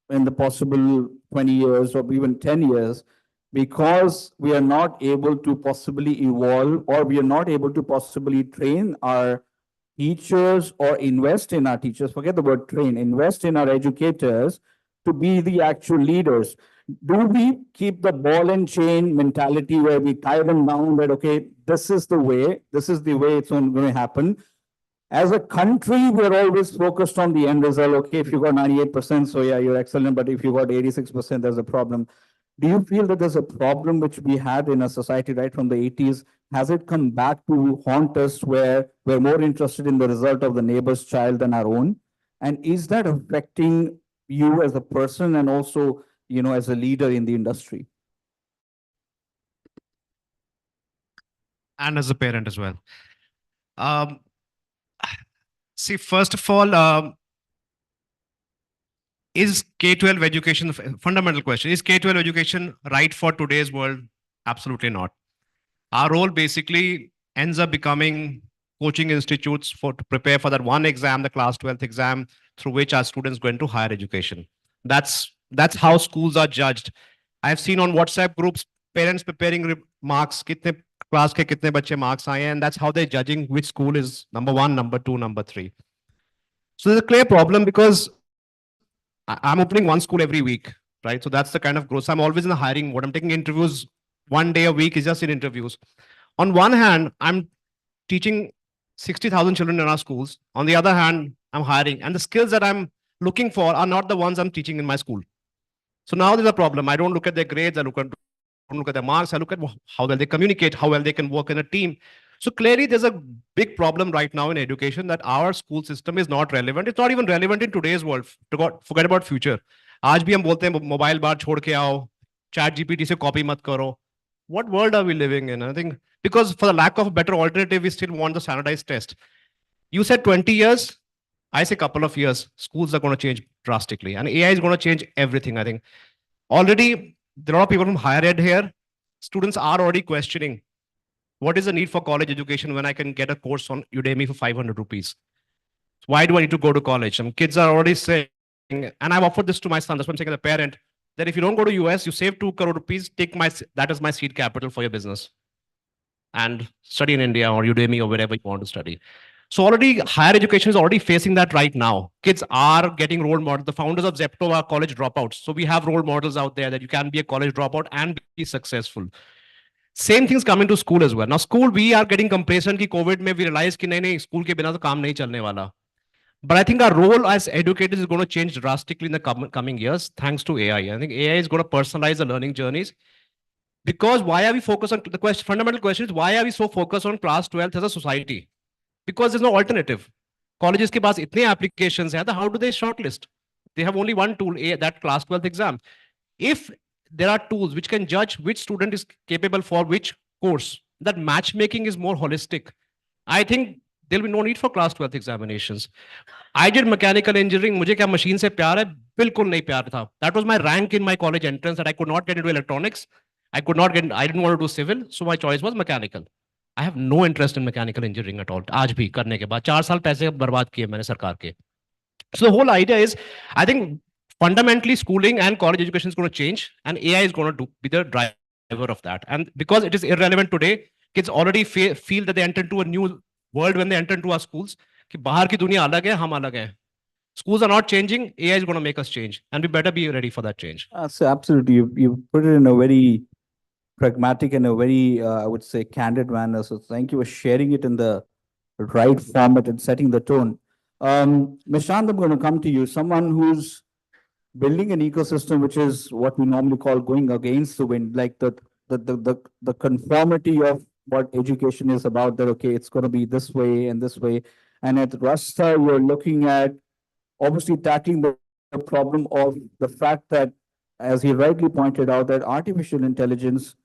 in the possible 20 years or even 10 years, because we are not able to possibly evolve, or we are not able to possibly train our teachers or invest in our teachers, forget the word train, invest in our educators to be the actual leaders? Do we keep the ball and chain mentality where we tie them down that, okay, this is the way it's going to happen? As a country, we're always focused on the end result. Okay, if you got 98%, so yeah, you're excellent. But if you got 86%, there's a problem. Do you feel that there's a problem which we had in a society right from the 80s? Has it come back to haunt us where we're more interested in the result of the neighbor's child than our own? And is that affecting you as a person and also, as a leader in the industry? And as a parent as well. See, first of all, is K-12 education, fundamental question, is K-12 education right for today's world? Absolutely not. Our role basically ends up becoming coaching institutes to prepare for that one exam, the class 12th exam, through which our students go into higher education. That's how schools are judged. I've seen on WhatsApp groups, parents preparing marks, kitne class ke kitne bache marks aaye, and that's how they're judging which school is number 1, number 2, number 3. So there's a clear problem because I'm opening one school every week, right? So that's the kind of growth. So I'm always in the hiring mode. I'm taking interviews 1 day a week is just in interviews. On one hand, I'm teaching 60,000 children in our schools. On the other hand, I'm hiring, and the skills that I'm looking for are not the ones I'm teaching in my school. So now there's a problem. I don't look at their grades. I don't look at their marks. I look at how well they communicate, how well they can work in a team. So clearly there's a big problem right now in education that our school system is not relevant. It's not even relevant in today's world. Forget about future. आज भी हम बोलते हैं mobile बार छोड़ के आओ, chat GPT से copy मत करो. What world are we living in? I think because for the lack of a better alternative, we still want the standardized test. You said 20 years. I say couple of years. Schools are going to change drastically, and AI is going to change everything. I think already there are a lot of people from higher ed here. Students are already questioning, what is the need for college education when I can get a course on Udemy for 500 rupees? Why do I need to go to college? Some kids are already saying, and I've offered this to my son, that's what I'm saying as a parent, that if you don't go to US, you save 2 crore rupees, that is my seed capital for your business. And study in India or Udemy or wherever you want to study. So already higher education is already facing that right now. Kids are getting role models. The founders of Zepto are college dropouts. So we have role models out there that you can be a college dropout and be successful. Same things coming to school as well. Now school, we are getting complacent कि COVID में we realize कि नहीं school के बिना तो काम नहीं चलने वाला. But I think our role as educators is going to change drastically in the coming years thanks to AI. I think AI is going to personalize the learning journeys. Because why are we focused on the question? Fundamental question is why are we so focused on class 12th as a society? Because there's no alternative. Colleges के पास इतने applications हैं, how do they shortlist? They have only one tool, that class 12th exam. If there are tools which can judge which student is capable for which course, that matchmaking is more holistic. I think there'll be no need for class 12th examinations. I did mechanical engineering. मुझे क्या machine से प्यार है? बिल्कुल नहीं प्यार था. That was my rank in my college entrance that I could not get into electronics. I didn't want to do civil, so my choice was mechanical. I have no interest in mechanical engineering at all. आज भी करने के बाद 4 साल पैसे बर्बाद किए मैंने सरकार के. So the whole idea is, I think fundamentally schooling and college education is going to change, and AI is going to be the driver of that. And because it is irrelevant today, kids already feel that they enter into a new world when they enter into our schools. कि बाहर की दुनिया अलग है, हम अलग हैं. Schools are not changing. AI is going to make us change, and we better be ready for that change. So absolutely, you put it in a very pragmatic and a very, I would say, candid manner. So thank you for sharing it in the right format and setting the tone. Ms. Shant, I'm going to come to you. Someone who's building an ecosystem, which is what we normally call going against the wind, like the conformity of what education is about, that, okay, it's going to be this way and this way. And at Rasta, you're looking at obviously tackling the problem of the fact that, as he rightly pointed out, that artificial intelligence,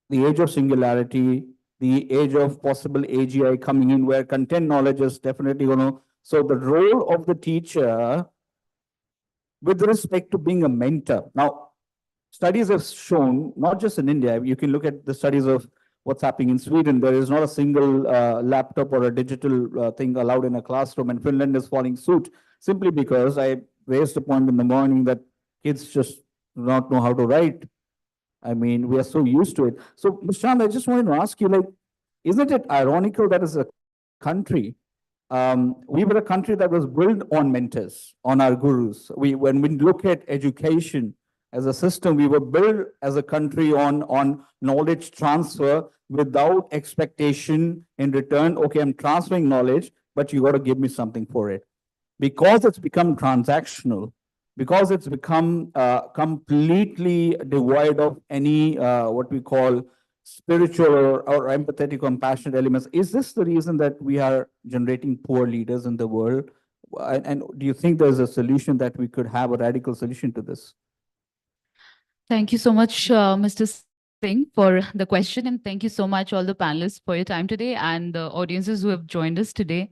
the age of singularity, the age of possible AGI coming in, where content knowledge is definitely going to. So the role of the teacher with respect to being a mentor. Now, studies have shown, not just in India, you can look at the studies of what's happening in Sweden. There is not a single laptop or a digital thing allowed in a classroom, and Finland is following suit simply because I raised a point in the morning that kids just do not know how to write. I mean, we are so used to it. So, Ms. Chand, I just wanted to ask you, like, isn't it ironical that as a country, we were a country that was built on mentors, on our gurus. When we look at education as a system, we were built as a country on knowledge transfer without expectation in return. Okay, I'm transferring knowledge, but you got to give me something for it. Because it's become transactional, because it's become completely devoid of any what we call spiritual or empathetic, compassionate elements. Is this the reason that we are generating poor leaders in the world? And do you think there's a solution that we could have, a radical solution to this? Thank you so much, Mr. Singh, for the question. And thank you so much, all the panelists, for your time today, and the audiences who have joined us today,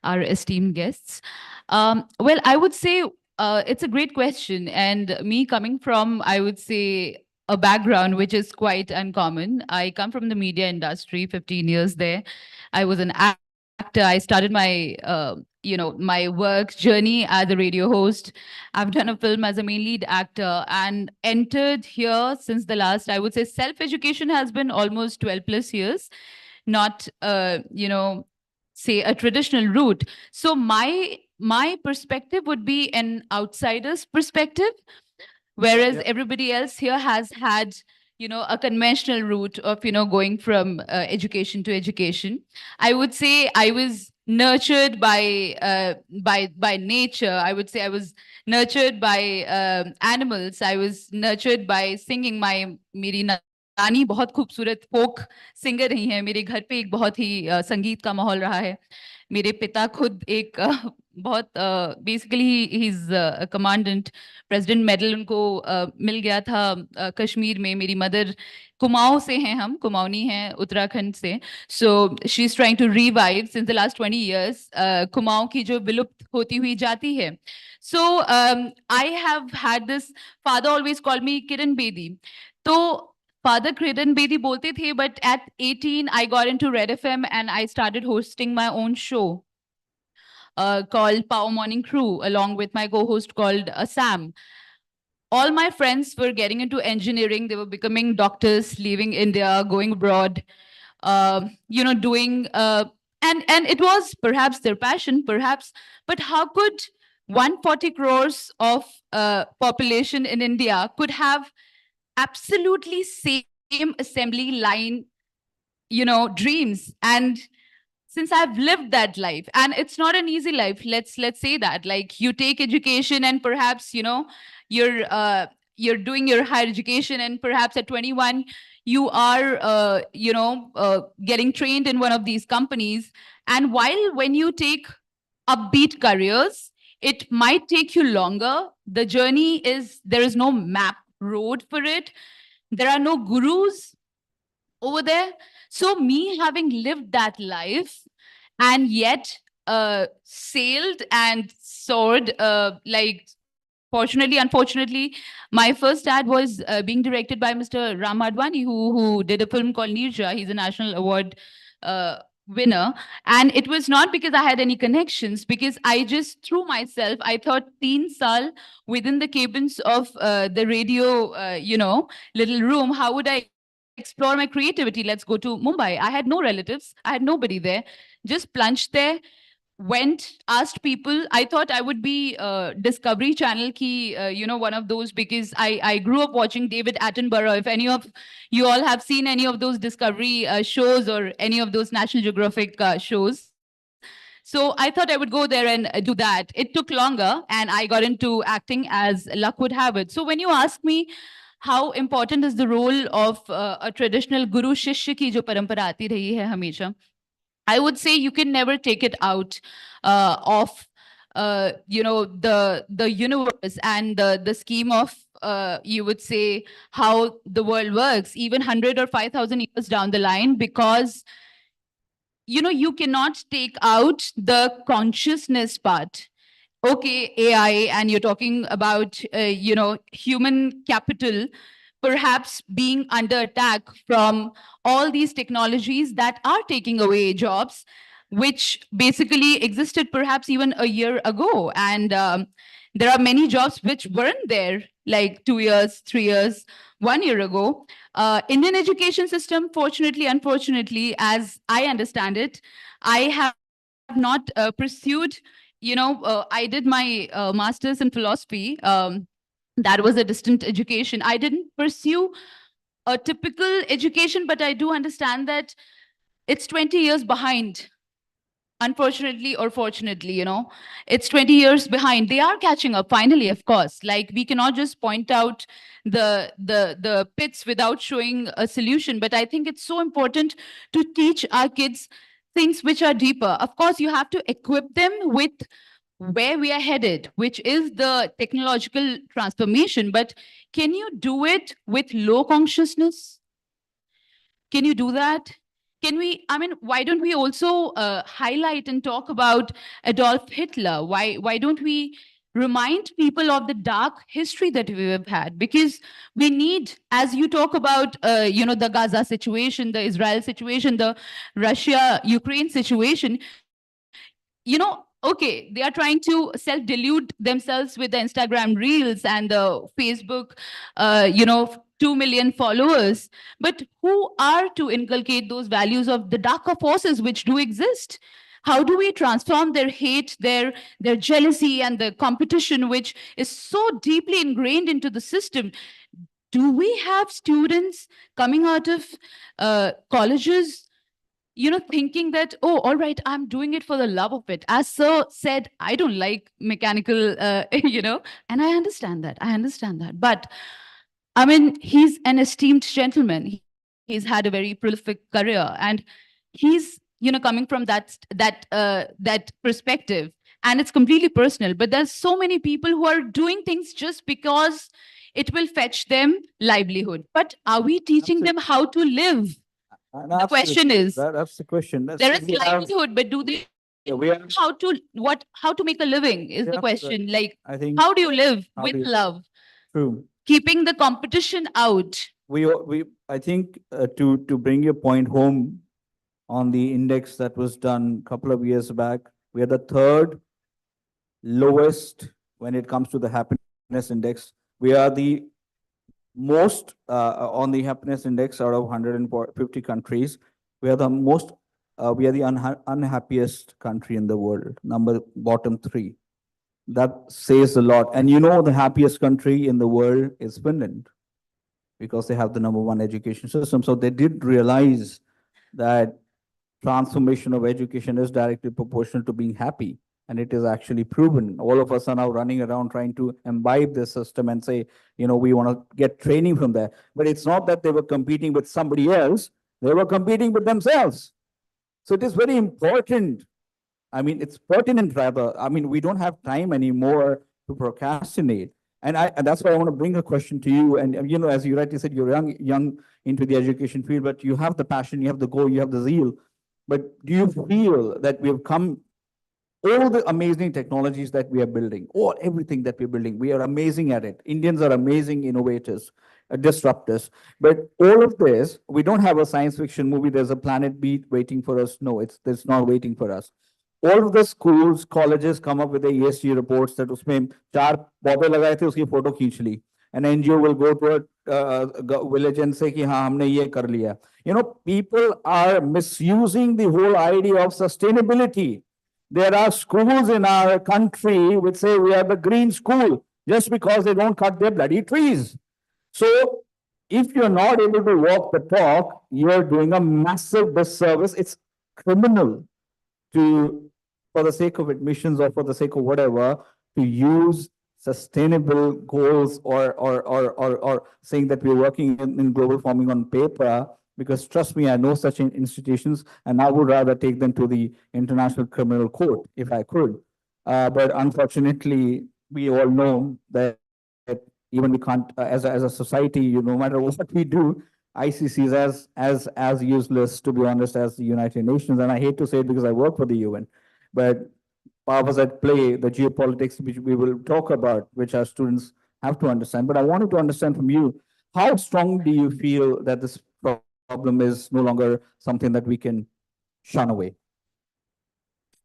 our esteemed guests. Well, I would say it's a great question. And me coming from, I would say, a background which is quite uncommon. I come from the media industry, 15 years there. I was an actor. I started my my work journey as a radio host. I've done a film as a main lead actor and entered here since the last, I would say, self-education has been almost 12 plus years, not, say a traditional route. So my perspective would be an outsider's perspective, whereas everybody else here has had, a conventional route of, going from education to education. I would say I was nurtured by nature. I would say I was nurtured by animals. I was nurtured by singing. मेरी नानी बहुत खूबसूरत folk singer रही हैं. मेरे घर पे एक बहुत ही संगीत का माहौल रहा है. मेरे पिता खुद एक बहुत basically he is commandant, president medal उनको मिल गया था कश्मीर में. मेरी मदर कुमाऊं से हैं, हम कुमाऊनी हैं उत्तराखंड से. So she is trying to revive since the last 20 years Kumaon की जो विलुप्त होती हुई जाती है. So I have had this, father always call me Kiran Bedi. तो Father Kiran Bedi bolte the, but at 18, I got into Red FM and I started hosting my own show called Power Morning Crew, along with my co-host called Sam. All my friends were getting into engineering. They were becoming doctors, leaving India, going abroad, doing, and it was perhaps their passion, perhaps, but how could 140 crores of population in India could have absolutely same assembly line, dreams? And since I've lived that life, and it's not an easy life, let's say that, like, you take education and perhaps, you're you're doing your higher education, and perhaps at 21, you are, getting trained in one of these companies. And while when you take upbeat careers, it might take you longer. The journey is, there is no map road for it. There are no gurus over there. So me having lived that life and yet sailed and soared, like fortunately, unfortunately, my first ad was being directed by Mr. Ram Advani, who did a film called Nirja. He's a national award winner. And it was not because I had any connections, because I just threw myself. I thought 3 saal within the cabins of the radio, little room, how would I explore my creativity? Let's go to Mumbai. I had no relatives. I had nobody there. Just plunged there, went, asked people. I thought I would be Discovery Channel ki, one of those, because I grew up watching David Attenborough. If any of you all have seen any of those Discovery shows or any of those National Geographic shows. So I thought I would go there and do that. It took longer, and I got into acting as luck would have it. So when you ask me how important is the role of a traditional guru shishya ki jo parampara aati rahi hai hamesha, I would say you can never take it out of the universe and the scheme of you would say how the world works, even 100 or 5,000 years down the line, because you cannot take out the consciousness part. Okay, AI, and you're talking about human capital perhaps being under attack from all these technologies that are taking away jobs, which basically existed perhaps even a year ago. And there are many jobs which weren't there like 2 years, 3 years, 1 year ago. Indian education system, fortunately, unfortunately, as I understand it, I have not pursued, I did my master's in philosophy. That was a distant education. I didn't pursue a typical education, but I do understand that it's 20 years behind. Unfortunately or fortunately, it's 20 years behind. They are catching up finally, of course. Like, we cannot just point out the pits without showing a solution. But I think it's so important to teach our kids things which are deeper. Of course, you have to equip them with where we are headed, which is the technological transformation. But can you do it with low consciousness? Can you do that? Why don't we also highlight and talk about Adolf Hitler? Why don't we remind people of the dark history that we have had? Because we need, as you talk about, the Gaza situation, the Israel situation, the Russia-Ukraine situation, okay, they are trying to self-delude themselves with the Instagram reels and the Facebook, 2 million followers. But who are to inculcate those values of the darker forces which do exist? How do we transform their hate, their jealousy, and the competition, which is so deeply ingrained into the system? Do we have students coming out of colleges, thinking that, oh, all right, I'm doing it for the love of it. As Sir said, I don't like mechanical, and I understand that. But he's an esteemed gentleman. He's had a very prolific career, and he's, coming from that perspective, and it's completely personal. But there's so many people who are doing things just because it will fetch them livelihood. But are we teaching them how to live? The question is, that's the question. there is livelihood, but do they how to make a living is the question. Like, I think how do you live how with do you- love, true. keeping the competition out? I think to bring your point home on the index that was done a couple of years back, we are the third lowest when it comes to the happiness index. We are the most on the happiness index out of 150 countries. We are the most, we are the unhappiest country in the world, bottom 3. That says a lot. And the happiest country in the world is Finland, because they have the #1 education system. So they did realize that transformation of education is directly proportional to being happy. And it is actually proven. All of us are now running around trying to imbibe this system and say, we want to get training from there. But it's not that they were competing with somebody else. They were competing with themselves. So it is very important. I mean, it's pertinent rather. I mean, we don't have time anymore to procrastinate. And that's why I want to bring a question to you. And, as you rightly said, you're young into the education field, but you have the passion, you have the goal, you have the zeal. But do you feel that we've come, all the amazing technologies that we are building, or everything that we're building, we are amazing at it. Indians are amazing innovators, disruptors. But all of this, we don't have a science fiction movie, there's a planet B waiting for us. No, it's not waiting for us. All of the schools, colleges come up with the ESG reports that उसमें 4 पौधे लगाए थे, उसकी photo खींच ली. An NGO will go to a village and say कि हाँ हमने ये कर लिया. People are misusing the whole idea of sustainability. There are schools in our country which say we are the green school just because they don't cut their bloody trees. So if you're not able to walk the talk, you're doing a massive disservice. It's criminal for the sake of admissions or for the sake of whatever, to use sustainable goals or saying that we're working in global farming on paper, because trust me, I know such institutions, and I would rather take them to the International Criminal Court if I could. But unfortunately, we all know that even we can't, as a society, no matter what we do, ICC is as useless, to be honest, as the United Nations. And I hate to say it because I work for the UN, but powers at play, the geopolitics, which we will talk about, which our students have to understand. But I wanted to understand from you, how strong do you feel that this problem is no longer something that we can shun away?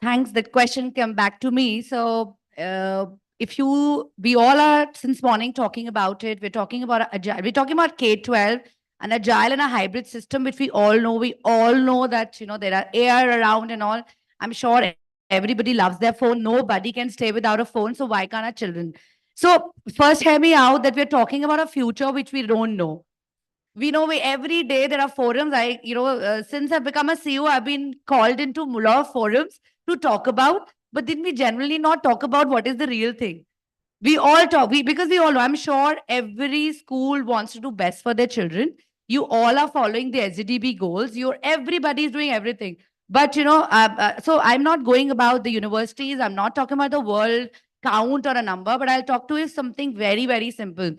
Thanks. That question came back to me. So we all are since morning talking about it. We're talking about agile. We're talking about K-12, an agile and a hybrid system, which we all know. We all know that, there are AI around and all. I'm sure everybody loves their phone. Nobody can stay without a phone. So why can't our children? So first, hear me out that we're talking about a future which we don't know. We know every day there are forums. Since I've become a CEO, I've been called into a lot of forums to talk about, but then we generally not talk about what is the real thing. We all talk, because we all know, I'm sure every school wants to do best for their children. You all are following the SDGB goals. Everybody is doing everything. But, so I'm not going about the universities. I'm not talking about the world count or a number, but I'll talk to you something very, very simple.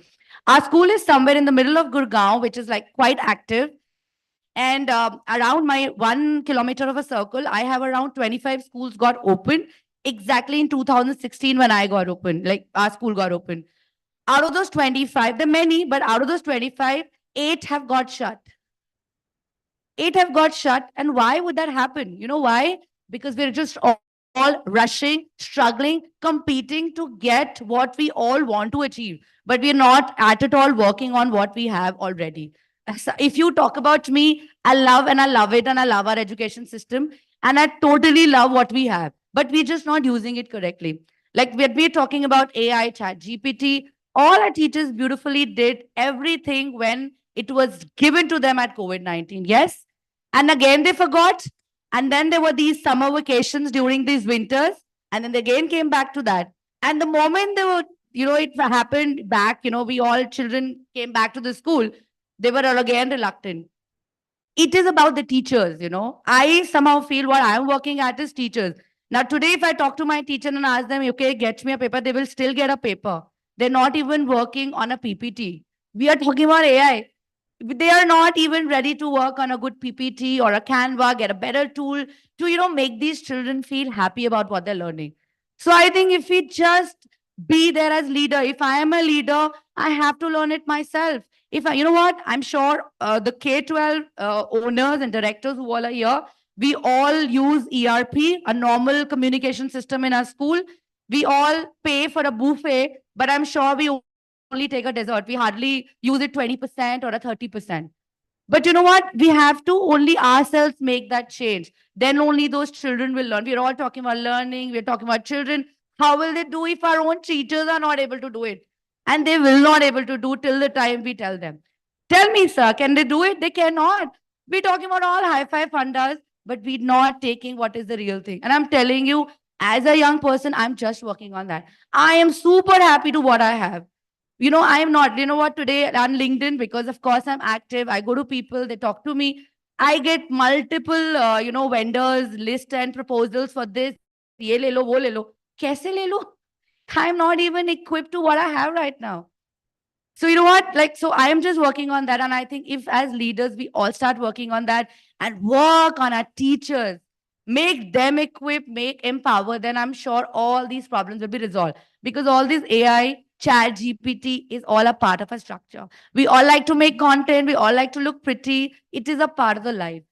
Our school is somewhere in the middle of Gurgaon, which is like quite active. And around my 1 kilometer of a circle, I have around 25 schools got open exactly in 2016 when I got open, like our school got open. Out of those 25, there are many, but out of those 25, 8 have got shut. 8 have got shut. And why would that happen? You know why? Because we're just all rushing, struggling, competing to get what we all want to achieve. But we're not at all working on what we have already. If you talk about me, I love it, and I love our education system. And I totally love what we have. But we're just not using it correctly. Like when we're talking about AI, chat, GPT, all our teachers beautifully did everything when it was given to them at COVID-19. Yes. And again, they forgot. And then there were these summer vacations during these winters. And then they again came back to that. And the moment they were, it happened back, we all children came back to the school, they were all again reluctant. It is about the teachers, I somehow feel what I'm working at is teachers. Now, today, if I talk to my teacher and ask them, okay, get me a paper, they will still get a paper. They're not even working on a PPT. We are talking about AI. They are not even ready to work on a good PPT or a Canva, get a better tool to, make these children feel happy about what they're learning. So I think if we just be there as leader, if I am a leader, I have to learn it myself. If I, I'm sure the K-12 owners and directors who all are here, we all use ERP, a normal communication system in our school. We all pay for a buffet, but I'm sure we only take a dessert. We hardly use it 20% or a 30%. But you know what? We have to only ourselves make that change. Then only those children will learn. We're all talking about learning. We're talking about children. How will they do if our own teachers are not able to do it? And they will not able to do till the time we tell them. Tell me, sir, can they do it? They cannot. We're talking about all high-five fundas, but we're not taking what is the real thing. And I'm telling you, As a young person, I'm just working on that. I am super happy to what I have. I am not, what, today on LinkedIn, because of course I'm active, I go to people, they talk to me. I get multiple, vendors, list and proposals for this. Ye le lo, wo le lo. Kaise le lo? I'm not even equipped to what I have right now. So you know what? So I am just working on that. And I think if as leaders, we all start working on that and work on our teachers, make them equipped, empower, then I'm sure all these problems will be resolved. Because all this AI, chat, GPT is all a part of a structure. We all like to make content. We all like to look pretty. It is a part of the life.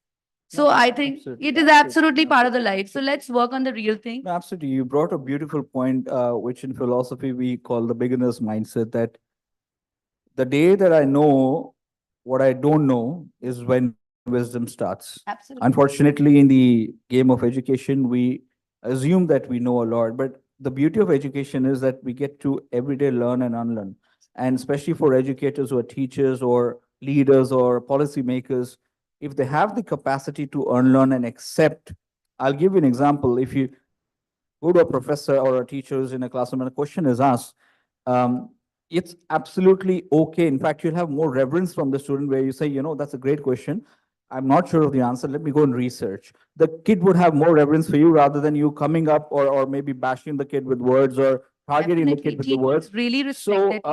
So I think it is absolutely part of the life. So let's work on the real thing. No, absolutely. You brought a beautiful point, which in philosophy we call the beginner's mindset, that the day that I know what I don't know is when wisdom starts. Absolutely. Unfortunately, in the game of education, we assume that we know a lot, but the beauty of education is that we get to every day learn and unlearn. And especially for educators who are teachers or leaders or policymakers, if they have the capacity to unlearn and accept, I'll give you an example. If you go to a professor or a teacher who's in a classroom and a question is asked, it's absolutely okay. In fact, you'll have more reverence from the student where you say, that's a great question. I'm not sure of the answer. Let me go and research. The kid would have more reverence for you rather than you coming up or maybe bashing the kid with words or targeting the kid with the words. Really respect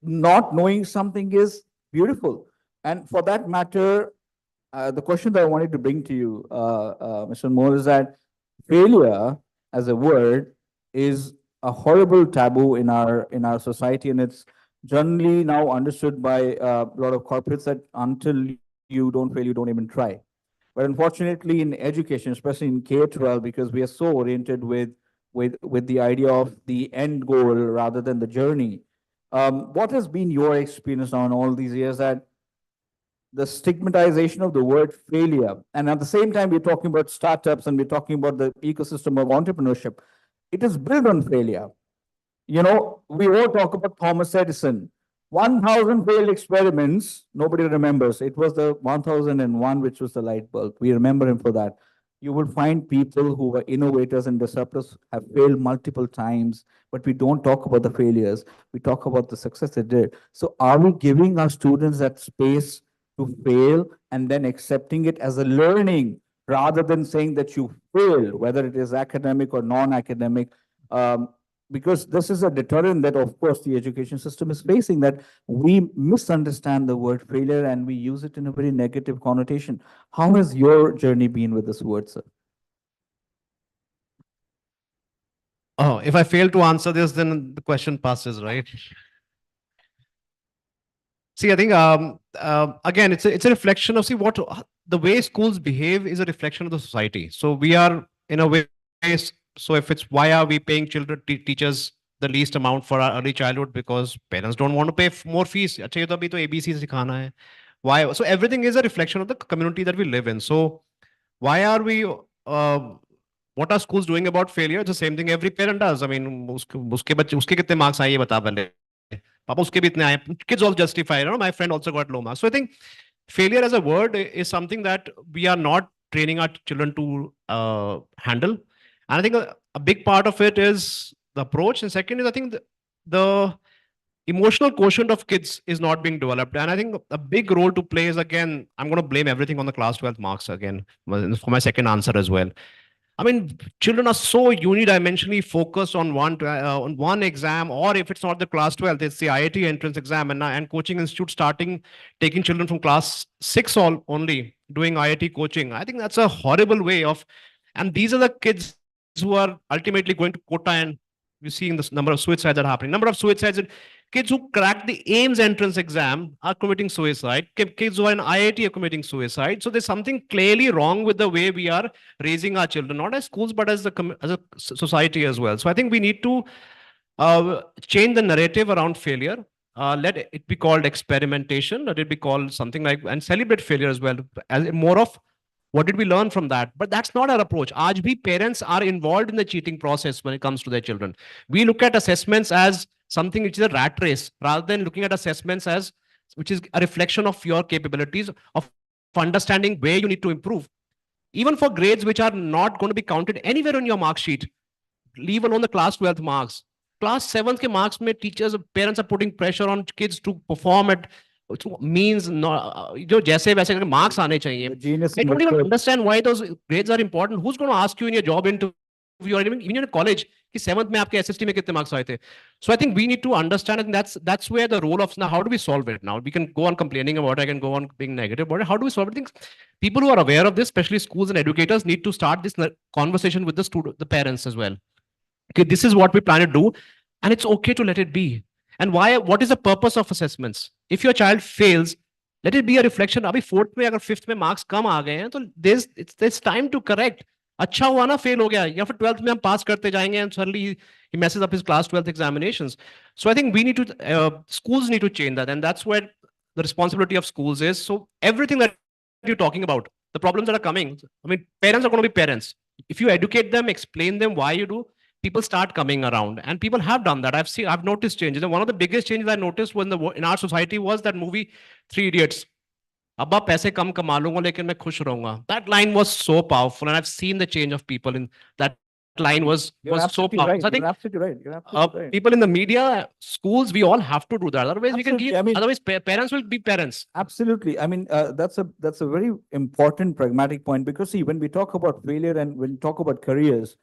Not knowing something is beautiful. And for that matter, the question that I wanted to bring to you, Mr. Moore, is that failure as a word is a horrible taboo in our society, and it's generally now understood by a lot of corporates that until you don't fail, you don't even try. But unfortunately, in education, especially in K-12, because we are so oriented with the idea of the end goal rather than the journey, what has been your experience now in all these years that the stigmatization of the word failure, and at the same time, we're talking about startups and we're talking about the ecosystem of entrepreneurship, it is built on failure. We all talk about Thomas Edison. 1,000 failed experiments, nobody remembers. It was the 1001, which was the light bulb. We remember him for that. You will find people who were innovators and disruptors have failed multiple times, but we don't talk about the failures. We talk about the success they did. So are we giving our students that space to fail and then accepting it as a learning rather than saying that you failed, whether it is academic or non-academic? Because this is a deterrent that, of course, the education system is facing, that we misunderstand the word failure and we use it in a very negative connotation. How has your journey been with this word, sir? Oh, if I fail to answer this, then the question passes, right? See, I think again, it's a reflection of what the way schools behave is a reflection of the society. So we are in a way. So if it's why are we paying teachers the least amount for our early childhood, because parents don't want to pay more fees. अच्छा ये तो अभी तो ABC सिखाना है. Why? So everything is a reflection of the community that we live in. So why are we? What are schools doing about failure? It's the same thing every parent does. I mean, उसके बच्चे उसके कितने marks आए ये बता पहले. पापा उसके भी इतने आए. Kids all justify. My friend also got low marks. So I think failure as a word is something that we are not training our children to handle. And I think a big part of it is the approach. And second is, I think the emotional quotient of kids is not being developed. And I think a big role to play is, again, I'm going to blame everything on the class 12 marks again for my second answer as well. I mean, children are so unidimensionally focused on one exam, or if it's not the class 12, it's the IIT entrance exam, and coaching institute taking children from class 6 only doing IIT coaching. I think that's a horrible way of, and these are the kids who are ultimately going to quota, and you're seeing this number of suicides that are happening. Number of suicides, kids who crack the AIMS entrance exam are committing suicide. Kids who are in IIT are committing suicide. So there's something clearly wrong with the way we are raising our children, not as schools, but as a society as well. So I think we need to change the narrative around failure. Let it be called experimentation. Let it be called something like, and celebrate failure as well, as more of what did we learn from that? But that's not our approach. Aaj bhi parents are involved in the cheating process when it comes to their children. We look at assessments as something which is a rat race, rather than looking at assessments as, which is a reflection of your capabilities of understanding where you need to improve. even for grades which are not going to be counted anywhere on your mark sheet, leave alone the class 12th marks. Class 7th के marks में teachers, parents are putting pressure on kids to perform at means जो जैसे वैसे करके marks आने चाहिए. I don't even understand why those grades are important. Who's going to ask you in your job interview or even in college कि 7th में आपके SST में कितने marks आए थे? So I think we need to understand, and that's where the role of now. How do we solve it now? We can go on complaining about it, I can go on being negative about it. How do we solve it? I think people who are aware of this, especially schools and educators, need to start this conversation with the parents as well. Okay, this is what we plan to do, and it's okay to let it be. And why? What is the purpose of assessments? If your child fails, let it be a reflection. अभी 4th में अगर 5th में marks कम आ गए हैं, तो there's time to correct. अच्छा हुआ ना fail हो गया, या फिर 12th में हम pass करते जाएंगे, and suddenly he messes up his class 12th examinations. So I think we need to, schools need to change that, and that's where the responsibility of schools is. So everything that you're talking about, the problems that are coming, I mean, parents are going to be parents. If you educate them, explain them why you do, people start coming around, and people have done that. I've noticed changes, and one of the biggest changes I noticed in our society was that movie Three Idiots. अब आप पैसे कम कमा लूंगा लेकिन मैं खुश रहूंगा. That line was so powerful, and I've seen the change of people in that line was so powerful. Right. So I think You're absolutely right. You're absolutely right. people in the media, schools, we all have to do that. Otherwise, we can keep. Otherwise, parents will be parents. Absolutely. I mean, that's a very important pragmatic point, because see, when we talk about failure and when we talk about careers,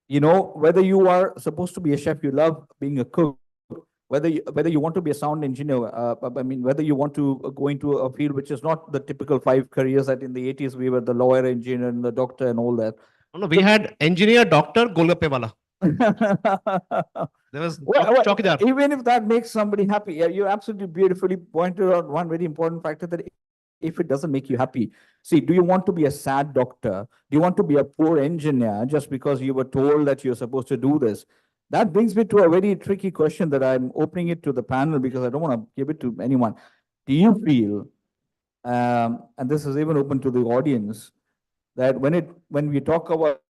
you know, whether you are supposed to be a chef, you love being a cook, whether you want to be a sound engineer, I mean, whether you want to go into a field which is not the typical 5 careers that in the 80s we were the lawyer, engineer, and the doctor and all that. No, we had engineer, doctor, golgappe wala. There was chowkidar. Even if that makes somebody happy, yeah, you absolutely beautifully pointed out one very important factor, that if it doesn't make you happy, see, do you want to be a sad doctor? Do you want to be a poor engineer just because you were told that you're supposed to do this? That brings me to a very tricky question that I'm opening it to the panel, because I don't want to give it to anyone. Do you feel, and this is even open to the audience, that when we talk about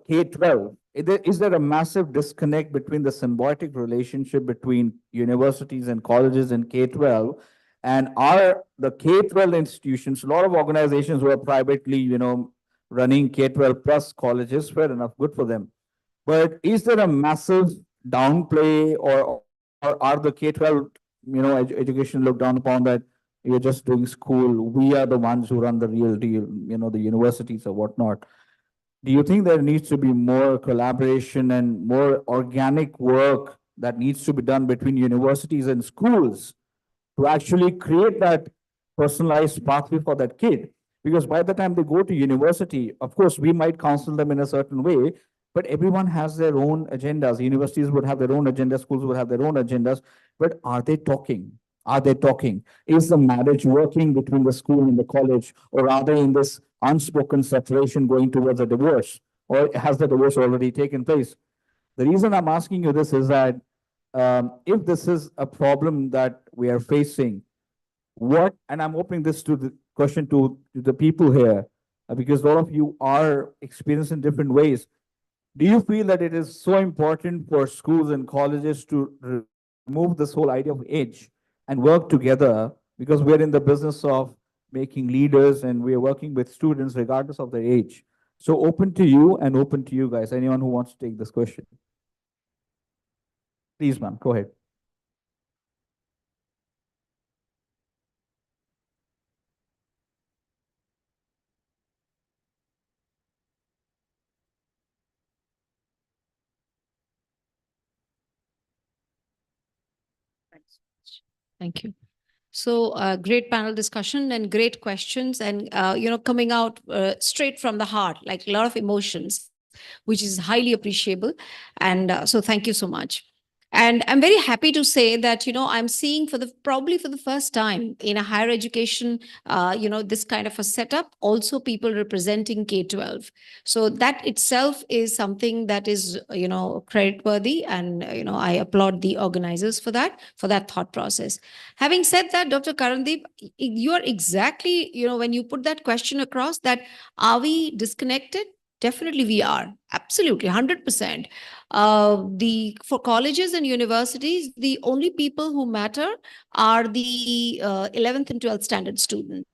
K-12, is there a massive disconnect between the symbiotic relationship between universities and colleges and K-12? And are the K-12 institutions, a lot of organizations who are privately, you know, running K-12 plus colleges, fair enough, good for them. But is there a massive downplay, or are the K-12, you know, education looked down upon, that you're just doing school, we are the ones who run the real deal, you know, the universities or whatnot? Do you think there needs to be more collaboration and more organic work that needs to be done between universities and schools to actually create that personalized pathway for that kid? Because by the time they go to university, of course, we might counsel them in a certain way, but everyone has their own agendas. Universities would have their own agendas, schools would have their own agendas. But are they talking? Are they talking? Is the marriage working between the school and the college, or are they in this unspoken separation going towards a divorce, or has the divorce already taken place? The reason I'm asking you this is that if this is a problem that we are facing, and I'm opening this to the question to the people here, because a lot of you are experienced in different ways. Do you feel that it is so important for schools and colleges to remove this whole idea of age and work together, because we're in the business of making leaders and we're working with students regardless of their age? So open to you and open to you guys. Anyone who wants to take this question? Please, ma'am, go ahead. Thank you. So great panel discussion and great questions, and you know, coming out straight from the heart, like a lot of emotions, which is highly appreciable. And so thank you so much. And I'm very happy to say that, you know, I'm seeing probably for the first time in a higher education, you know, this kind of a setup, also people representing K-12. So that itself is something that is, you know, creditworthy. And, you know, I applaud the organizers for that thought process. Having said that, Dr. Karandeep, you are exactly, you know, when you put that question across, that are we disconnected? Definitely we are. Absolutely, 100%. For colleges and universities, the only people who matter are the 11th and 12th standard students.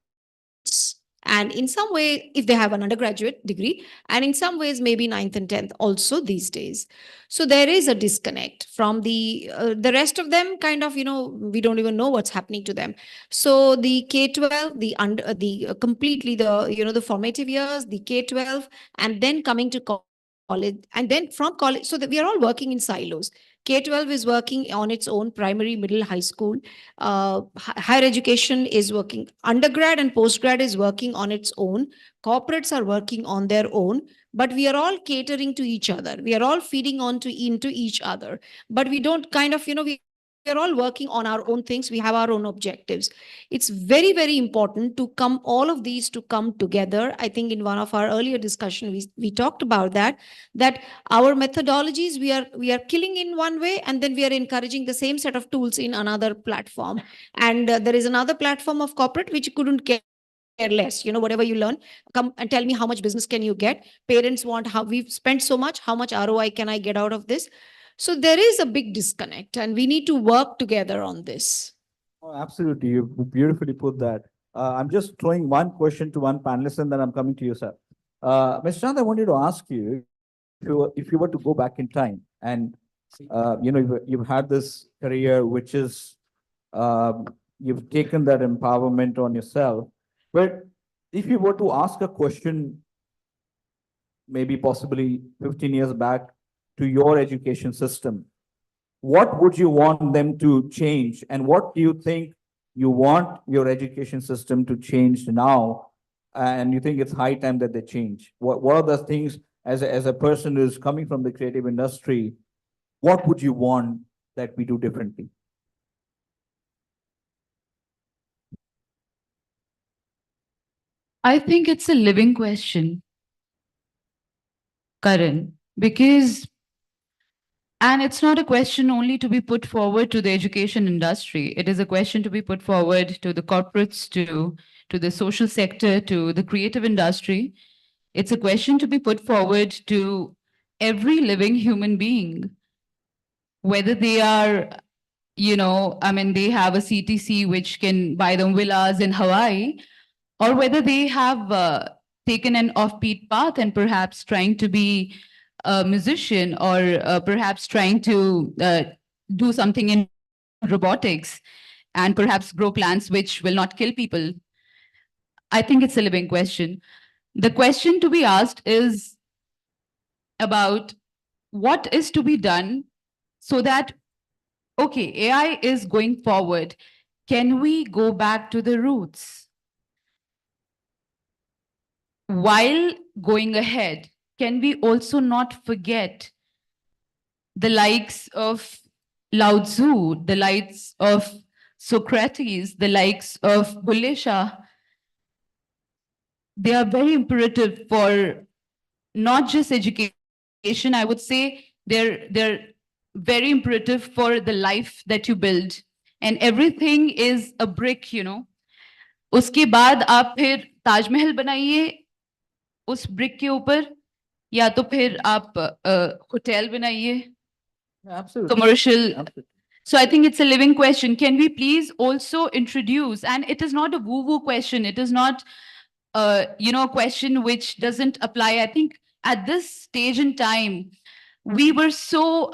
And in some way, if they have an undergraduate degree, and in some ways, maybe 9th and 10th also these days. So there is a disconnect from the rest of them kind of, we don't even know what's happening to them. So the K-12, completely the formative years, the K-12, and then coming to college, and then from college, so that we are all working in silos. K-12 is working on its own, primary, middle, high school. Higher education is working, undergrad and postgrad is working on its own. Corporates are working on their own, but we are all catering to each other. We are all feeding into each other, but we don't kind of, we are all working on our own things. We have our own objectives. It's very, very important to all of these to come together. I think in one of our earlier discussion, we talked about that our methodologies, we are killing in one way, and then we are encouraging the same set of tools in another platform. And there is another platform of corporate which couldn't care less. Whatever you learn, come and tell me how much business can you get. Parents want, how we've spent so much, how much ROI can I get out of this? So there is a big disconnect, and we need to work together on this. Oh, absolutely. You beautifully put that. I'm just throwing one question to one panelist, and then I'm coming to you, sir. Ms. Chand, I wanted to ask you, if you were to go back in time and, you've had this career, which is, you've taken that empowerment on yourself. But if you were to ask a question, maybe possibly 15 years back, to your education system, what would you want them to change? And what do you think you want your education system to change now? And you think it's high time that they change? What are the things, as a person who's coming from the creative industry, what would you want that we do differently? I think it's a living question, Karan, because, and it's not a question only to be put forward to the education industry. It is a question to be put forward to the corporates, to the social sector, to the creative industry. It's a question to be put forward to every living human being, whether they are, they have a CTC which can buy them villas in Hawaii, or whether they have taken an offbeat path and perhaps trying to be a musician, or perhaps trying to do something in robotics and perhaps grow plants which will not kill people. I think it's a living question. The question to be asked is about what is to be done so that, okay, AI is going forward. Can we go back to the roots? While going ahead, can we also not forget the likes of Lao Tzu, the likes of Socrates, the likes of Bulle Shah? They are very imperative for not just education. I would say they're very imperative for the life that you build. And everything is a brick, उसके बाद आप फिर ताजमहल बनाइए उस brick के ऊपर, या तो फिर आप होटल बनाइए, commercial. So I think it's a living question. Can we please also introduce, and it is not a woo-woo question. It is not, a question which doesn't apply. I think at this stage in time, we were so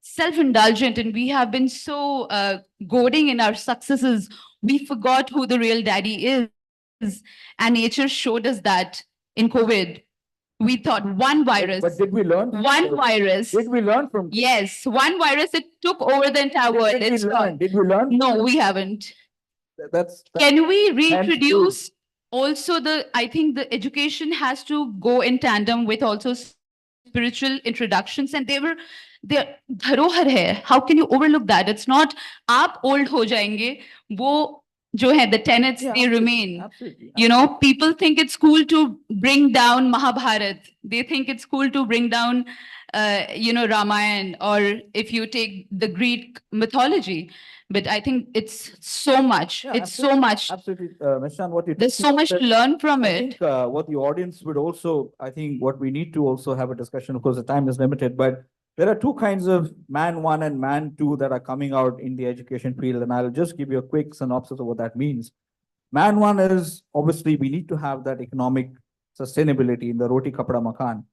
self-indulgent, and we have been so goading in our successes. We forgot who the real daddy is. And nature showed us that in COVID. We thought one virus. But did we learn? One virus. Did we learn from? Yes, one virus, it took over the entire world. Did we learn? Did we learn? No, we haven't. That's Can we reintroduce also I think the education has to go in tandem with also spiritual introductions, and they're dharohar hai. How can you overlook that? It's not aap old ho jayenge, wo jo hai, the tenets, they remain. Absolutely. People think it's cool to bring down Mahabharat. They think it's cool to bring down, Ramayana, or if you take the Greek mythology. But I think it's so much. It's so much. Absolutely, Ms. Chand, what you There's so much to learn from I it. think what the audience would also, I think what we need to also have a discussion, of course, the time is limited, but there are two kinds of man one and man two that are coming out in the education field. And I'll just give you a quick synopsis of what that means. Man one is obviously we need to have that economic sustainability in the roti kapda makan.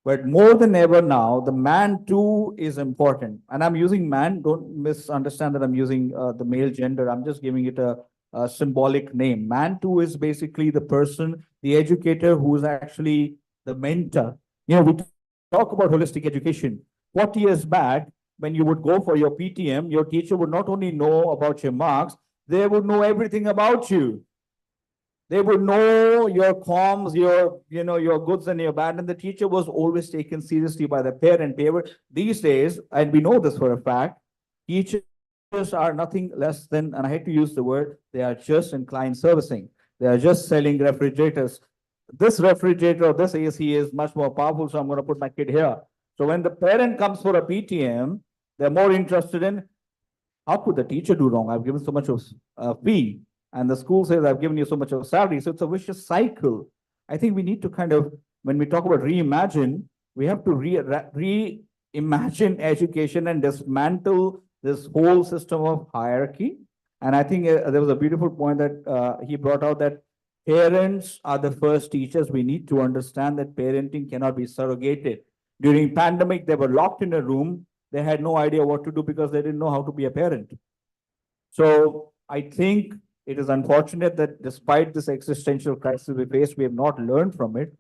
But more than ever now, the man two is important. And I'm using man, don't misunderstand that I'm using the male gender. I'm just giving it a symbolic name. Man two is basically the person, the educator who is actually the mentor. You know, we talk about holistic education. 40 years back, when you would go for your PTM, your teacher would not only know about your marks, they would know everything about you. They would know your comms, your goods and your bad. And the teacher was always taken seriously by the parent. These days, and we know this for a fact, teachers are nothing less than, and I hate to use the word, they are just in client servicing. They are just selling refrigerators. This refrigerator or this AC is much more powerful, so I'm going to put my kid here. So when the parent comes for a PTM, they're more interested in how could the teacher do wrong? I've given so much of fee. And the school says, I've given you so much of salary. So it's a vicious cycle. I think we need to kind of, when we talk about reimagine, we have to reimagine education and dismantle this whole system of hierarchy. And I think there was a beautiful point that he brought out that parents are the first teachers. We need to understand that parenting cannot be surrogated. During pandemic, they were locked in a room. They had no idea what to do because they didn't know how to be a parent. So I think it is unfortunate that despite this existential crisis we face, we have not learned from it.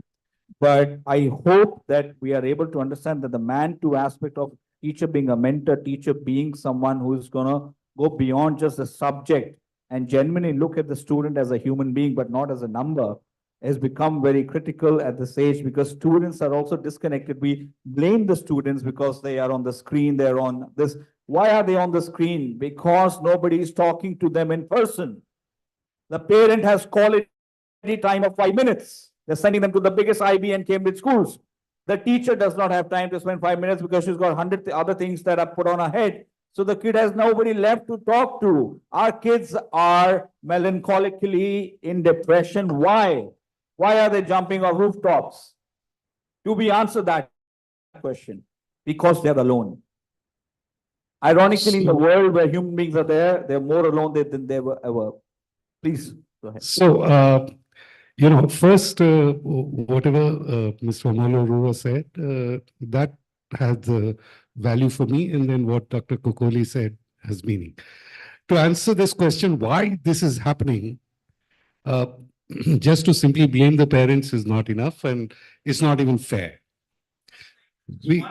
But I hope that we are able to understand that the man two aspect of teacher being a mentor, teacher being someone who is going to go beyond just the subject and genuinely look at the student as a human being, but not as a number, has become very critical at this age because students are also disconnected. We blame the students because they are on the screen, they're on this. Why are they on the screen? Because nobody is talking to them in person. The parent has quality time of 5 minutes. They're sending them to the biggest IB and Cambridge schools. The teacher does not have time to spend 5 minutes because she's got 100 other things that are put on her head. So the kid has nobody left to talk to. Our kids are melancholically in depression. Why? Why are they jumping off rooftops? Do we answer that question? Because they're alone. Ironically, in the world where human beings are there, they're more alone than they were ever. Please go ahead. So, first, whatever Mr. Amaluru said, that has value for me. And then what Dr. Kokoli said has meaning. To answer this question, why this is happening, just to simply blame the parents is not enough, and it's not even fair. It's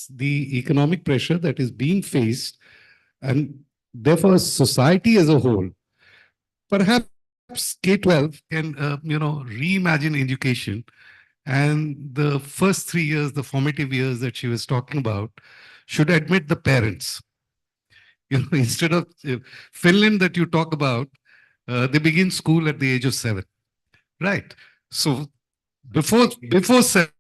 the economic pressure that is being faced, and therefore society as a whole. Perhaps K-12 can, reimagine education, and the first 3 years, the formative years that she was talking about, should admit the parents. Instead of Finland that you talk about, they begin school at the age of 7, right? So before 7,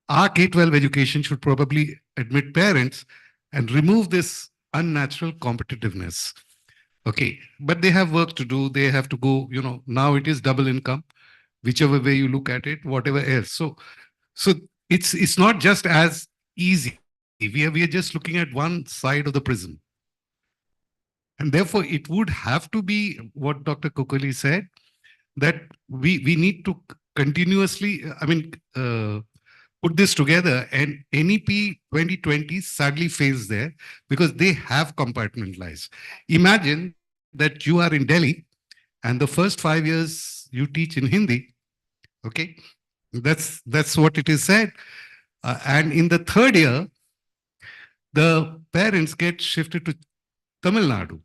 our K-12 education should probably admit parents and remove this unnatural competitiveness. Okay, but they have work to do. They have to go, now it is double income, whichever way you look at it, whatever else. So it's not just as easy. We are just looking at one side of the prism. And therefore, it would have to be what Dr. Kokoli said, that we need to continuously, put this together, and NEP 2020 sadly fails there because they have compartmentalized. Imagine that you are in Delhi and the first 5 years you teach in Hindi. Okay, that's what it is said. And in the third year, the parents get shifted to Tamil Nadu.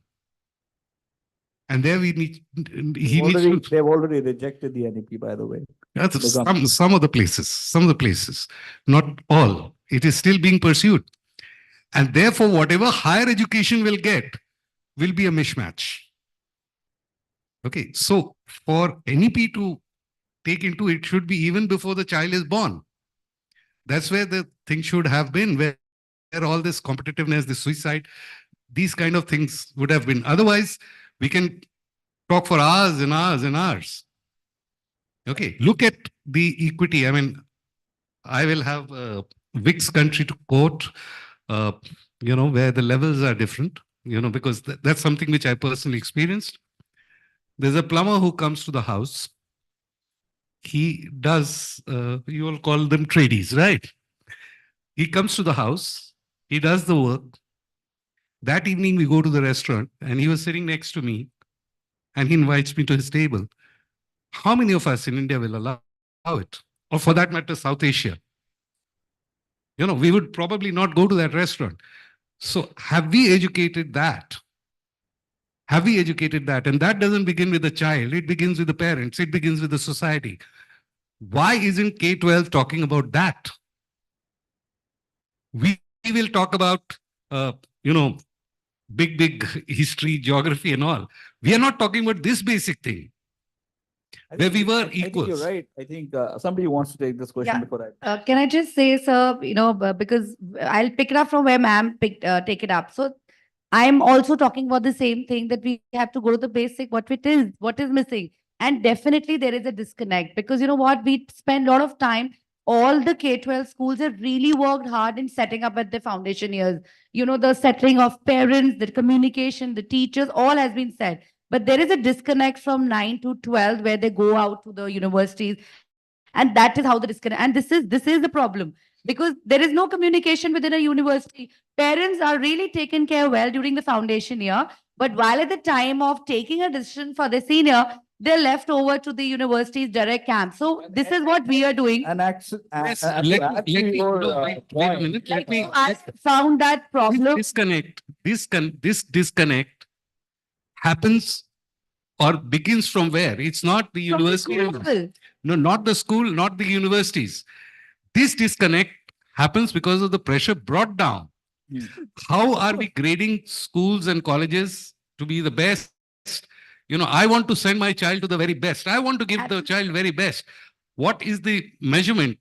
And there they've already rejected the NEP, by the way. Some of the places, not all. It is still being pursued. And therefore, whatever higher education will get will be a mismatch. Okay, so for NEP to take into it should be even before the child is born. That's where the thing should have been, where all this competitiveness, the suicide, these kind of things would have been. Otherwise, we can talk for hours and hours and hours. Okay, look at the equity. I will have Vic's country to quote, where the levels are different. because that's something which I personally experienced. There's a plumber who comes to the house. He does, you all call them tradies, right? He comes to the house, he does the work. That evening, we go to the restaurant, and he was sitting next to me, and he invites me to his table. How many of us in India will allow it? Or for that matter, South Asia? We would probably not go to that restaurant. So have we educated that? Have we educated that? And that doesn't begin with the child. It begins with the parents. It begins with the society. Why isn't K-12 talking about that? We will talk about, big history, geography and all. We are not talking about this basic thing. Where we were I think you're equals. right. I think somebody wants to take this question Yeah. before I. Can I just say, sir, because I'll pick it up from where ma'am take it up. So I'm also talking about the same thing, that we have to go to the basic, what is missing. And definitely there is a disconnect, because you know what, we spend a lot of time. All the K-12 schools have really worked hard in setting up at the foundation years. The settling of parents, the communication, the teachers, all has been said. But there is a disconnect from 9 to 12 where they go out to the universities. And that is how the disconnect. And this is the problem, because there is no communication within a university. Parents are really taken care well during the foundation year, but while at the time of taking a decision for the senior, they're left over to the university's direct camp. So this is what we are doing. And actually, Yes, let me wait a minute. I found that problem. This disconnect happens or begins from where? It's not the university. No, not the school, not the universities. This disconnect happens because of the pressure brought down. How are we grading schools and colleges to be the best? I want to send my child to the very best. I want to give the child very best. What is the measurement?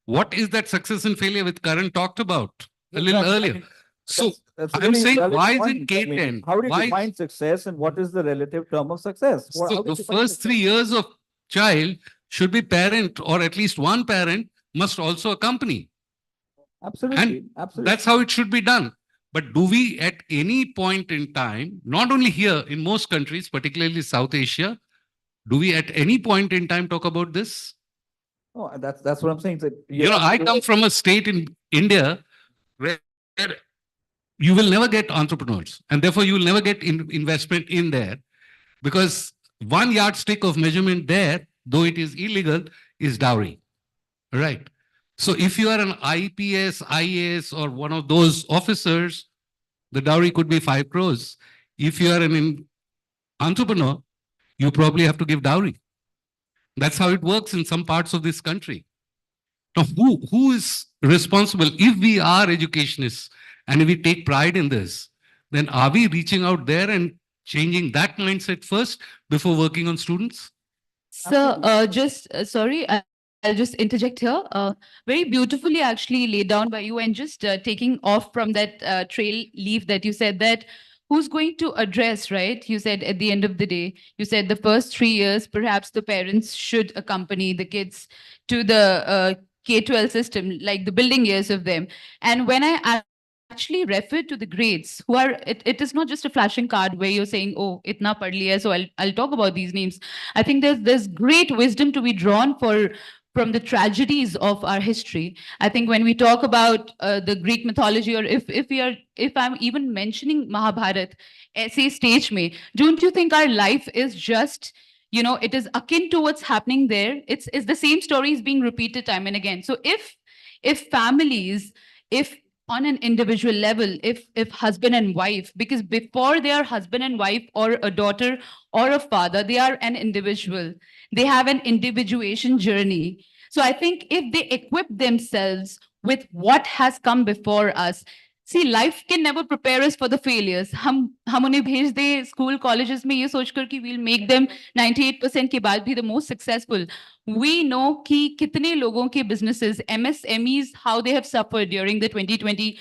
What is that success and failure which Karan talked about a little earlier? So I'm saying, why is it K-10? How do you define success, and what is the relative term of success? So the first 3 years of child should be parent, or at least one parent must also accompany. Absolutely. And that's how it should be done. But do we at any point in time, not only here, in most countries, particularly South Asia, do we at any point in time talk about this? Oh, that's what I'm saying. That I come from a state in India where you will never get entrepreneurs, and therefore you will never get investment in there, because one yardstick of measurement there, though it is illegal, is dowry. Right. So if you are an IPS, IAS, or one of those officers, the dowry could be 5 crores. If you are an entrepreneur, you probably have to give dowry. That's how it works in some parts of this country. Now, who is responsible? If we are educationists and if we take pride in this, then are we reaching out there and changing that mindset first before working on students? Sir, sorry, I'll just interject here. Very beautifully actually laid down by you, and just taking off from that trail leaf that you said, that who's going to address, right? You said at the end of the day, you said the first 3 years, perhaps the parents should accompany the kids to the K-12 system, like the building years of them. And when I actually refer to the grades, who are, it is not just a flashing card where you're saying, oh, itna pad liya, so I'll talk about these names. I think there's great wisdom to be drawn from the tragedies of our history. I think when we talk about the Greek mythology, or if I'm even mentioning Mahabharat, say stage mein, don't you think our life is just, it is akin to what's happening there? It's the same stories being repeated time and again. So if families, if on an individual level, if husband and wife, because before they are husband and wife, or a daughter or a father, they are an individual. They have an individuation journey. So I think if they equip themselves with what has come before us, see, life can never prepare us for the failures. हम उन्हें भेज दे school colleges में ये सोचकर कि we'll make them 98% के बाद भी the most successful. We know कि कितने लोगों के businesses, MSMEs, how they have suffered during the 2020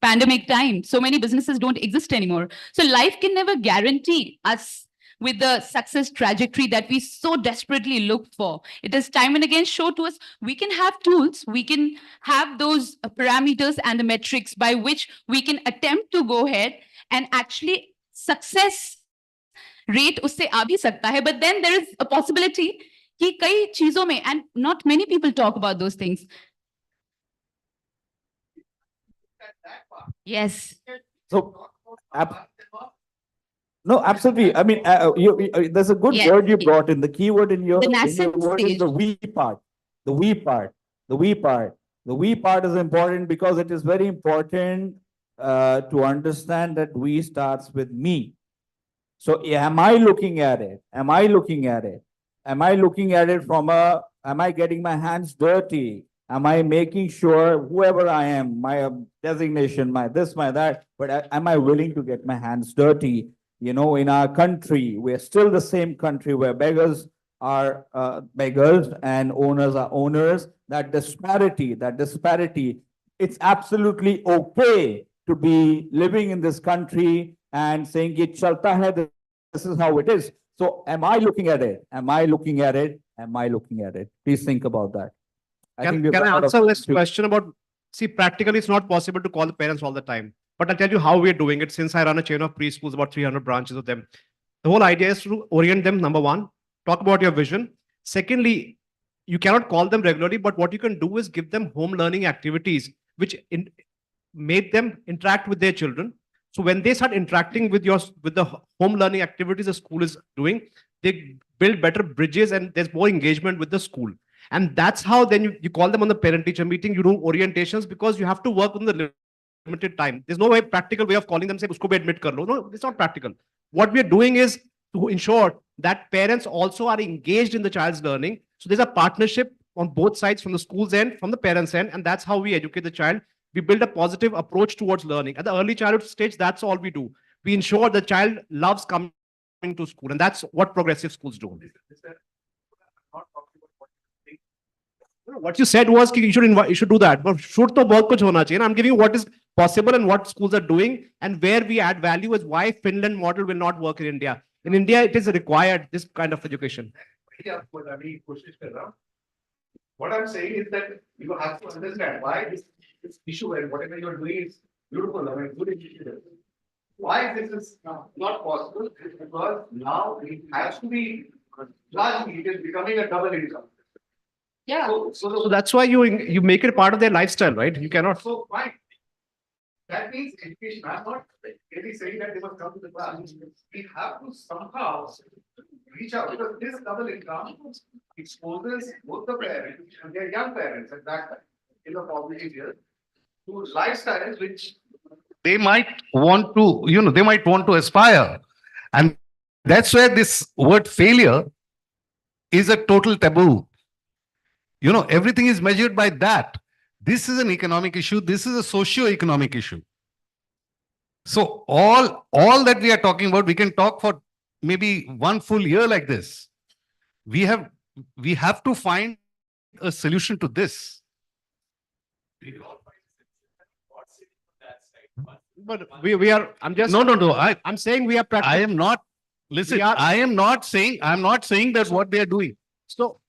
pandemic time. So many businesses don't exist anymore. So life can never guarantee us with the success trajectory that we so desperately look for. It is time and again shown to us, we can have tools, we can have those parameters and the metrics by which we can attempt to go ahead and actually success rate उससे आ भी सकता है, but then there is a possibility कि कई चीजों में, and not many people talk about those things. Yes. So, no, absolutely. I mean, there's a good Yes. word you brought in. The key word in your, The in your nascent word is stage. the we part. The we part. The we part. The we part is important because it is very important to understand that we starts with me. So am I looking at it? Am I looking at it? Am I looking at it from am I getting my hands dirty? Am I making sure whoever I am, my designation, my this, my that, but am I willing to get my hands dirty? You know, in our country, we're still the same country where beggars are beggars and owners are owners. That disparity, it's absolutely okay to be living in this country and saying, "Ye chalta hai, this is how it is." So am I looking at it? Am I looking at it? Am I looking at it? Please think about that. Can I answer this question about, see, practically it's not possible to call the parents all the time. But I'll tell you how we're doing it. Since I run a chain of preschools, about 300 branches of them. The whole idea is to orient them, number one, talk about your vision. Secondly, you cannot call them regularly, but what you can do is give them home learning activities, which make them interact with their children. So when they start interacting with the home learning activities the school is doing, they build better bridges and there's more engagement with the school. And that's how then you call them on the parent-teacher meeting, you do orientations because you have to work on the limited time. There's no practical way of calling them, say, usko bhi admit kar lo. No, it's not practical. What we're doing is to ensure that parents also are engaged in the child's learning. So there's a partnership on both sides, from the school's end, from the parents' end, and that's how we educate the child. We build a positive approach towards learning. At the early childhood stage, that's all we do. We ensure the child loves coming to school, and that's what progressive schools do. What you said was you should do that, but should to bahut kuch hona chahiye. I'm giving you what is possible and what schools are doing, and where we add value is why Finland model will not work in India. In India, it is required, this kind of education. What I'm saying is that you have to understand why this issue and whatever you're doing is beautiful. I mean, good initiative. Why this is not possible is because now it has to be largely, it is becoming a double income. Yeah. So that's why you make it part of their lifestyle, right? You cannot. So fine. That means education. I'm not really saying that they must come to the class. We have to somehow reach out, because this double income exposes both the parents and their young parents at that time in the formative years to lifestyles which they might want to, they might want to aspire. And that's where this word failure is a total taboo. Everything is measured by that. This is an economic issue. This is a socio-economic issue. So all that we are talking about, we can talk for maybe one full year like this. We have to find a solution to this. But we are, I'm just. No. I'm saying we are practicing. I am not, listen, I am not saying that what they are doing. So,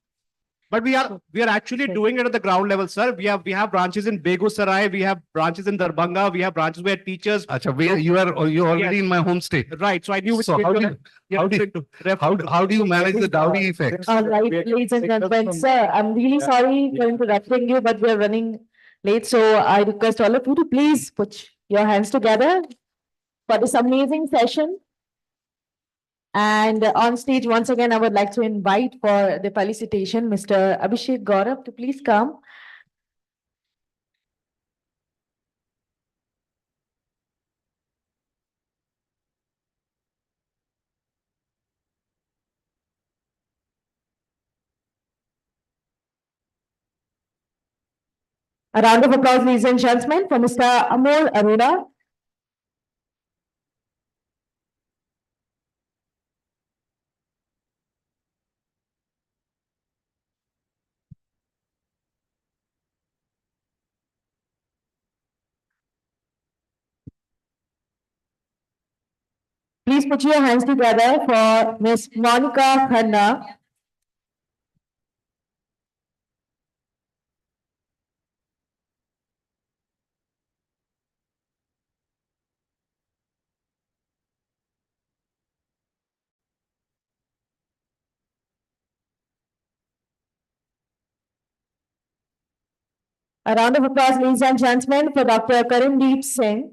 but we are actually doing it at the ground level, sir. We have branches in Begusarai, we have branches in Darbhanga, we have branches where teachers. You're already in my home state. Right. So I knew. So how do you manage the dowry effect? All right, ladies and gentlemen, sir, I'm really sorry for interrupting you, but we're running late. So I request all of you to please put your hands together for this amazing session. And on stage, once again, I would like to invite for the felicitation, Mr. Abhishek Gaurav to please come. A round of applause, ladies and gentlemen, for Mr. Amol Arora. Please put your hands together for Ms. Monica Khanna. A round of applause, ladies and gentlemen, for Dr. Karandeep Singh.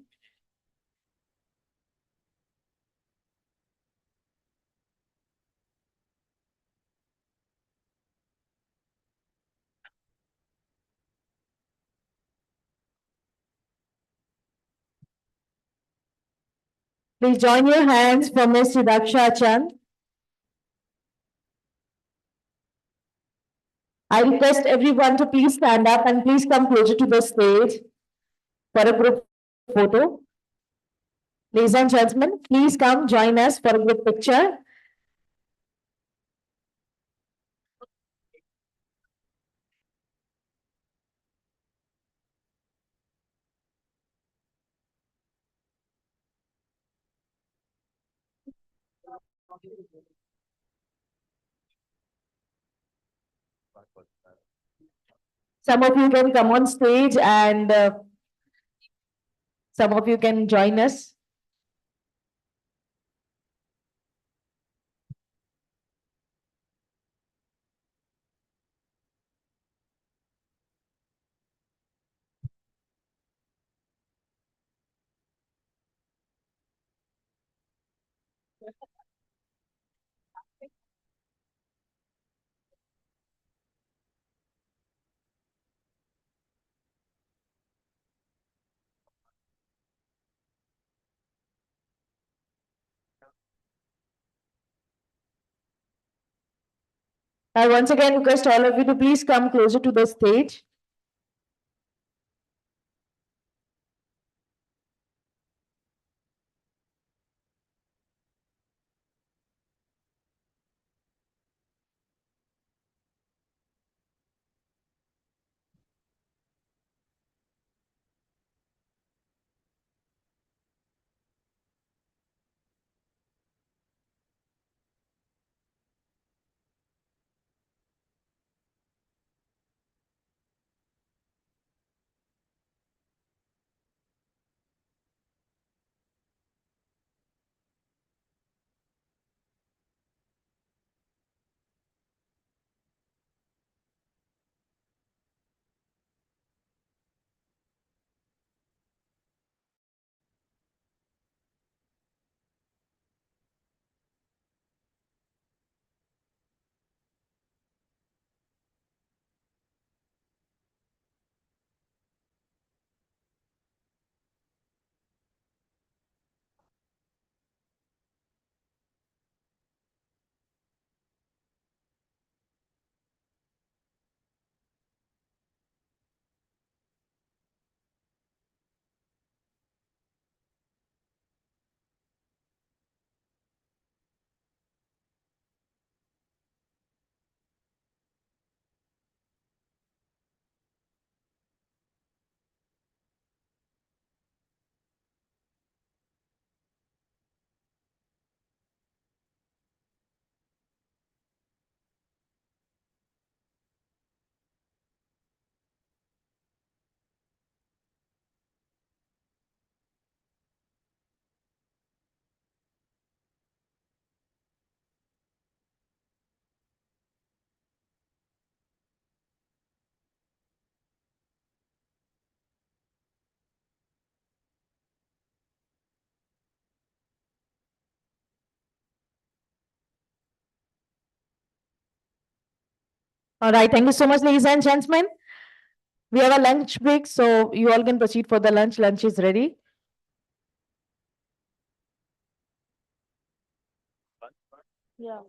Please join your hands for Ms. Sudaksha Chand. I request everyone to please stand up and please come closer to the stage for a group photo. Ladies and gentlemen, please come join us for a group picture. Some of you can come on stage and some of you can join us. I once again request all of you to please come closer to the stage. All right, thank you so much, ladies and gentlemen. We have a lunch break, so you all can proceed for the lunch. Lunch is ready. Yeah.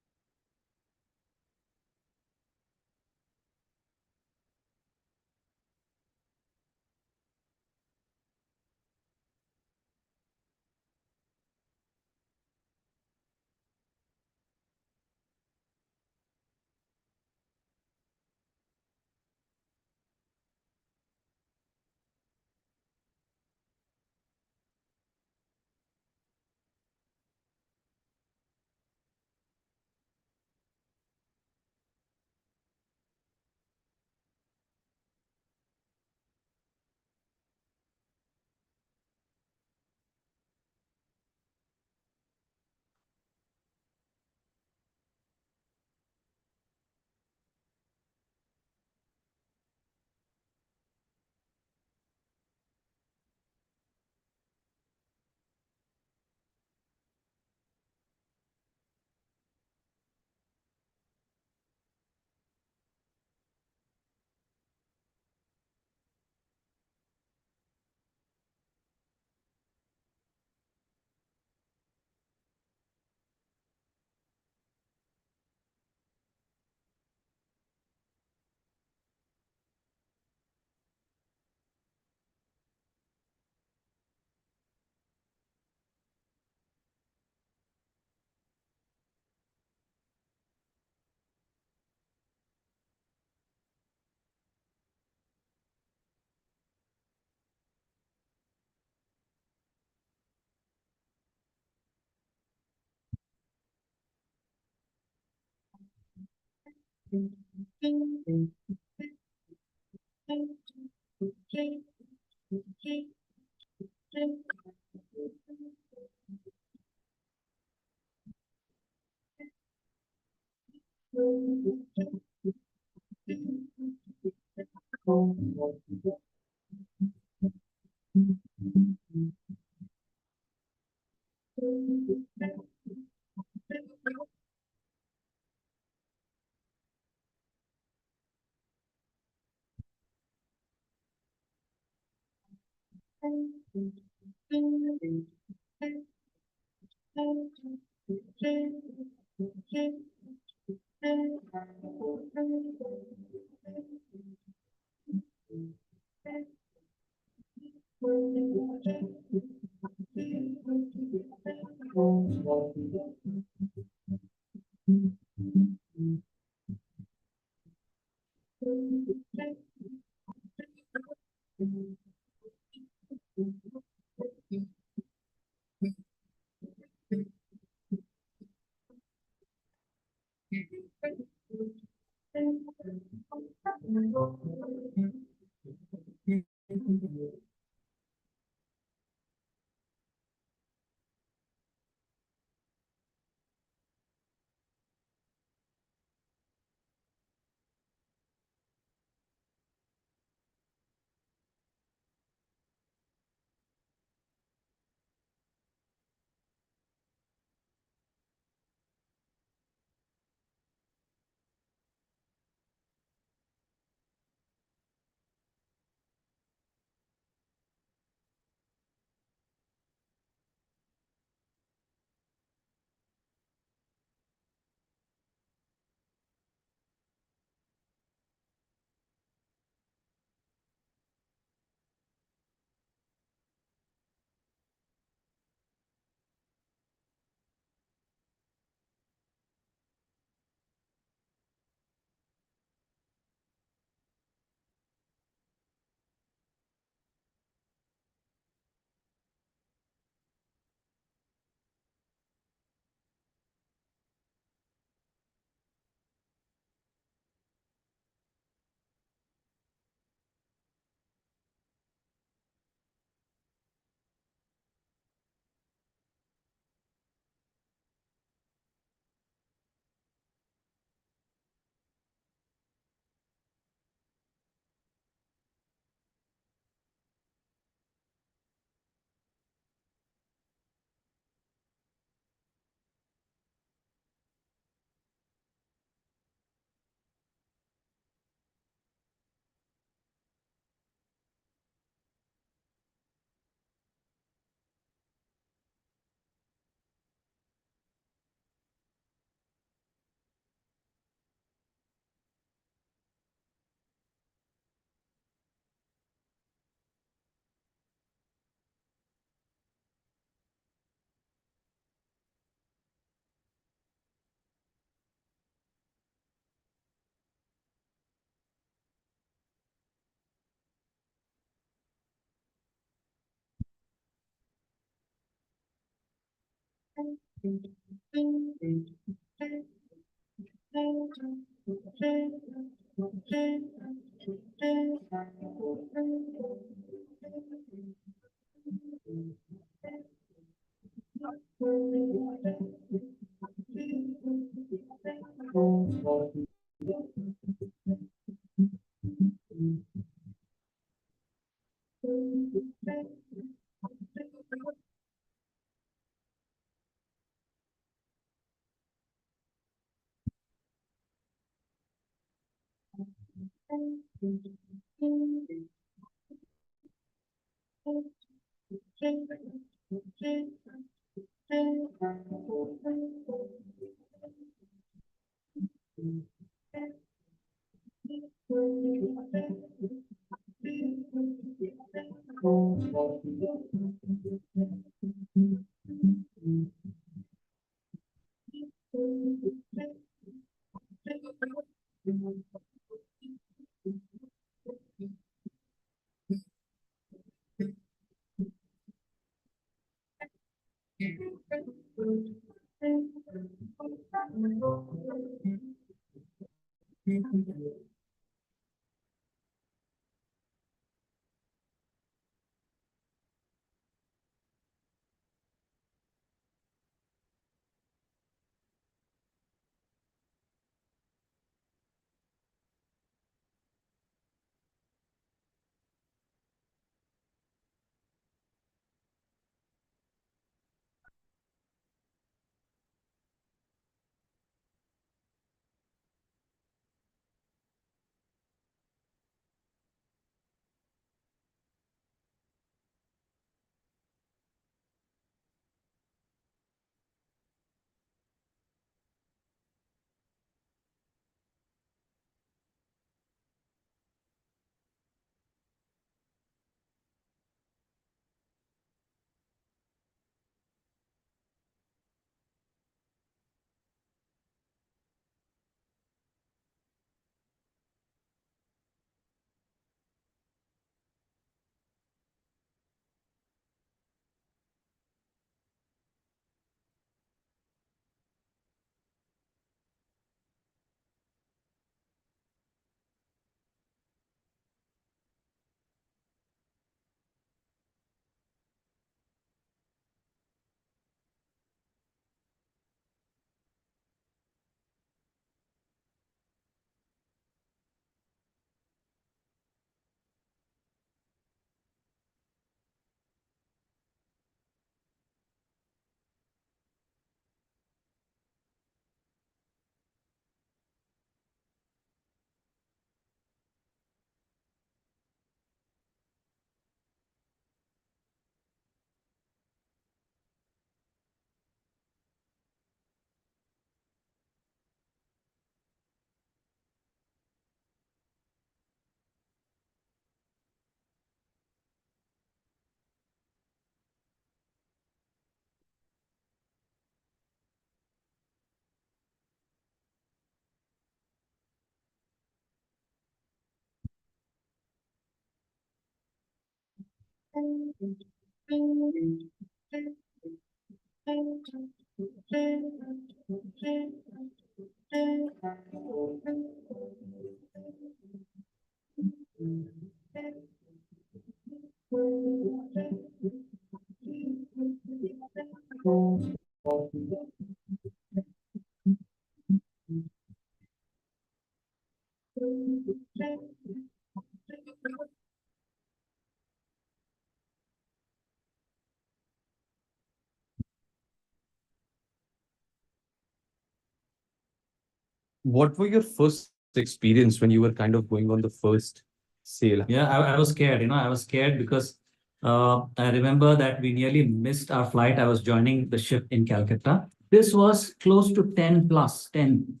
What were your first experience when you were kind of going on the first sail? Yeah, I was scared, I was scared because I remember that we nearly missed our flight. I was joining the ship in Calcutta. This was close to 10 plus 10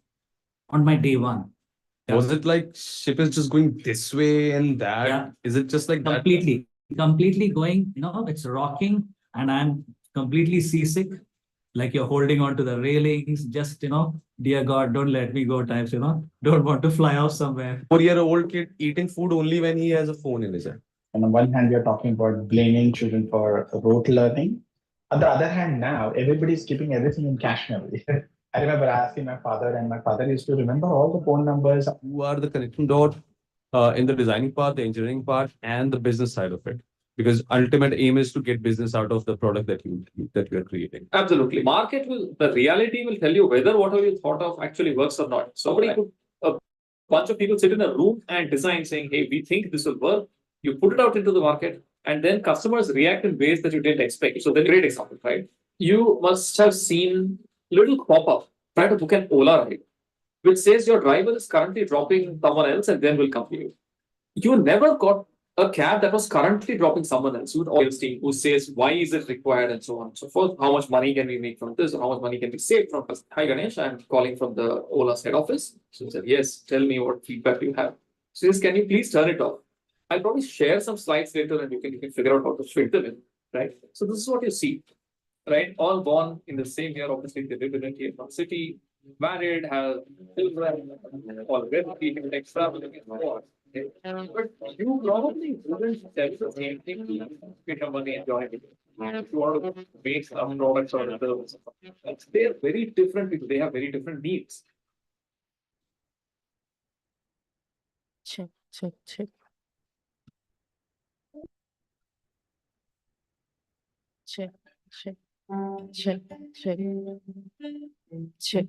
on my day one. Yeah. Was it like ship is just going this way and that? Yeah. Is it just like that? Completely going, it's rocking and I'm completely seasick. Like you're holding on to the railings, just, dear God, don't let me go types, don't want to fly off somewhere. 4-year-old kid eating food only when he has a phone in his hand. On the one hand, we are talking about blaming children for rote learning. On the other hand, now everybody's keeping everything in cache memory. I remember asking my father, and my father used to remember all the phone numbers. Who are the connecting dot in the designing part, the engineering part, and the business side of it? Because ultimate aim is to get business out of the product that you are creating. Absolutely. Market will, the reality will tell you whether whatever you thought of actually works or not. Somebody could, a bunch of people sit in a room and design saying, hey, we think this will work. You put it out into the market, and then customers react in ways that you didn't expect. So, the great example, right? You must have seen little pop-up, try to book an Ola ride, which says your driver is currently dropping someone else and then will come to you. You never got a cab that was currently dropping someone else. You would always team who says why is it required and so on and so forth. How much money can we make from this? Or how much money can we save from this? Hi Ganesh, I'm calling from the Ola's head office. So he said, yes, tell me what feedback you have. So he says, can you please turn it off? I'll probably share some slides later and you can figure out how to fit them in. Right. So this is what you see. Right, all born in the same year. Obviously, they live in a tier one city, married, have children, all very extra. But you probably wouldn't tell the same thing to get your money and join it. If you want to make some products or services, they're very different people. They have very different needs. Check, check, check. Check, check, check, check, check.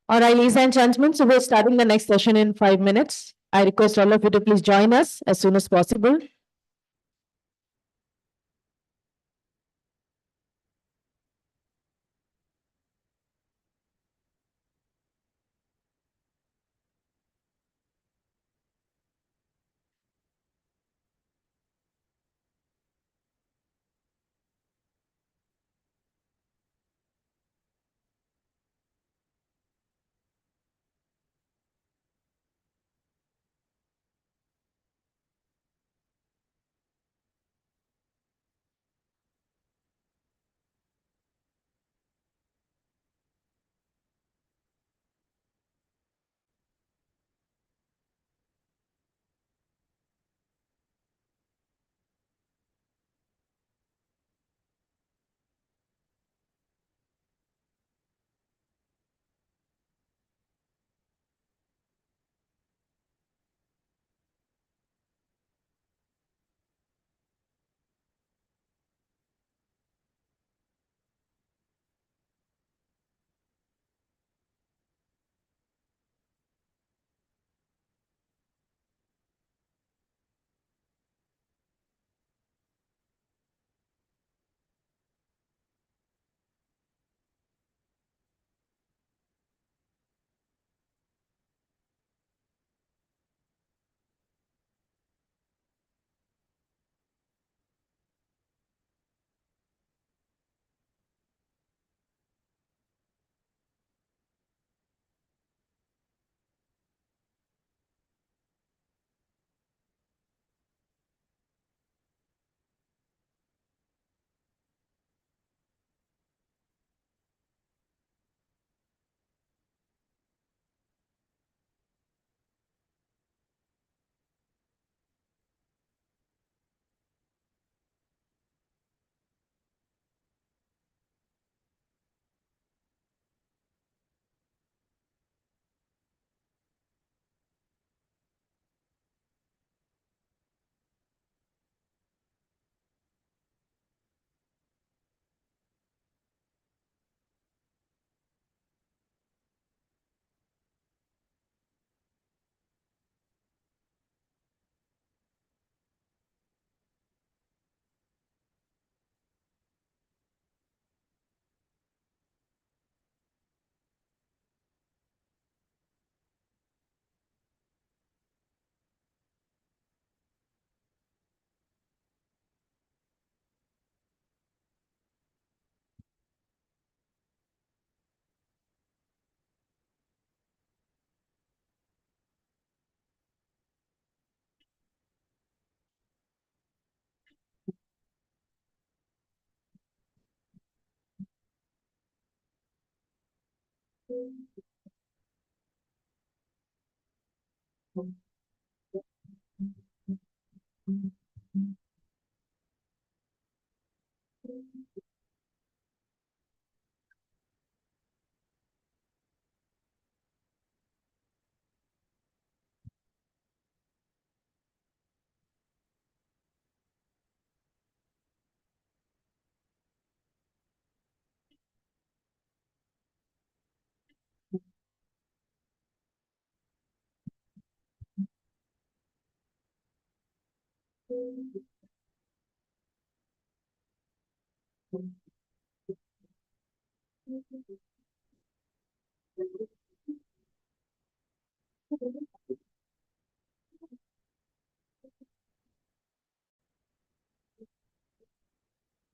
All right, ladies and gentlemen, so we're starting the next session in 5 minutes. I request all of you to please join us as soon as possible.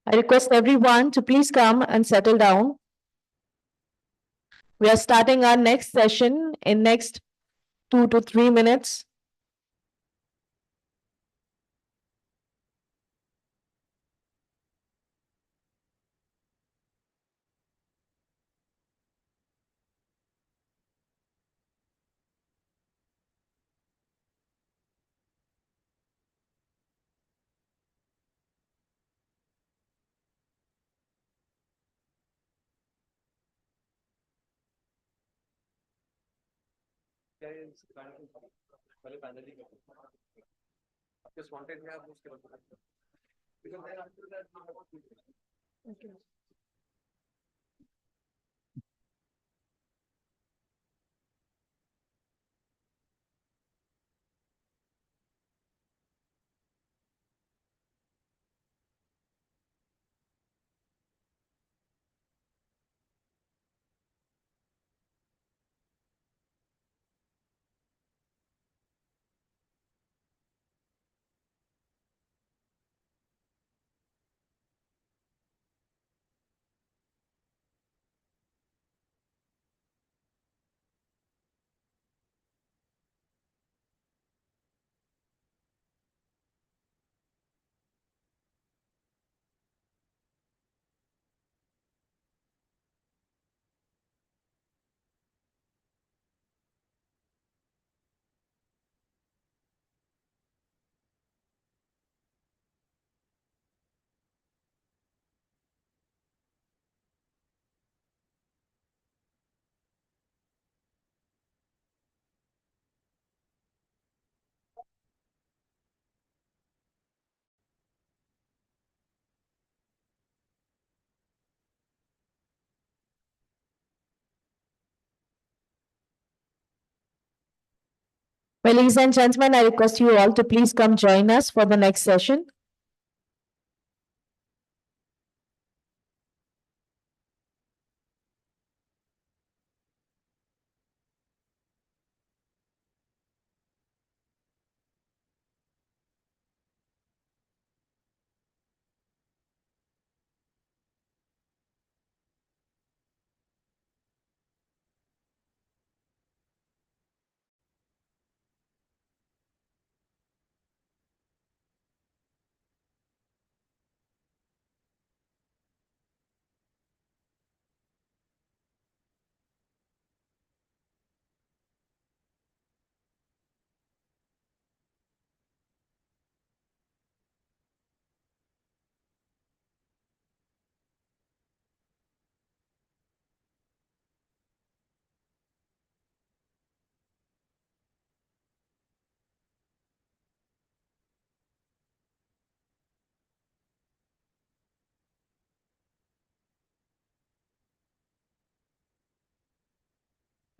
I request everyone to please come and settle down. We are starting our next session in next 2 to 3 minutes. Well, ladies and gentlemen, I request you all to please come join us for the next session.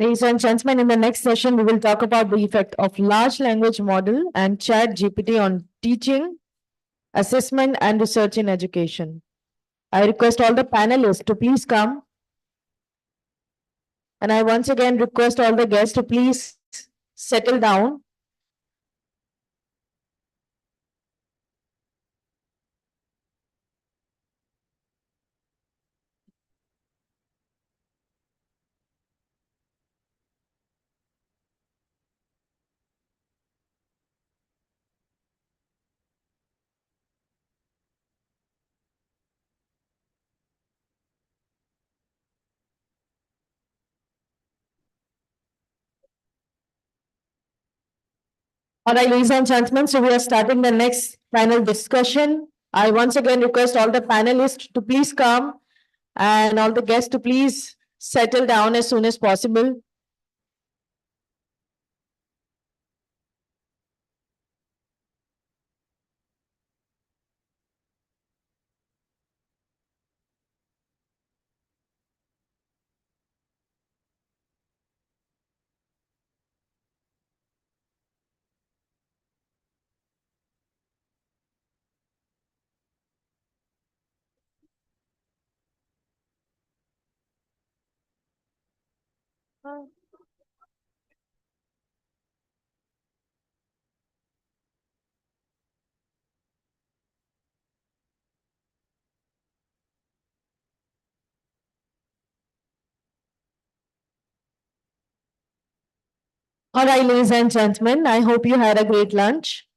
Ladies and gentlemen, in the next session, we will talk about the effect of large language model and chat GPT on teaching, assessment, and research in education. I request all the panelists to please come. And I once again request all the guests to please settle down. All right, ladies and gentlemen, so we are starting the next panel discussion. I once again request all the panelists to please come and all the guests to please settle down as soon as possible. All right, ladies and gentlemen, I hope you had a great lunch.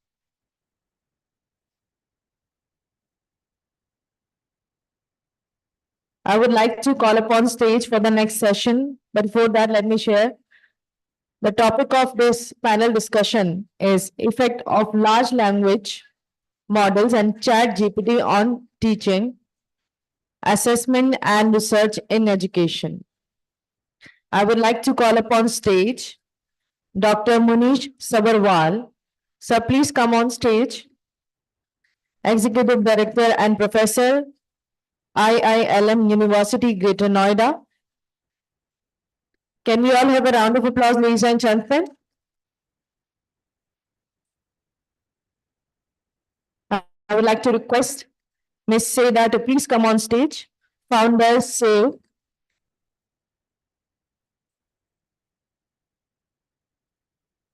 I would like to call upon stage for the next session, but before that, let me share. The topic of this panel discussion is effect of large language models and chat GPT on teaching, assessment and research in education. I would like to call upon stage Dr. Munish Sabarwal. Sir, please come on stage. Executive Director and Professor, IILM University, Greater Noida. Can we all have a round of applause, ladies and gentlemen? I would like to request Ms. Seda to please come on stage. Founder, SAVE.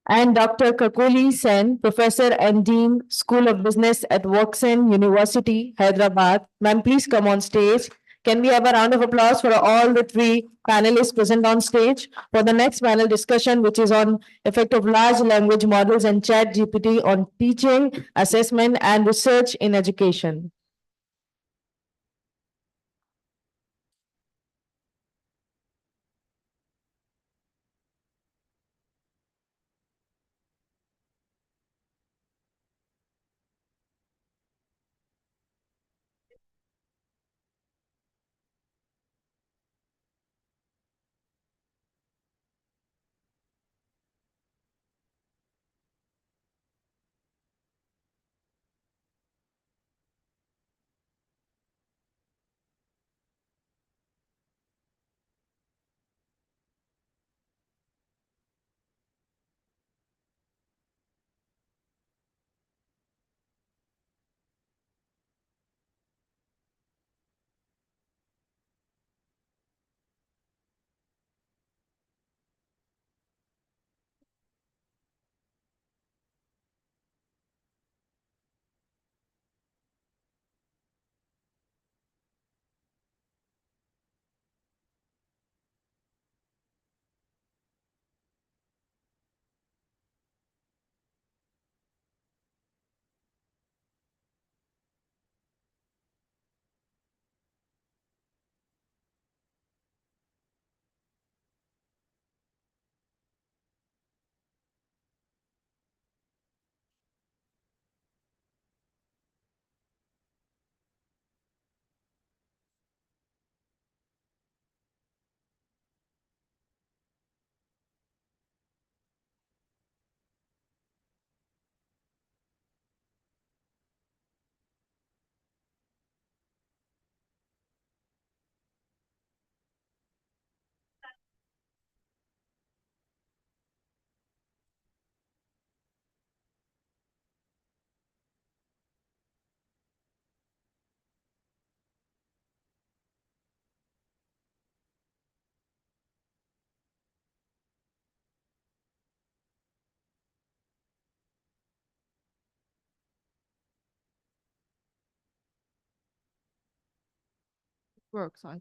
And Dr. Kakoli Sen, Professor and Dean, School of Business at Worksen University, Hyderabad. Ma'am, please come on stage. Can we have a round of applause for all the three panelists present on stage for the next panel discussion, which is on effect of large language models and chat GPT on teaching, assessment, and research in education. Works on.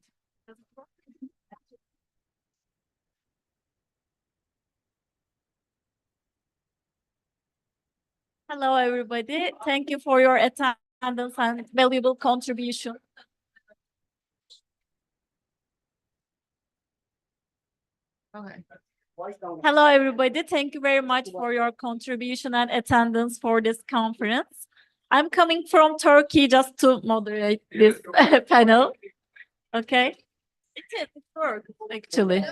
Hello, everybody. Thank you for your attendance and valuable contribution. Okay. Hello, everybody. Thank you very much for your contribution and attendance for this conference. I'm coming from Turkey just to moderate this panel. Okay. It works, actually.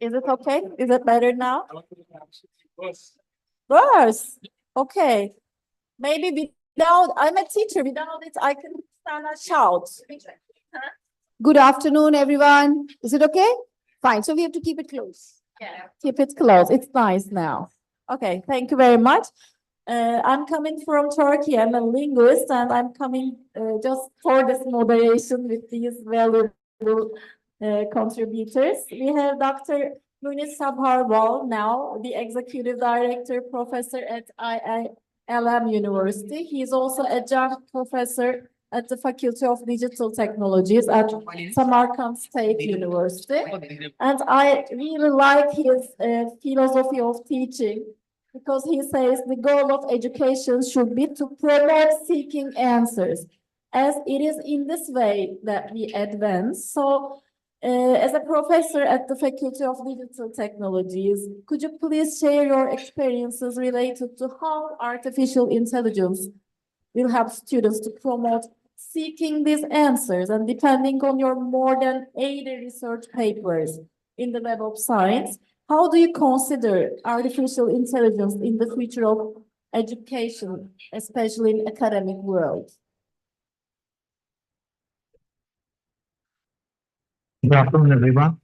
Is it okay? Is it better now? Worse. Okay. Maybe without, I'm a teacher. Without it, I can stand and shout. Good afternoon, everyone. Is it okay? Fine. So we have to keep it close. Yeah. Keep it close. It's nice now. Okay, thank you very much. I'm coming from Turkey. I'm a linguist, and I'm coming just for this moderation with these valuable contributors. We have Dr. Munis Sabharwal now, the Executive Director, Professor at IILM University. He is also adjunct professor at the Faculty of Digital Technologies at Samarkand State University. And I really like his philosophy of teaching, because he says the goal of education should be to promote seeking answers, as it is in this way that we advance. So, as a professor at the Faculty of Digital Technologies, could you please share your experiences related to how artificial intelligence will help students to promote seeking these answers, and depending on your more than 80 research papers in the Web of Science, how do you consider artificial intelligence in the future of education, especially in academic world? Good afternoon, everyone,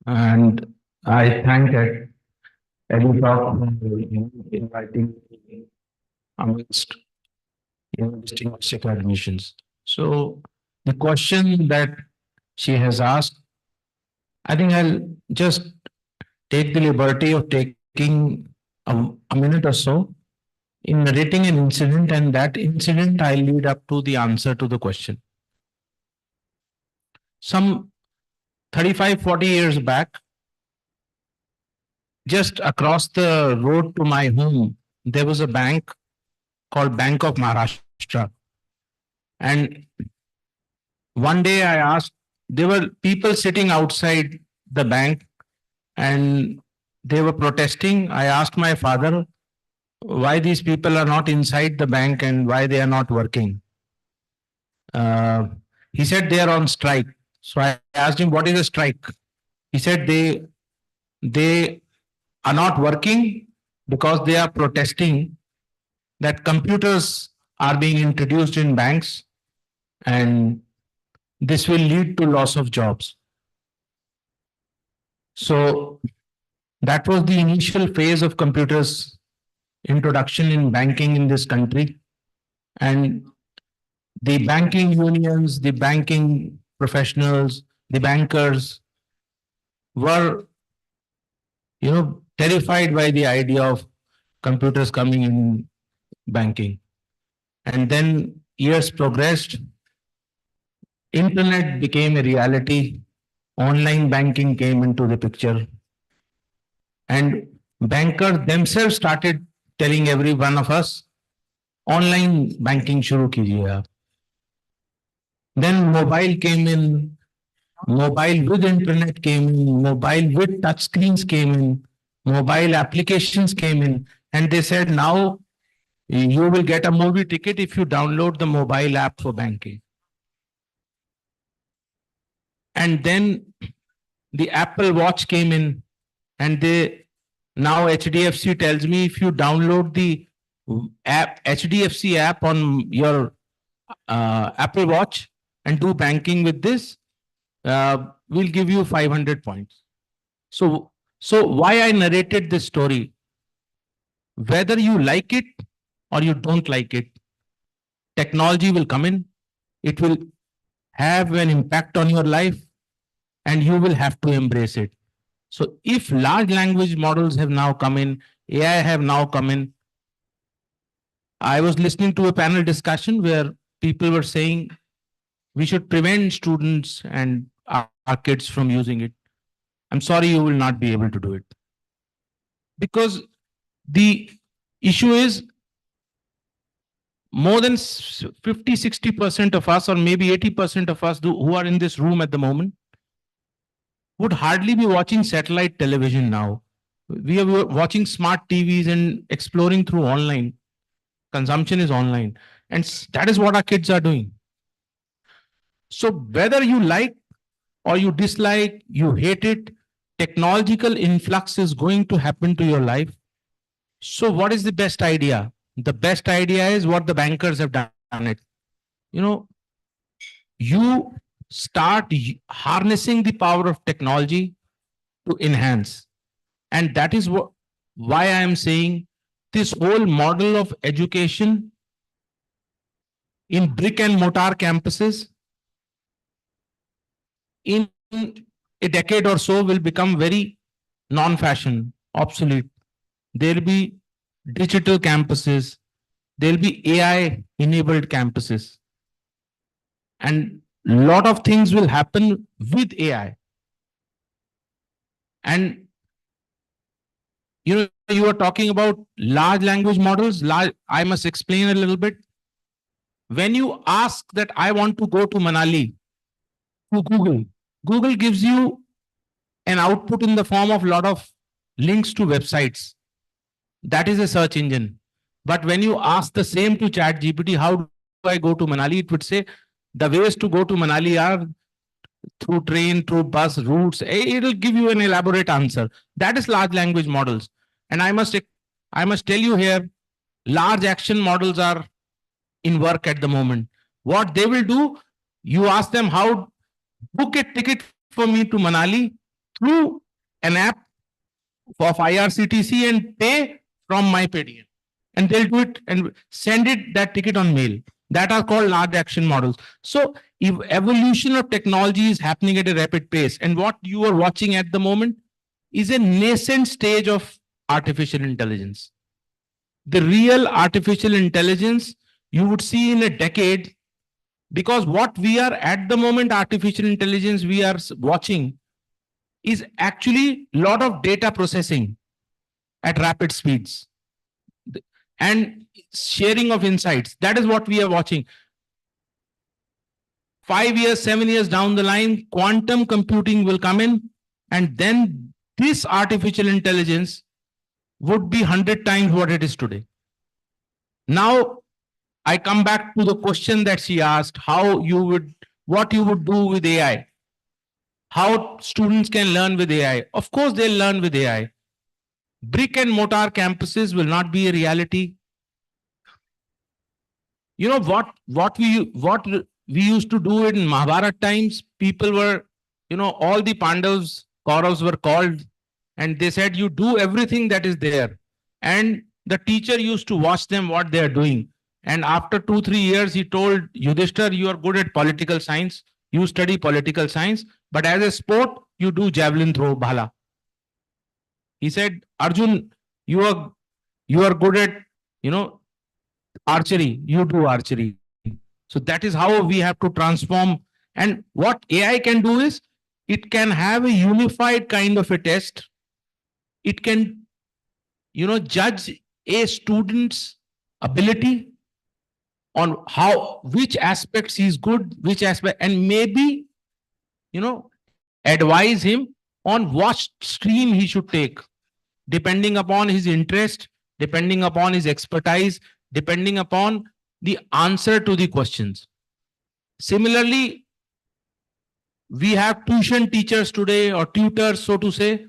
and I thank Edtalk for inviting me amongst distinguished academicians. So the question that she has asked, I think I'll just take the liberty of taking a minute or so in narrating an incident, and that incident I'll lead up to the answer to the question. Some 35-40 years back, just across the road to my home, there was a bank called Bank of Maharashtra. And one day I asked, there were people sitting outside the bank and they were protesting. I asked my father why these people are not inside the bank and why they are not working. He said they are on strike. So I asked him, what is a strike? He said they are not working because they are protesting that computers are being introduced in banks and this will lead to loss of jobs. So that was the initial phase of computers introduction in banking in this country. And the banking unions, the banking professionals, the bankers were, terrified by the idea of computers coming in banking. And then years progressed, internet became a reality, online banking came into the picture, and bankers themselves started telling every one of us, online banking shuru kijiye aap. Then mobile came in, mobile with internet came in, mobile with touch screens came in, mobile applications came in, and they said now you will get a movie ticket if you download the mobile app for banking. And then the Apple Watch came in, and now HDFC tells me if you download the app, HDFC app on your Apple Watch and do banking with this, we'll give you 500 points. So why I narrated this story, whether you like it or you don't like it, technology will come in, it will have an impact on your life, and you will have to embrace it. So if large language models have now come in, AI have now come in, I was listening to a panel discussion where people were saying we should prevent students and our kids from using it. I'm sorry, you will not be able to do it. Because the issue is more than 50-60% of us, or maybe 80% of us who are in this room at the moment, would hardly be watching satellite television now. We are watching smart TVs and exploring through online. Consumption is online. And that is what our kids are doing. So whether you like or you dislike, you hate it, technological influx is going to happen to your life. So what is the best idea? The best idea is what the bankers have done it. You start harnessing the power of technology to enhance. And that is why I am saying this whole model of education in brick and mortar campuses in a decade or so will become very non-fashion, obsolete. There'll be digital campuses, there'll be AI-enabled campuses. And a lot of things will happen with AI. And you are talking about large language models. I must explain a little bit. When you ask that I want to go to Manali to Google, Google gives you an output in the form of a lot of links to websites. That is a search engine. But when you ask the same to ChatGPT, how do I go to Manali? It would say the ways to go to Manali are through train, through bus routes. It'll give you an elaborate answer. That is large language models. And I must tell you here, large action models are in work at the moment. What they will do, you ask them how book a ticket for me to Manali through an app of IRCTC and pay from my Paytm. And they'll do it and send that ticket on mail. That are called large action models. So if evolution of technology is happening at a rapid pace, and what you are watching at the moment is a nascent stage of artificial intelligence. The real artificial intelligence you would see in a decade, because what we are at the moment, artificial intelligence we are watching is actually a lot of data processing at rapid speeds and sharing of insights. That is what we are watching. 5 years, 7 years down the line, quantum computing will come in, and then this artificial intelligence would be 100 times what it is today. Now, I come back to the question that she asked, what you would do with AI, how students can learn with AI. Of course, they'll learn with AI. Brick and mortar campuses will not be a reality. You know what we used to do in Mahabharata times, people were, all the Pandavas, Kauravas were called, and they said, you do everything that is there. And the teacher used to watch them what they are doing. And after 2-3 years, he told Yudhishthir, you are good at political science. You study political science, but as a sport, you do javelin throw, bhala. He said, Arjun, you are good at, archery. You do archery. So that is how we have to transform. And what AI can do is, it can have a unified kind of a test. It can, judge a student's ability on which aspects he's good, which aspect, and maybe, advise him on what stream he should take, depending upon his interest, depending upon his expertise, depending upon the answer to the questions. Similarly, we have tuition teachers today, or tutors, so to say.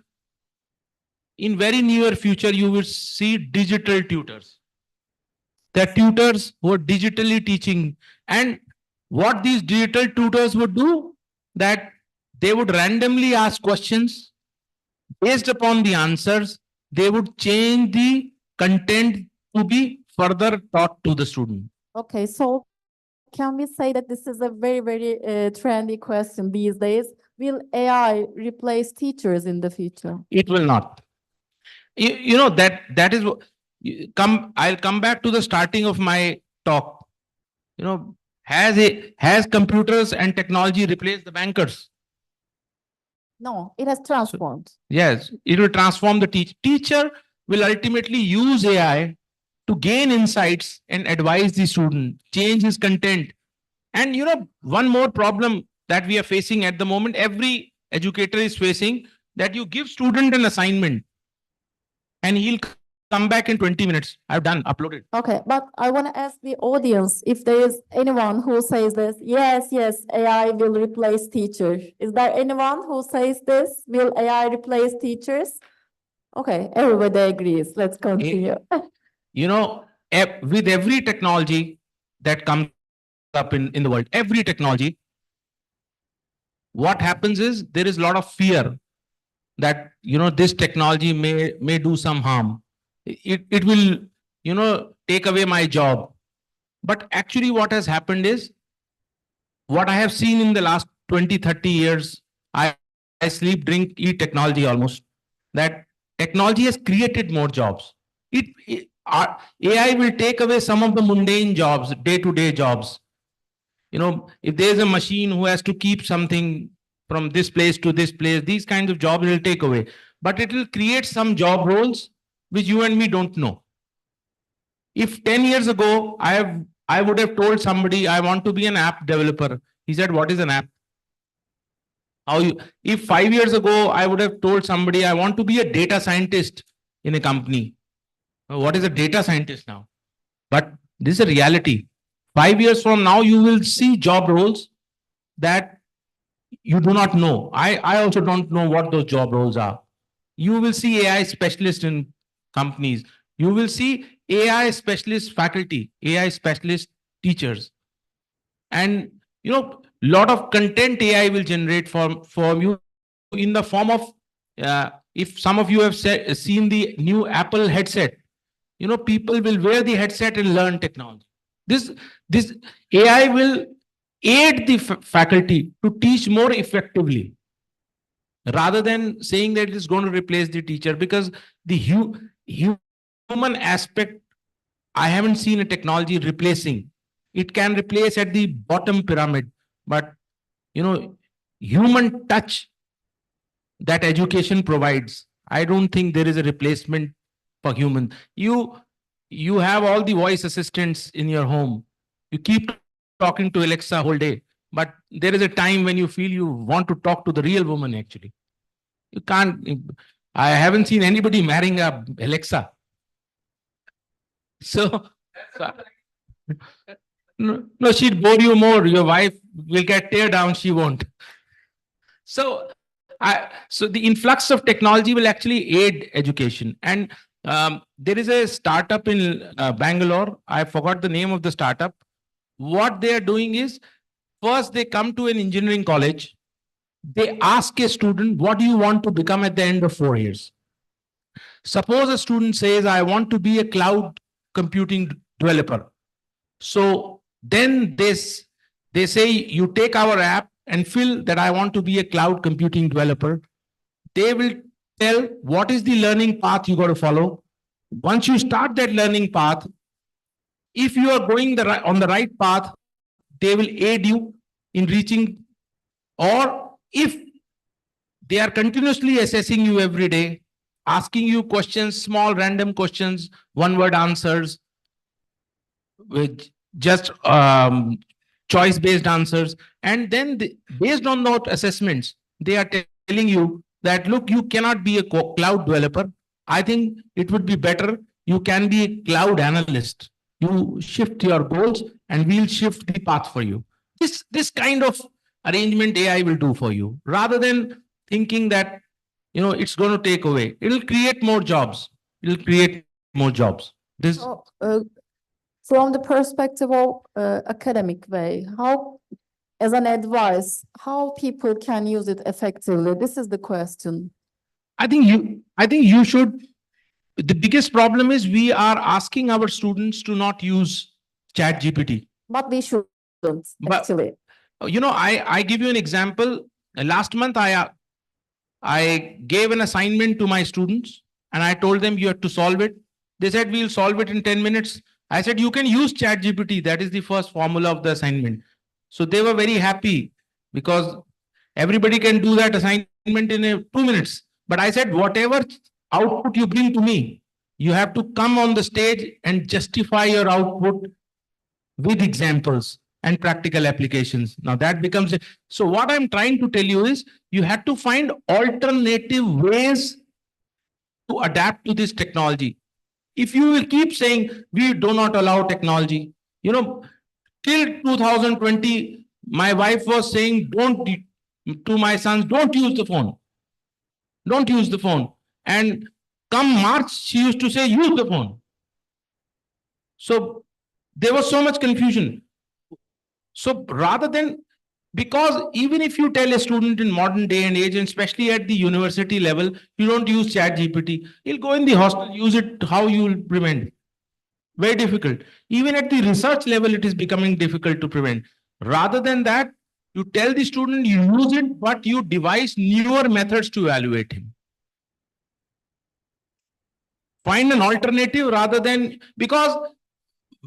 In very near future, you will see digital tutors. There are tutors who are digitally teaching. And what these digital tutors would do, that they would randomly ask questions. Based upon the answers, they would change the content to be further taught to the student. Okay, so can we say that this is a very, very trendy question these days? Will AI replace teachers in the future? It will not. That is I'll come back to the starting of my talk. Has computers and technology replaced the bankers? No, it has transformed. Yes, it will transform the teacher will ultimately use AI to gain insights and advise the student, change his content. And one more problem that we are facing at the moment, every educator is facing, that you give student an assignment and he'll come back in 20 minutes. I've done, uploaded. Okay, but I want to ask the audience if there is anyone who says this, yes, AI will replace teachers. Is there anyone who says this? Will AI replace teachers? Okay, everybody agrees. Let's continue. With every technology that comes up in the world, every technology, what happens is there is a lot of fear that, this technology may do some harm. It will take away my job. But actually what has happened is, what I have seen in the last 20, 30 years, I sleep, drink, eat technology almost, that technology has created more jobs. AI will take away some of the mundane jobs, day-to-day jobs. If there's a machine who has to keep something from this place to this place, these kinds of jobs will take away. But it will create some job roles which you and me don't know. If 10 years ago, I would have told somebody I want to be an app developer. He said, what is an app? If 5 years ago, I would have told somebody I want to be a data scientist in a company. What is a data scientist now? But this is a reality. 5 years from now, you will see job roles that you do not know. I also don't know what those job roles are. You will see AI specialists in companies. You will see AI specialist faculty, AI specialist teachers. And, lot of content AI will generate for you in the form of, if some of you have seen the new Apple headset, people will wear the headset and learn technology. This AI will aid the faculty to teach more effectively, rather than saying that it is going to replace the teacher, because the human aspect, I haven't seen a technology replacing. It can replace at the bottom pyramid, but human touch that education provides, I don't think there is a replacement for human. You have all the voice assistants in your home. You keep talking to Alexa whole day, but there is a time when you feel you want to talk to the real woman actually. You can't. I haven't seen anybody marrying a Alexa. So no, she'd bore you more. Your wife will get tear down. She won't. So the influx of technology will actually aid education. And there is a startup in Bangalore. I forgot the name of the startup. What they are doing is, first they come to an engineering college. They ask a student, what do you want to become at the end of 4 years? Suppose a student says, I want to be a cloud computing developer. So then they say, you take our app and fill that I want to be a cloud computing developer. They will tell what is the learning path you got to follow. Once you start that learning path, if you are going on the right path, they will aid you in reaching, or if they are continuously assessing you every day, asking you questions, small random questions, one-word answers, with just choice-based answers. And then based on those assessments, they are telling you that, look, you cannot be a cloud developer. I think it would be better you can be a cloud analyst. You shift your goals and we'll shift the path for you. This kind of arrangement AI will do for you, rather than thinking that, it's going to take away. It'll create more jobs. It'll create more jobs. From the perspective of academic way, how, as an advice, how people can use it effectively? This is the question. I think you should. The biggest problem is we are asking our students to not use ChatGPT. But we shouldn't, actually. I give you an example. Last month, I gave an assignment to my students and I told them you have to solve it. They said, we'll solve it in 10 minutes. I said, you can use ChatGPT. That is the first formula of the assignment. So they were very happy because everybody can do that assignment in 2 minutes. But I said, whatever output you bring to me, you have to come on the stage and justify your output with examples and practical applications. Now that becomes, so what I'm trying to tell you is you have to find alternative ways to adapt to this technology. If you will keep saying, we do not allow technology, till 2020, my wife was saying, to my sons, don't use the phone. Don't use the phone. And come March, she used to say, use the phone. So there was so much confusion. So rather than, because even if you tell a student in modern day and age, and especially at the university level, you don't use ChatGPT, he'll go in the hostel, use it how you will prevent. Very difficult. Even at the research level, it is becoming difficult to prevent. Rather than that, you tell the student you use it, but you devise newer methods to evaluate him. Find an alternative rather than, because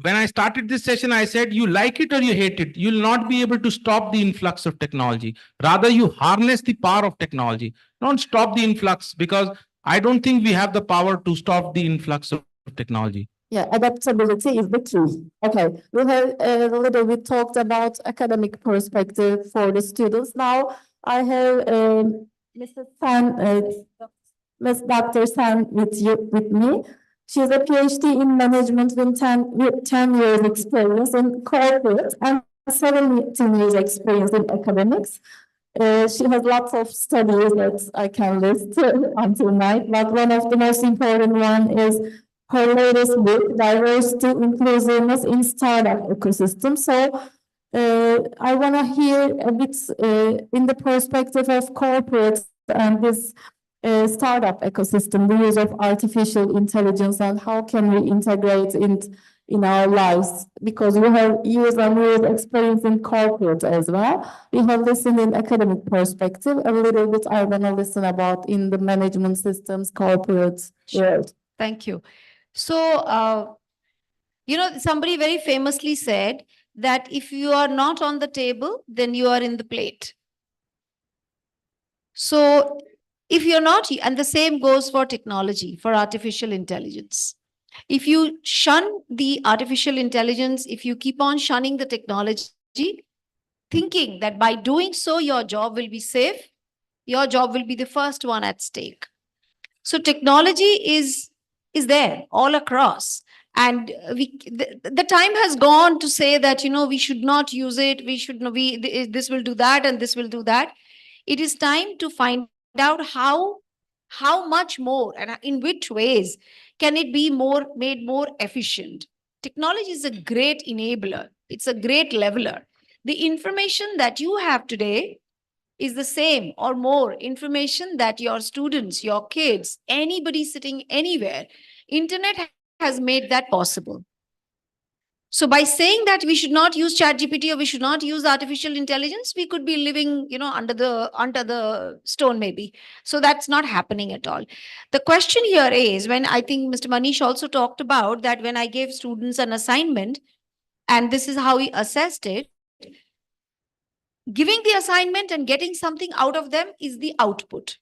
when I started this session, I said, you like it or you hate it. You'll not be able to stop the influx of technology. Rather, you harness the power of technology. Don't stop the influx, because I don't think we have the power to stop the influx of technology. Yeah, adaptability is the key. Okay, we have a little bit talked about academic perspective for the students. Now I have Mrs. San, Ms. Dr. San with me. She's a PhD in management with 10 years experience in corporate and 17 years experience in academics. She has lots of studies that I can list until night, but one of the most important one is her latest book, Diversity, Inclusiveness in Startup Ecosystem. So I want to hear a bit in the perspective of corporates and this startup ecosystem, the use of artificial intelligence, and how can we integrate it in our lives, because we have years and years experience in corporate as well. We have listened in academic perspective, a little bit I want to listen about in the management systems, corporate world. Thank you. So, somebody very famously said that if you are not on the table, then you are in the plate. So, if you're not, and the same goes for technology, for artificial intelligence. If you shun the artificial intelligence, if you keep on shunning the technology, thinking that by doing so, your job will be safe, your job will be the first one at stake. So technology is there all across. And the time has gone to say that, we should not use it. We should know this will do that and this will do that. It is time to find out how much more and in which ways can it be made more efficient. Technology is a great enabler. It's a great leveler. The information that you have today is the same or more information that your students, your kids, anybody sitting anywhere, internet has made that possible. So by saying that we should not use ChatGPT or we should not use artificial intelligence, we could be living, under the stone maybe. So that's not happening at all. The question here is, when I think Mr. Manish also talked about that, when I gave students an assignment, and this is how he assessed it, giving the assignment and getting something out of them is the output.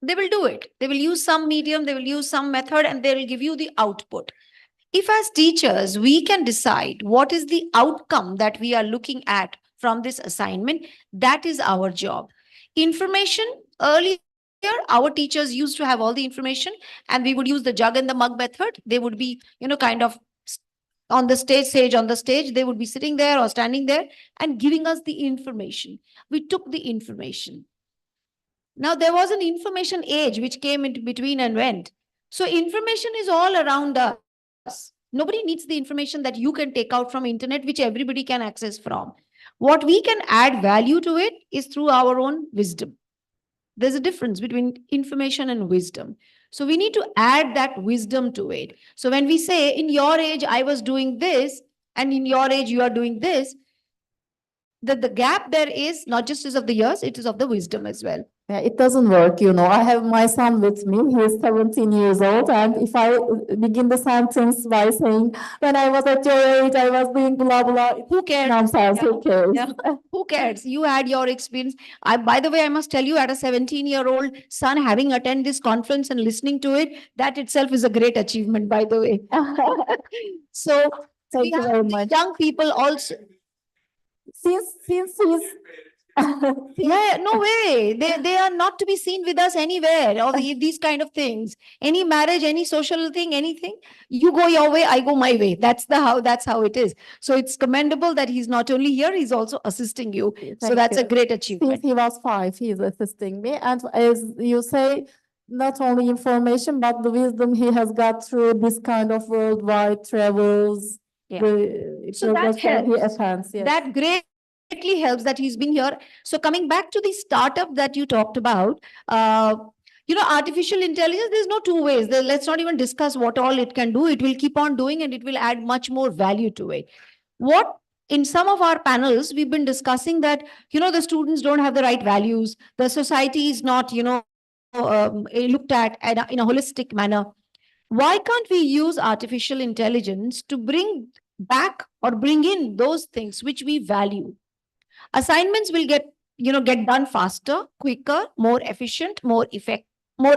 They will do it. They will use some medium, they will use some method, and they will give you the output. If as teachers, we can decide what is the outcome that we are looking at from this assignment, that is our job. Information, earlier, our teachers used to have all the information, and we would use the jug and the mug method. They would be, kind of on the stage, they would be sitting there or standing there and giving us the information. We took the information. Now, there was an information age which came into between and went. So information is all around us. Nobody needs the information that you can take out from internet, which everybody can access from. What we can add value to it is through our own wisdom. There's a difference between information and wisdom. So we need to add that wisdom to it. So when we say, in your age, I was doing this, and in your age, you are doing this, that the gap there is not just is of the years, it is of the wisdom as well. Yeah, it doesn't work, I have my son with me. He is 17 years old. And if I begin the sentence by saying, when I was at your age, I was doing blah, blah. Who cares? Nonsense, who cares? Yeah. Who cares? You had your experience. By the way, I must tell you, at a 17-year-old son having attended this conference and listening to it, that itself is a great achievement, by the way. So, Thank you very much. Young people also. Since he's Yeah, no way. They are not to be seen with us anywhere, or these kind of things. Any marriage, any social thing, anything. You go your way, I go my way. That's how it is. So it's commendable that he's not only here, he's also assisting you. So Thank that's you. a great achievement. Since he was 5, he is assisting me. And as you say, not only information, but the wisdom he has got through this kind of worldwide travels. Yeah. So that he helps. attends, yes. That greatly helps that he's been here. So coming back to the startup that you talked about, artificial intelligence, there's no two ways. Let's not even discuss what all it can do. It will keep on doing and it will add much more value to it. What in some of our panels, we've been discussing that, the students don't have the right values. The society is not, looked at in a holistic manner. Why can't we use artificial intelligence to bring back or bring in those things which we value? Assignments will get done faster, quicker, more efficient, more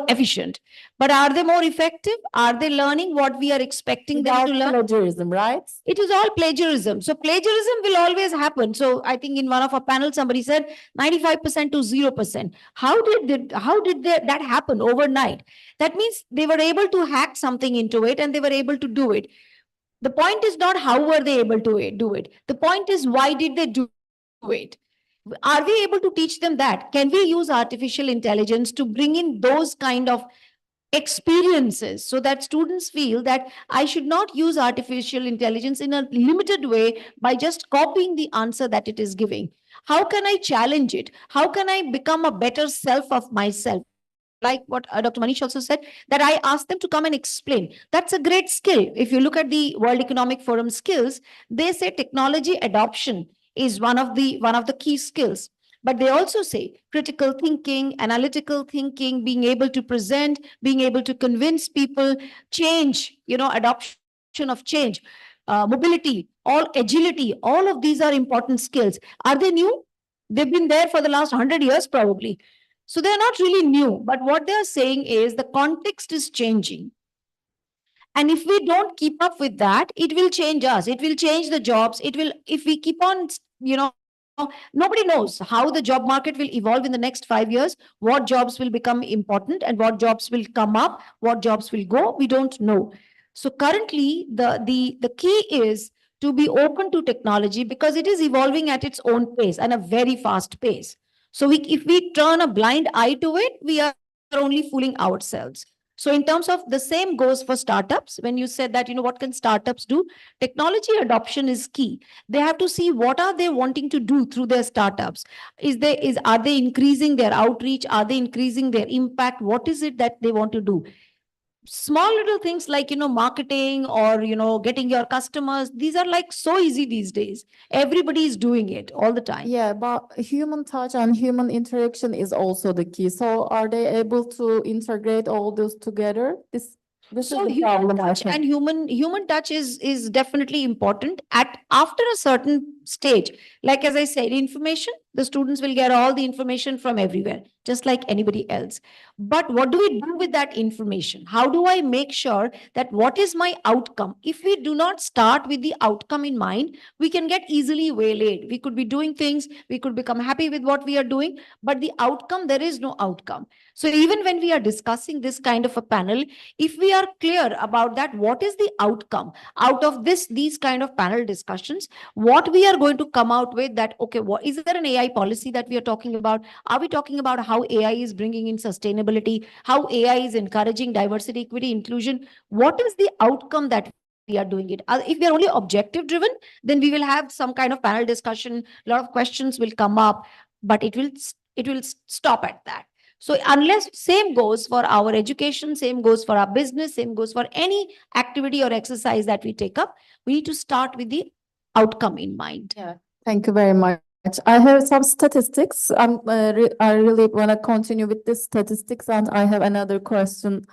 efficient. But are they more effective? Are they learning what we are expecting them to learn? Plagiarism, right? It is all plagiarism. So plagiarism will always happen. So I think in one of our panels, somebody said 95% to 0%. How did that happen overnight? That means they were able to hack something into it and they were able to do it. The point is not how were they able to do it. The point is why did they do it? Are we able to teach them that? Can we use artificial intelligence to bring in those kind of experiences so that students feel that I should not use artificial intelligence in a limited way by just copying the answer that it is giving? How can I challenge it? How can I become a better self of myself? Like what Dr. Manish also said, that I asked them to come and explain. That's a great skill. If you look at the World Economic Forum skills, they say technology adoption is one of the key skills. But they also say critical thinking, analytical thinking, being able to present, being able to convince people, change, adoption of change, mobility, agility, all of these are important skills. Are they new? They've been there for the last 100 years probably. So they're not really new, but what they're saying is the context is changing. And if we don't keep up with that, it will change us. It will change the jobs. If we keep on, nobody knows how the job market will evolve in the next 5 years, what jobs will become important and what jobs will come up, what jobs will go, we don't know. So currently, the key is to be open to technology because it is evolving at its own pace and a very fast pace. So if we turn a blind eye to it, we are only fooling ourselves. So in terms of the same goes for startups, when you said that, what can startups do? Technology adoption is key. They have to see what are they wanting to do through their startups. Are they increasing their outreach? Are they increasing their impact? What is it that they want to do? Small little things like, marketing or, getting your customers. These are like so easy these days. Everybody is doing it all the time. Yeah, but human touch and human interaction is also the key. So are they able to integrate all those together? This So is the human problem, I touch think. and human touch is definitely important after a certain stage. Like as I said, information, the students will get all the information from everywhere, just like anybody else. But what do we do with that information? How do I make sure that what is my outcome? If we do not start with the outcome in mind, we can get easily waylaid. We could be doing things, we could become happy with what we are doing, but the outcome, there is no outcome. So even when we are discussing this kind of a panel, if we are clear about that, what is the outcome out of these kind of panel discussions, what we are going to come out with that, okay, what is there an AI policy that we are talking about? Are we talking about how AI is bringing in sustainability, how AI is encouraging diversity, equity, inclusion? What is the outcome that we are doing it? If we are only objective driven, then we will have some kind of panel discussion, a lot of questions will come up, but it will stop at that. So unless same goes for our education, same goes for our business, same goes for any activity or exercise that we take up, we need to start with the outcome in mind. Yeah, thank you very much. I have some statistics. I really want to continue with the statistics, and I have another question,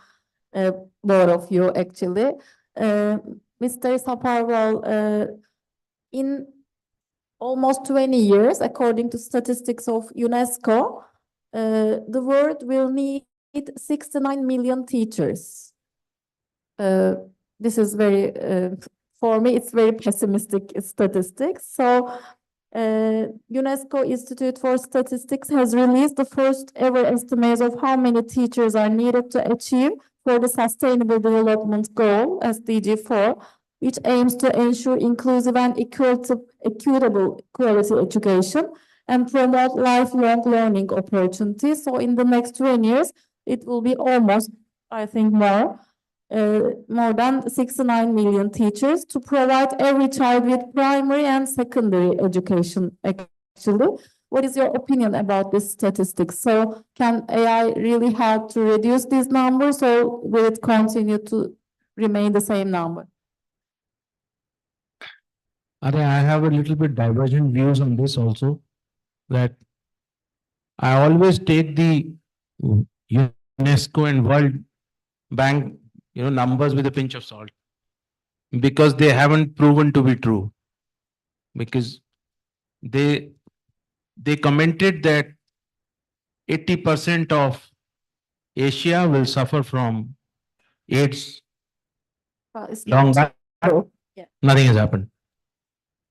both of you actually. Mr. Saparwal, in almost 20 years, according to statistics of UNESCO, the world will need 69 million teachers. This is very, for me, it's very pessimistic statistics. So UNESCO Institute for Statistics has released the first ever estimates of how many teachers are needed to achieve for the Sustainable Development Goal, SDG 4, which aims to ensure inclusive and equitable quality education and promote lifelong learning opportunities. So in the next 20 years, it will be almost, I think, more than 69 million teachers to provide every child with primary and secondary education, actually. what is your opinion about this statistics? So can AI really help to reduce these numbers, or will it continue to remain the same number? I have a little bit divergent views on this also, that I always take the UNESCO and World Bank, numbers with a pinch of salt, because they haven't proven to be true. Because they commented that 80% of Asia will suffer from AIDS It's long not back. true. Yeah. Nothing has happened.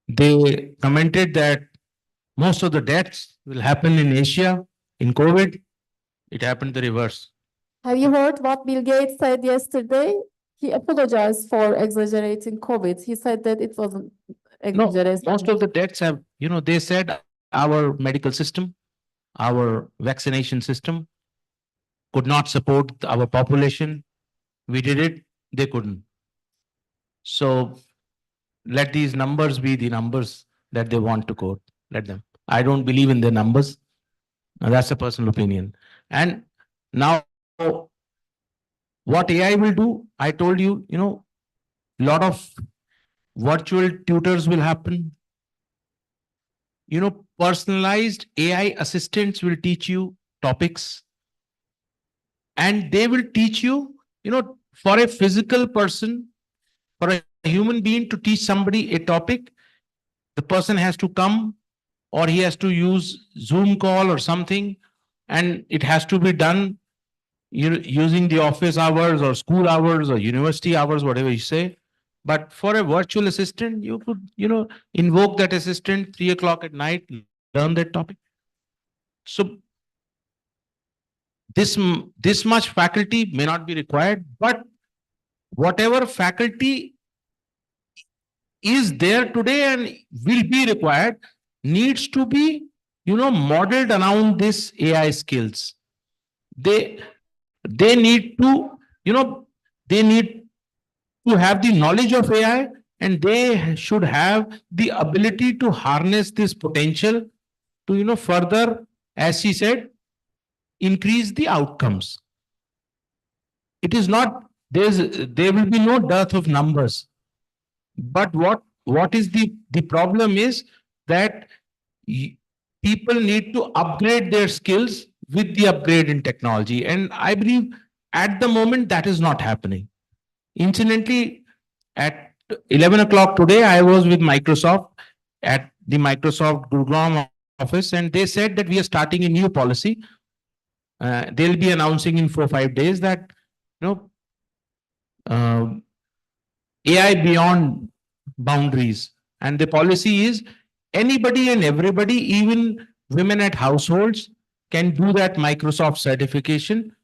They commented that most of the deaths will happen in Asia in COVID. It happened the reverse. Have you heard what Bill Gates said yesterday? He apologized for exaggerating COVID. He said that it wasn't No, exaggerated. most of the deaths have, they said our medical system, our vaccination system could not support our population. We did it, they couldn't. So let these numbers be the numbers that they want to quote. Let them. I don't believe in their numbers. That's a personal opinion. And now, what AI will do, I told you, lot of virtual tutors will happen. Personalized AI assistants will teach you topics. And they will teach you, for a physical person, for a human being to teach somebody a topic, the person has to come, or he has to use Zoom call or something, and it has to be done using the office hours or school hours or university hours, whatever you say. But for a virtual assistant, you could, invoke that assistant 3 o'clock at night, learn that topic. So this much faculty may not be required, but whatever faculty is there today and will be required needs to be, modeled around this AI skills. They need to, they need to have the knowledge of AI, and they should have the ability to harness this potential to, further, as she said, increase the outcomes. It is not, there will be no dearth of numbers. But what is the problem is that people need to upgrade their skills with the upgrade in technology. And I believe at the moment that is not happening. Incidentally, at 11 o'clock today, I was with Microsoft at the Microsoft Gurugram office, and they said that we are starting a new policy. They'll be announcing in 4 or 5 days that, AI beyond boundaries. And the policy is anybody and everybody, even women at households, can do that Microsoft certification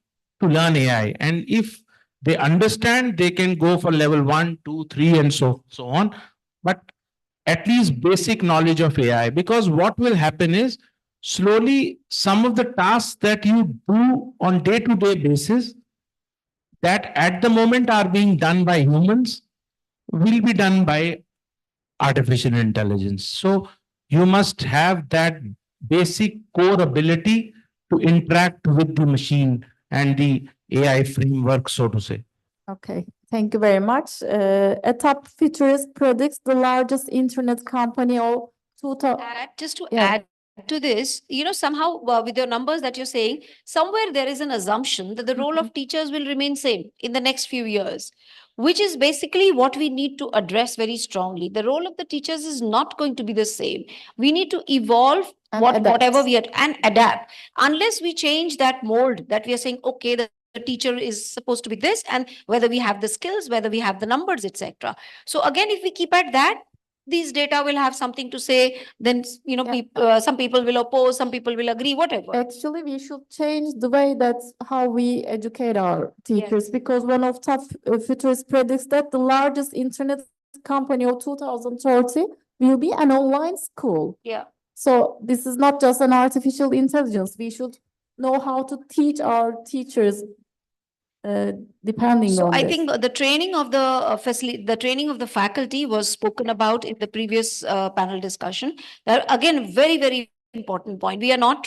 to learn AI. And if they understand, they can go for level 1, 2, 3, and so on. But at least basic knowledge of AI, because what will happen is slowly some of the tasks that you do on day-to-day basis that at the moment are being done by humans will be done by artificial intelligence. So you must have that basic core ability to interact with the machine and the AI framework, so to say. Okay, thank you very much. A top futurist predicts the largest internet company of 2000. Just to Yeah. add to this, somehow with your numbers that you're saying, somewhere there is an assumption that the role of teachers will remain same in the next few years, which is basically what we need to address very strongly. The role of the teachers is not going to be the same. We need to evolve And adapt. whatever we are and adapt. Unless we change that mold that we are saying, okay, the teacher is supposed to be this, and whether we have the skills, whether we have the numbers, etc. So again, if we keep at that, these data will have something to say, then some people will oppose, some people will agree, whatever. Actually, we should change the way that's how we educate our teachers, because one of top futurists predicts that the largest internet company of 2030 will be an online school. Yeah. So this is not just an artificial intelligence. We should know how to teach our teachers depending So on I this. think the training of the training of the faculty was spoken about in the previous panel discussion. Again, very, very important point. We are not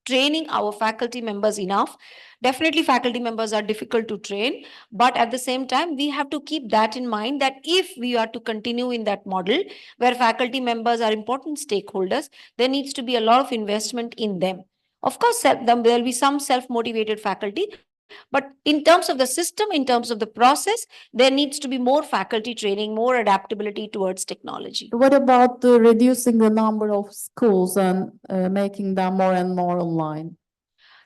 training our faculty members enough. Definitely faculty members are difficult to train, but at the same time, we have to keep that in mind that if we are to continue in that model where faculty members are important stakeholders, there needs to be a lot of investment in them. Of course, there will be some self-motivated faculty, but in terms of the system, in terms of the process, there needs to be more faculty training, more adaptability towards technology. What about reducing the number of schools and making them more and more online?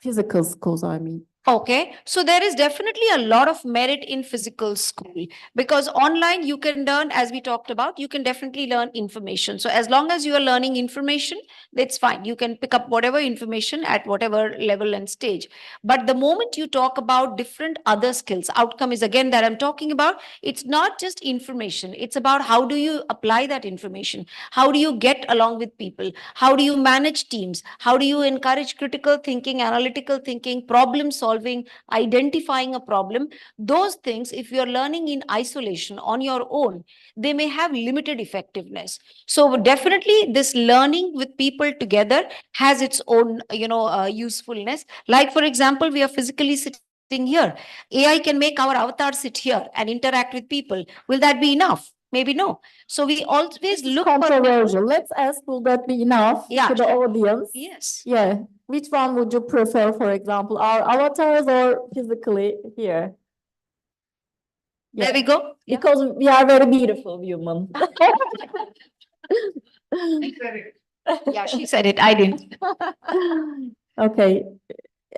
Physical schools, I mean. Okay, so there is definitely a lot of merit in physical school because online you can learn, as we talked about, you can definitely learn information. So as long as you are learning information, that's fine. You can pick up whatever information at whatever level and stage. But the moment you talk about different other skills, outcome is again that I'm talking about, it's not just information. It's about how do you apply that information? How do you get along with people? How do you manage teams? How do you encourage critical thinking, analytical thinking, problem solving, identifying a problem? Those things, if you're learning in isolation on your own, they may have limited effectiveness. So definitely this learning with people together has its own, usefulness. Like for example, we are physically sitting here. AI can make our avatar sit here and interact with people. Will that be enough? Maybe no. So we always look for Controversial. Let's ask, will that be enough Yeah, to the sure. audience? Yes. Yeah. Which one would you prefer, for example, our avatars or physically here? There we go. Yeah. Because we are very beautiful human. Yeah, she said it. I didn't. Okay.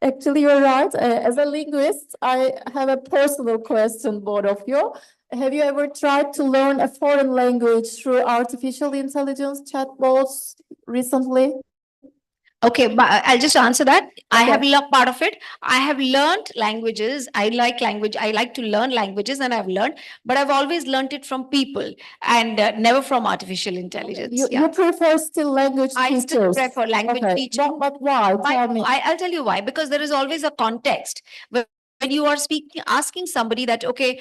Actually, you're right. As a linguist, I have a personal question, both of you. Have you ever tried to learn a foreign language through artificial intelligence chatbots recently? Okay, but I'll just answer that. I have learned part of it. I have learned languages. I like language. I like to learn languages and I've learned, but I've always learned it from people and never from artificial intelligence. You prefer still language I teachers? still prefer language teaching. But why? Tell me. I'll tell you why. Because there is always a context. When you are speaking, asking somebody that, okay,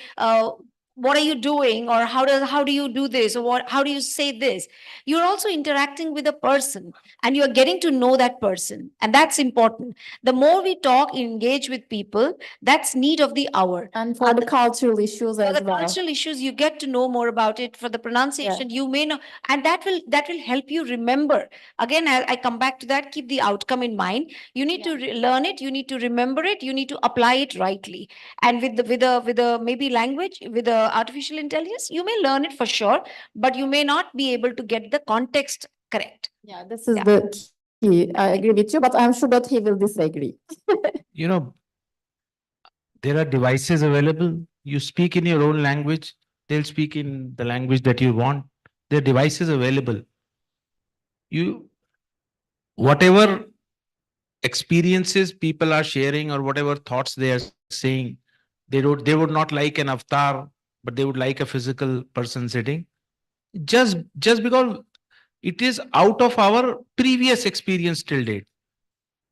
what are you doing, or how do you do this, or how do you say this? You're also interacting with a person, and you are getting to know that person, and that's important. The more we talk, engage with people, that's need of the hour. And for the cultural issues as For the well. cultural issues, you get to know more about it. For the pronunciation, you may know, and that will help you remember. Again, I come back to that. Keep the outcome in mind. You need to learn it. You need to remember it. You need to apply it rightly. And with the maybe language, with the artificial intelligence, you may learn it for sure, but you may not be able to get the context correct. Yeah, this is the key. I agree with you, but I'm sure that he will disagree. You know, there are devices available. You speak in your own language, they'll speak in the language that you want. There are devices available. Whatever experiences people are sharing or whatever thoughts they are saying, they would not like an avatar, but they would like a physical person sitting. Just because it is out of our previous experience till date,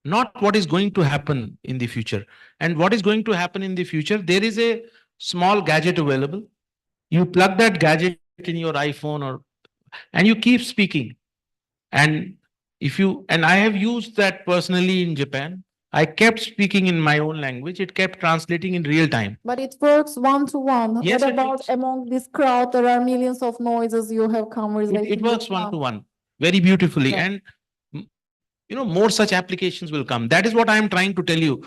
not what is going to happen in the future. And what is going to happen in the future, there is a small gadget available. You plug that gadget in your iPhone and you keep speaking. And I have used that personally in Japan. I kept speaking in my own language. It kept translating in real time. But it works one-to-one. Yes, What it about among this crowd? There are millions of noises. You have conversations. It works one-to-one very beautifully. And more such applications will come. That is what I am trying to tell you.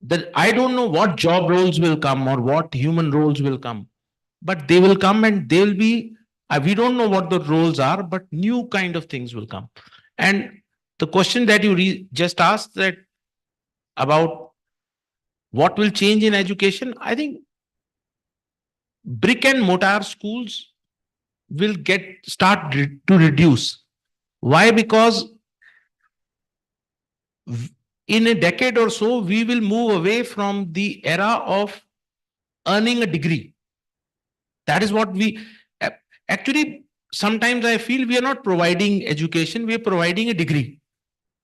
That I don't know what job roles will come or what human roles will come, but they will come and they'll be, we don't know what the roles are, but new kind of things will come. And the question that you just asked, that about what will change in education, I think brick and mortar schools will start to reduce. Why? Because in a decade or so, we will move away from the era of earning a degree. That is what actually, sometimes I feel we are not providing education, we are providing a degree.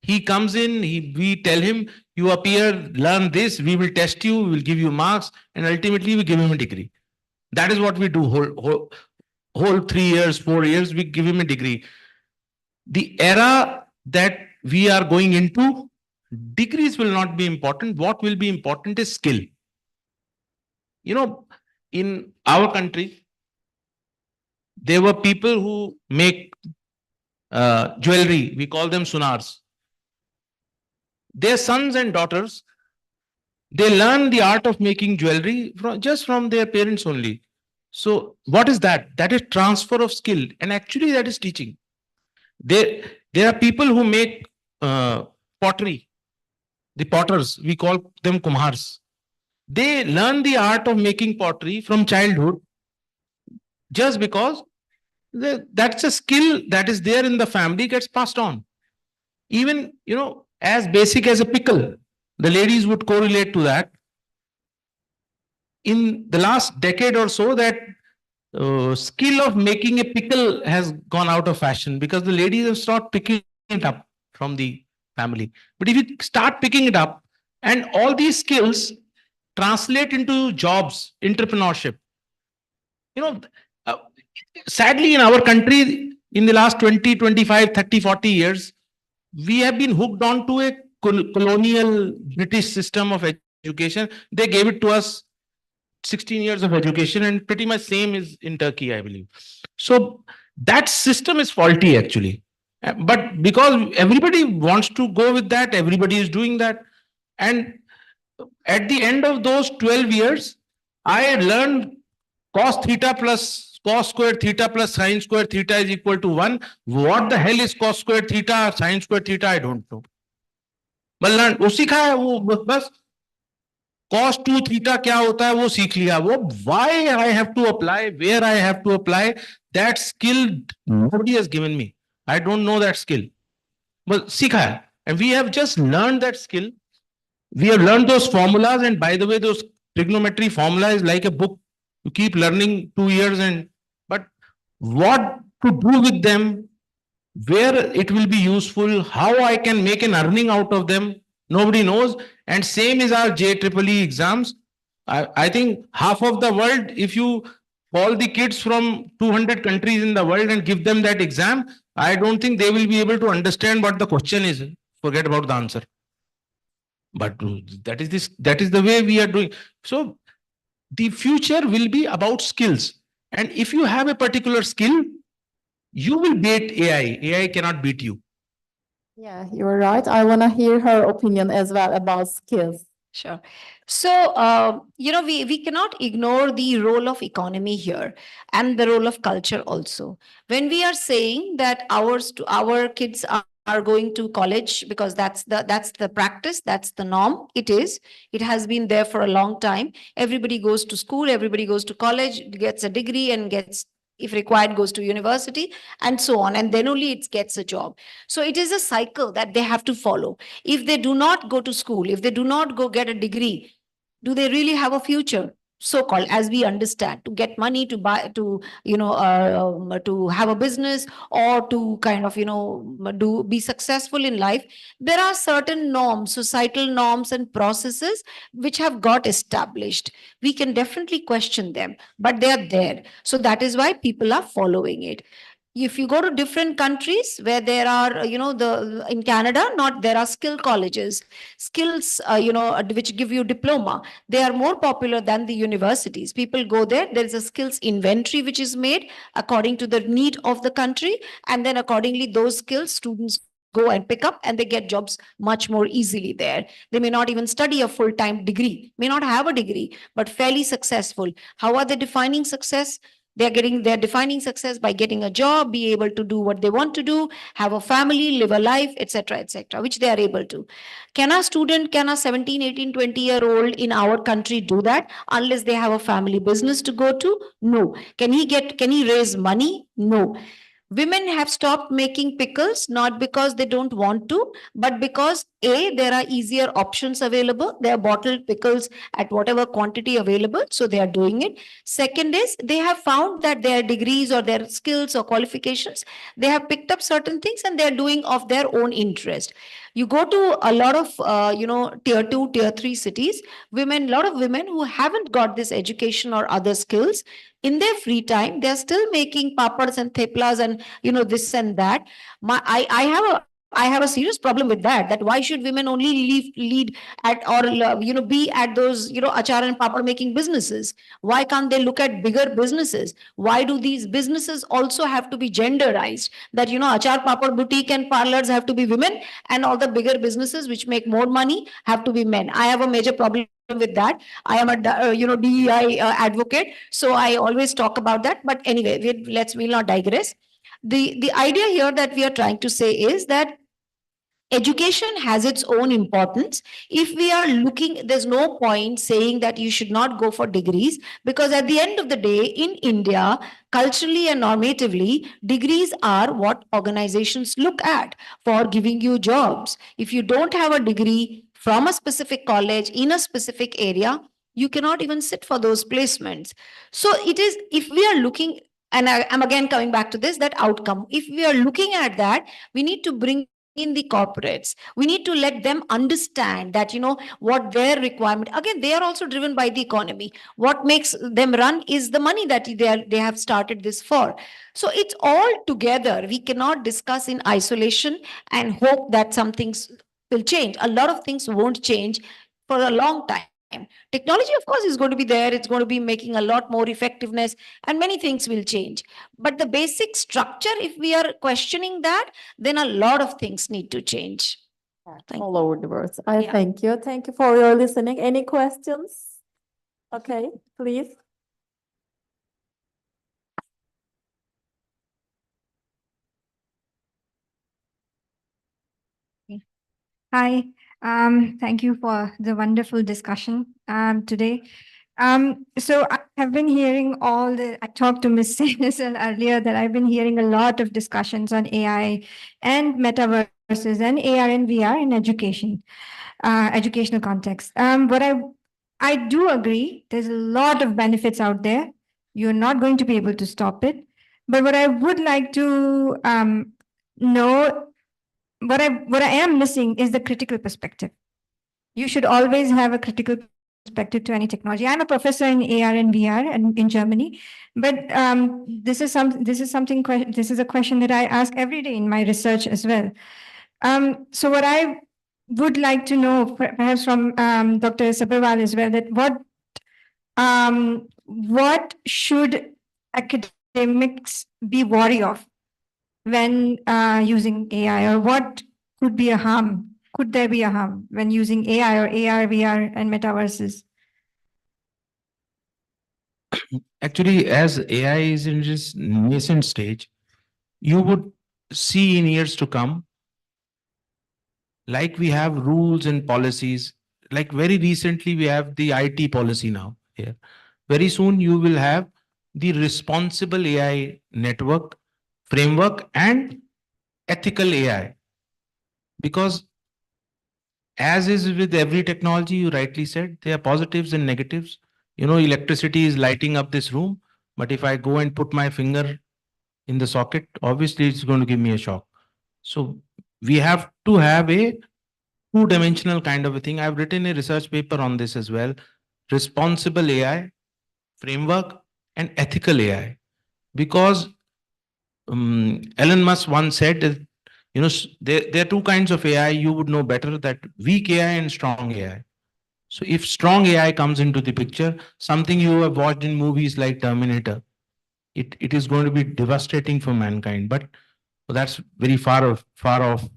He comes in, we tell him, you appear, learn this, we will test you, we will give you marks, and ultimately we give him a degree. That is what we do whole 3 years, 4 years, we give him a degree. the era that we are going into, degrees will not be important. What will be important is skill. You know, in our country, there were people who make jewelry. We call them sunars. Their sons and daughters, they learn the art of making jewelry just from their parents only. So what is that? That is transfer of skill, and actually that is teaching. There are people who make pottery. The potters, we call them kumhars. They learn the art of making pottery from childhood just because that's a skill that is there in the family, gets passed on. Even, you know, as basic as a pickle, the ladies would correlate to that. In the last decade or so, that skill of making a pickle has gone out of fashion because the ladies have stopped picking it up from the family. But if you start picking it up, and all these skills translate into jobs, entrepreneurship. You know, sadly in our country, in the last 20, 25, 30, 40 years, we have been hooked on to a colonial British system of education. They gave it to us 16 years of education, and pretty much same is in Turkey, I believe. So that system is faulty actually. But because everybody wants to go with that, everybody is doing that. And at the end of those 12 years, I learned cos theta plus cos square theta plus sin square theta is equal to 1. What the hell is cos square theta, sin square theta? I don't know. But वो सीखा है, वो बस cos 2 theta क्या होता है वो सीख लिया. वो why I have to apply, where I have to apply, that skill nobody has given me. I don't know that skill. But सीखा है. And we have just learned that skill. We have learned those formulas, and by the way, those trigonometry formula is like a book. You keep learning 2 years, but what to do with them, where it will be useful, how I can make an earning out of them, nobody knows. And same is our JEEE exams. I think half of the world, if you call the kids from 200 countries in the world and give them that exam, I don't think they will be able to understand what the question is. Forget about the answer. But that is the way we are doing. So the future will be about skills. And if you have a particular skill, you will beat AI. AI cannot beat you. Yeah, you're right. I want to hear her opinion as well about skills. Sure. So, we cannot ignore the role of economy here and the role of culture also. When we are saying that our kids are going to college because that's the practice, that's the norm. It has been there for a long time. Everybody goes to school, everybody goes to college, gets a degree, and gets, if required, goes to university, and so on, and then only it gets a job. So it is a cycle that they have to follow. If they do not go to school, if they do not go get a degree, do they really have a future? So-called, as we understand, to get money, to buy, to to have a business, or to kind of be successful in life, there are certain norms, societal norms and processes which have got established. We can definitely question them, but they are there. So that is why people are following it. If you go to different countries where there are, in Canada, there are skill colleges, skills, which give you diploma. They are more popular than the universities. People go there. There is a skills inventory which is made according to the need of the country. And then accordingly, those skills students go and pick up, and they get jobs much more easily there. They may not even study a full-time degree, may not have a degree, but fairly successful. How are they defining success? They're defining success by getting a job, be able to do what they want to do, have a family, live a life, etc., which they are able to. Can a 17, 18, 20-year-old in our country do that unless they have a family business to go to? No. Can he raise money? No. Women have stopped making pickles, not because they don't want to, but because there are easier options available. There are bottled pickles at whatever quantity available, so they are doing it. Second is, they have found that their degrees or their skills or qualifications, they have picked up certain things and they are doing of their own interest. You go to a lot of, tier 2, tier 3 cities, a lot of women who haven't got this education or other skills, In their free time, they're still making papads and theplas and, this and that. I have a serious problem with that. That why should women only lead at or be at those achar and papad making businesses? Why can't they look at bigger businesses? Why do these businesses also have to be genderized? That achar papad boutique and parlors have to be women, and all the bigger businesses which make more money have to be men. I have a major problem with that. I am a DEI advocate, so I always talk about that. But anyway, we'll not digress. The idea here that we are trying to say is that education has its own importance. If we are looking, there's no point saying that you should not go for degrees, because at the end of the day, in India, culturally and normatively, degrees are what organizations look at for giving you jobs. If you don't have a degree from a specific college in a specific area, you cannot even sit for those placements. So it is, if we are looking, and I'm again coming back to this, that outcome, if we are looking at that, we need to bring in the corporates. We need to let them understand that, what their requirement, again, they are also driven by the economy. What makes them run is the money that they have started this for. So it's all together. We cannot discuss in isolation and hope that some things will change. A lot of things won't change for a long time. Technology, of course, is going to be there. It's going to be making a lot more effectiveness, and many things will change. But the basic structure, if we are questioning that, then a lot of things need to change. All over the world. I thank you. Thank you for your listening. Any questions? Okay, please. Hi, thank you for the wonderful discussion today. So I have been hearing I talked to Ms. Senesil earlier that I've been hearing a lot of discussions on AI and metaverses and AR and VR in education, educational context. But I do agree, there's a lot of benefits out there. You're not going to be able to stop it. But what I would like to know, what I am missing is the critical perspective. You should always have a critical perspective to any technology. I'm a professor in AR and VR in Germany, but this is a question that I ask every day in my research as well. So what I would like to know, perhaps from Dr. Sabharwal as well, that what should academics be wary of when using AI, or what could be a harm? Could there be a harm when using AI or AR, VR, and metaverses? Actually, as AI is in this nascent stage, you would see in years to come, like we have rules and policies, like very recently we have the IT policy now here. Very soon you will have the responsible AI network, framework, and ethical AI. Because as is with every technology, you rightly said, there are positives and negatives. Electricity is lighting up this room, but if I go and put my finger in the socket, obviously it's going to give me a shock. So we have to have a two-dimensional kind of a thing. I've written a research paper on this as well. Responsible AI, framework, and ethical AI. Because Elon Musk once said that, there are two kinds of AI. You would know better, that weak AI and strong AI. So if strong AI comes into the picture, something you have watched in movies like Terminator, it is going to be devastating for mankind. But that's very far off.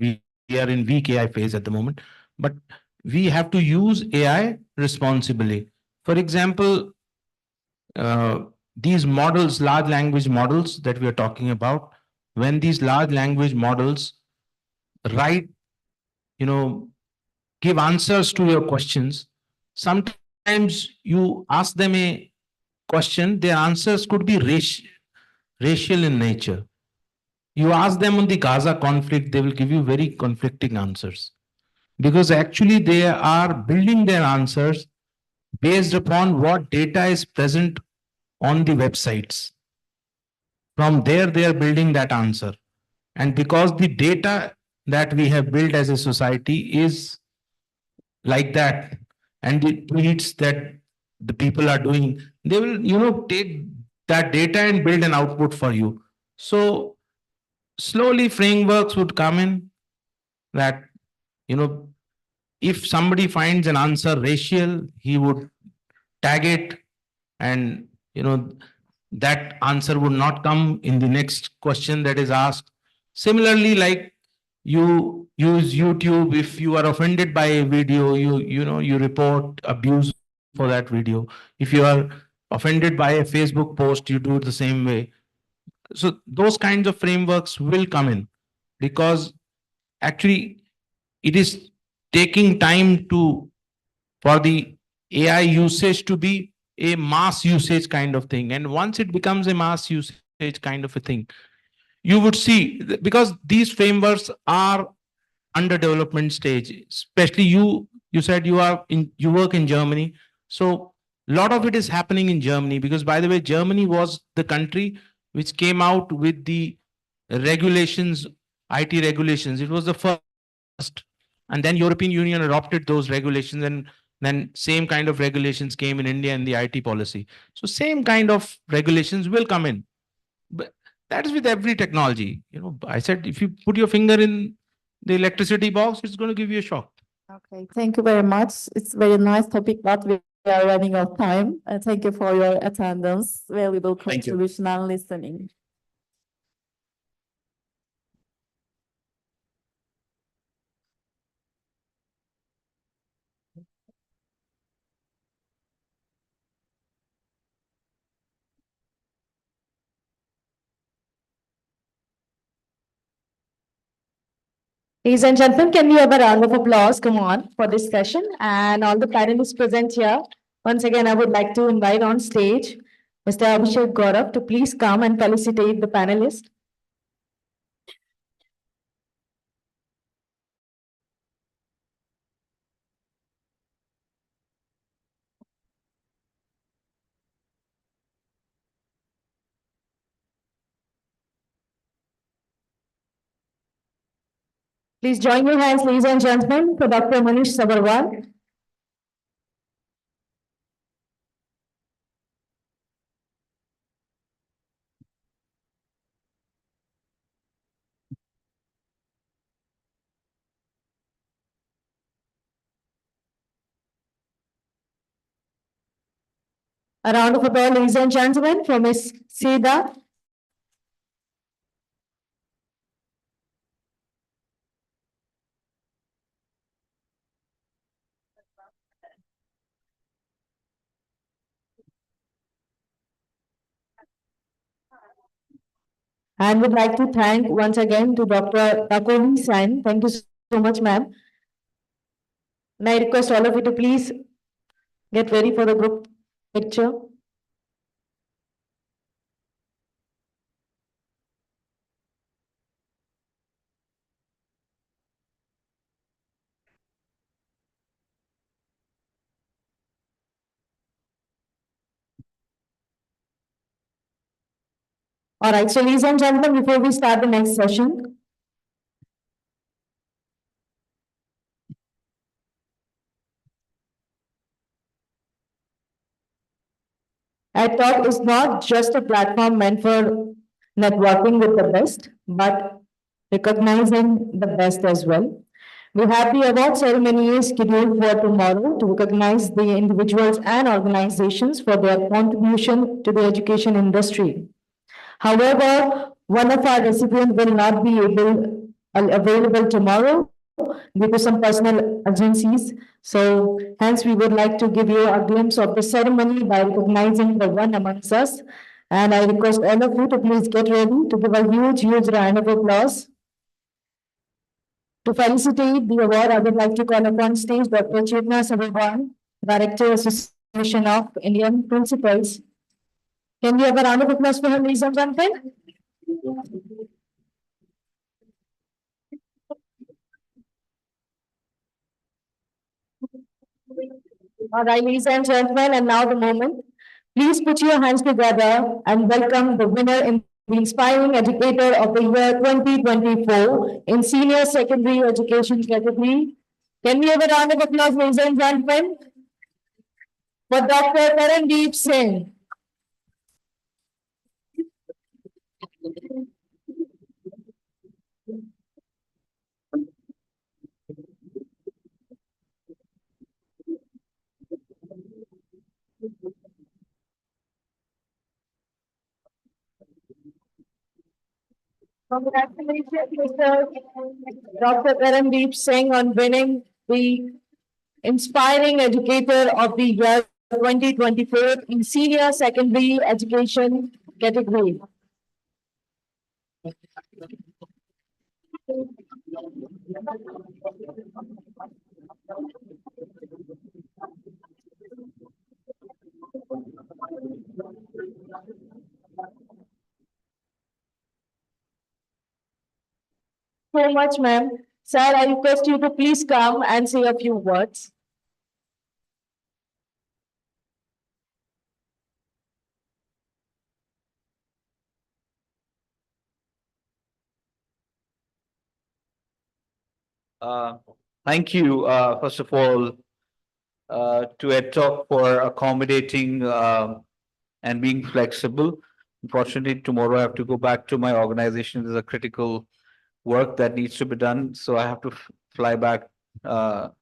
We are in weak AI phase at the moment. But we have to use AI responsibly. For example, these models, large language models that we are talking about, when these large language models write, give answers to your questions, sometimes you ask them a question, their answers could be racial in nature. You ask them on the Gaza conflict, they will give you very conflicting answers. Because actually they are building their answers based upon what data is present on the websites. From there, they are building that answer. And because the data that we have built as a society is like that, and the tweets that the people are doing, they will, take that data and build an output for you. So slowly frameworks would come in that, you know, if somebody finds an answer racial, he would tag it, and that answer would not come in the next question that is asked. Similarly, like you use YouTube, if you are offended by a video, you report abuse for that video. If you are offended by a Facebook post, you do it the same way. So those kinds of frameworks will come in, because actually it is taking time for the AI usage to be a mass usage kind of thing. And once it becomes a mass usage kind of a thing, you would see, because these frameworks are under development stage, especially you said you work in Germany. So a lot of it is happening in Germany, because by the way, Germany was the country which came out with the regulations, IT regulations. It was the first, and then European Union adopted those regulations, and then same kind of regulations came in India in the IT policy. So same kind of regulations will come in. But that is with every technology. I said, if you put your finger in the electricity box, it's going to give you a shock. Okay, thank you very much. It's very nice topic, but we are running out of time. Thank you for your attendance, valuable Thank you. contribution and listening. Ladies and gentlemen, can we have a round of applause, come on, for this session and all the panelists present here. Once again, I would like to invite on stage Mr. Abhishek Gaurav to please come and felicitate the panelists. Please join your hands, ladies and gentlemen, for Dr. Manish Sabarwal. A round of applause, ladies and gentlemen, for Ms. Seda. And would like to thank once again to Dr. Takoni Sen. Thank you so much, ma'am. And I request all of you to please get ready for the group picture. All right, so ladies and gentlemen, before we start the next session, Edtalk is not just a platform meant for networking with the best, but recognizing the best as well. We have the award ceremony scheduled for tomorrow to recognize the individuals and organizations for their contribution to the education industry. However, one of our recipients will not be available tomorrow due to some personal urgencies. So hence we would like to give you a glimpse of the ceremony by recognizing the one amongst us. And I request all of you to please get ready to give a huge round of applause. To felicitate the award, I would like to call upon stage Dr. Chetna Sabharwal, Director, Association of Indian Principals. Can we have a round of applause for her, ladies and gentlemen? All right, ladies and gentlemen, and now the moment. Please put your hands together and welcome the winner in the Inspiring Educator of the Year 2024 in Senior Secondary Education category. Can we have a round of applause, ladies and gentlemen, for Dr. Karandeep Singh? Congratulations, Mr. Dr. Karandeep Singh, on winning the Inspiring Educator of the Year 2024 in Senior Secondary Education category. So much, ma'am. Sir, I request you to please come and say a few words. Uh, Thank you, first of all, to Edtalk for accommodating and being flexible. Unfortunately, tomorrow I have to go back to my organization. There's a critical work that needs to be done, so I have to fly back to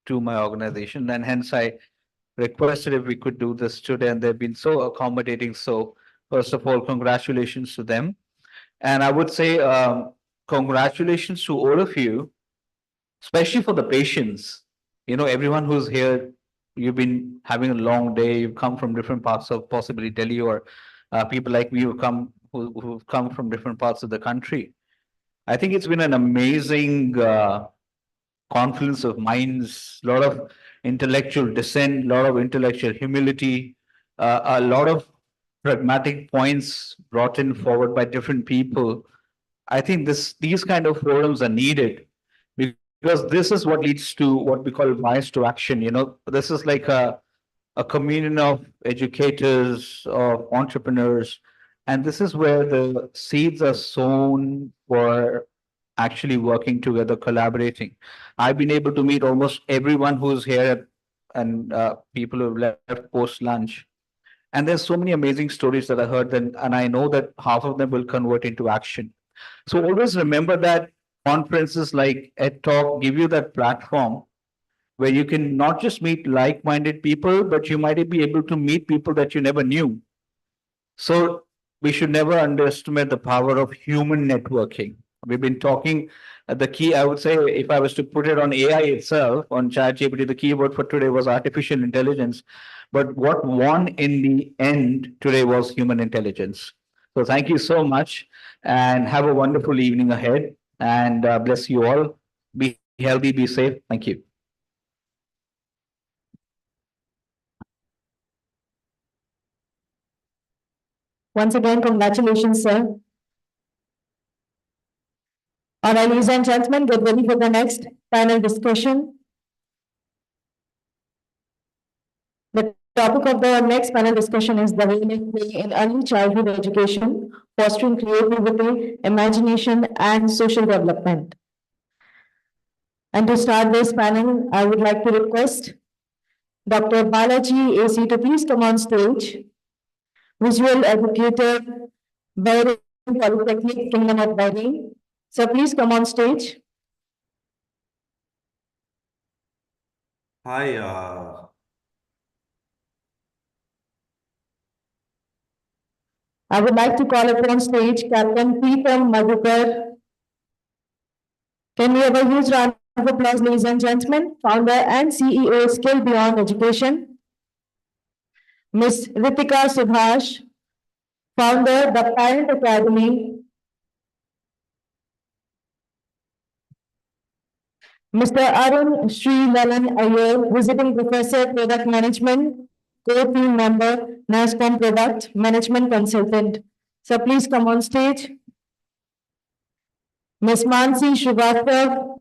my organization, and hence I requested if we could do this today, and they've been so accommodating. So, first of all, congratulations to them, and I would say congratulations to all of you, especially for the patience. You know, everyone who's here, you've been having a long day. You've come from different parts of possibly Delhi, or people like me who've come from different parts of the country. I think it's been an amazing confluence of minds, a lot of intellectual dissent, a lot of intellectual humility, a lot of pragmatic points brought in forward by different people. I think these kind of forums are needed because this is what leads to what we call bias to action. You know, this is like a communion of educators, of entrepreneurs, and this is where the seeds are sown for actually working together, collaborating. I've been able to meet almost everyone who's here and people who've left post lunch. And there's so many amazing stories that I heard, and I know that half of them will convert into action. So always remember that conferences like Edtalk give you that platform where you can not just meet like-minded people, but you might be able to meet people that you never knew. So we should never underestimate the power of human networking. We've been talking, the key, I would say, if I was to put it on AI itself, on ChatGPT, the keyword for today was artificial intelligence. But what won in the end today was human intelligence. So thank you so much and have a wonderful evening ahead. And bless you all. Be healthy, be safe. Thank you. Once again, congratulations, sir. All right, ladies and gentlemen, get ready for the next panel discussion. The topic of the next panel discussion is the role of play in early childhood education, fostering creativity, imagination, and social development. And to start this panel, I would like to request Dr. Balaji AC to please come on stage. Visual educator, Bahrain Polytechnic, Kingdom of Bahrain. So please come on stage. Hi, I would like to call upon stage Captain Preetham Madhukar. Can we ever use round of applause, ladies and gentlemen? Founder and CEO, Skill Beyond Education. Ms. Ritika Subhash, founder, The Parent Academy. Mr. Arun Sri Lalan Iyer, visiting professor, product management, core team member, NASCOM product management consultant. So please come on stage. Ms. Mansi Srivastav,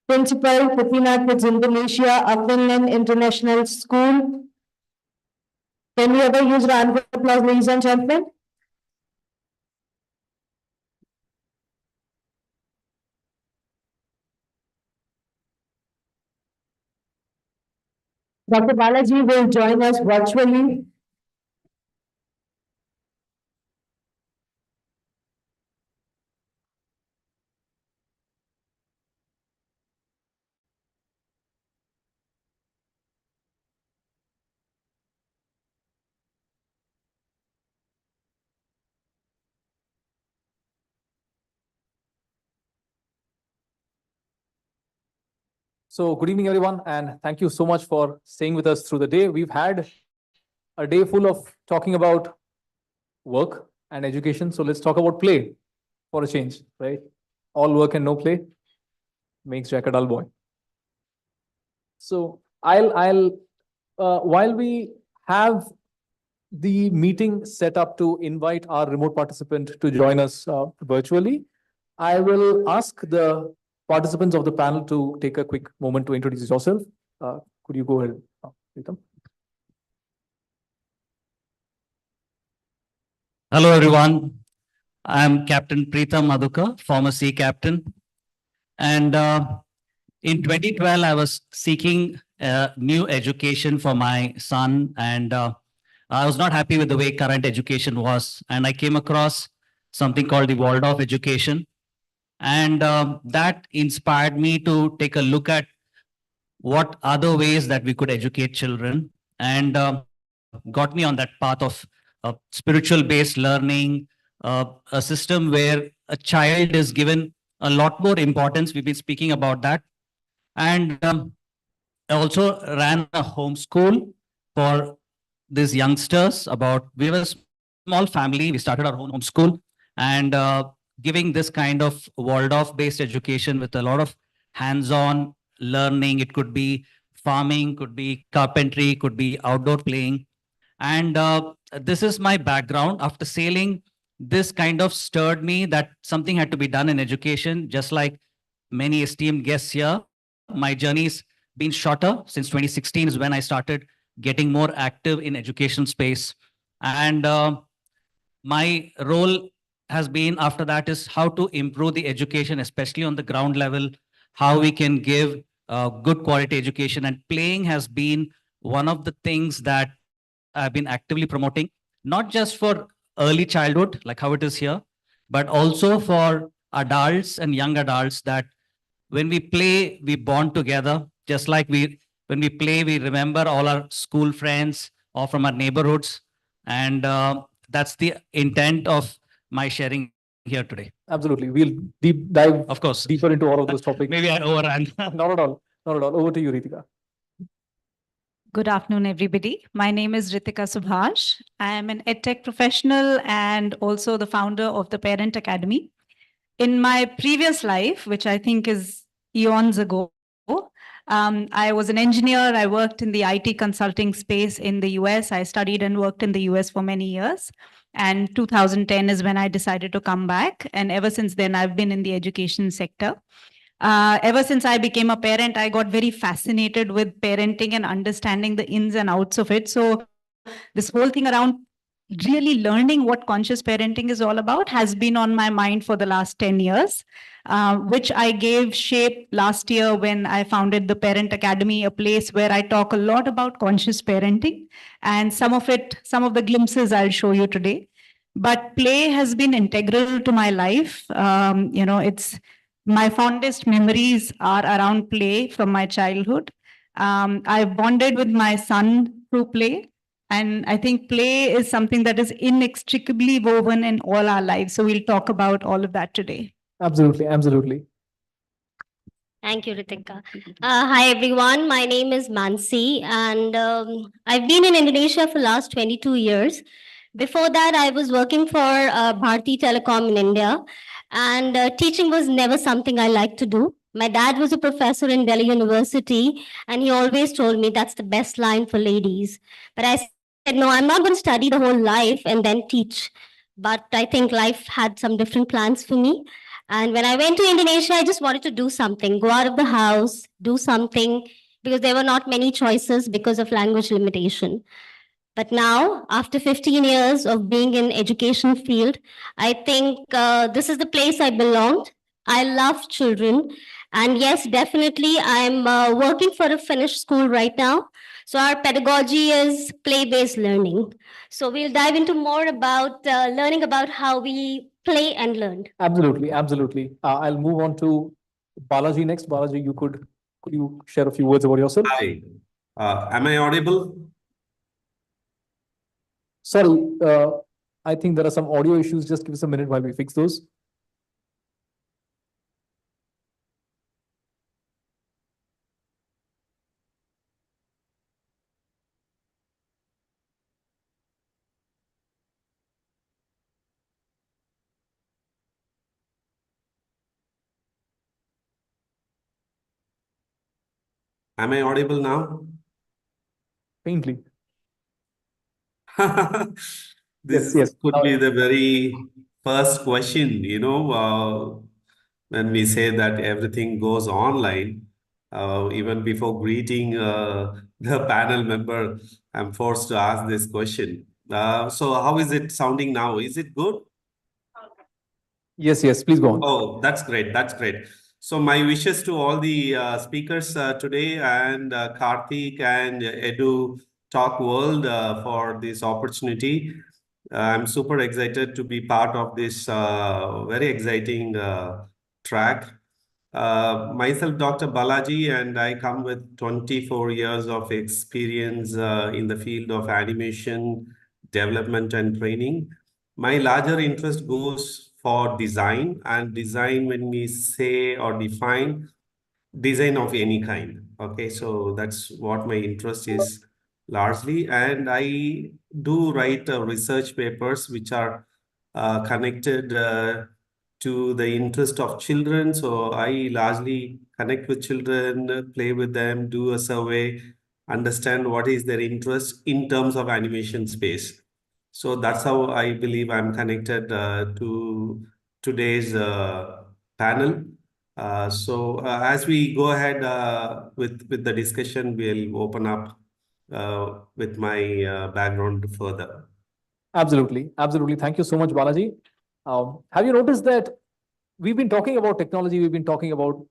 principal, Katina Kids Indonesia, a Finland International School. Can we ever use round of applause, ladies and gentlemen? Dr. Balaji will join us virtually. So good evening, everyone, and thank you so much for staying with us through the day. We've had a day full of talking about work and education. So let's talk about play for a change, right? All work and no play makes Jack a dull boy. So while we have the meeting set up to invite our remote participant to join us virtually, I will ask the participants of the panel to take a quick moment to introduce yourself. Could you go ahead, Pritam? Hello, everyone. I'm Captain Pritam Madhuka, former sea captain. And in 2012, I was seeking new education for my son. And I was not happy with the way current education was. And I came across something called the Waldorf education. And that inspired me to take a look at what other ways that we could educate children, and got me on that path of spiritual based learning, a system where a child is given a lot more importance. We've been speaking about that. And I also ran a homeschool for these youngsters. We were a small family. We started our own homeschool, and giving this kind of Waldorf based education with a lot of hands-on learning. It could be farming, could be carpentry, could be outdoor playing. And this is my background. After sailing, this kind of stirred me that something had to be done in education. Just like many esteemed guests here, my journey's been shorter. Since 2016 is when I started getting more active in education space. And my role has been after that is how to improve the education, especially on the ground level, how we can give good quality education. And playing has been one of the things that I've been actively promoting, not just for early childhood, like how it is here, but also for adults and young adults, that when we play, we bond together. Just like when we play, we remember all our school friends or from our neighborhoods. And that's the intent of my sharing here today. Absolutely. We'll deep dive, of course, deeper into all of those topics. Maybe I overran. Not at all. Not at all. Over to you, Ritika. Good afternoon, everybody. My name is Ritika Subhash. I am an EdTech professional and also the founder of the Parent Academy. In my previous life, which I think is eons ago, I was an engineer. I worked in the IT consulting space in the US. I studied and worked in the US for many years. And 2010 is when I decided to come back. And ever since then, I've been in the education sector. Ever since I became a parent, I got very fascinated with parenting and understanding the ins and outs of it. So this whole thing around really learning what conscious parenting is all about has been on my mind for the last 10 years, which I gave shape last year when I founded the Parent Academy, a place where I talk a lot about conscious parenting. And some of the glimpses I'll show you today. But play has been integral to my life. My fondest memories are around play from my childhood. I've bonded with my son through play. And I think play is something that is inextricably woven in all our lives. So we'll talk about all of that today. Absolutely. Absolutely. Thank you, Ritika. Hi, everyone. My name is Mansi, and I've been in Indonesia for the last 22 years. Before that, I was working for Bharti Telecom in India, and teaching was never something I liked to do. My dad was a professor in Delhi University, and he always told me that's the best line for ladies. But I said, no, I'm not going to study the whole life and then teach. But I think life had some different plans for me. And when I went to Indonesia, I just wanted to do something, go out of the house, do something, because there were not many choices because of language limitation. But now, after 15 years of being in education field, I think this is the place I belonged. I love children. And yes, definitely, I'm working for a Finnish school right now. So our pedagogy is play-based learning. So we'll dive into more about learning about how we play and learn. Absolutely. Absolutely. I'll move on to Balaji next. Balaji, could you share a few words about yourself? Hi. Am I audible? Sorry, I think there are some audio issues. Just give us a minute while we fix those. Am I audible now? Faintly. This Yes. could be the very first question, when we say that everything goes online. Even before greeting the panel member, I'm forced to ask this question. So how is it sounding now? Is it good? Yes, please go on. Oh, that's great. That's great. So my wishes to all the speakers today and Karthik and Edu Talk World for this opportunity. I'm super excited to be part of this very exciting track. Myself, Dr. Balaji, and I come with 24 years of experience in the field of animation, development, and training. My larger interest goes for design, and design, when we say or define, design of any kind. Okay, so that's what my interest is largely. And I do write research papers which are connected to the interest of children. So I largely connect with children, play with them, do a survey, understand what is their interest in terms of animation space. So that's how I believe I'm connected to today's panel. As we go ahead with the discussion, we'll open up with my background further. Absolutely. Thank you so much, Balaji. Have you noticed that we've been talking about technology, we've been talking about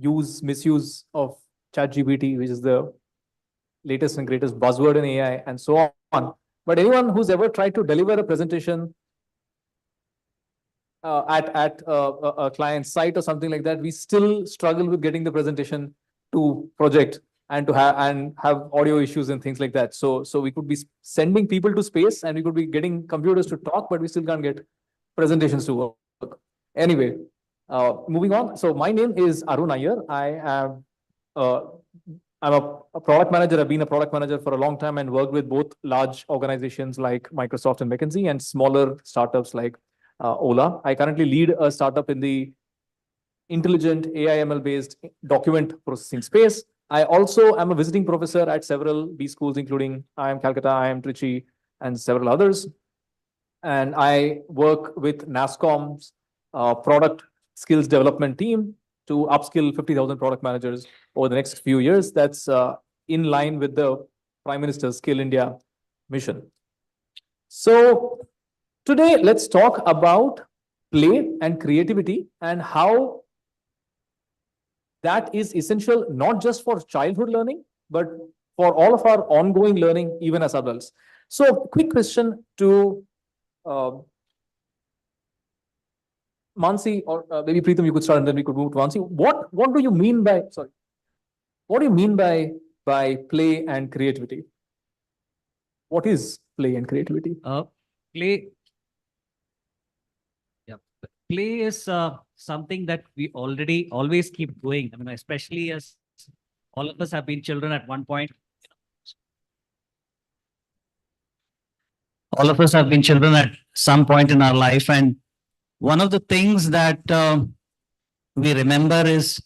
misuse of ChatGPT, which is the latest and greatest buzzword in AI, and so on. But anyone who's ever tried to deliver a presentation at a client site or something like that, we still struggle with getting the presentation to project and to have audio issues and things like that. So we could be sending people to space and we could be getting computers to talk, but we still can't get presentations to work. Anyway, moving on. So my name is Arun Iyer. I'm a product manager. I've been a product manager for a long time and worked with both large organizations like Microsoft and McKinsey and smaller startups like Ola. I currently lead a startup in the intelligent AI/ML based document processing space. I also am a visiting professor at several B schools, including IIM Calcutta, IIM Trichy, and several others. And I work with NASSCOM's product skills development team to upskill 50,000 product managers over the next few years. That's in line with the Prime Minister's Skill India mission. So today, let's talk about play and creativity and how that is essential not just for childhood learning, but for all of our ongoing learning, even as adults. So, quick question to Mansi, or maybe Preetham, you could start and then we could move to Mansi. What do you mean by, what do you mean by play and creativity? What is play and creativity? Play is something that we always keep doing. I mean, especially as all of us have been children at one point. All of us have been children at some point in our life. And one of the things that we remember is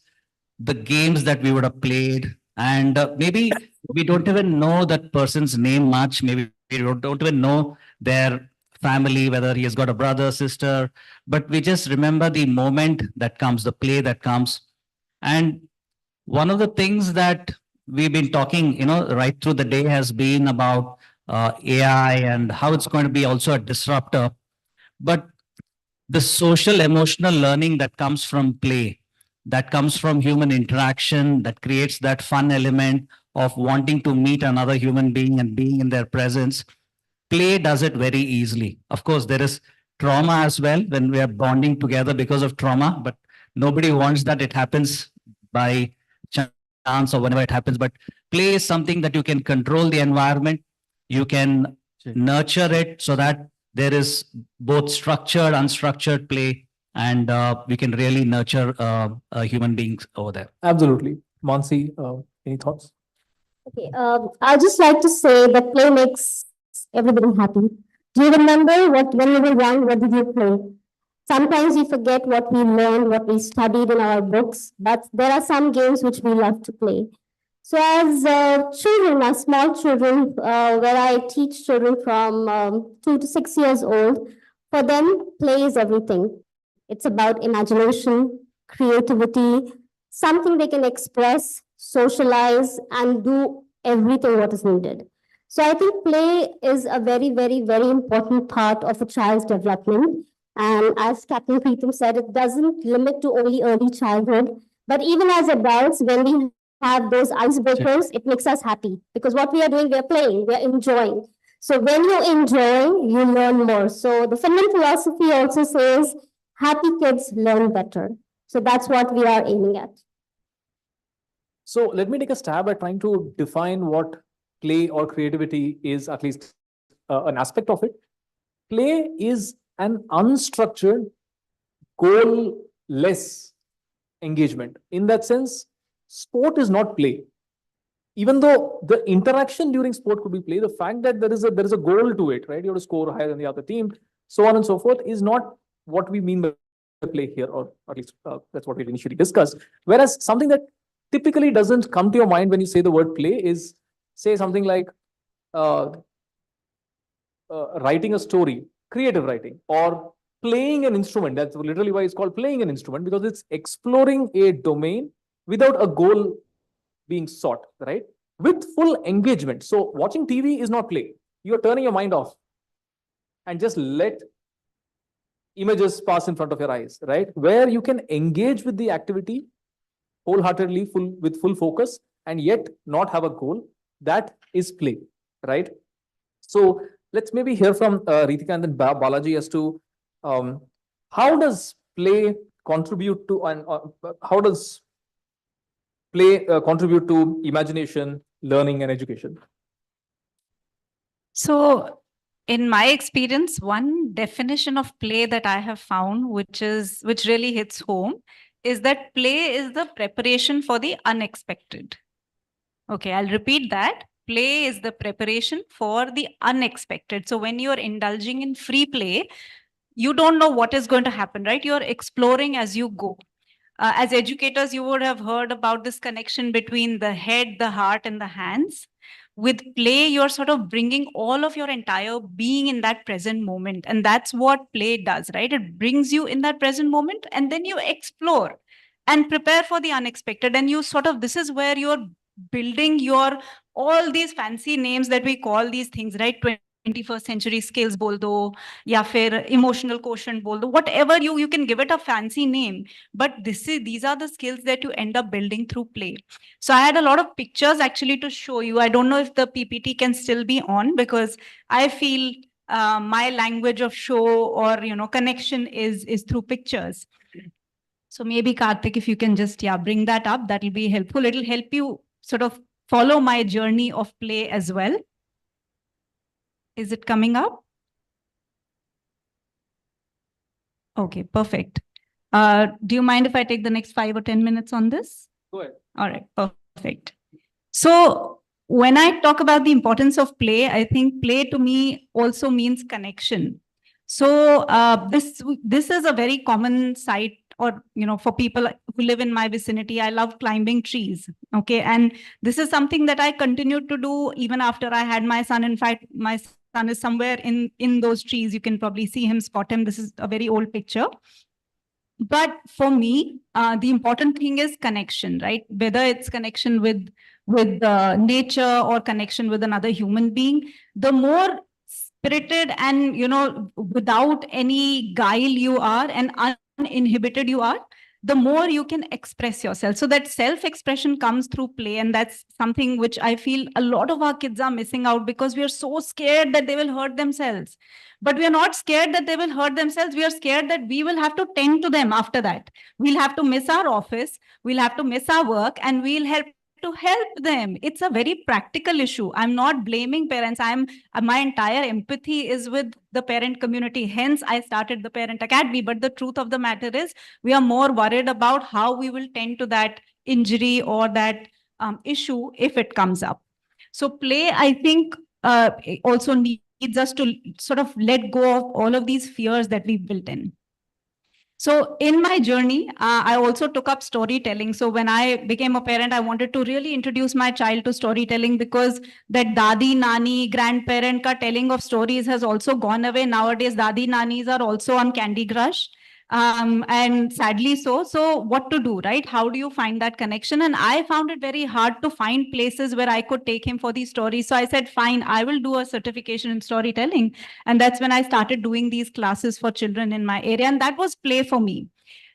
the games that we would have played. And maybe we don't even know that person's name much. Maybe we don't even know their family, whether he has got a brother, sister, but we just remember the moment that comes, the play that comes. And one of the things that we've been talking, right through the day has been about AI and how it's going to be also a disruptor. But the social emotional learning that comes from play, that comes from human interaction, that creates that fun element of wanting to meet another human being and being in their presence, play does it very easily. Of course, there is trauma as well when we are bonding together because of trauma, but nobody wants that it happens by chance or whenever it happens. But play is something that you can control the environment, you can nurture it so that there is both structured, unstructured play, and we can really nurture human beings over there. Absolutely. Mansi, any thoughts? Okay, I'd just like to say that play makes everybody happy. Do you remember when you were young, what did you play? Sometimes we forget what we learned, what we studied in our books, but there are some games which we love to play. So as children, as small children, where I teach children from 2 to 6 years old, for them, play is everything. It's about imagination, creativity, something they can express, socialize, and do everything what is needed. So I think play is a very, very, very important part of a child's development. And as Captain Preetham said, it doesn't limit to only early childhood, but even as adults, when we have those icebreakers, it makes us happy because what we are doing, we are playing, we are enjoying. So when you enjoy, you learn more. So the Finland philosophy also says, happy kids learn better. So that's what we are aiming at. So let me take a stab at trying to define what play or creativity is, at least an aspect of it. Play is an unstructured, goal-less engagement. In that sense, sport is not play. Even though the interaction during sport could be play, the fact that there is a goal to it, right? You have to score higher than the other team, so on and so forth, is not what we mean by play here, or at least that's what we initially discussed. Whereas something that typically doesn't come to your mind when you say the word play is, say, something like writing a story, creative writing, or playing an instrument. That's literally why it's called playing an instrument, because it's exploring a domain without a goal being sought, right? With full engagement. So watching TV is not play. You're turning your mind off and just let images pass in front of your eyes, right? Where you can engage with the activity wholeheartedly, with full focus, and yet not have a goal. That is play, right? So let's maybe hear from Ritika and then Balaji as to how does play contribute to, and how does play contribute to imagination, learning, and education? So in my experience, one definition of play that I have found, which really hits home, is that play is the preparation for the unexpected. Okay, I'll repeat that. Play is the preparation for the unexpected. So when you're indulging in free play, you don't know what is going to happen, right? You're exploring as you go. As educators, you would have heard about this connection between the head, the heart, and the hands. With play, you're sort of bringing all of your entire being in that present moment. And that's what play does, right? It brings you in that present moment, and then you explore and prepare for the unexpected. And you sort of, this is where you're building your, all these fancy names that we call these things, right? 21st century skills bol do, ya fir emotional quotient bol do, whatever you can give it a fancy name. But these are the skills that you end up building through play. So I had a lot of pictures actually to show you. I don't know if the PPT can still be on, because I feel my language of show or connection is through pictures. So maybe Karthik, if you can just bring that up, that will be helpful. It'll help you sort of follow my journey of play as well. Is it coming up? Okay, perfect. Do you mind if I take the next 5 or 10 minutes on this? Go ahead. All right, perfect. So when I talk about the importance of play, I think play to me also means connection. So this is a very common sight, or for people who live in my vicinity. I love climbing trees. Okay, and this is something that I continued to do even after I had my son. In fact, my son is somewhere in those trees. You can probably see him, spot him. This is a very old picture. But for me, the important thing is connection, right? Whether it's connection with nature or connection with another human being, the more spirited and without any guile you are and uninhibited you are, the more you can express yourself. So that self-expression comes through play, and that's something which I feel a lot of our kids are missing out, because we are so scared that they will hurt themselves. But we are not scared that they will hurt themselves. We are scared that we will have to tend to them after that. We'll have to miss our office, we'll have to miss our work, and we'll have to help them. It's a very practical issue. I'm not blaming parents. My entire empathy is with the parent community. Hence, I started the Parent Academy. But the truth of the matter is, we are more worried about how we will tend to that injury or that issue if it comes up. So play, I think, also needs us to sort of let go of all of these fears that we've built in. So in my journey, I also took up storytelling. So when I became a parent, I wanted to really introduce my child to storytelling because that dadi, nani, grandparent ka telling of stories has also gone away. Nowadays, dadi, nanis are also on Candy Crush. And sadly so what to do, right? How do you find that connection? And I found it very hard to find places where I could take him for these stories. So I said, fine, I will do a certification in storytelling. And that's when I started doing these classes for children in my area. And that was play for me.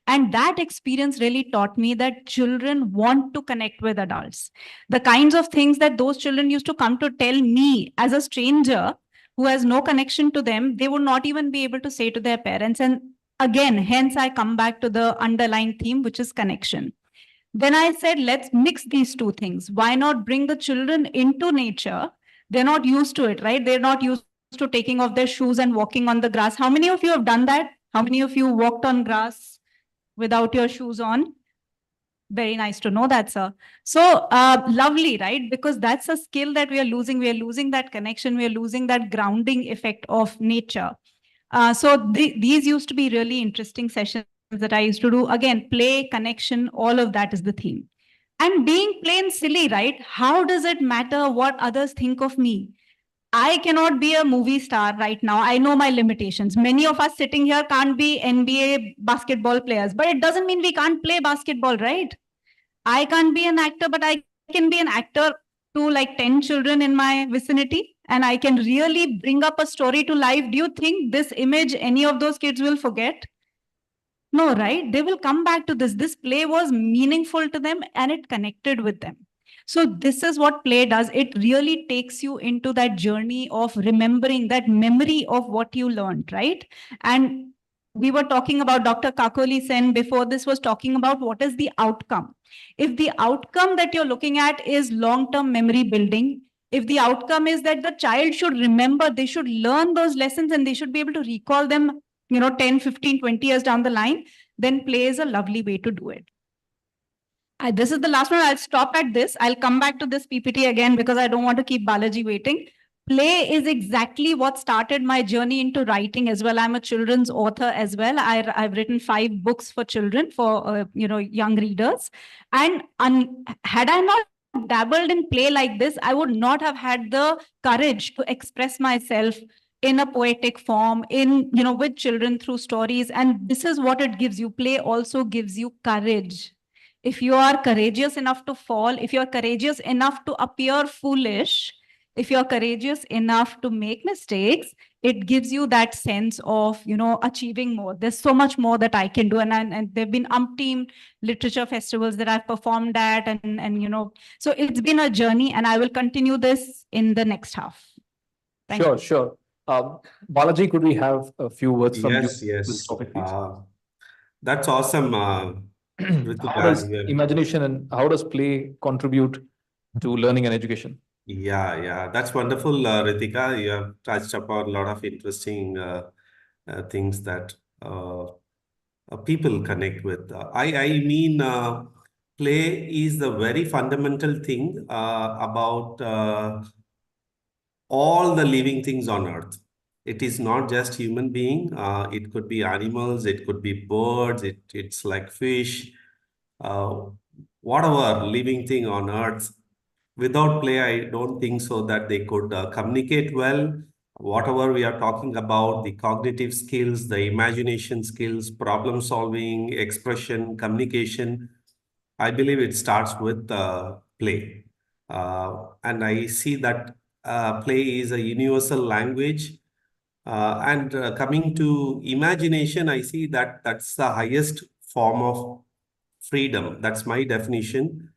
And that experience really taught me that children want to connect with adults. The kinds of things that those children used to come to tell me as a stranger who has no connection to them, they would not even be able to say to their parents. And again, hence I come back to the underlying theme, which is connection. Then I said, let's mix these two things. Why not bring the children into nature? They're not used to it, right? They're not used to taking off their shoes and walking on the grass. How many of you have done that? How many of you walked on grass without your shoes on? Very nice to know that, sir. So lovely, right? Because that's a skill that we are losing. We are losing that connection. We are losing that grounding effect of nature. So these used to be really interesting sessions that I used to do. Again, play, connection, all of that is the theme. And being plain silly, right? How does it matter what others think of me? I cannot be a movie star right now. I know my limitations. Many of us sitting here can't be NBA basketball players, but it doesn't mean we can't play basketball, right? I can't be an actor, but I can be an actor to like 10 children in my vicinity, and I can really bring up a story to life. Do you think this image any of those kids will forget? No, right? They will come back to this. This play was meaningful to them and it connected with them. So this is what play does. It really takes you into that journey of remembering that memory of what you learned, right? And we were talking about Dr. Kakoli Sen before this was talking about what is the outcome. If the outcome that you're looking at is long-term memory building, if the outcome is that the child should remember, they should learn those lessons and they should be able to recall them 10, 15, 20 years down the line, then play is a lovely way to do it. This is the last one. I'll stop at this. I'll come back to this PPT again because I don't want to keep Balaji waiting. Play is exactly what started my journey into writing as well. I'm a children's author as well. I've written 5 books for children, for young readers. And had I not dabbled in play like this, I would not have had the courage to express myself in a poetic form, with children through stories. And this is what it gives you. Play also gives you courage. If you are courageous enough to fall, if you're courageous enough to appear foolish, if you're courageous enough to make mistakes, it gives you that sense of, achieving more. There's so much more that I can do. And there've been umpteen literature festivals that I've performed at, so it's been a journey and I will continue this in the next half. Thank you. Sure. Balaji, could we have a few words from you? Yes. That's awesome. Ritika, How does imagination and how does play contribute to learning and education? Yeah, that's wonderful, Ritika. You have touched upon a lot of interesting things that people connect with. I mean, play is the very fundamental thing about all the living things on earth. It is not just human being. It could be animals. It could be birds. It's like fish. Whatever living thing on earth. Without play, I don't think so that they could communicate well. Whatever we are talking about, the cognitive skills, the imagination skills, problem solving, expression, communication, I believe it starts with play. And I see that play is a universal language. And coming to imagination, I see that that's the highest form of freedom. That's my definition.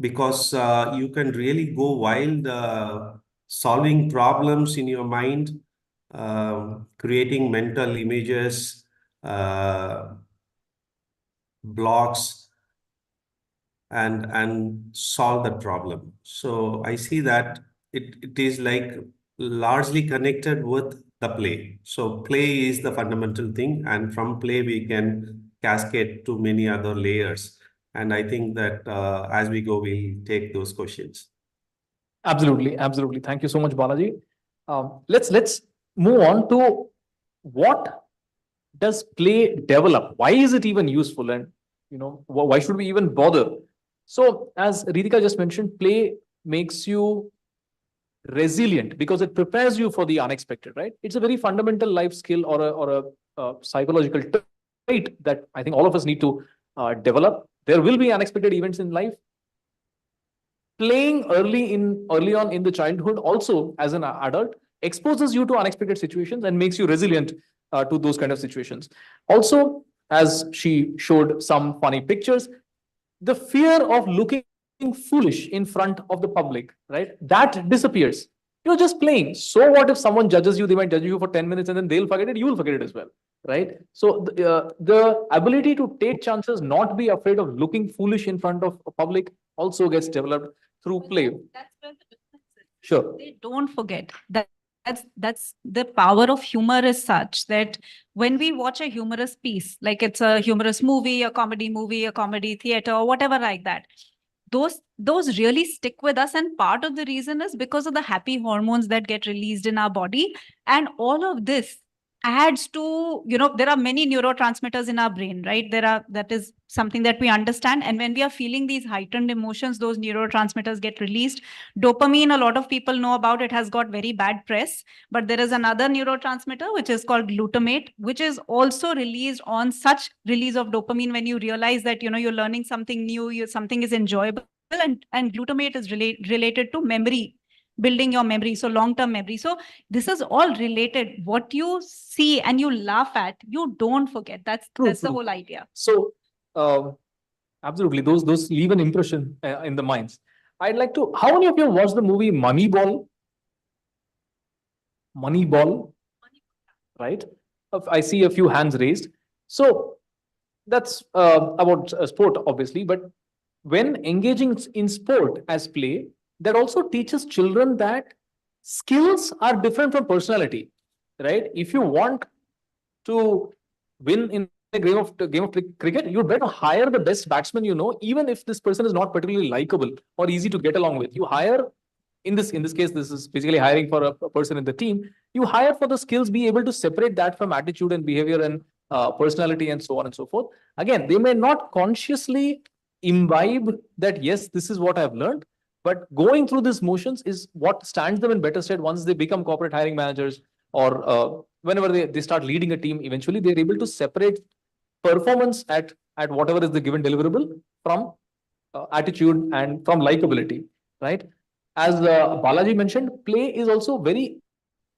Because you can really go wild solving problems in your mind, creating mental images, blocks, and solve that problem. So I see that it is like largely connected with the play. So play is the fundamental thing, and from play we can cascade to many other layers. And I think that as we go, we'll take those questions. Absolutely. Thank you so much, Balaji. Let's move on to what does play develop? Why is it even useful? And, why should we even bother? So as Ritika just mentioned, play makes you resilient because it prepares you for the unexpected, right? It's a very fundamental life skill or a psychological trait that I think all of us need to develop. There will be unexpected events in life. Playing early on in the childhood also as an adult exposes you to unexpected situations and makes you resilient to those kind of situations. Also, as she showed some funny pictures, the fear of looking foolish in front of the public, right? That disappears. You're just playing. So what if someone judges you? They might judge you for 10 minutes and then they'll forget it. You will forget it as well, right? So the ability to take chances, not be afraid of looking foolish in front of a public also gets developed through play. That's where the difference is. Sure. They don't forget that. That's the power of humor is such that when we watch a humorous piece, like it's a humorous movie, a comedy theater, or whatever like that, those really stick with us. And part of the reason is because of the happy hormones that get released in our body. And all of this adds to, there are many neurotransmitters in our brain, right? That is something that we understand. And when we are feeling these heightened emotions, those neurotransmitters get released. Dopamine, a lot of people know about it, has got very bad press, but there is another neurotransmitter, which is called glutamate, which is also released on such release of dopamine when you realize that, you're learning something new, something is enjoyable. And glutamate is related to memory, building your memory, so long-term memory. So this is all related. What you see and you laugh at, you don't forget. That's the whole idea. So absolutely, those leave an impression in the minds. I'd like to. How many of you watched the movie Moneyball? Moneyball, right? I see a few hands raised. So that's about sport, obviously. But when engaging in sport as play, that also teaches children that skills are different from personality, right? If you want to win in a game of cricket, you better hire the best batsman even if this person is not particularly likable or easy to get along with. You hire, in this case, this is basically hiring for a person in the team. You hire for the skills, be able to separate that from attitude and behavior and personality and so on and so forth. Again, they may not consciously imbibe that, yes, this is what I've learned, but going through these motions is what stands them in better stead once they become corporate hiring managers or whenever they start leading a team. Eventually, they're able to separate performance at whatever is the given deliverable from attitude and from likability, right? As Balaji mentioned, play is also very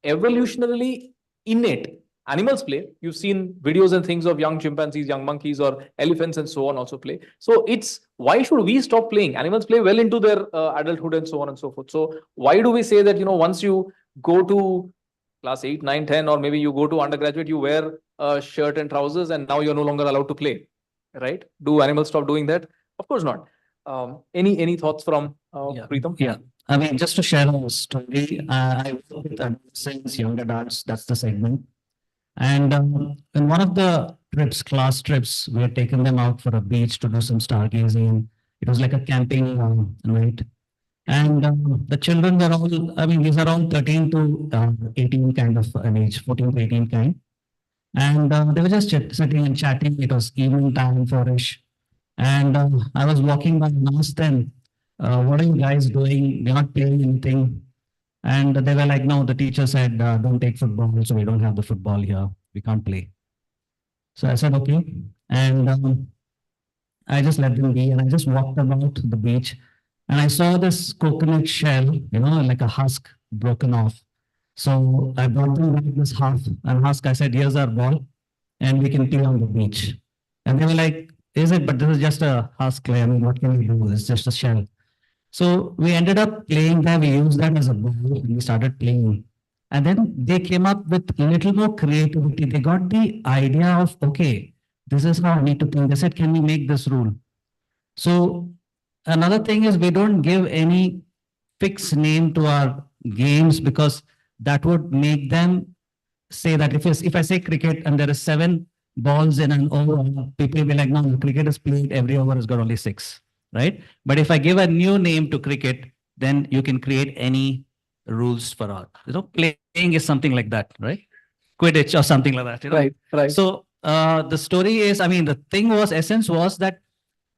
evolutionarily innate. Animals play. You've seen videos and things of young chimpanzees, young monkeys, or elephants, and so on also play. So it's why should we stop playing? Animals play well into their adulthood and so on and so forth. So why do we say that once you go to class 8, 9, 10, or maybe you go to undergraduate, you wear a shirt and trousers, and now you're no longer allowed to play, right? Do animals stop doing that? Of course not. Any thoughts from Preetham? Yeah. I mean, just to share a story, I work with adolescents, young adults, that's the segment. And in one of the class trips, we had taken them out for a beach to do some stargazing. It was like a camping night. And the children were all, I mean, these are all 13 to 18 kind of an age, 14 to 18 kind. And they were just sitting and chatting. It was evening time, 4-ish. And I was walking by and asked them, what are you guys doing? They're not playing anything. And they were like, no, the teacher said, don't take football. So we don't have the football here. We can't play. So I said, okay. And I just let them be. And I just walked about the beach. And I saw this coconut shell, like a husk broken off. So I brought them back this husk. I said, here's our ball. And we can play on the beach. And they were like, is it? But this is just a husk. I mean, what can we do? It's just a shell. So we ended up playing that. We used that as a ball and we started playing. And then they came up with a little more creativity. They got the idea of, okay, this is how I need to play. They said, can we make this rule? So another thing is we don't give any fixed name to our games because that would make them say that if I say cricket and there is 7 balls in an over, people will be like, no, cricket is played, every over has got only 6. Right? But if I give a new name to cricket, then you can create any rules for art. Playing is something like that, right? Quidditch or something like that. Right. So the story is, I mean, the thing was, essence was that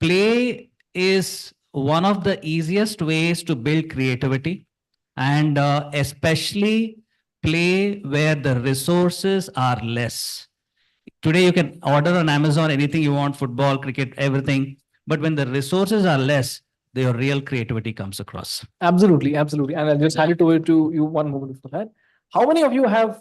play is one of the easiest ways to build creativity, and especially play where the resources are less. Today, you can order on Amazon anything you want, football, cricket, everything. But when the resources are less, your real creativity comes across. Absolutely, absolutely. And I'll just hand it over to you one moment for that. How many of you have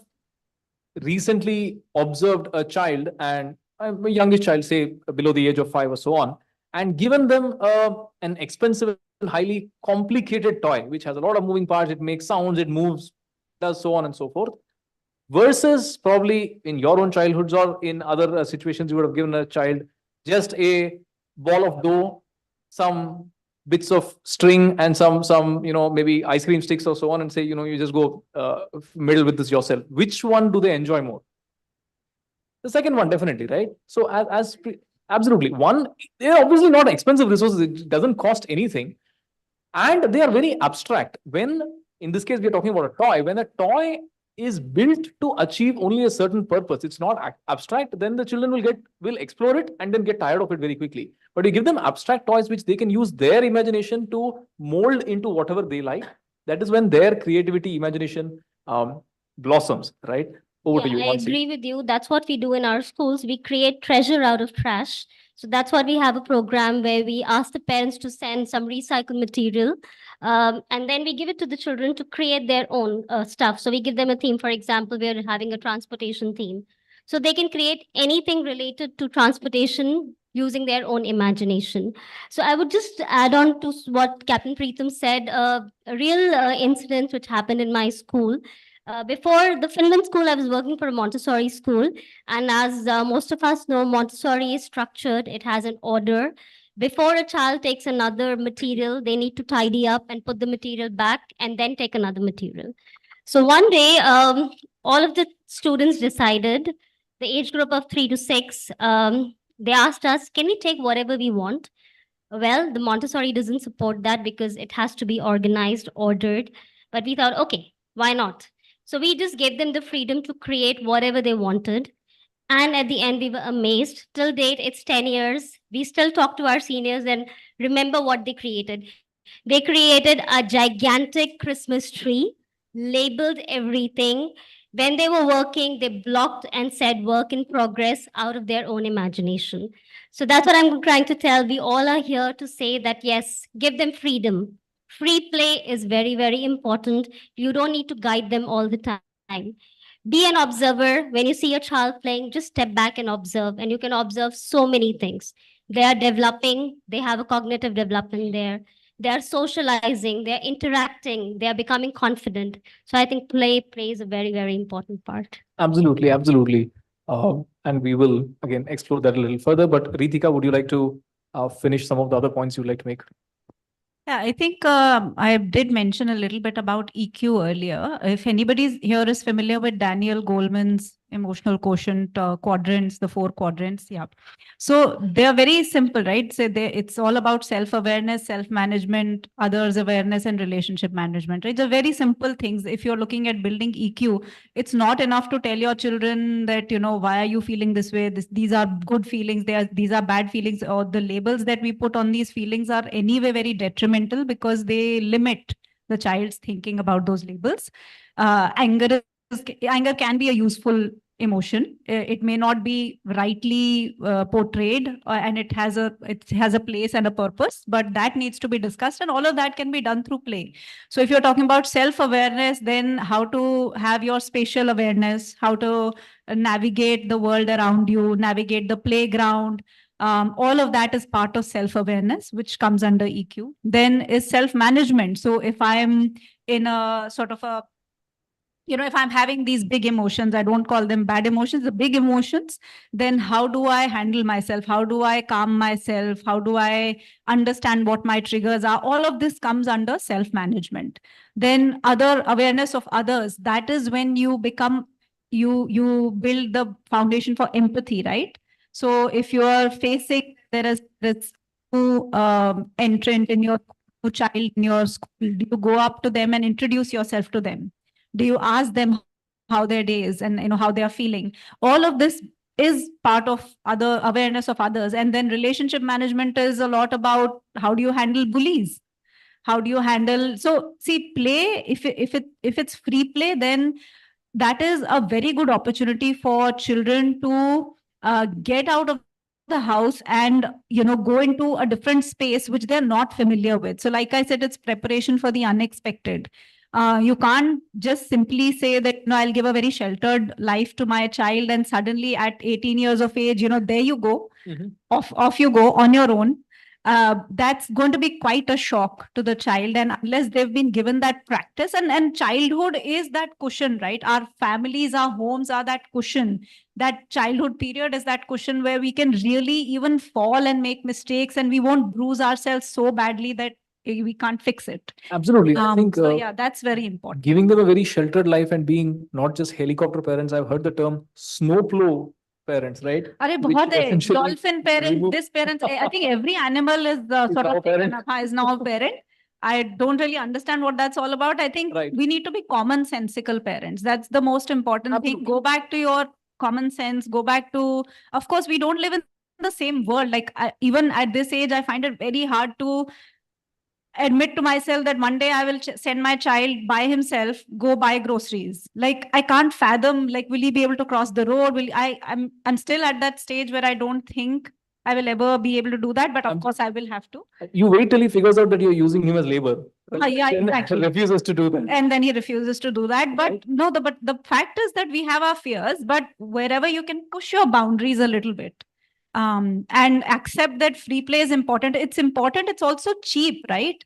recently observed a child and a youngest child, say below the age of 5 or so on, and given them an expensive, highly complicated toy, which has a lot of moving parts, it makes sounds, it moves, does so on and so forth, versus probably in your own childhoods or in other situations, you would have given a child just a ball of dough, some bits of string and some maybe ice cream sticks or so on, and say, you just go middle with this yourself. Which one do they enjoy more? The second one, definitely, right? So absolutely, one, they're obviously not expensive resources, it doesn't cost anything, and they are very abstract. When in this case we're talking about a toy, when a toy is built to achieve only a certain purpose, it's not abstract, then the children will explore it and then get tired of it very quickly. But you give them abstract toys which they can use their imagination to mold into whatever they like. That is when their creativity, imagination blossoms, right? Over to you, I Mansi. agree with you. That's what we do in our schools. We create treasure out of trash. So that's what we have a program where we ask the parents to send some recycled material. And then we give it to the children to create their own stuff. So we give them a theme. For example, we're having a transportation theme. So they can create anything related to transportation using their own imagination. So I would just add on to what Captain Preetham said, a real incident which happened in my school. Before the Finland school, I was working for a Montessori school. And as most of us know, Montessori is structured, it has an order. Before a child takes another material, they need to tidy up and put the material back and then take another material. So one day, all of the students decided, the age group of 3 to 6, they asked us, can we take whatever we want? Well, the Montessori doesn't support that because it has to be organized, ordered. But we thought, okay, why not? So we just gave them the freedom to create whatever they wanted. And at the end, we were amazed. Till date, it's 10 years. We still talk to our seniors and remember what they created. They created a gigantic Christmas tree, labeled everything. When they were working, they blocked and said work in progress out of their own imagination. So that's what I'm trying to tell. We all are here to say that, yes, give them freedom. Free play is very, very important. You don't need to guide them all the time. Be an observer. When you see a child playing, just step back and observe, and you can observe so many things. They are developing, they have a cognitive development there. They are socializing, they're interacting, they are becoming confident. So I think play plays a very, very important part. Absolutely, absolutely. And we will again explore that a little further. But Ritika, would you like to finish some of the other points you'd like to make? Yeah, I think I did mention a little bit about EQ earlier. If anybody here is familiar with Daniel Goleman's emotional quotient quadrants, the 4 quadrants, yeah. So they are very simple, right? So it's all about self-awareness, self-management, others awareness, and relationship management, right? They're very simple things. If you're looking at building EQ, it's not enough to tell your children that, why are you feeling this way? These are good feelings, these are bad feelings, or the labels that we put on these feelings are anyway very detrimental because they limit the child's thinking about those labels. Anger can be a useful emotion. It may not be rightly portrayed, and it has a place and a purpose, but that needs to be discussed, and all of that can be done through play. So if you're talking about self-awareness, then how to have your spatial awareness, how to navigate the world around you, navigate the playground. All of that is part of self-awareness, which comes under EQ. Then is self-management. So if I'm in a sort of a if I'm having these big emotions, I don't call them bad emotions, the big emotions, then how do I handle myself? How do I calm myself? How do I understand what my triggers are? All of this comes under self-management. Then other awareness of others, that is when you become, you build the foundation for empathy, right? So if you are facing, there is this new entrant in your new child in your school, do you go up to them and introduce yourself to them? Do you ask them how their day is and how they are feeling? All of this is part of other awareness of others. And then relationship management is a lot about how do you handle bullies? How do you handle, so see, play, if it's free play, then that is a very good opportunity for children to get out of the house and go into a different space which they're not familiar with. So like I said, it's preparation for the unexpected. You can't just simply say that, no, I'll give a very sheltered life to my child, and suddenly at 18 years of age, there you go, off you go on your own. That's going to be quite a shock to the child. And unless they've been given that practice, and childhood is that cushion, right? Our families, our homes are that cushion. That childhood period is that cushion where we can really even fall and make mistakes, and we won't bruise ourselves so badly that we can't fix it. Absolutely. I think So yeah, that's very important. giving them a very sheltered life and being not just helicopter parents. I've heard the term snowplow parents, right? अरे Which बहुत है, essentially dolphin parent, remove- this parent, I think every animal is sort now of a parent. taken up, is now a parent. I don't really understand what that's all about. I think we need to be commonsensical parents. That's the most important thing. Go back to your common sense, go back to, of course, we don't live in the same world. Like even at this age, I find it very hard to admit to myself that one day I will send my child by himself, go buy groceries. Like I can't fathom, like, will he be able to cross the road? I'm still at that stage where I don't think I will ever be able to do that, but of course I will have to. You wait till he figures out that you're using him as labor. Right? Yeah, Then exactly. refuses to do that. And then he refuses to do that. But no, but the fact is that we have our fears, but wherever you can push your boundaries a little bit. And accept that free play is important. It's important. It's also cheap, right?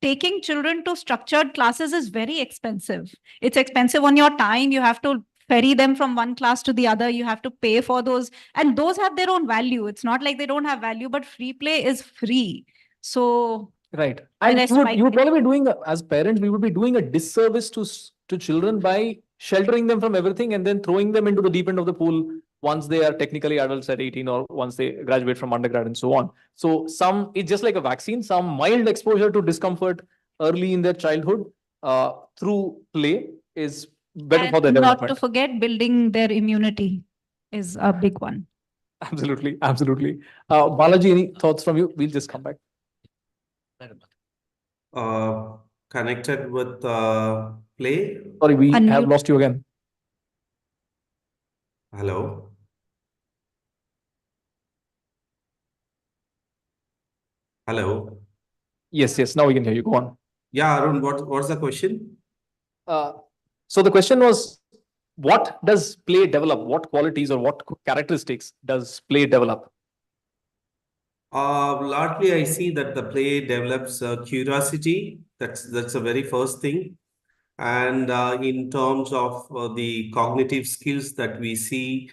Taking children to structured classes is very expensive. It's expensive on your time. You have to ferry them from one class to the other. You have to pay for those. And those have their own value. It's not like they don't have value, but free play is free. So Right. the And rest you would, might you would be- probably be doing, as parents, we would be doing a disservice to children by sheltering them from everything and then throwing them into the deep end of the pool once they are technically adults at 18 or once they graduate from undergrad and so on. So it's just like a vaccine, some mild exposure to discomfort early in their childhood through play is better for their and not development. to forget, building their immunity is a big one. Absolutely. Absolutely. Balaji, any thoughts from you? We'll just come back. Connected with play. Sorry, we have Unmute. lost you again. Hello. Hello. Yes, yes. Now we can hear you. Go on. Yeah, Arun, what's the question? So the question was, what does play develop? What qualities or what characteristics does play develop? Largely, I see that the play develops curiosity. That's the very first thing. And in terms of the cognitive skills that we see,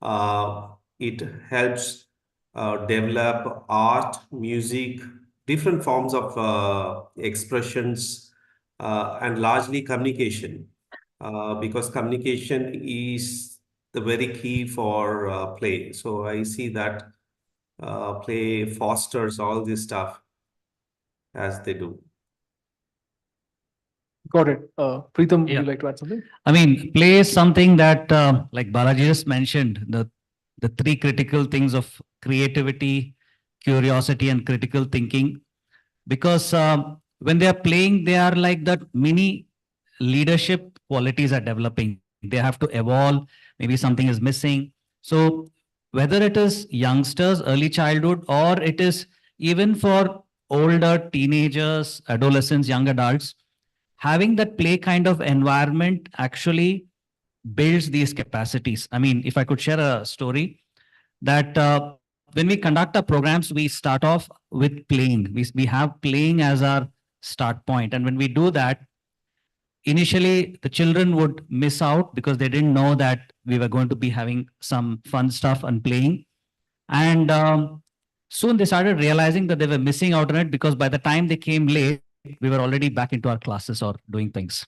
it helps develop art, music, different forms of expressions, and largely communication, because communication is the very key for play. So I see that play fosters all this stuff as they do. Got it. Preetham, would Yeah. you like to add something? I mean, play is something that, like Balaji just mentioned, the three critical things of creativity, curiosity, and critical thinking. Because when they are playing, they are like that mini leadership qualities are developing. They have to evolve. Maybe something is missing. So whether it is youngsters, early childhood, or it is even for older teenagers, adolescents, young adults, having that play kind of environment actually builds these capacities. I mean, if I could share a story that when we conduct our programs, we start off with playing. We have playing as our start point. And when we do that, initially the children would miss out because they didn't know that we were going to be having some fun stuff and playing. And soon they started realizing that they were missing out on it because by the time they came late, we were already back into our classes or doing things.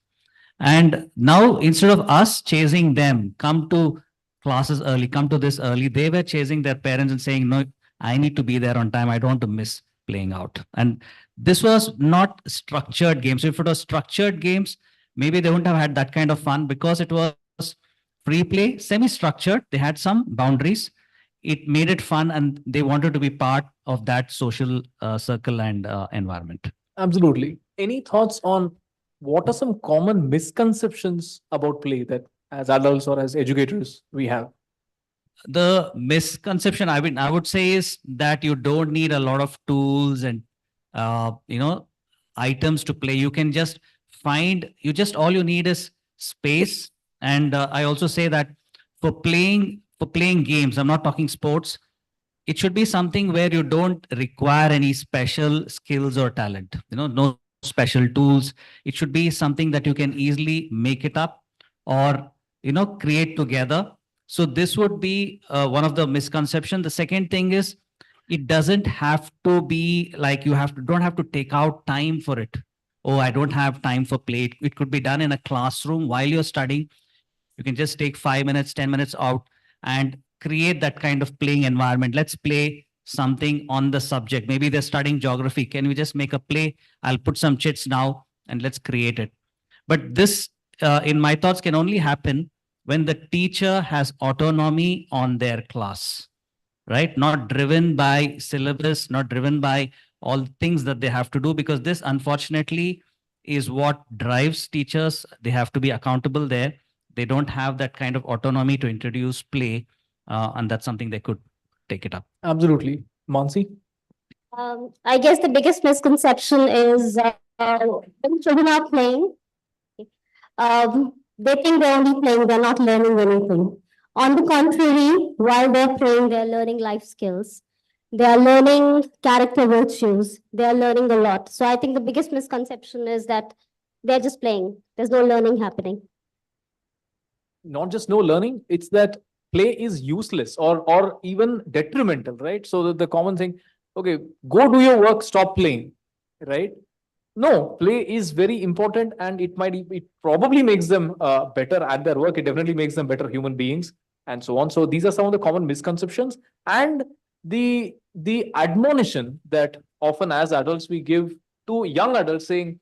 And now instead of us chasing them, come to classes early, come to this early, they were chasing their parents and saying, no, I need to be there on time. I don't want to miss playing out. And this was not structured games. So if it was structured games, maybe they wouldn't have had that kind of fun because it was free play, semi-structured. They had some boundaries. It made it fun, and they wanted to be part of that social circle and environment. Absolutely. Any thoughts on what are some common misconceptions about play that as adults or as educators we have? The misconception I would say is that you don't need a lot of tools and items to play. You can just all you need is space. And I also say that for playing games, I'm not talking sports, it should be something where you don't require any special skills or talent, no special tools. It should be something that you can easily make it up or create together. So this would be one of the misconceptions. The second thing is, it doesn't have to be like don't have to take out time for it. Oh, I don't have time for play. It could be done in a classroom while you're studying. You can just take 5 minutes, 10 minutes out and create that kind of playing environment. Let's play something on the subject. Maybe they're studying geography. Can we just make a play? I'll put some chits now and let's create it. But this, in my thoughts, can only happen when the teacher has autonomy on their class, right? Not driven by syllabus, not driven by all things that they have to do, because this, unfortunately, is what drives teachers. They have to be accountable there. They don't have that kind of autonomy to introduce play, and that's something they could take it up. Absolutely. Mansi? I guess the biggest misconception is when children are playing, they think they're only playing, they're not learning anything. On the contrary, while they're playing, they're learning life skills. They are learning character virtues. They are learning a lot. So I think the biggest misconception is that they're just playing. There's no learning happening. Not just no learning, it's that play is useless or even detrimental, right? So the common thing, okay, go do your work, stop playing, right? No, play is very important, and it probably makes them better at their work. It definitely makes them better human beings and so on. So these are some of the common misconceptions, and the admonition that often as adults we give to young adults saying,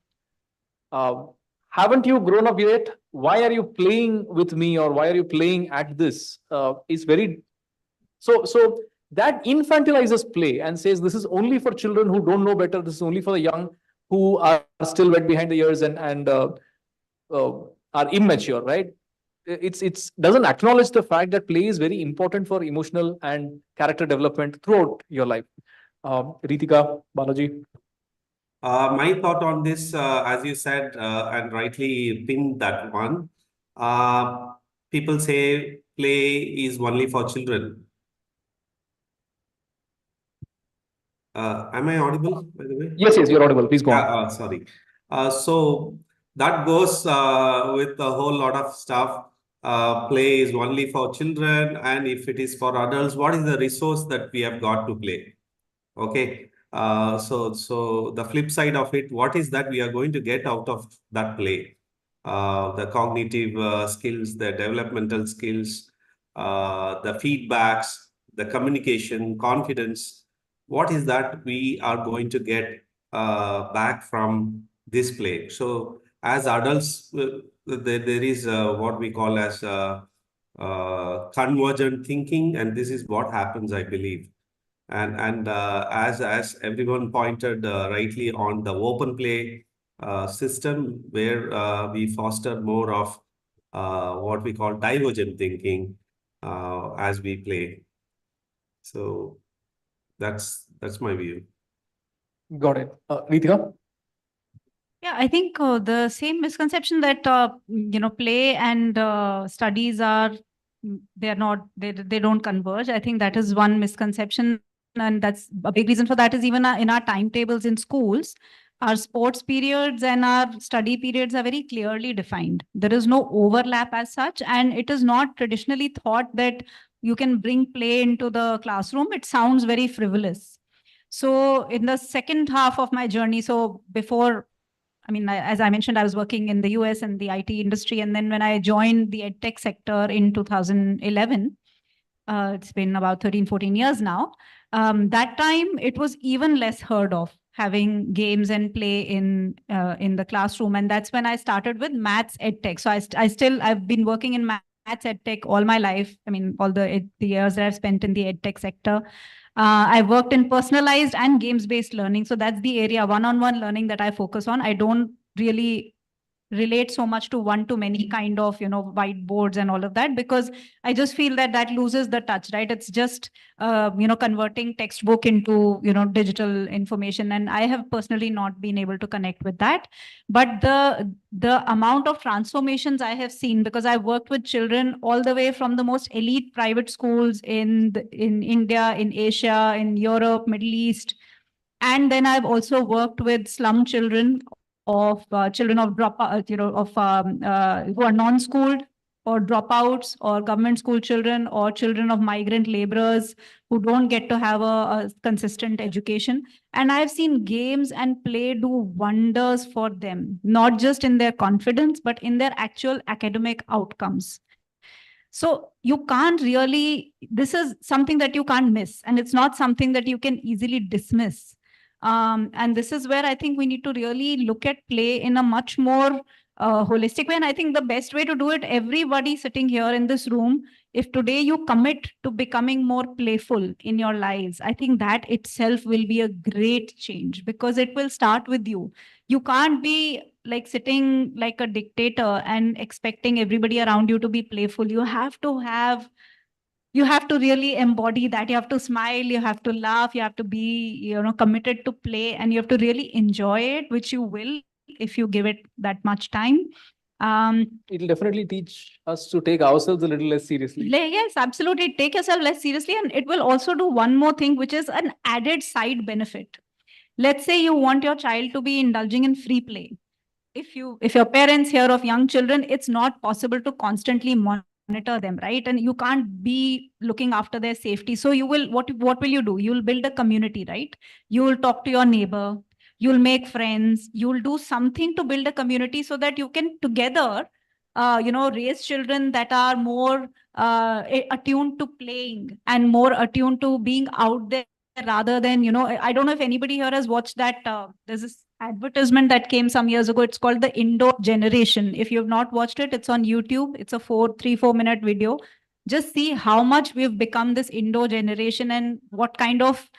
haven't you grown up yet? Why are you playing with me, or why are you playing at this? Is very so that infantilizes play and says this is only for children who don't know better. This is only for the young who are still wet behind the ears and are immature, right? It's doesn't acknowledge the fact that play is very important for emotional and character development throughout your life. Ritika, Balaji. My thought on this, as you said, and rightly pinned that one, people say play is only for children. Am I audible, by the way? Yes, you're audible. Please go on. Sorry. So that goes with a whole lot of stuff. Play is only for children, and if it is for adults, what is the resource that we have got to play? Okay. So the flip side of it, what is that we are going to get out of that play? The cognitive skills, the developmental skills, the feedbacks, the communication, confidence. What is that we are going to get back from this play? So as adults, there is what we call as convergent thinking, and this is what happens, I believe. And as everyone pointed rightly on the open play system, where we foster more of what we call divergent thinking as we play. So that's my view. Got it. Ritika? Yeah, I think the same misconception that play and studies are they don't converge. I think that is one misconception, and that's a big reason for that is even in our timetables in schools, our sports periods and our study periods are very clearly defined. There is no overlap as such, and it is not traditionally thought that you can bring play into the classroom. It sounds very frivolous. So in the second half of my journey, so before, as I mentioned, I was working in the US and the IT industry. And then when I joined the EdTech sector in 2011, it's been about 13, 14 years now. That time, it was even less heard of having games and play in the classroom. And that's when I started with maths EdTech. So I've been working in maths edtech all my life. I mean, all the years that I've spent in the edtech sector. I worked in personalized and games-based learning. So that's the area, one-on-one learning that I focus on. I don't really relate so much to one-to-many kind of, whiteboards and all of that, because I just feel that that loses the touch, right? It's just, converting textbook into, digital information. And I have personally not been able to connect with that. But the amount of transformations I have seen, because I worked with children all the way from the most elite private schools in India, in Asia, in Europe, Middle East. And then I've also worked with slum children of children of who are non-schooled or dropouts or government school children or children of migrant laborers who don't get to have a consistent education. And I've seen games and play do wonders for them, not just in their confidence, but in their actual academic outcomes. So you can't really, this is something that you can't miss, and it's not something that you can easily dismiss. And this is where I think we need to really look at play in a much more holistic way. And I think the best way to do it, everybody sitting here in this room, if today you commit to becoming more playful in your lives, I think that itself will be a great change, because it will start with you. You can't be like sitting like a dictator and expecting everybody around you to be playful. You have to really embody that. You have to smile, you have to laugh, you have to be, committed to play, and you have to really enjoy it, which you will if you give it that much time. It'll definitely teach us to take ourselves a little less seriously. Yes, absolutely. Take yourself less seriously. And it will also do one more thing, which is an added side benefit. Let's say you want your child to be indulging in free play. If your parents hear of young children, it's not possible to constantly monitor them, right? And you can't be looking after their safety. So you will, what will you do? You'll build a community, right? You will talk to your neighbor, you'll make friends, you'll do something to build a community so that you can together, raise children that are more attuned to playing and more attuned to being out there, rather than, I don't know if anybody here has watched that. There's this advertisement that came some years ago. It's called the Indoor Generation. If you've not watched it, it's on YouTube. It's a 3-4 minute video. Just see how much we've become this indoor generation and what kind of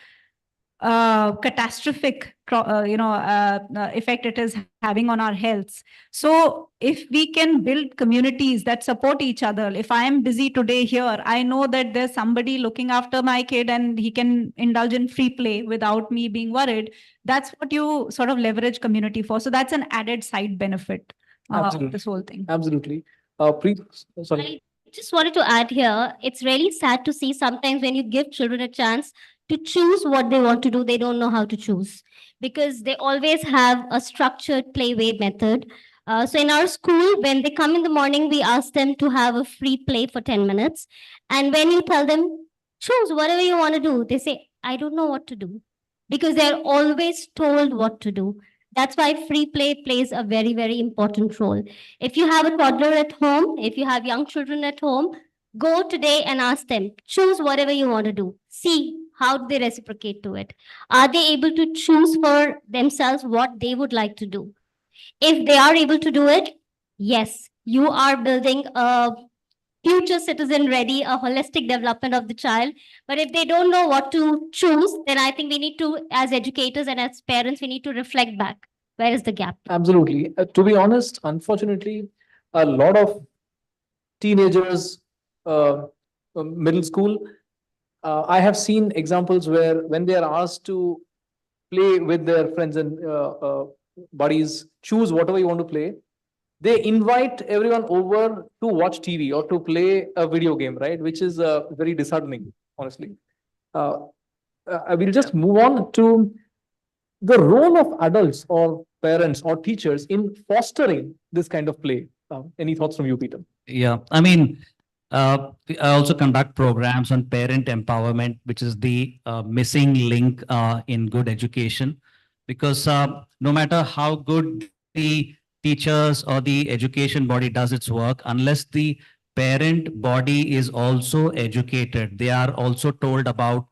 catastrophic effect it is having on our health. So if we can build communities that support each other, if I am busy today here, I know that there's somebody looking after my kid and he can indulge in free play without me being worried. That's what you sort of leverage community for. So that's an added side benefit of this whole thing. Absolutely. Sorry. I just wanted to add here, it's really sad to see sometimes when you give children a chance to choose what they want to do, they don't know how to choose, because they always have a structured play-way method. So in our school, when they come in the morning, we ask them to have a free play for 10 minutes. And when you tell them, choose whatever you want to do, they say, I don't know what to do, because they're always told what to do. That's why free play plays a very, very important role. If you have a toddler at home, if you have young children at home, go today and ask them, choose whatever you want to do. See how do they reciprocate to it. Are they able to choose for themselves what they would like to do? If they are able to do it, yes, you are building a future citizen ready, a holistic development of the child. But if they don't know what to choose, then I think we need to, as educators and as parents, we need to reflect back. Where is the gap? Absolutely. To be honest, unfortunately, a lot of teenagers, middle school, I have seen examples where when they are asked to play with their friends and buddies, choose whatever you want to play, they invite everyone over to watch TV or to play a video game, right? Which is very disheartening, honestly. I will just move on to the role of adults or parents or teachers in fostering this kind of play. Any thoughts from you, Peter? Yeah, I mean, I also conduct programs on parent empowerment, which is the missing link in good education. Because no matter how good the teachers or the education body does its work, unless the parent body is also educated, they are also told about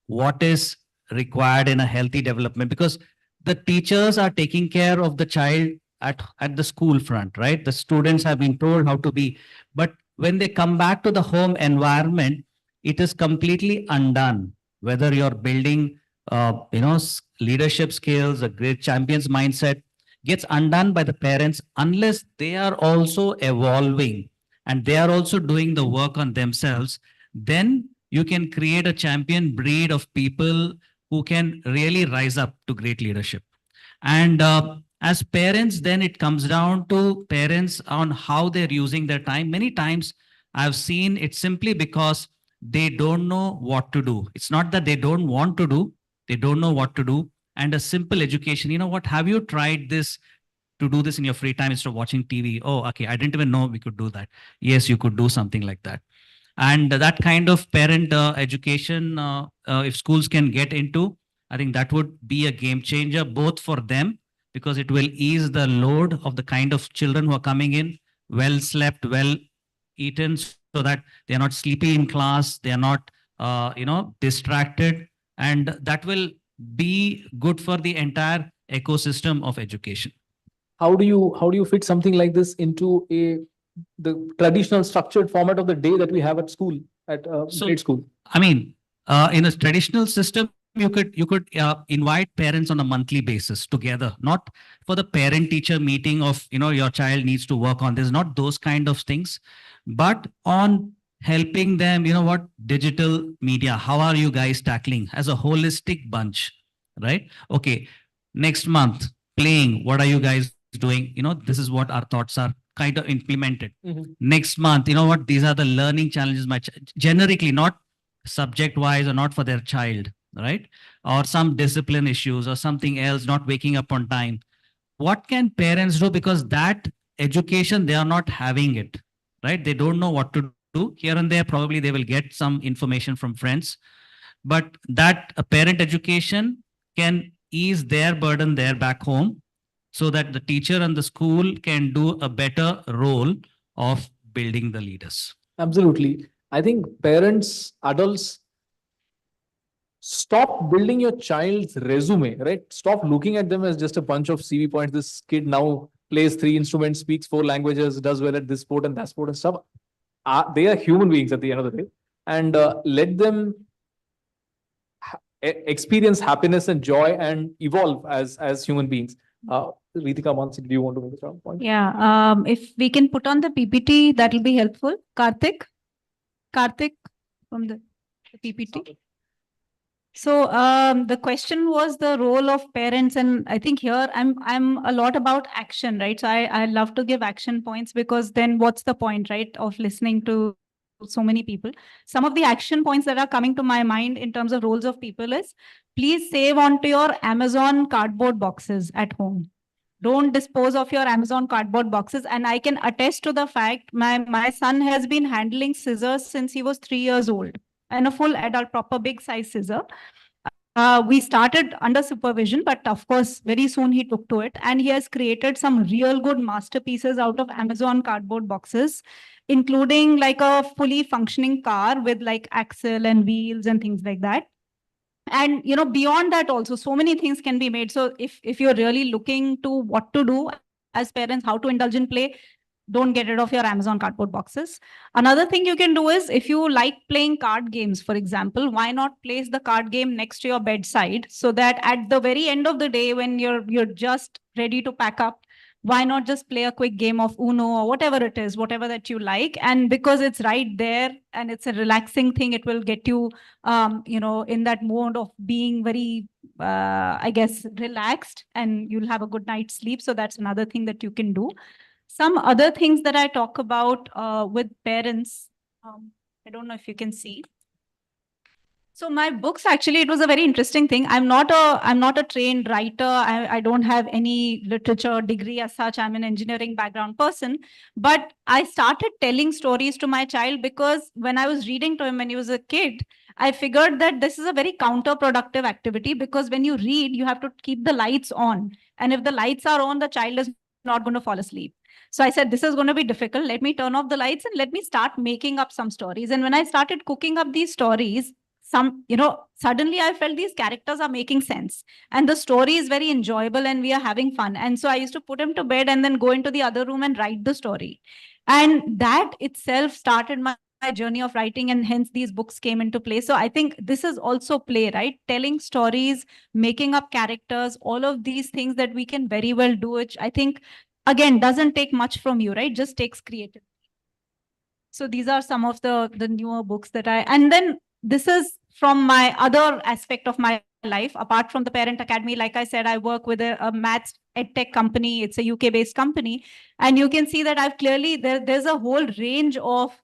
what is required in a healthy development. Because the teachers are taking care of the child at the school front, right? The students have been told how to be, but when they come back to the home environment, it is completely undone. Whether you're building, leadership skills, a great champion's mindset gets undone by the parents unless they are also evolving and they are also doing the work on themselves. Then you can create a champion breed of people who can really rise up to great leadership. And as parents, then it comes down to parents on how they're using their time. Many times I've seen it simply because they don't know what to do. It's not that they don't want to do, they don't know what to do. And a simple education, you know what, have you tried this to do this in your free time instead of watching TV? Oh, okay, I didn't even know we could do that. Yes, you could do something like that. And that kind of parent education, if schools can get into, I think that would be a game changer, both for them, because it will ease the load of the kind of children who are coming in, well slept, well eaten, so that they're not sleepy in class, they're not, distracted. And that will be good for the entire ecosystem of education. How do you fit something like this into the traditional structured format of the day that we have at school, at grade school? I mean, in a traditional system, you could invite parents on a monthly basis together, not for the parent teacher meeting of, your child needs to work on this, not those kind of things, but on helping them, digital media, how are you guys tackling as a holistic bunch, right? Okay, next month, playing, what are you guys doing? This is what our thoughts are, kind of implemented. Next month, what, these are the learning challenges, generically, not subject wise or not for their child, right? Or some discipline issues or something else, not waking up on time. What can parents do? Because that education, they are not having it, right? They don't know what to do. Here and there, probably they will get some information from friends, but that a parent education can ease their burden there back home, so that the teacher and the school can do a better role of building the leaders. Absolutely. I think parents, adults, stop building your child's resume, right? Stop looking at them as just a bunch of CV points. This kid now plays 3 instruments, speaks 4 languages, does well at this sport and that sport and stuff. They are human beings at the end of the day. And let them experience happiness and joy and evolve as human beings. Ritika, Mansi, do you want to make a point? Yeah, if we can put on the PPT, that will be helpful. Karthik from the PPT. So the question was the role of parents, and I think here I'm a lot about action, right? So I love to give action points, because then what's the point, right, of listening to so many people? Some of the action points that are coming to my mind in terms of roles of people is, please save onto your Amazon cardboard boxes at home. Don't dispose of your Amazon cardboard boxes. And I can attest to the fact my son has been handling scissors since he was 3 years old, and a full adult, proper big size scissor. We started under supervision, but of course, very soon he took to it, and he has created some real good masterpieces out of Amazon cardboard boxes, including like a fully functioning car with like axle and wheels and things like that. And beyond that also, so many things can be made. So if you're really looking to what to do as parents, how to indulge in play, don't get rid of your Amazon cardboard boxes. Another thing you can do is, if you like playing card games, for example, why not place the card game next to your bedside, so that at the very end of the day, when you're just ready to pack up, why not just play a quick game of Uno or whatever it is, whatever that you like. And because it's right there and it's a relaxing thing, it will get you, in that mode of being very, I guess, relaxed, and you'll have a good night's sleep. So that's another thing that you can do. Some other things that I talk about with parents, I don't know if you can see. So my books, actually, it was a very interesting thing. I'm not a trained writer. I don't have any literature degree as such. I'm an engineering background person. But I started telling stories to my child, because when I was reading to him when he was a kid, I figured that this is a very counterproductive activity, because when you read, you have to keep the lights on. And if the lights are on, the child is not going to fall asleep. So I said, this is going to be difficult. Let me turn off the lights and let me start making up some stories. And when I started cooking up these stories, suddenly I felt these characters are making sense and the story is very enjoyable and we are having fun. And so I used to put him to bed and then go into the other room and write the story. And that itself started my journey of writing, and hence these books came into play. So I think this is also play, right? Telling stories, making up characters, all of these things that we can very well do, which I think, again, doesn't take much from you, right? Just takes creativity. So these are some of the newer books that and then this is from my other aspect of my life, apart from the Parent Academy. Like I said, I work with a maths edtech company. It's a UK based company. And you can see that I've clearly, there's a whole range of,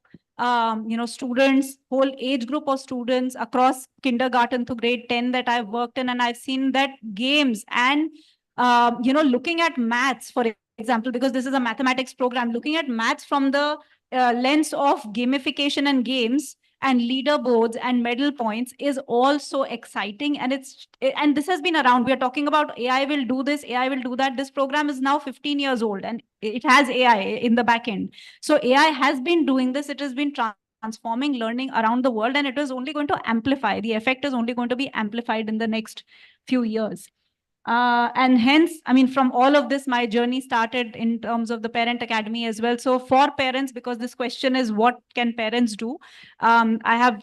students, whole age group of students across kindergarten to grade 10 that I've worked in. And I've seen that games and, looking at maths, for example, because this is a mathematics program, looking at maths from the lens of gamification and games and leaderboards and medal points is also exciting. And this has been around. We are talking about AI will do this, AI will do that. This program is now 15 years old and it has AI in the back end. So AI has been doing this. It has been transforming learning around the world, and it is only going to amplify. The effect is only going to be amplified in the next few years. And hence, I mean, from all of this, my journey started in terms of the Parent Academy as well. So for parents, because this question is what can parents do? I have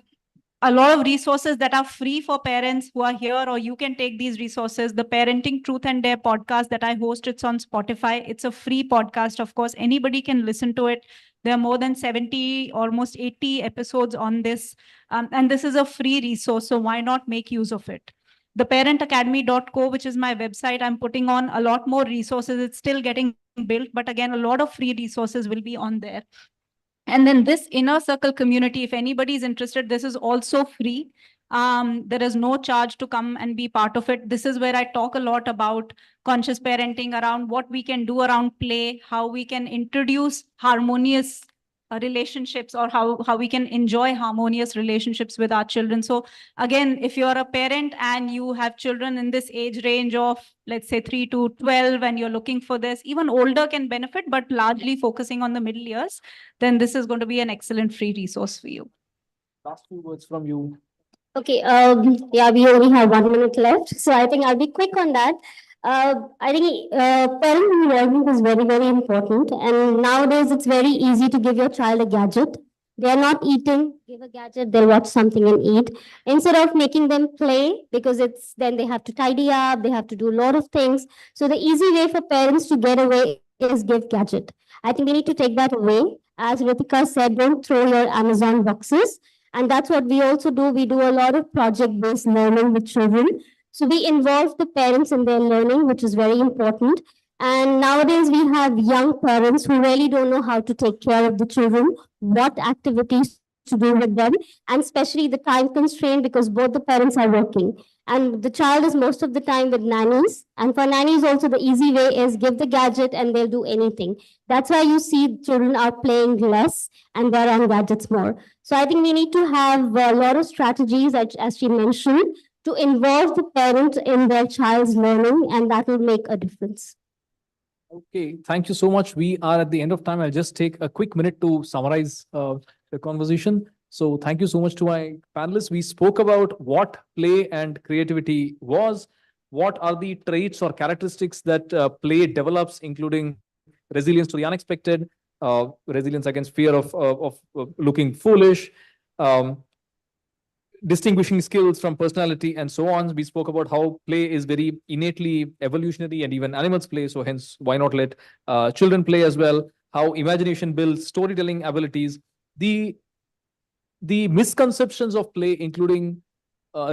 a lot of resources that are free for parents who are here, or you can take these resources. The Parenting Truth and Dare podcast that I host, it's on Spotify. It's a free podcast. Of course, anybody can listen to it. There are more than 70, almost 80 episodes on this. And this is a free resource. So why not make use of it? theparentacademy.co, which is my website, I'm putting on a lot more resources. It's still getting built, but again, a lot of free resources will be on there. And then this inner circle community, if anybody is interested, this is also free. There is no charge to come and be part of it. This is where I talk a lot about conscious parenting, around what we can do around play, how we can introduce harmonious relationships, or how we can enjoy harmonious relationships with our children. So again, if you're a parent and you have children in this age range of, let's say, 3 to 12, and you're looking for this, even older can benefit, but largely focusing on the middle years, then this is going to be an excellent free resource for you. Last few words from you. Okay, yeah, we only have 1 minute left, so I think I'll be quick on that. I think parent involvement is very, very important. And nowadays, it's very easy to give your child a gadget. They're not eating, give a gadget, they'll watch something and eat. Instead of making them play, because then they have to tidy up, they have to do a lot of things. So the easy way for parents to get away is give gadget. I think we need to take that away. As Ritika said, don't throw your Amazon boxes. And that's what we also do. We do a lot of project-based learning with children. So we involve the parents in their learning, which is very important. And nowadays we have young parents who really don't know how to take care of the children, what activities to do with them, and especially the time constraint, because both the parents are working. And the child is most of the time with nannies. And for nannies also, the easy way is give the gadget and they'll do anything. That's why you see children are playing less and they're on gadgets more. So I think we need to have a lot of strategies, as she mentioned, to involve the parent in their child's learning, and that will make a difference. Okay, thank you so much. We are at the end of time. I'll just take a quick minute to summarize the conversation. So thank you so much to my panelists. We spoke about what play and creativity was, what are the traits or characteristics that play develops, including resilience to the unexpected, resilience against fear of looking foolish, distinguishing skills from personality, and so on. We spoke about how play is very innately evolutionary, and even animals play. So hence, why not let children play as well? How imagination builds storytelling abilities. The misconceptions of play, including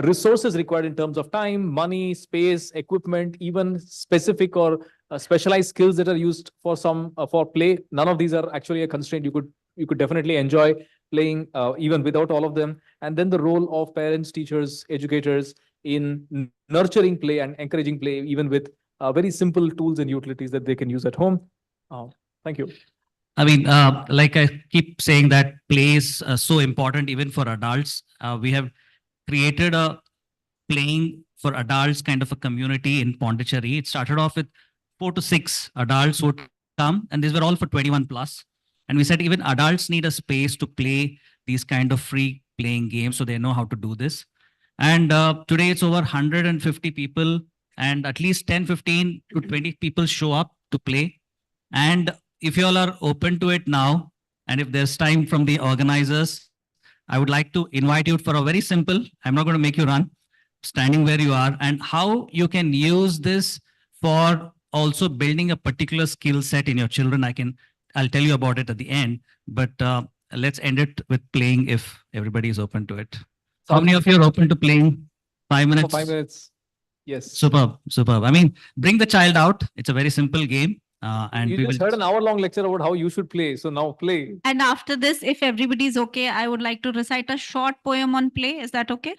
resources required in terms of time, money, space, equipment, even specific or specialized skills that are used for for play. None of these are actually a constraint. You could definitely enjoy playing even without all of them. And then the role of parents, teachers, educators in nurturing play and encouraging play, even with very simple tools and utilities that they can use at home. Thank you. I mean, like I keep saying, that play is so important even for adults. We have created a playing for adults kind of a community in Pondicherry. It started off with 4 to 6 adults would come, and these were all for 21 plus. And we said even adults need a space to play these kind of free playing games, so they know how to do this. And today it's over 150 people, and at least 10, 15 to 20 people show up to play. And if you all are open to it now, and if there's time from the organizers, I would like to invite you for a very simple, I'm not going to make you run, standing where you are, and how you can use this for also building a particular skill set in your children. I'll tell you about it at the end, but let's end it with playing if everybody is open to it. How many of you are open to playing 5 minutes? For 5 minutes. Yes. Superb, superb. I mean, bring the child out. It's a very simple game. And You we just will heard an hour-long lecture about how you should play. So now play. And after this, if everybody's okay, I would like to recite a short poem on play. Is that okay?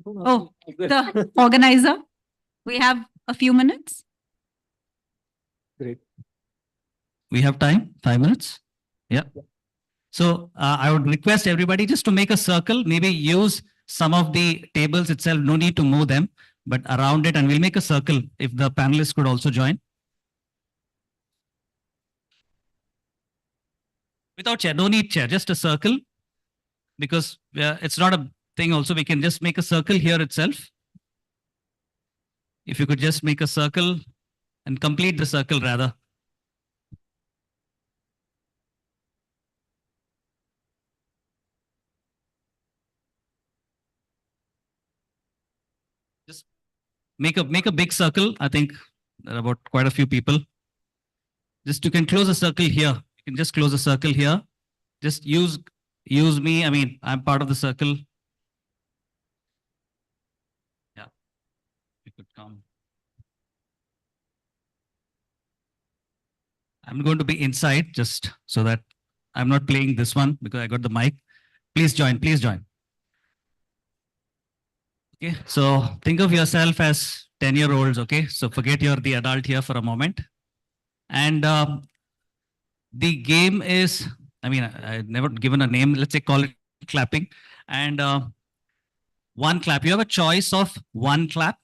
Oh, the organizer. We have a few minutes. Great. We have time, 5 minutes. Yeah. So I would request everybody just to make a circle, maybe use some of the tables itself, no need to move them, but around it, and we'll make a circle if the panelists could also join. Without chair, no need chair, just a circle, because it's not a thing also, we can just make a circle here itself. If you could just make a circle and complete the circle rather. Just make a big circle. I think there are about quite a few people. Just you can close a circle here. You can just close a circle here. Just use me. I mean, I'm part of the circle. Yeah. You could come. I'm going to be inside just so that I'm not playing this one because I got the mic. Please join, please join. Okay, so think of yourself as 10-year-olds, okay? So forget you're the adult here for a moment. And the game is, I mean, I've never given a name, let's say call it clapping. And one clap, you have a choice of 1 clap,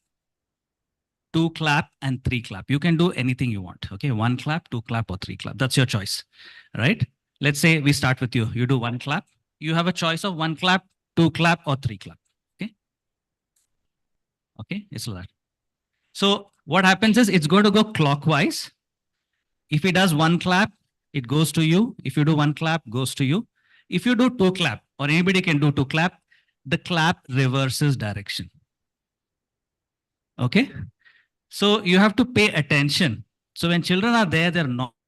2 clap, and 3 clap. You can do anything you want, okay? 1 clap, 2 clap, or 3 clap. That's your choice, right? Let's say we start with you. You do 1 clap. You have a choice of 1 clap, 2 clap, or 3 clap, okay? Okay, it's like that. So what happens is it's going to go clockwise. If he does 1 clap, it goes to you. If you do 1 clap, goes to you. If you do 2 clap, or anybody can do 2 clap, the clap reverses direction. Okay? So you have to pay attention. So when children are there, they're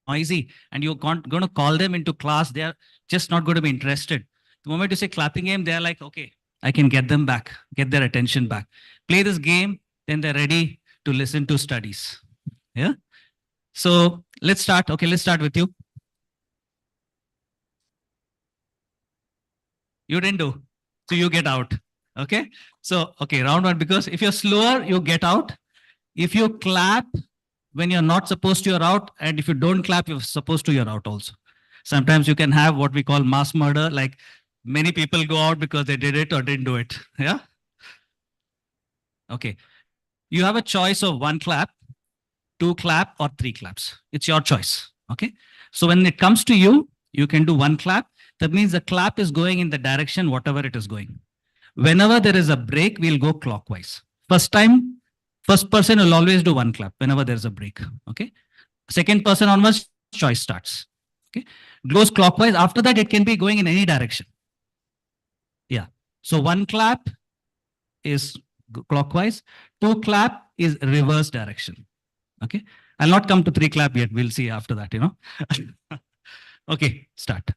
noisy, and you're going to call them into class, they're just not going to be interested. The moment you say clapping game, they're like, okay, I can get them back, get their attention back. Play this game, then they're ready to listen to studies. Yeah? So let's start. Okay, let's start with you. You didn't do. So you get out. Okay? So, okay, round 1, because if you're slower, you get out. If you clap when you're not supposed to, you're out. And if you don't clap, you're supposed to, you're out also. Sometimes you can have what we call mass murder, like many people go out because they did it or didn't do it. Yeah? Okay. You have a choice of 1 clap, 2 clap, or 3 claps. It's your choice. Okay. So when it comes to you, you can do 1 clap. That means the clap is going in the direction, whatever it is going. Whenever there is a break, we'll go clockwise. First person will always do 1 clap whenever there's a break. Okay. Second person onwards, choice starts. Okay. Goes clockwise. After that, it can be going in any direction. Yeah. So 1 clap is clockwise. 2 clap is reverse direction. Okay. I'll not come to 3 clap yet. We'll see after that, you know. Okay, start.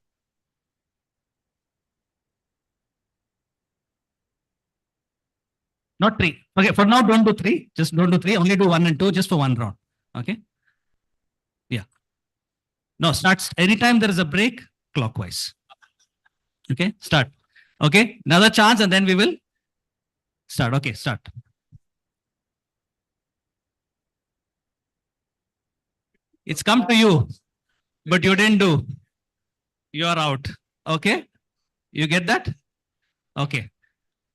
Not 3. Okay, for now, don't do 3. Just don't do 3. Only do 1 and 2 just for 1 round. Okay. Yeah. No, starts anytime there is a break, clockwise. Okay, start. Okay, another chance and then we will start. Okay, start. It's come to you, but you didn't do. You are out. Okay, you get that? Okay.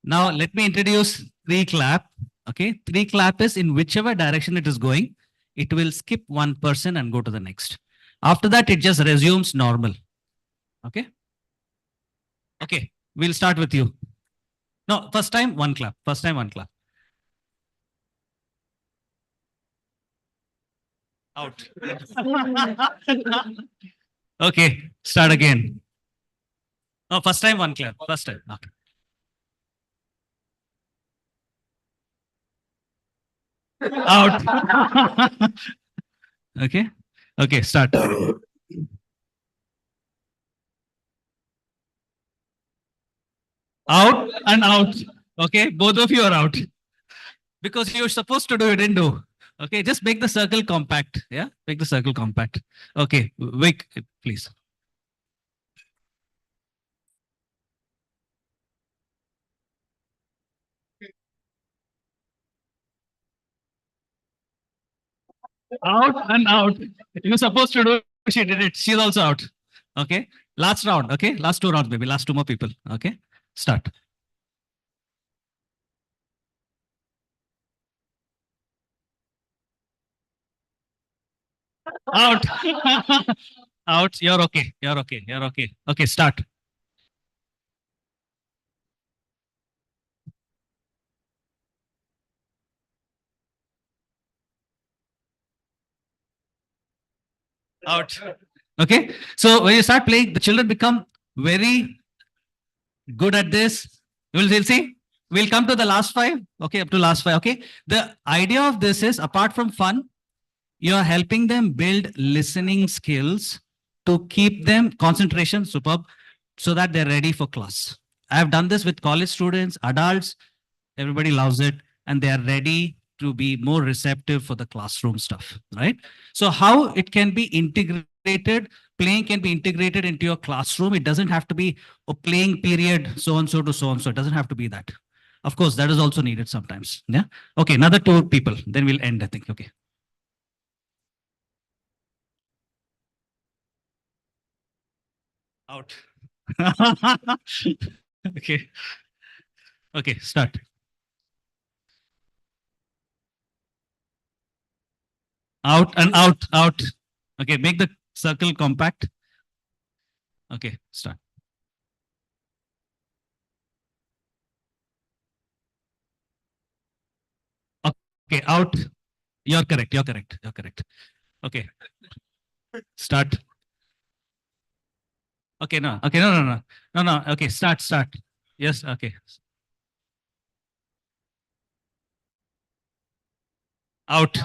Now let me introduce 3 clap. Okay, 3 clap is in whichever direction it is going, it will skip 1 person and go to the next. After that, it just resumes normal. Okay. Okay, we'll start with you. No, first time, one clap. First time, one clap. Out. Okay, start again. No, first time, one clap. First time. Okay. Out. Okay. Okay, start. Out and out. Okay, both of you are out. Because you're supposed to do, you didn't do. Okay, just make the circle compact. Yeah, make the circle compact. Okay, Vic, please. Out and out. You're supposed to do, she did it. She's also out. Okay, last round. Okay, last two rounds, maybe. Last two more people. Okay, start. Out. Out. You're okay. You're okay. You're okay. Okay, start. Out. Okay. So when you start playing, the children become very good at this. We'll see. We'll come to the last five. Okay, up to last five. Okay. The idea of this is, apart from fun, you're helping them build listening skills to keep them concentration, superb, so that they're ready for class. I've done this with college students, adults, everybody loves it, and they are ready to be more receptive for the classroom stuff, right? So how it can be integrated, playing can be integrated into your classroom. It doesn't have to be a playing period, so-and-so to so-and-so. It doesn't have to be that. Of course, that is also needed sometimes. Yeah. Okay, another two people, then we'll end, I think. Okay. Out. Okay. Okay, start. Out and out, out. Okay, make the circle compact. Okay, start. Okay, out. You're correct. You're correct. You're correct. Okay. Start. Okay, no. Okay, no, no, no. No, no. Okay, start, start. Yes, okay. Out.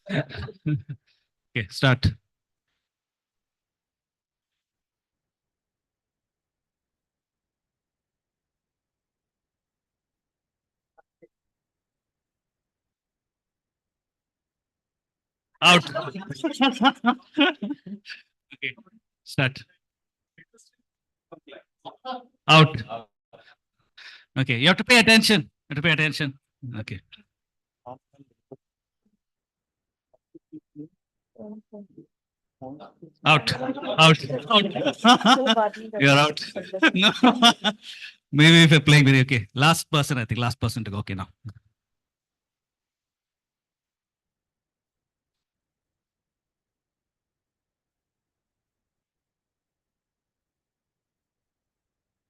Okay, start. Out. Okay, start. Out. Okay, you have to pay attention. You have to pay attention. Okay. Out. Out. Out. You're out. No. Maybe if you're playing very okay. Last person, I think. Last person to go. Okay, now.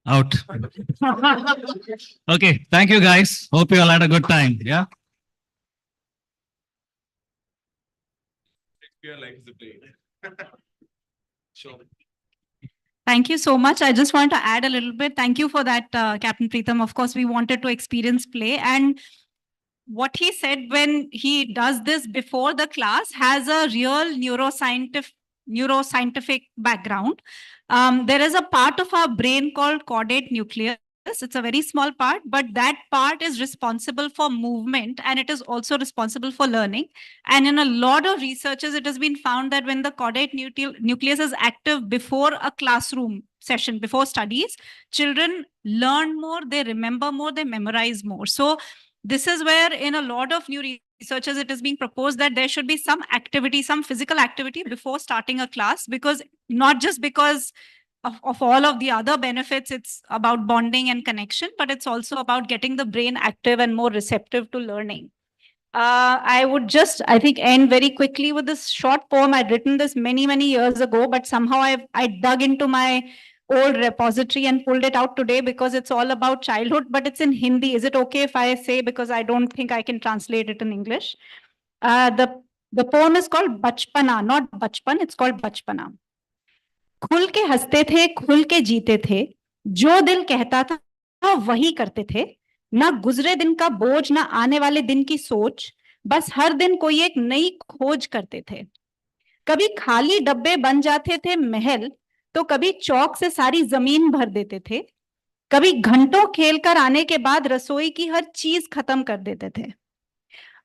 Out. Okay, thank you guys. Hope you all had a good time. Yeah. Sure. Thank you so much. I just want to add a little bit. Thank you for that, Captain Preetham. Of course, we wanted to experience play, and what he said when he does this before the class has a real neuroscientific background. There is a part of our brain called caudate nucleus. It's a very small part, but that part is responsible for movement, and it is also responsible for learning. And in a lot of researches, it has been found that when the caudate nucleus is active before a classroom session, before studies, children learn more, they remember more, they memorize more. So this is where in a lot of new researches, it is being proposed that there should be some activity, some physical activity before starting a class, because not just because of all of the other benefits, it's about bonding and connection, but it's also about getting the brain active and more receptive to learning. I would just, I think, end very quickly with this short poem. I'd written this many, many years ago, but somehow I dug into my old repository and pulled it out today because it's all about childhood, but it's in Hindi. Is it okay if I say, because I don't think I can translate it in English? The poem is called Bachpana, not Bachpan, it's called Bachpana. खुल के हंसते थे, खुल के जीते थे, जो दिल कहता था वही करते थे, ना गुजरे दिन का बोझ, ना आने वाले दिन की सोच, बस हर दिन कोई एक नई खोज करते थे। कभी खाली डब्बे बन जाते थे महल, तो कभी चौक से सारी जमीन भर देते थे, कभी घंटों खेलकर आने के बाद रसोई की हर चीज खत्म कर देते थे।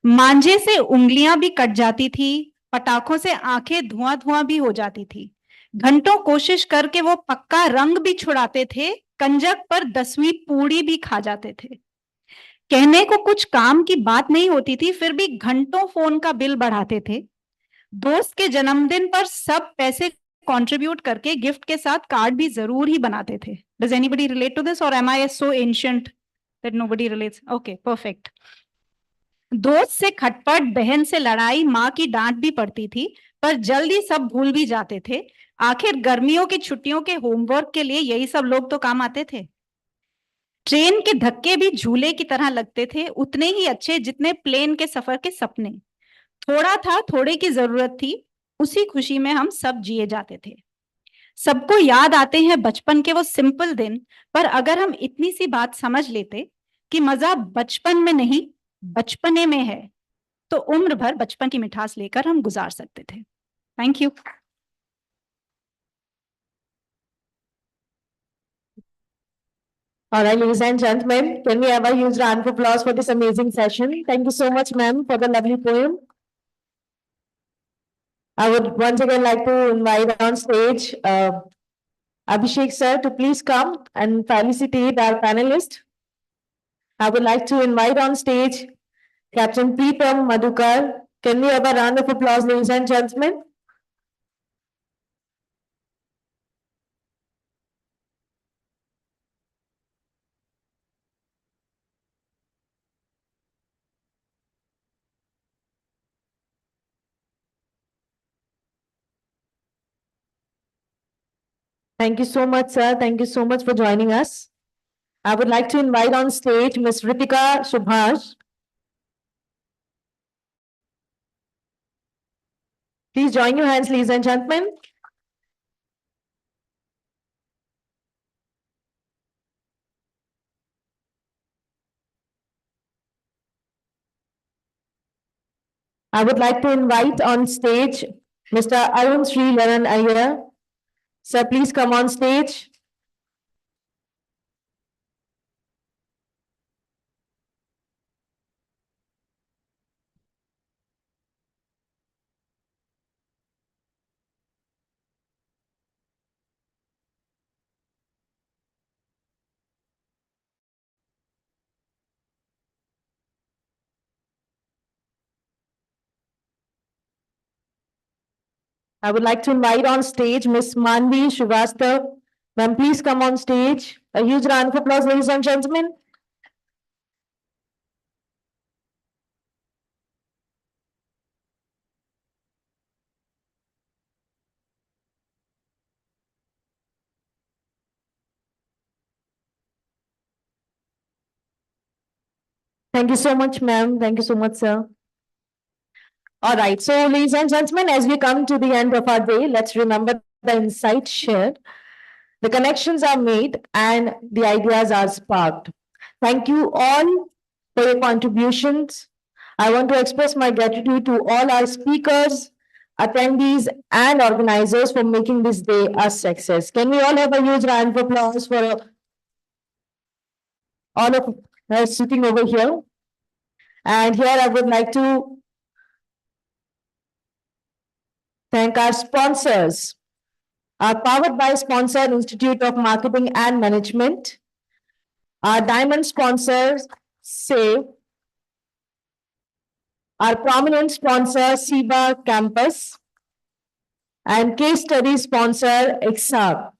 मांझे से उंगलियां भी कट जाती थी, पटाखों से आंखें धुआं धुआं भी हो जाती थी, घंटों कोशिश करके वो पक्का रंग भी छुड़ाते थे, कंजक पर 10वीं पूड़ी भी खा जाते थे। कहने को कुछ काम की बात नहीं होती थी, फिर भी घंटों फोन का बिल बढ़ाते थे। दोस्त के जन्मदिन पर सब पैसे कंट्रीब्यूट करके गिफ्ट के साथ कार्ड भी जरूर ही बनाते थे। Does anybody relate to this or am I so ancient that nobody relates? Okay, perfect. दोस्त से खटपट, बहन से लड़ाई, माँ की डांट भी पड़ती थी, पर जल्दी सब भूल भी जाते थे। आखिर गर्मियों की छुट्टियों के होमवर्क के लिए यही सब लोग तो काम आते थे। ट्रेन के धक्के भी झूले की तरह लगते थे, उतने ही अच्छे जितने प्लेन के सफर के सपने। थोड़ा था, थोड़े की जरूरत थी, उसी खुशी में हम सब जिए जाते थे। सबको याद आते हैं बचपन के वो सिंपल दिन, पर अगर हम इतनी सी बात समझ लेते कि मजा बचपन में नहीं बचपने में है, तो उम्र भर बचपन की मिठास लेकर हम गुजार सकते थे। Thank you. All right, ladies and gentlemen, can we have a huge round of applause for this amazing session? Thank you so much, ma'am, for the lovely poem. I would once again like to invite on stage Abhishek sir to please come and felicitate our panelists. I would like to invite on stage Captain Preetham Madhukar. Can we have a round of applause, ladies and gentlemen? Thank you so much, sir. Thank you so much for joining us. I would like to invite on stage Ms. Ritika Subhash. Please join your hands, ladies and gentlemen. I would like to invite on stage Mr. Arun Sri Laran Iyer. Sir, please come on stage. I would like to invite on stage Ms. Manvi Srivastav. Ma'am, please come on stage. A huge round of applause, ladies and gentlemen. Thank you so much, ma'am. Thank you so much, sir. All right, so ladies and gentlemen, as we come to the end of our day, let's remember the insights shared, the connections are made, and the ideas are sparked. Thank you all for your contributions. I want to express my gratitude to all our speakers, attendees, and organizers for making this day a success. Can we all have a huge round of applause for all of us sitting over here? And here I would like to thank our sponsors. Our powered by sponsor Institute of Marketing and Management. Our diamond sponsors, SAVE. Our prominent sponsor, SIBA Campus. And case study sponsor, EXAB.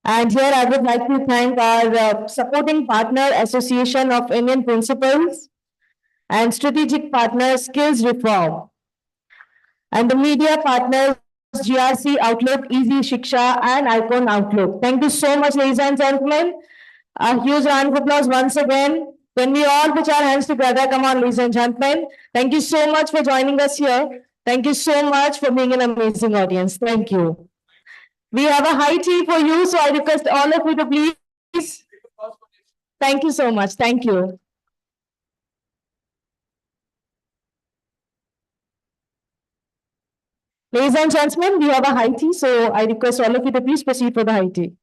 And here I would like to thank our supporting partner, Association of Indian Principals, and strategic partner, Skills Reform. And the media partners GRC Outlook, Easy Shiksha, and Icon Outlook. Thank you so much, ladies and gentlemen. A huge round of applause once again. Can we all put our hands together? Come on, ladies and gentlemen. Thank you so much for joining us here. Thank you so much for being an amazing audience. Thank you. We have a high tea for you, so I request all of you to please. Thank you so much. Thank you. Ladies and gentlemen, we have a high tea, so I request all of you to please proceed for the high tea.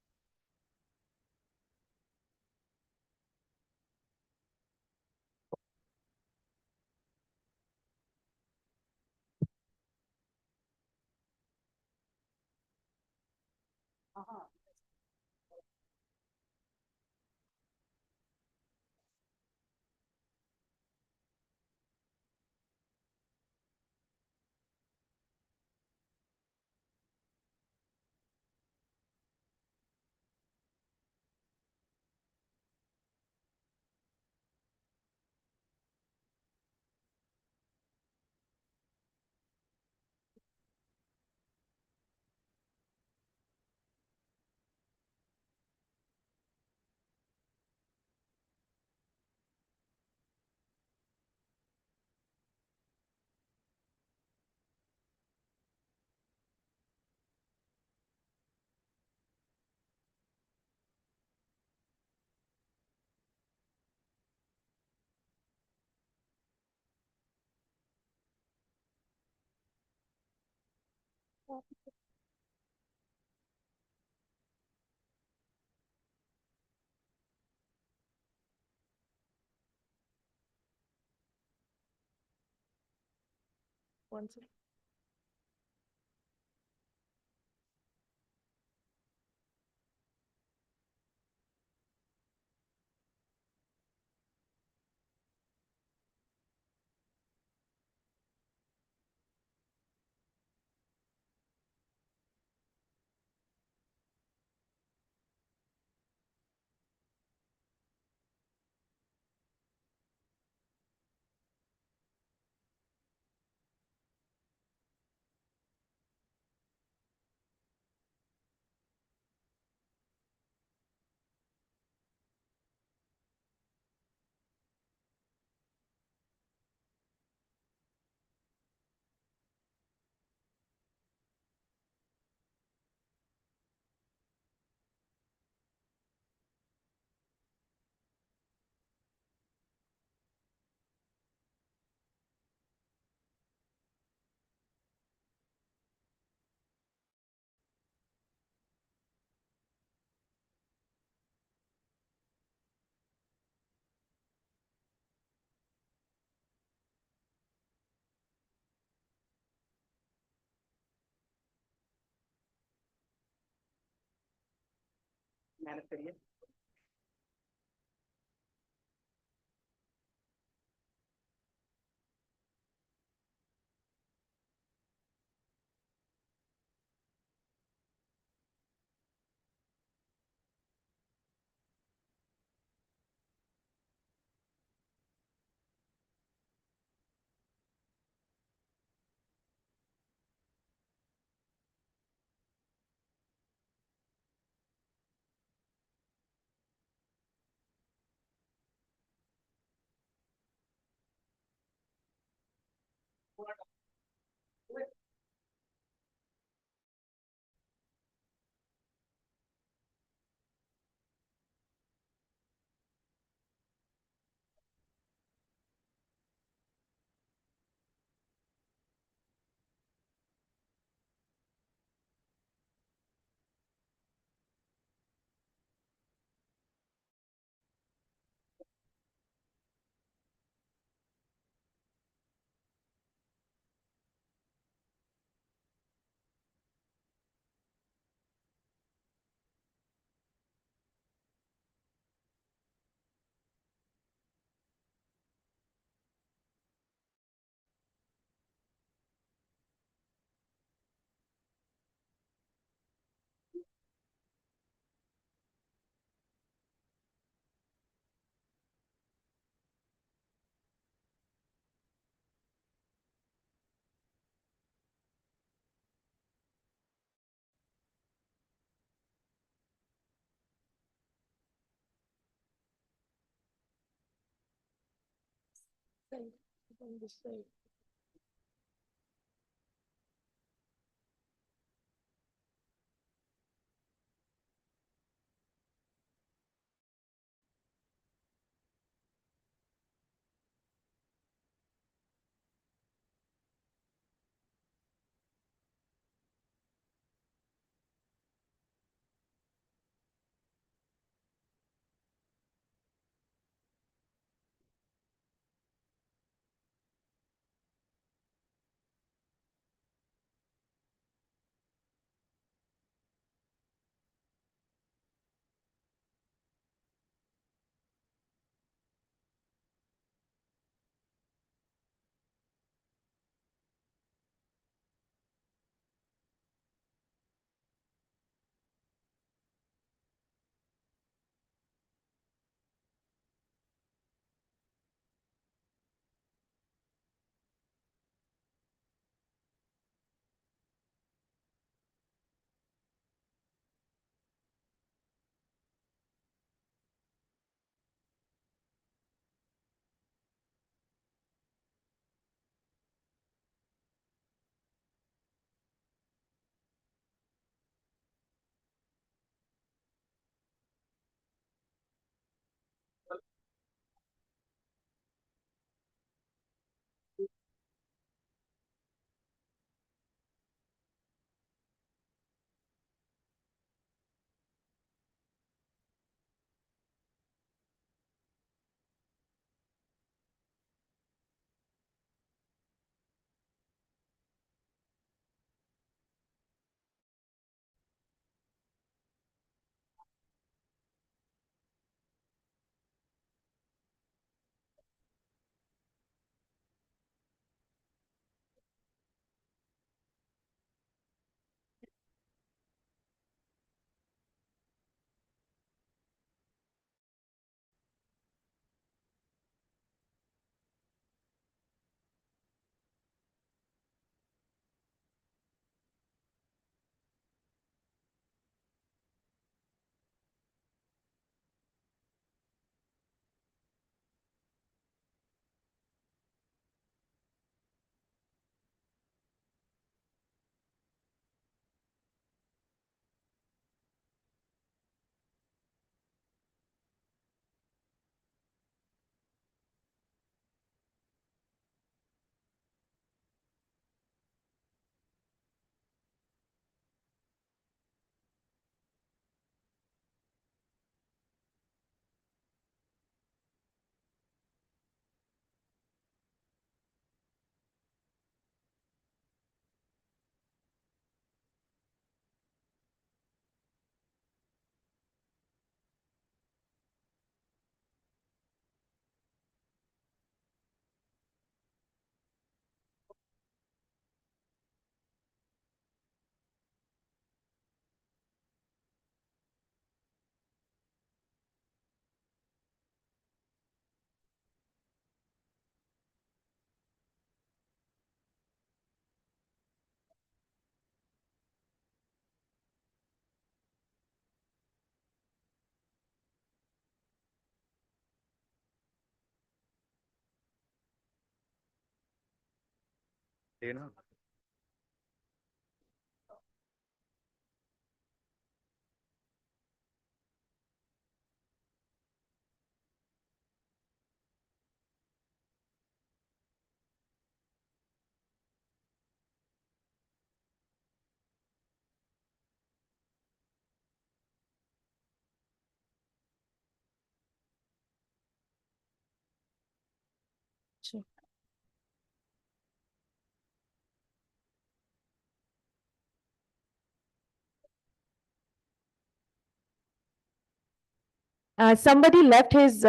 Somebody left his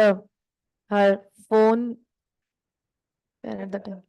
her phone where at the time.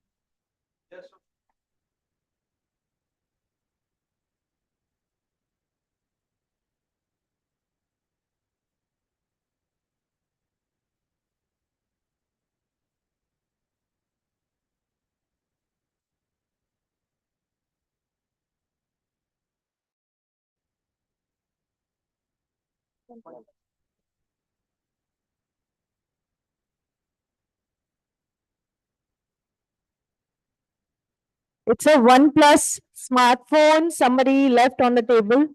It's a OnePlus smartphone somebody left on the table.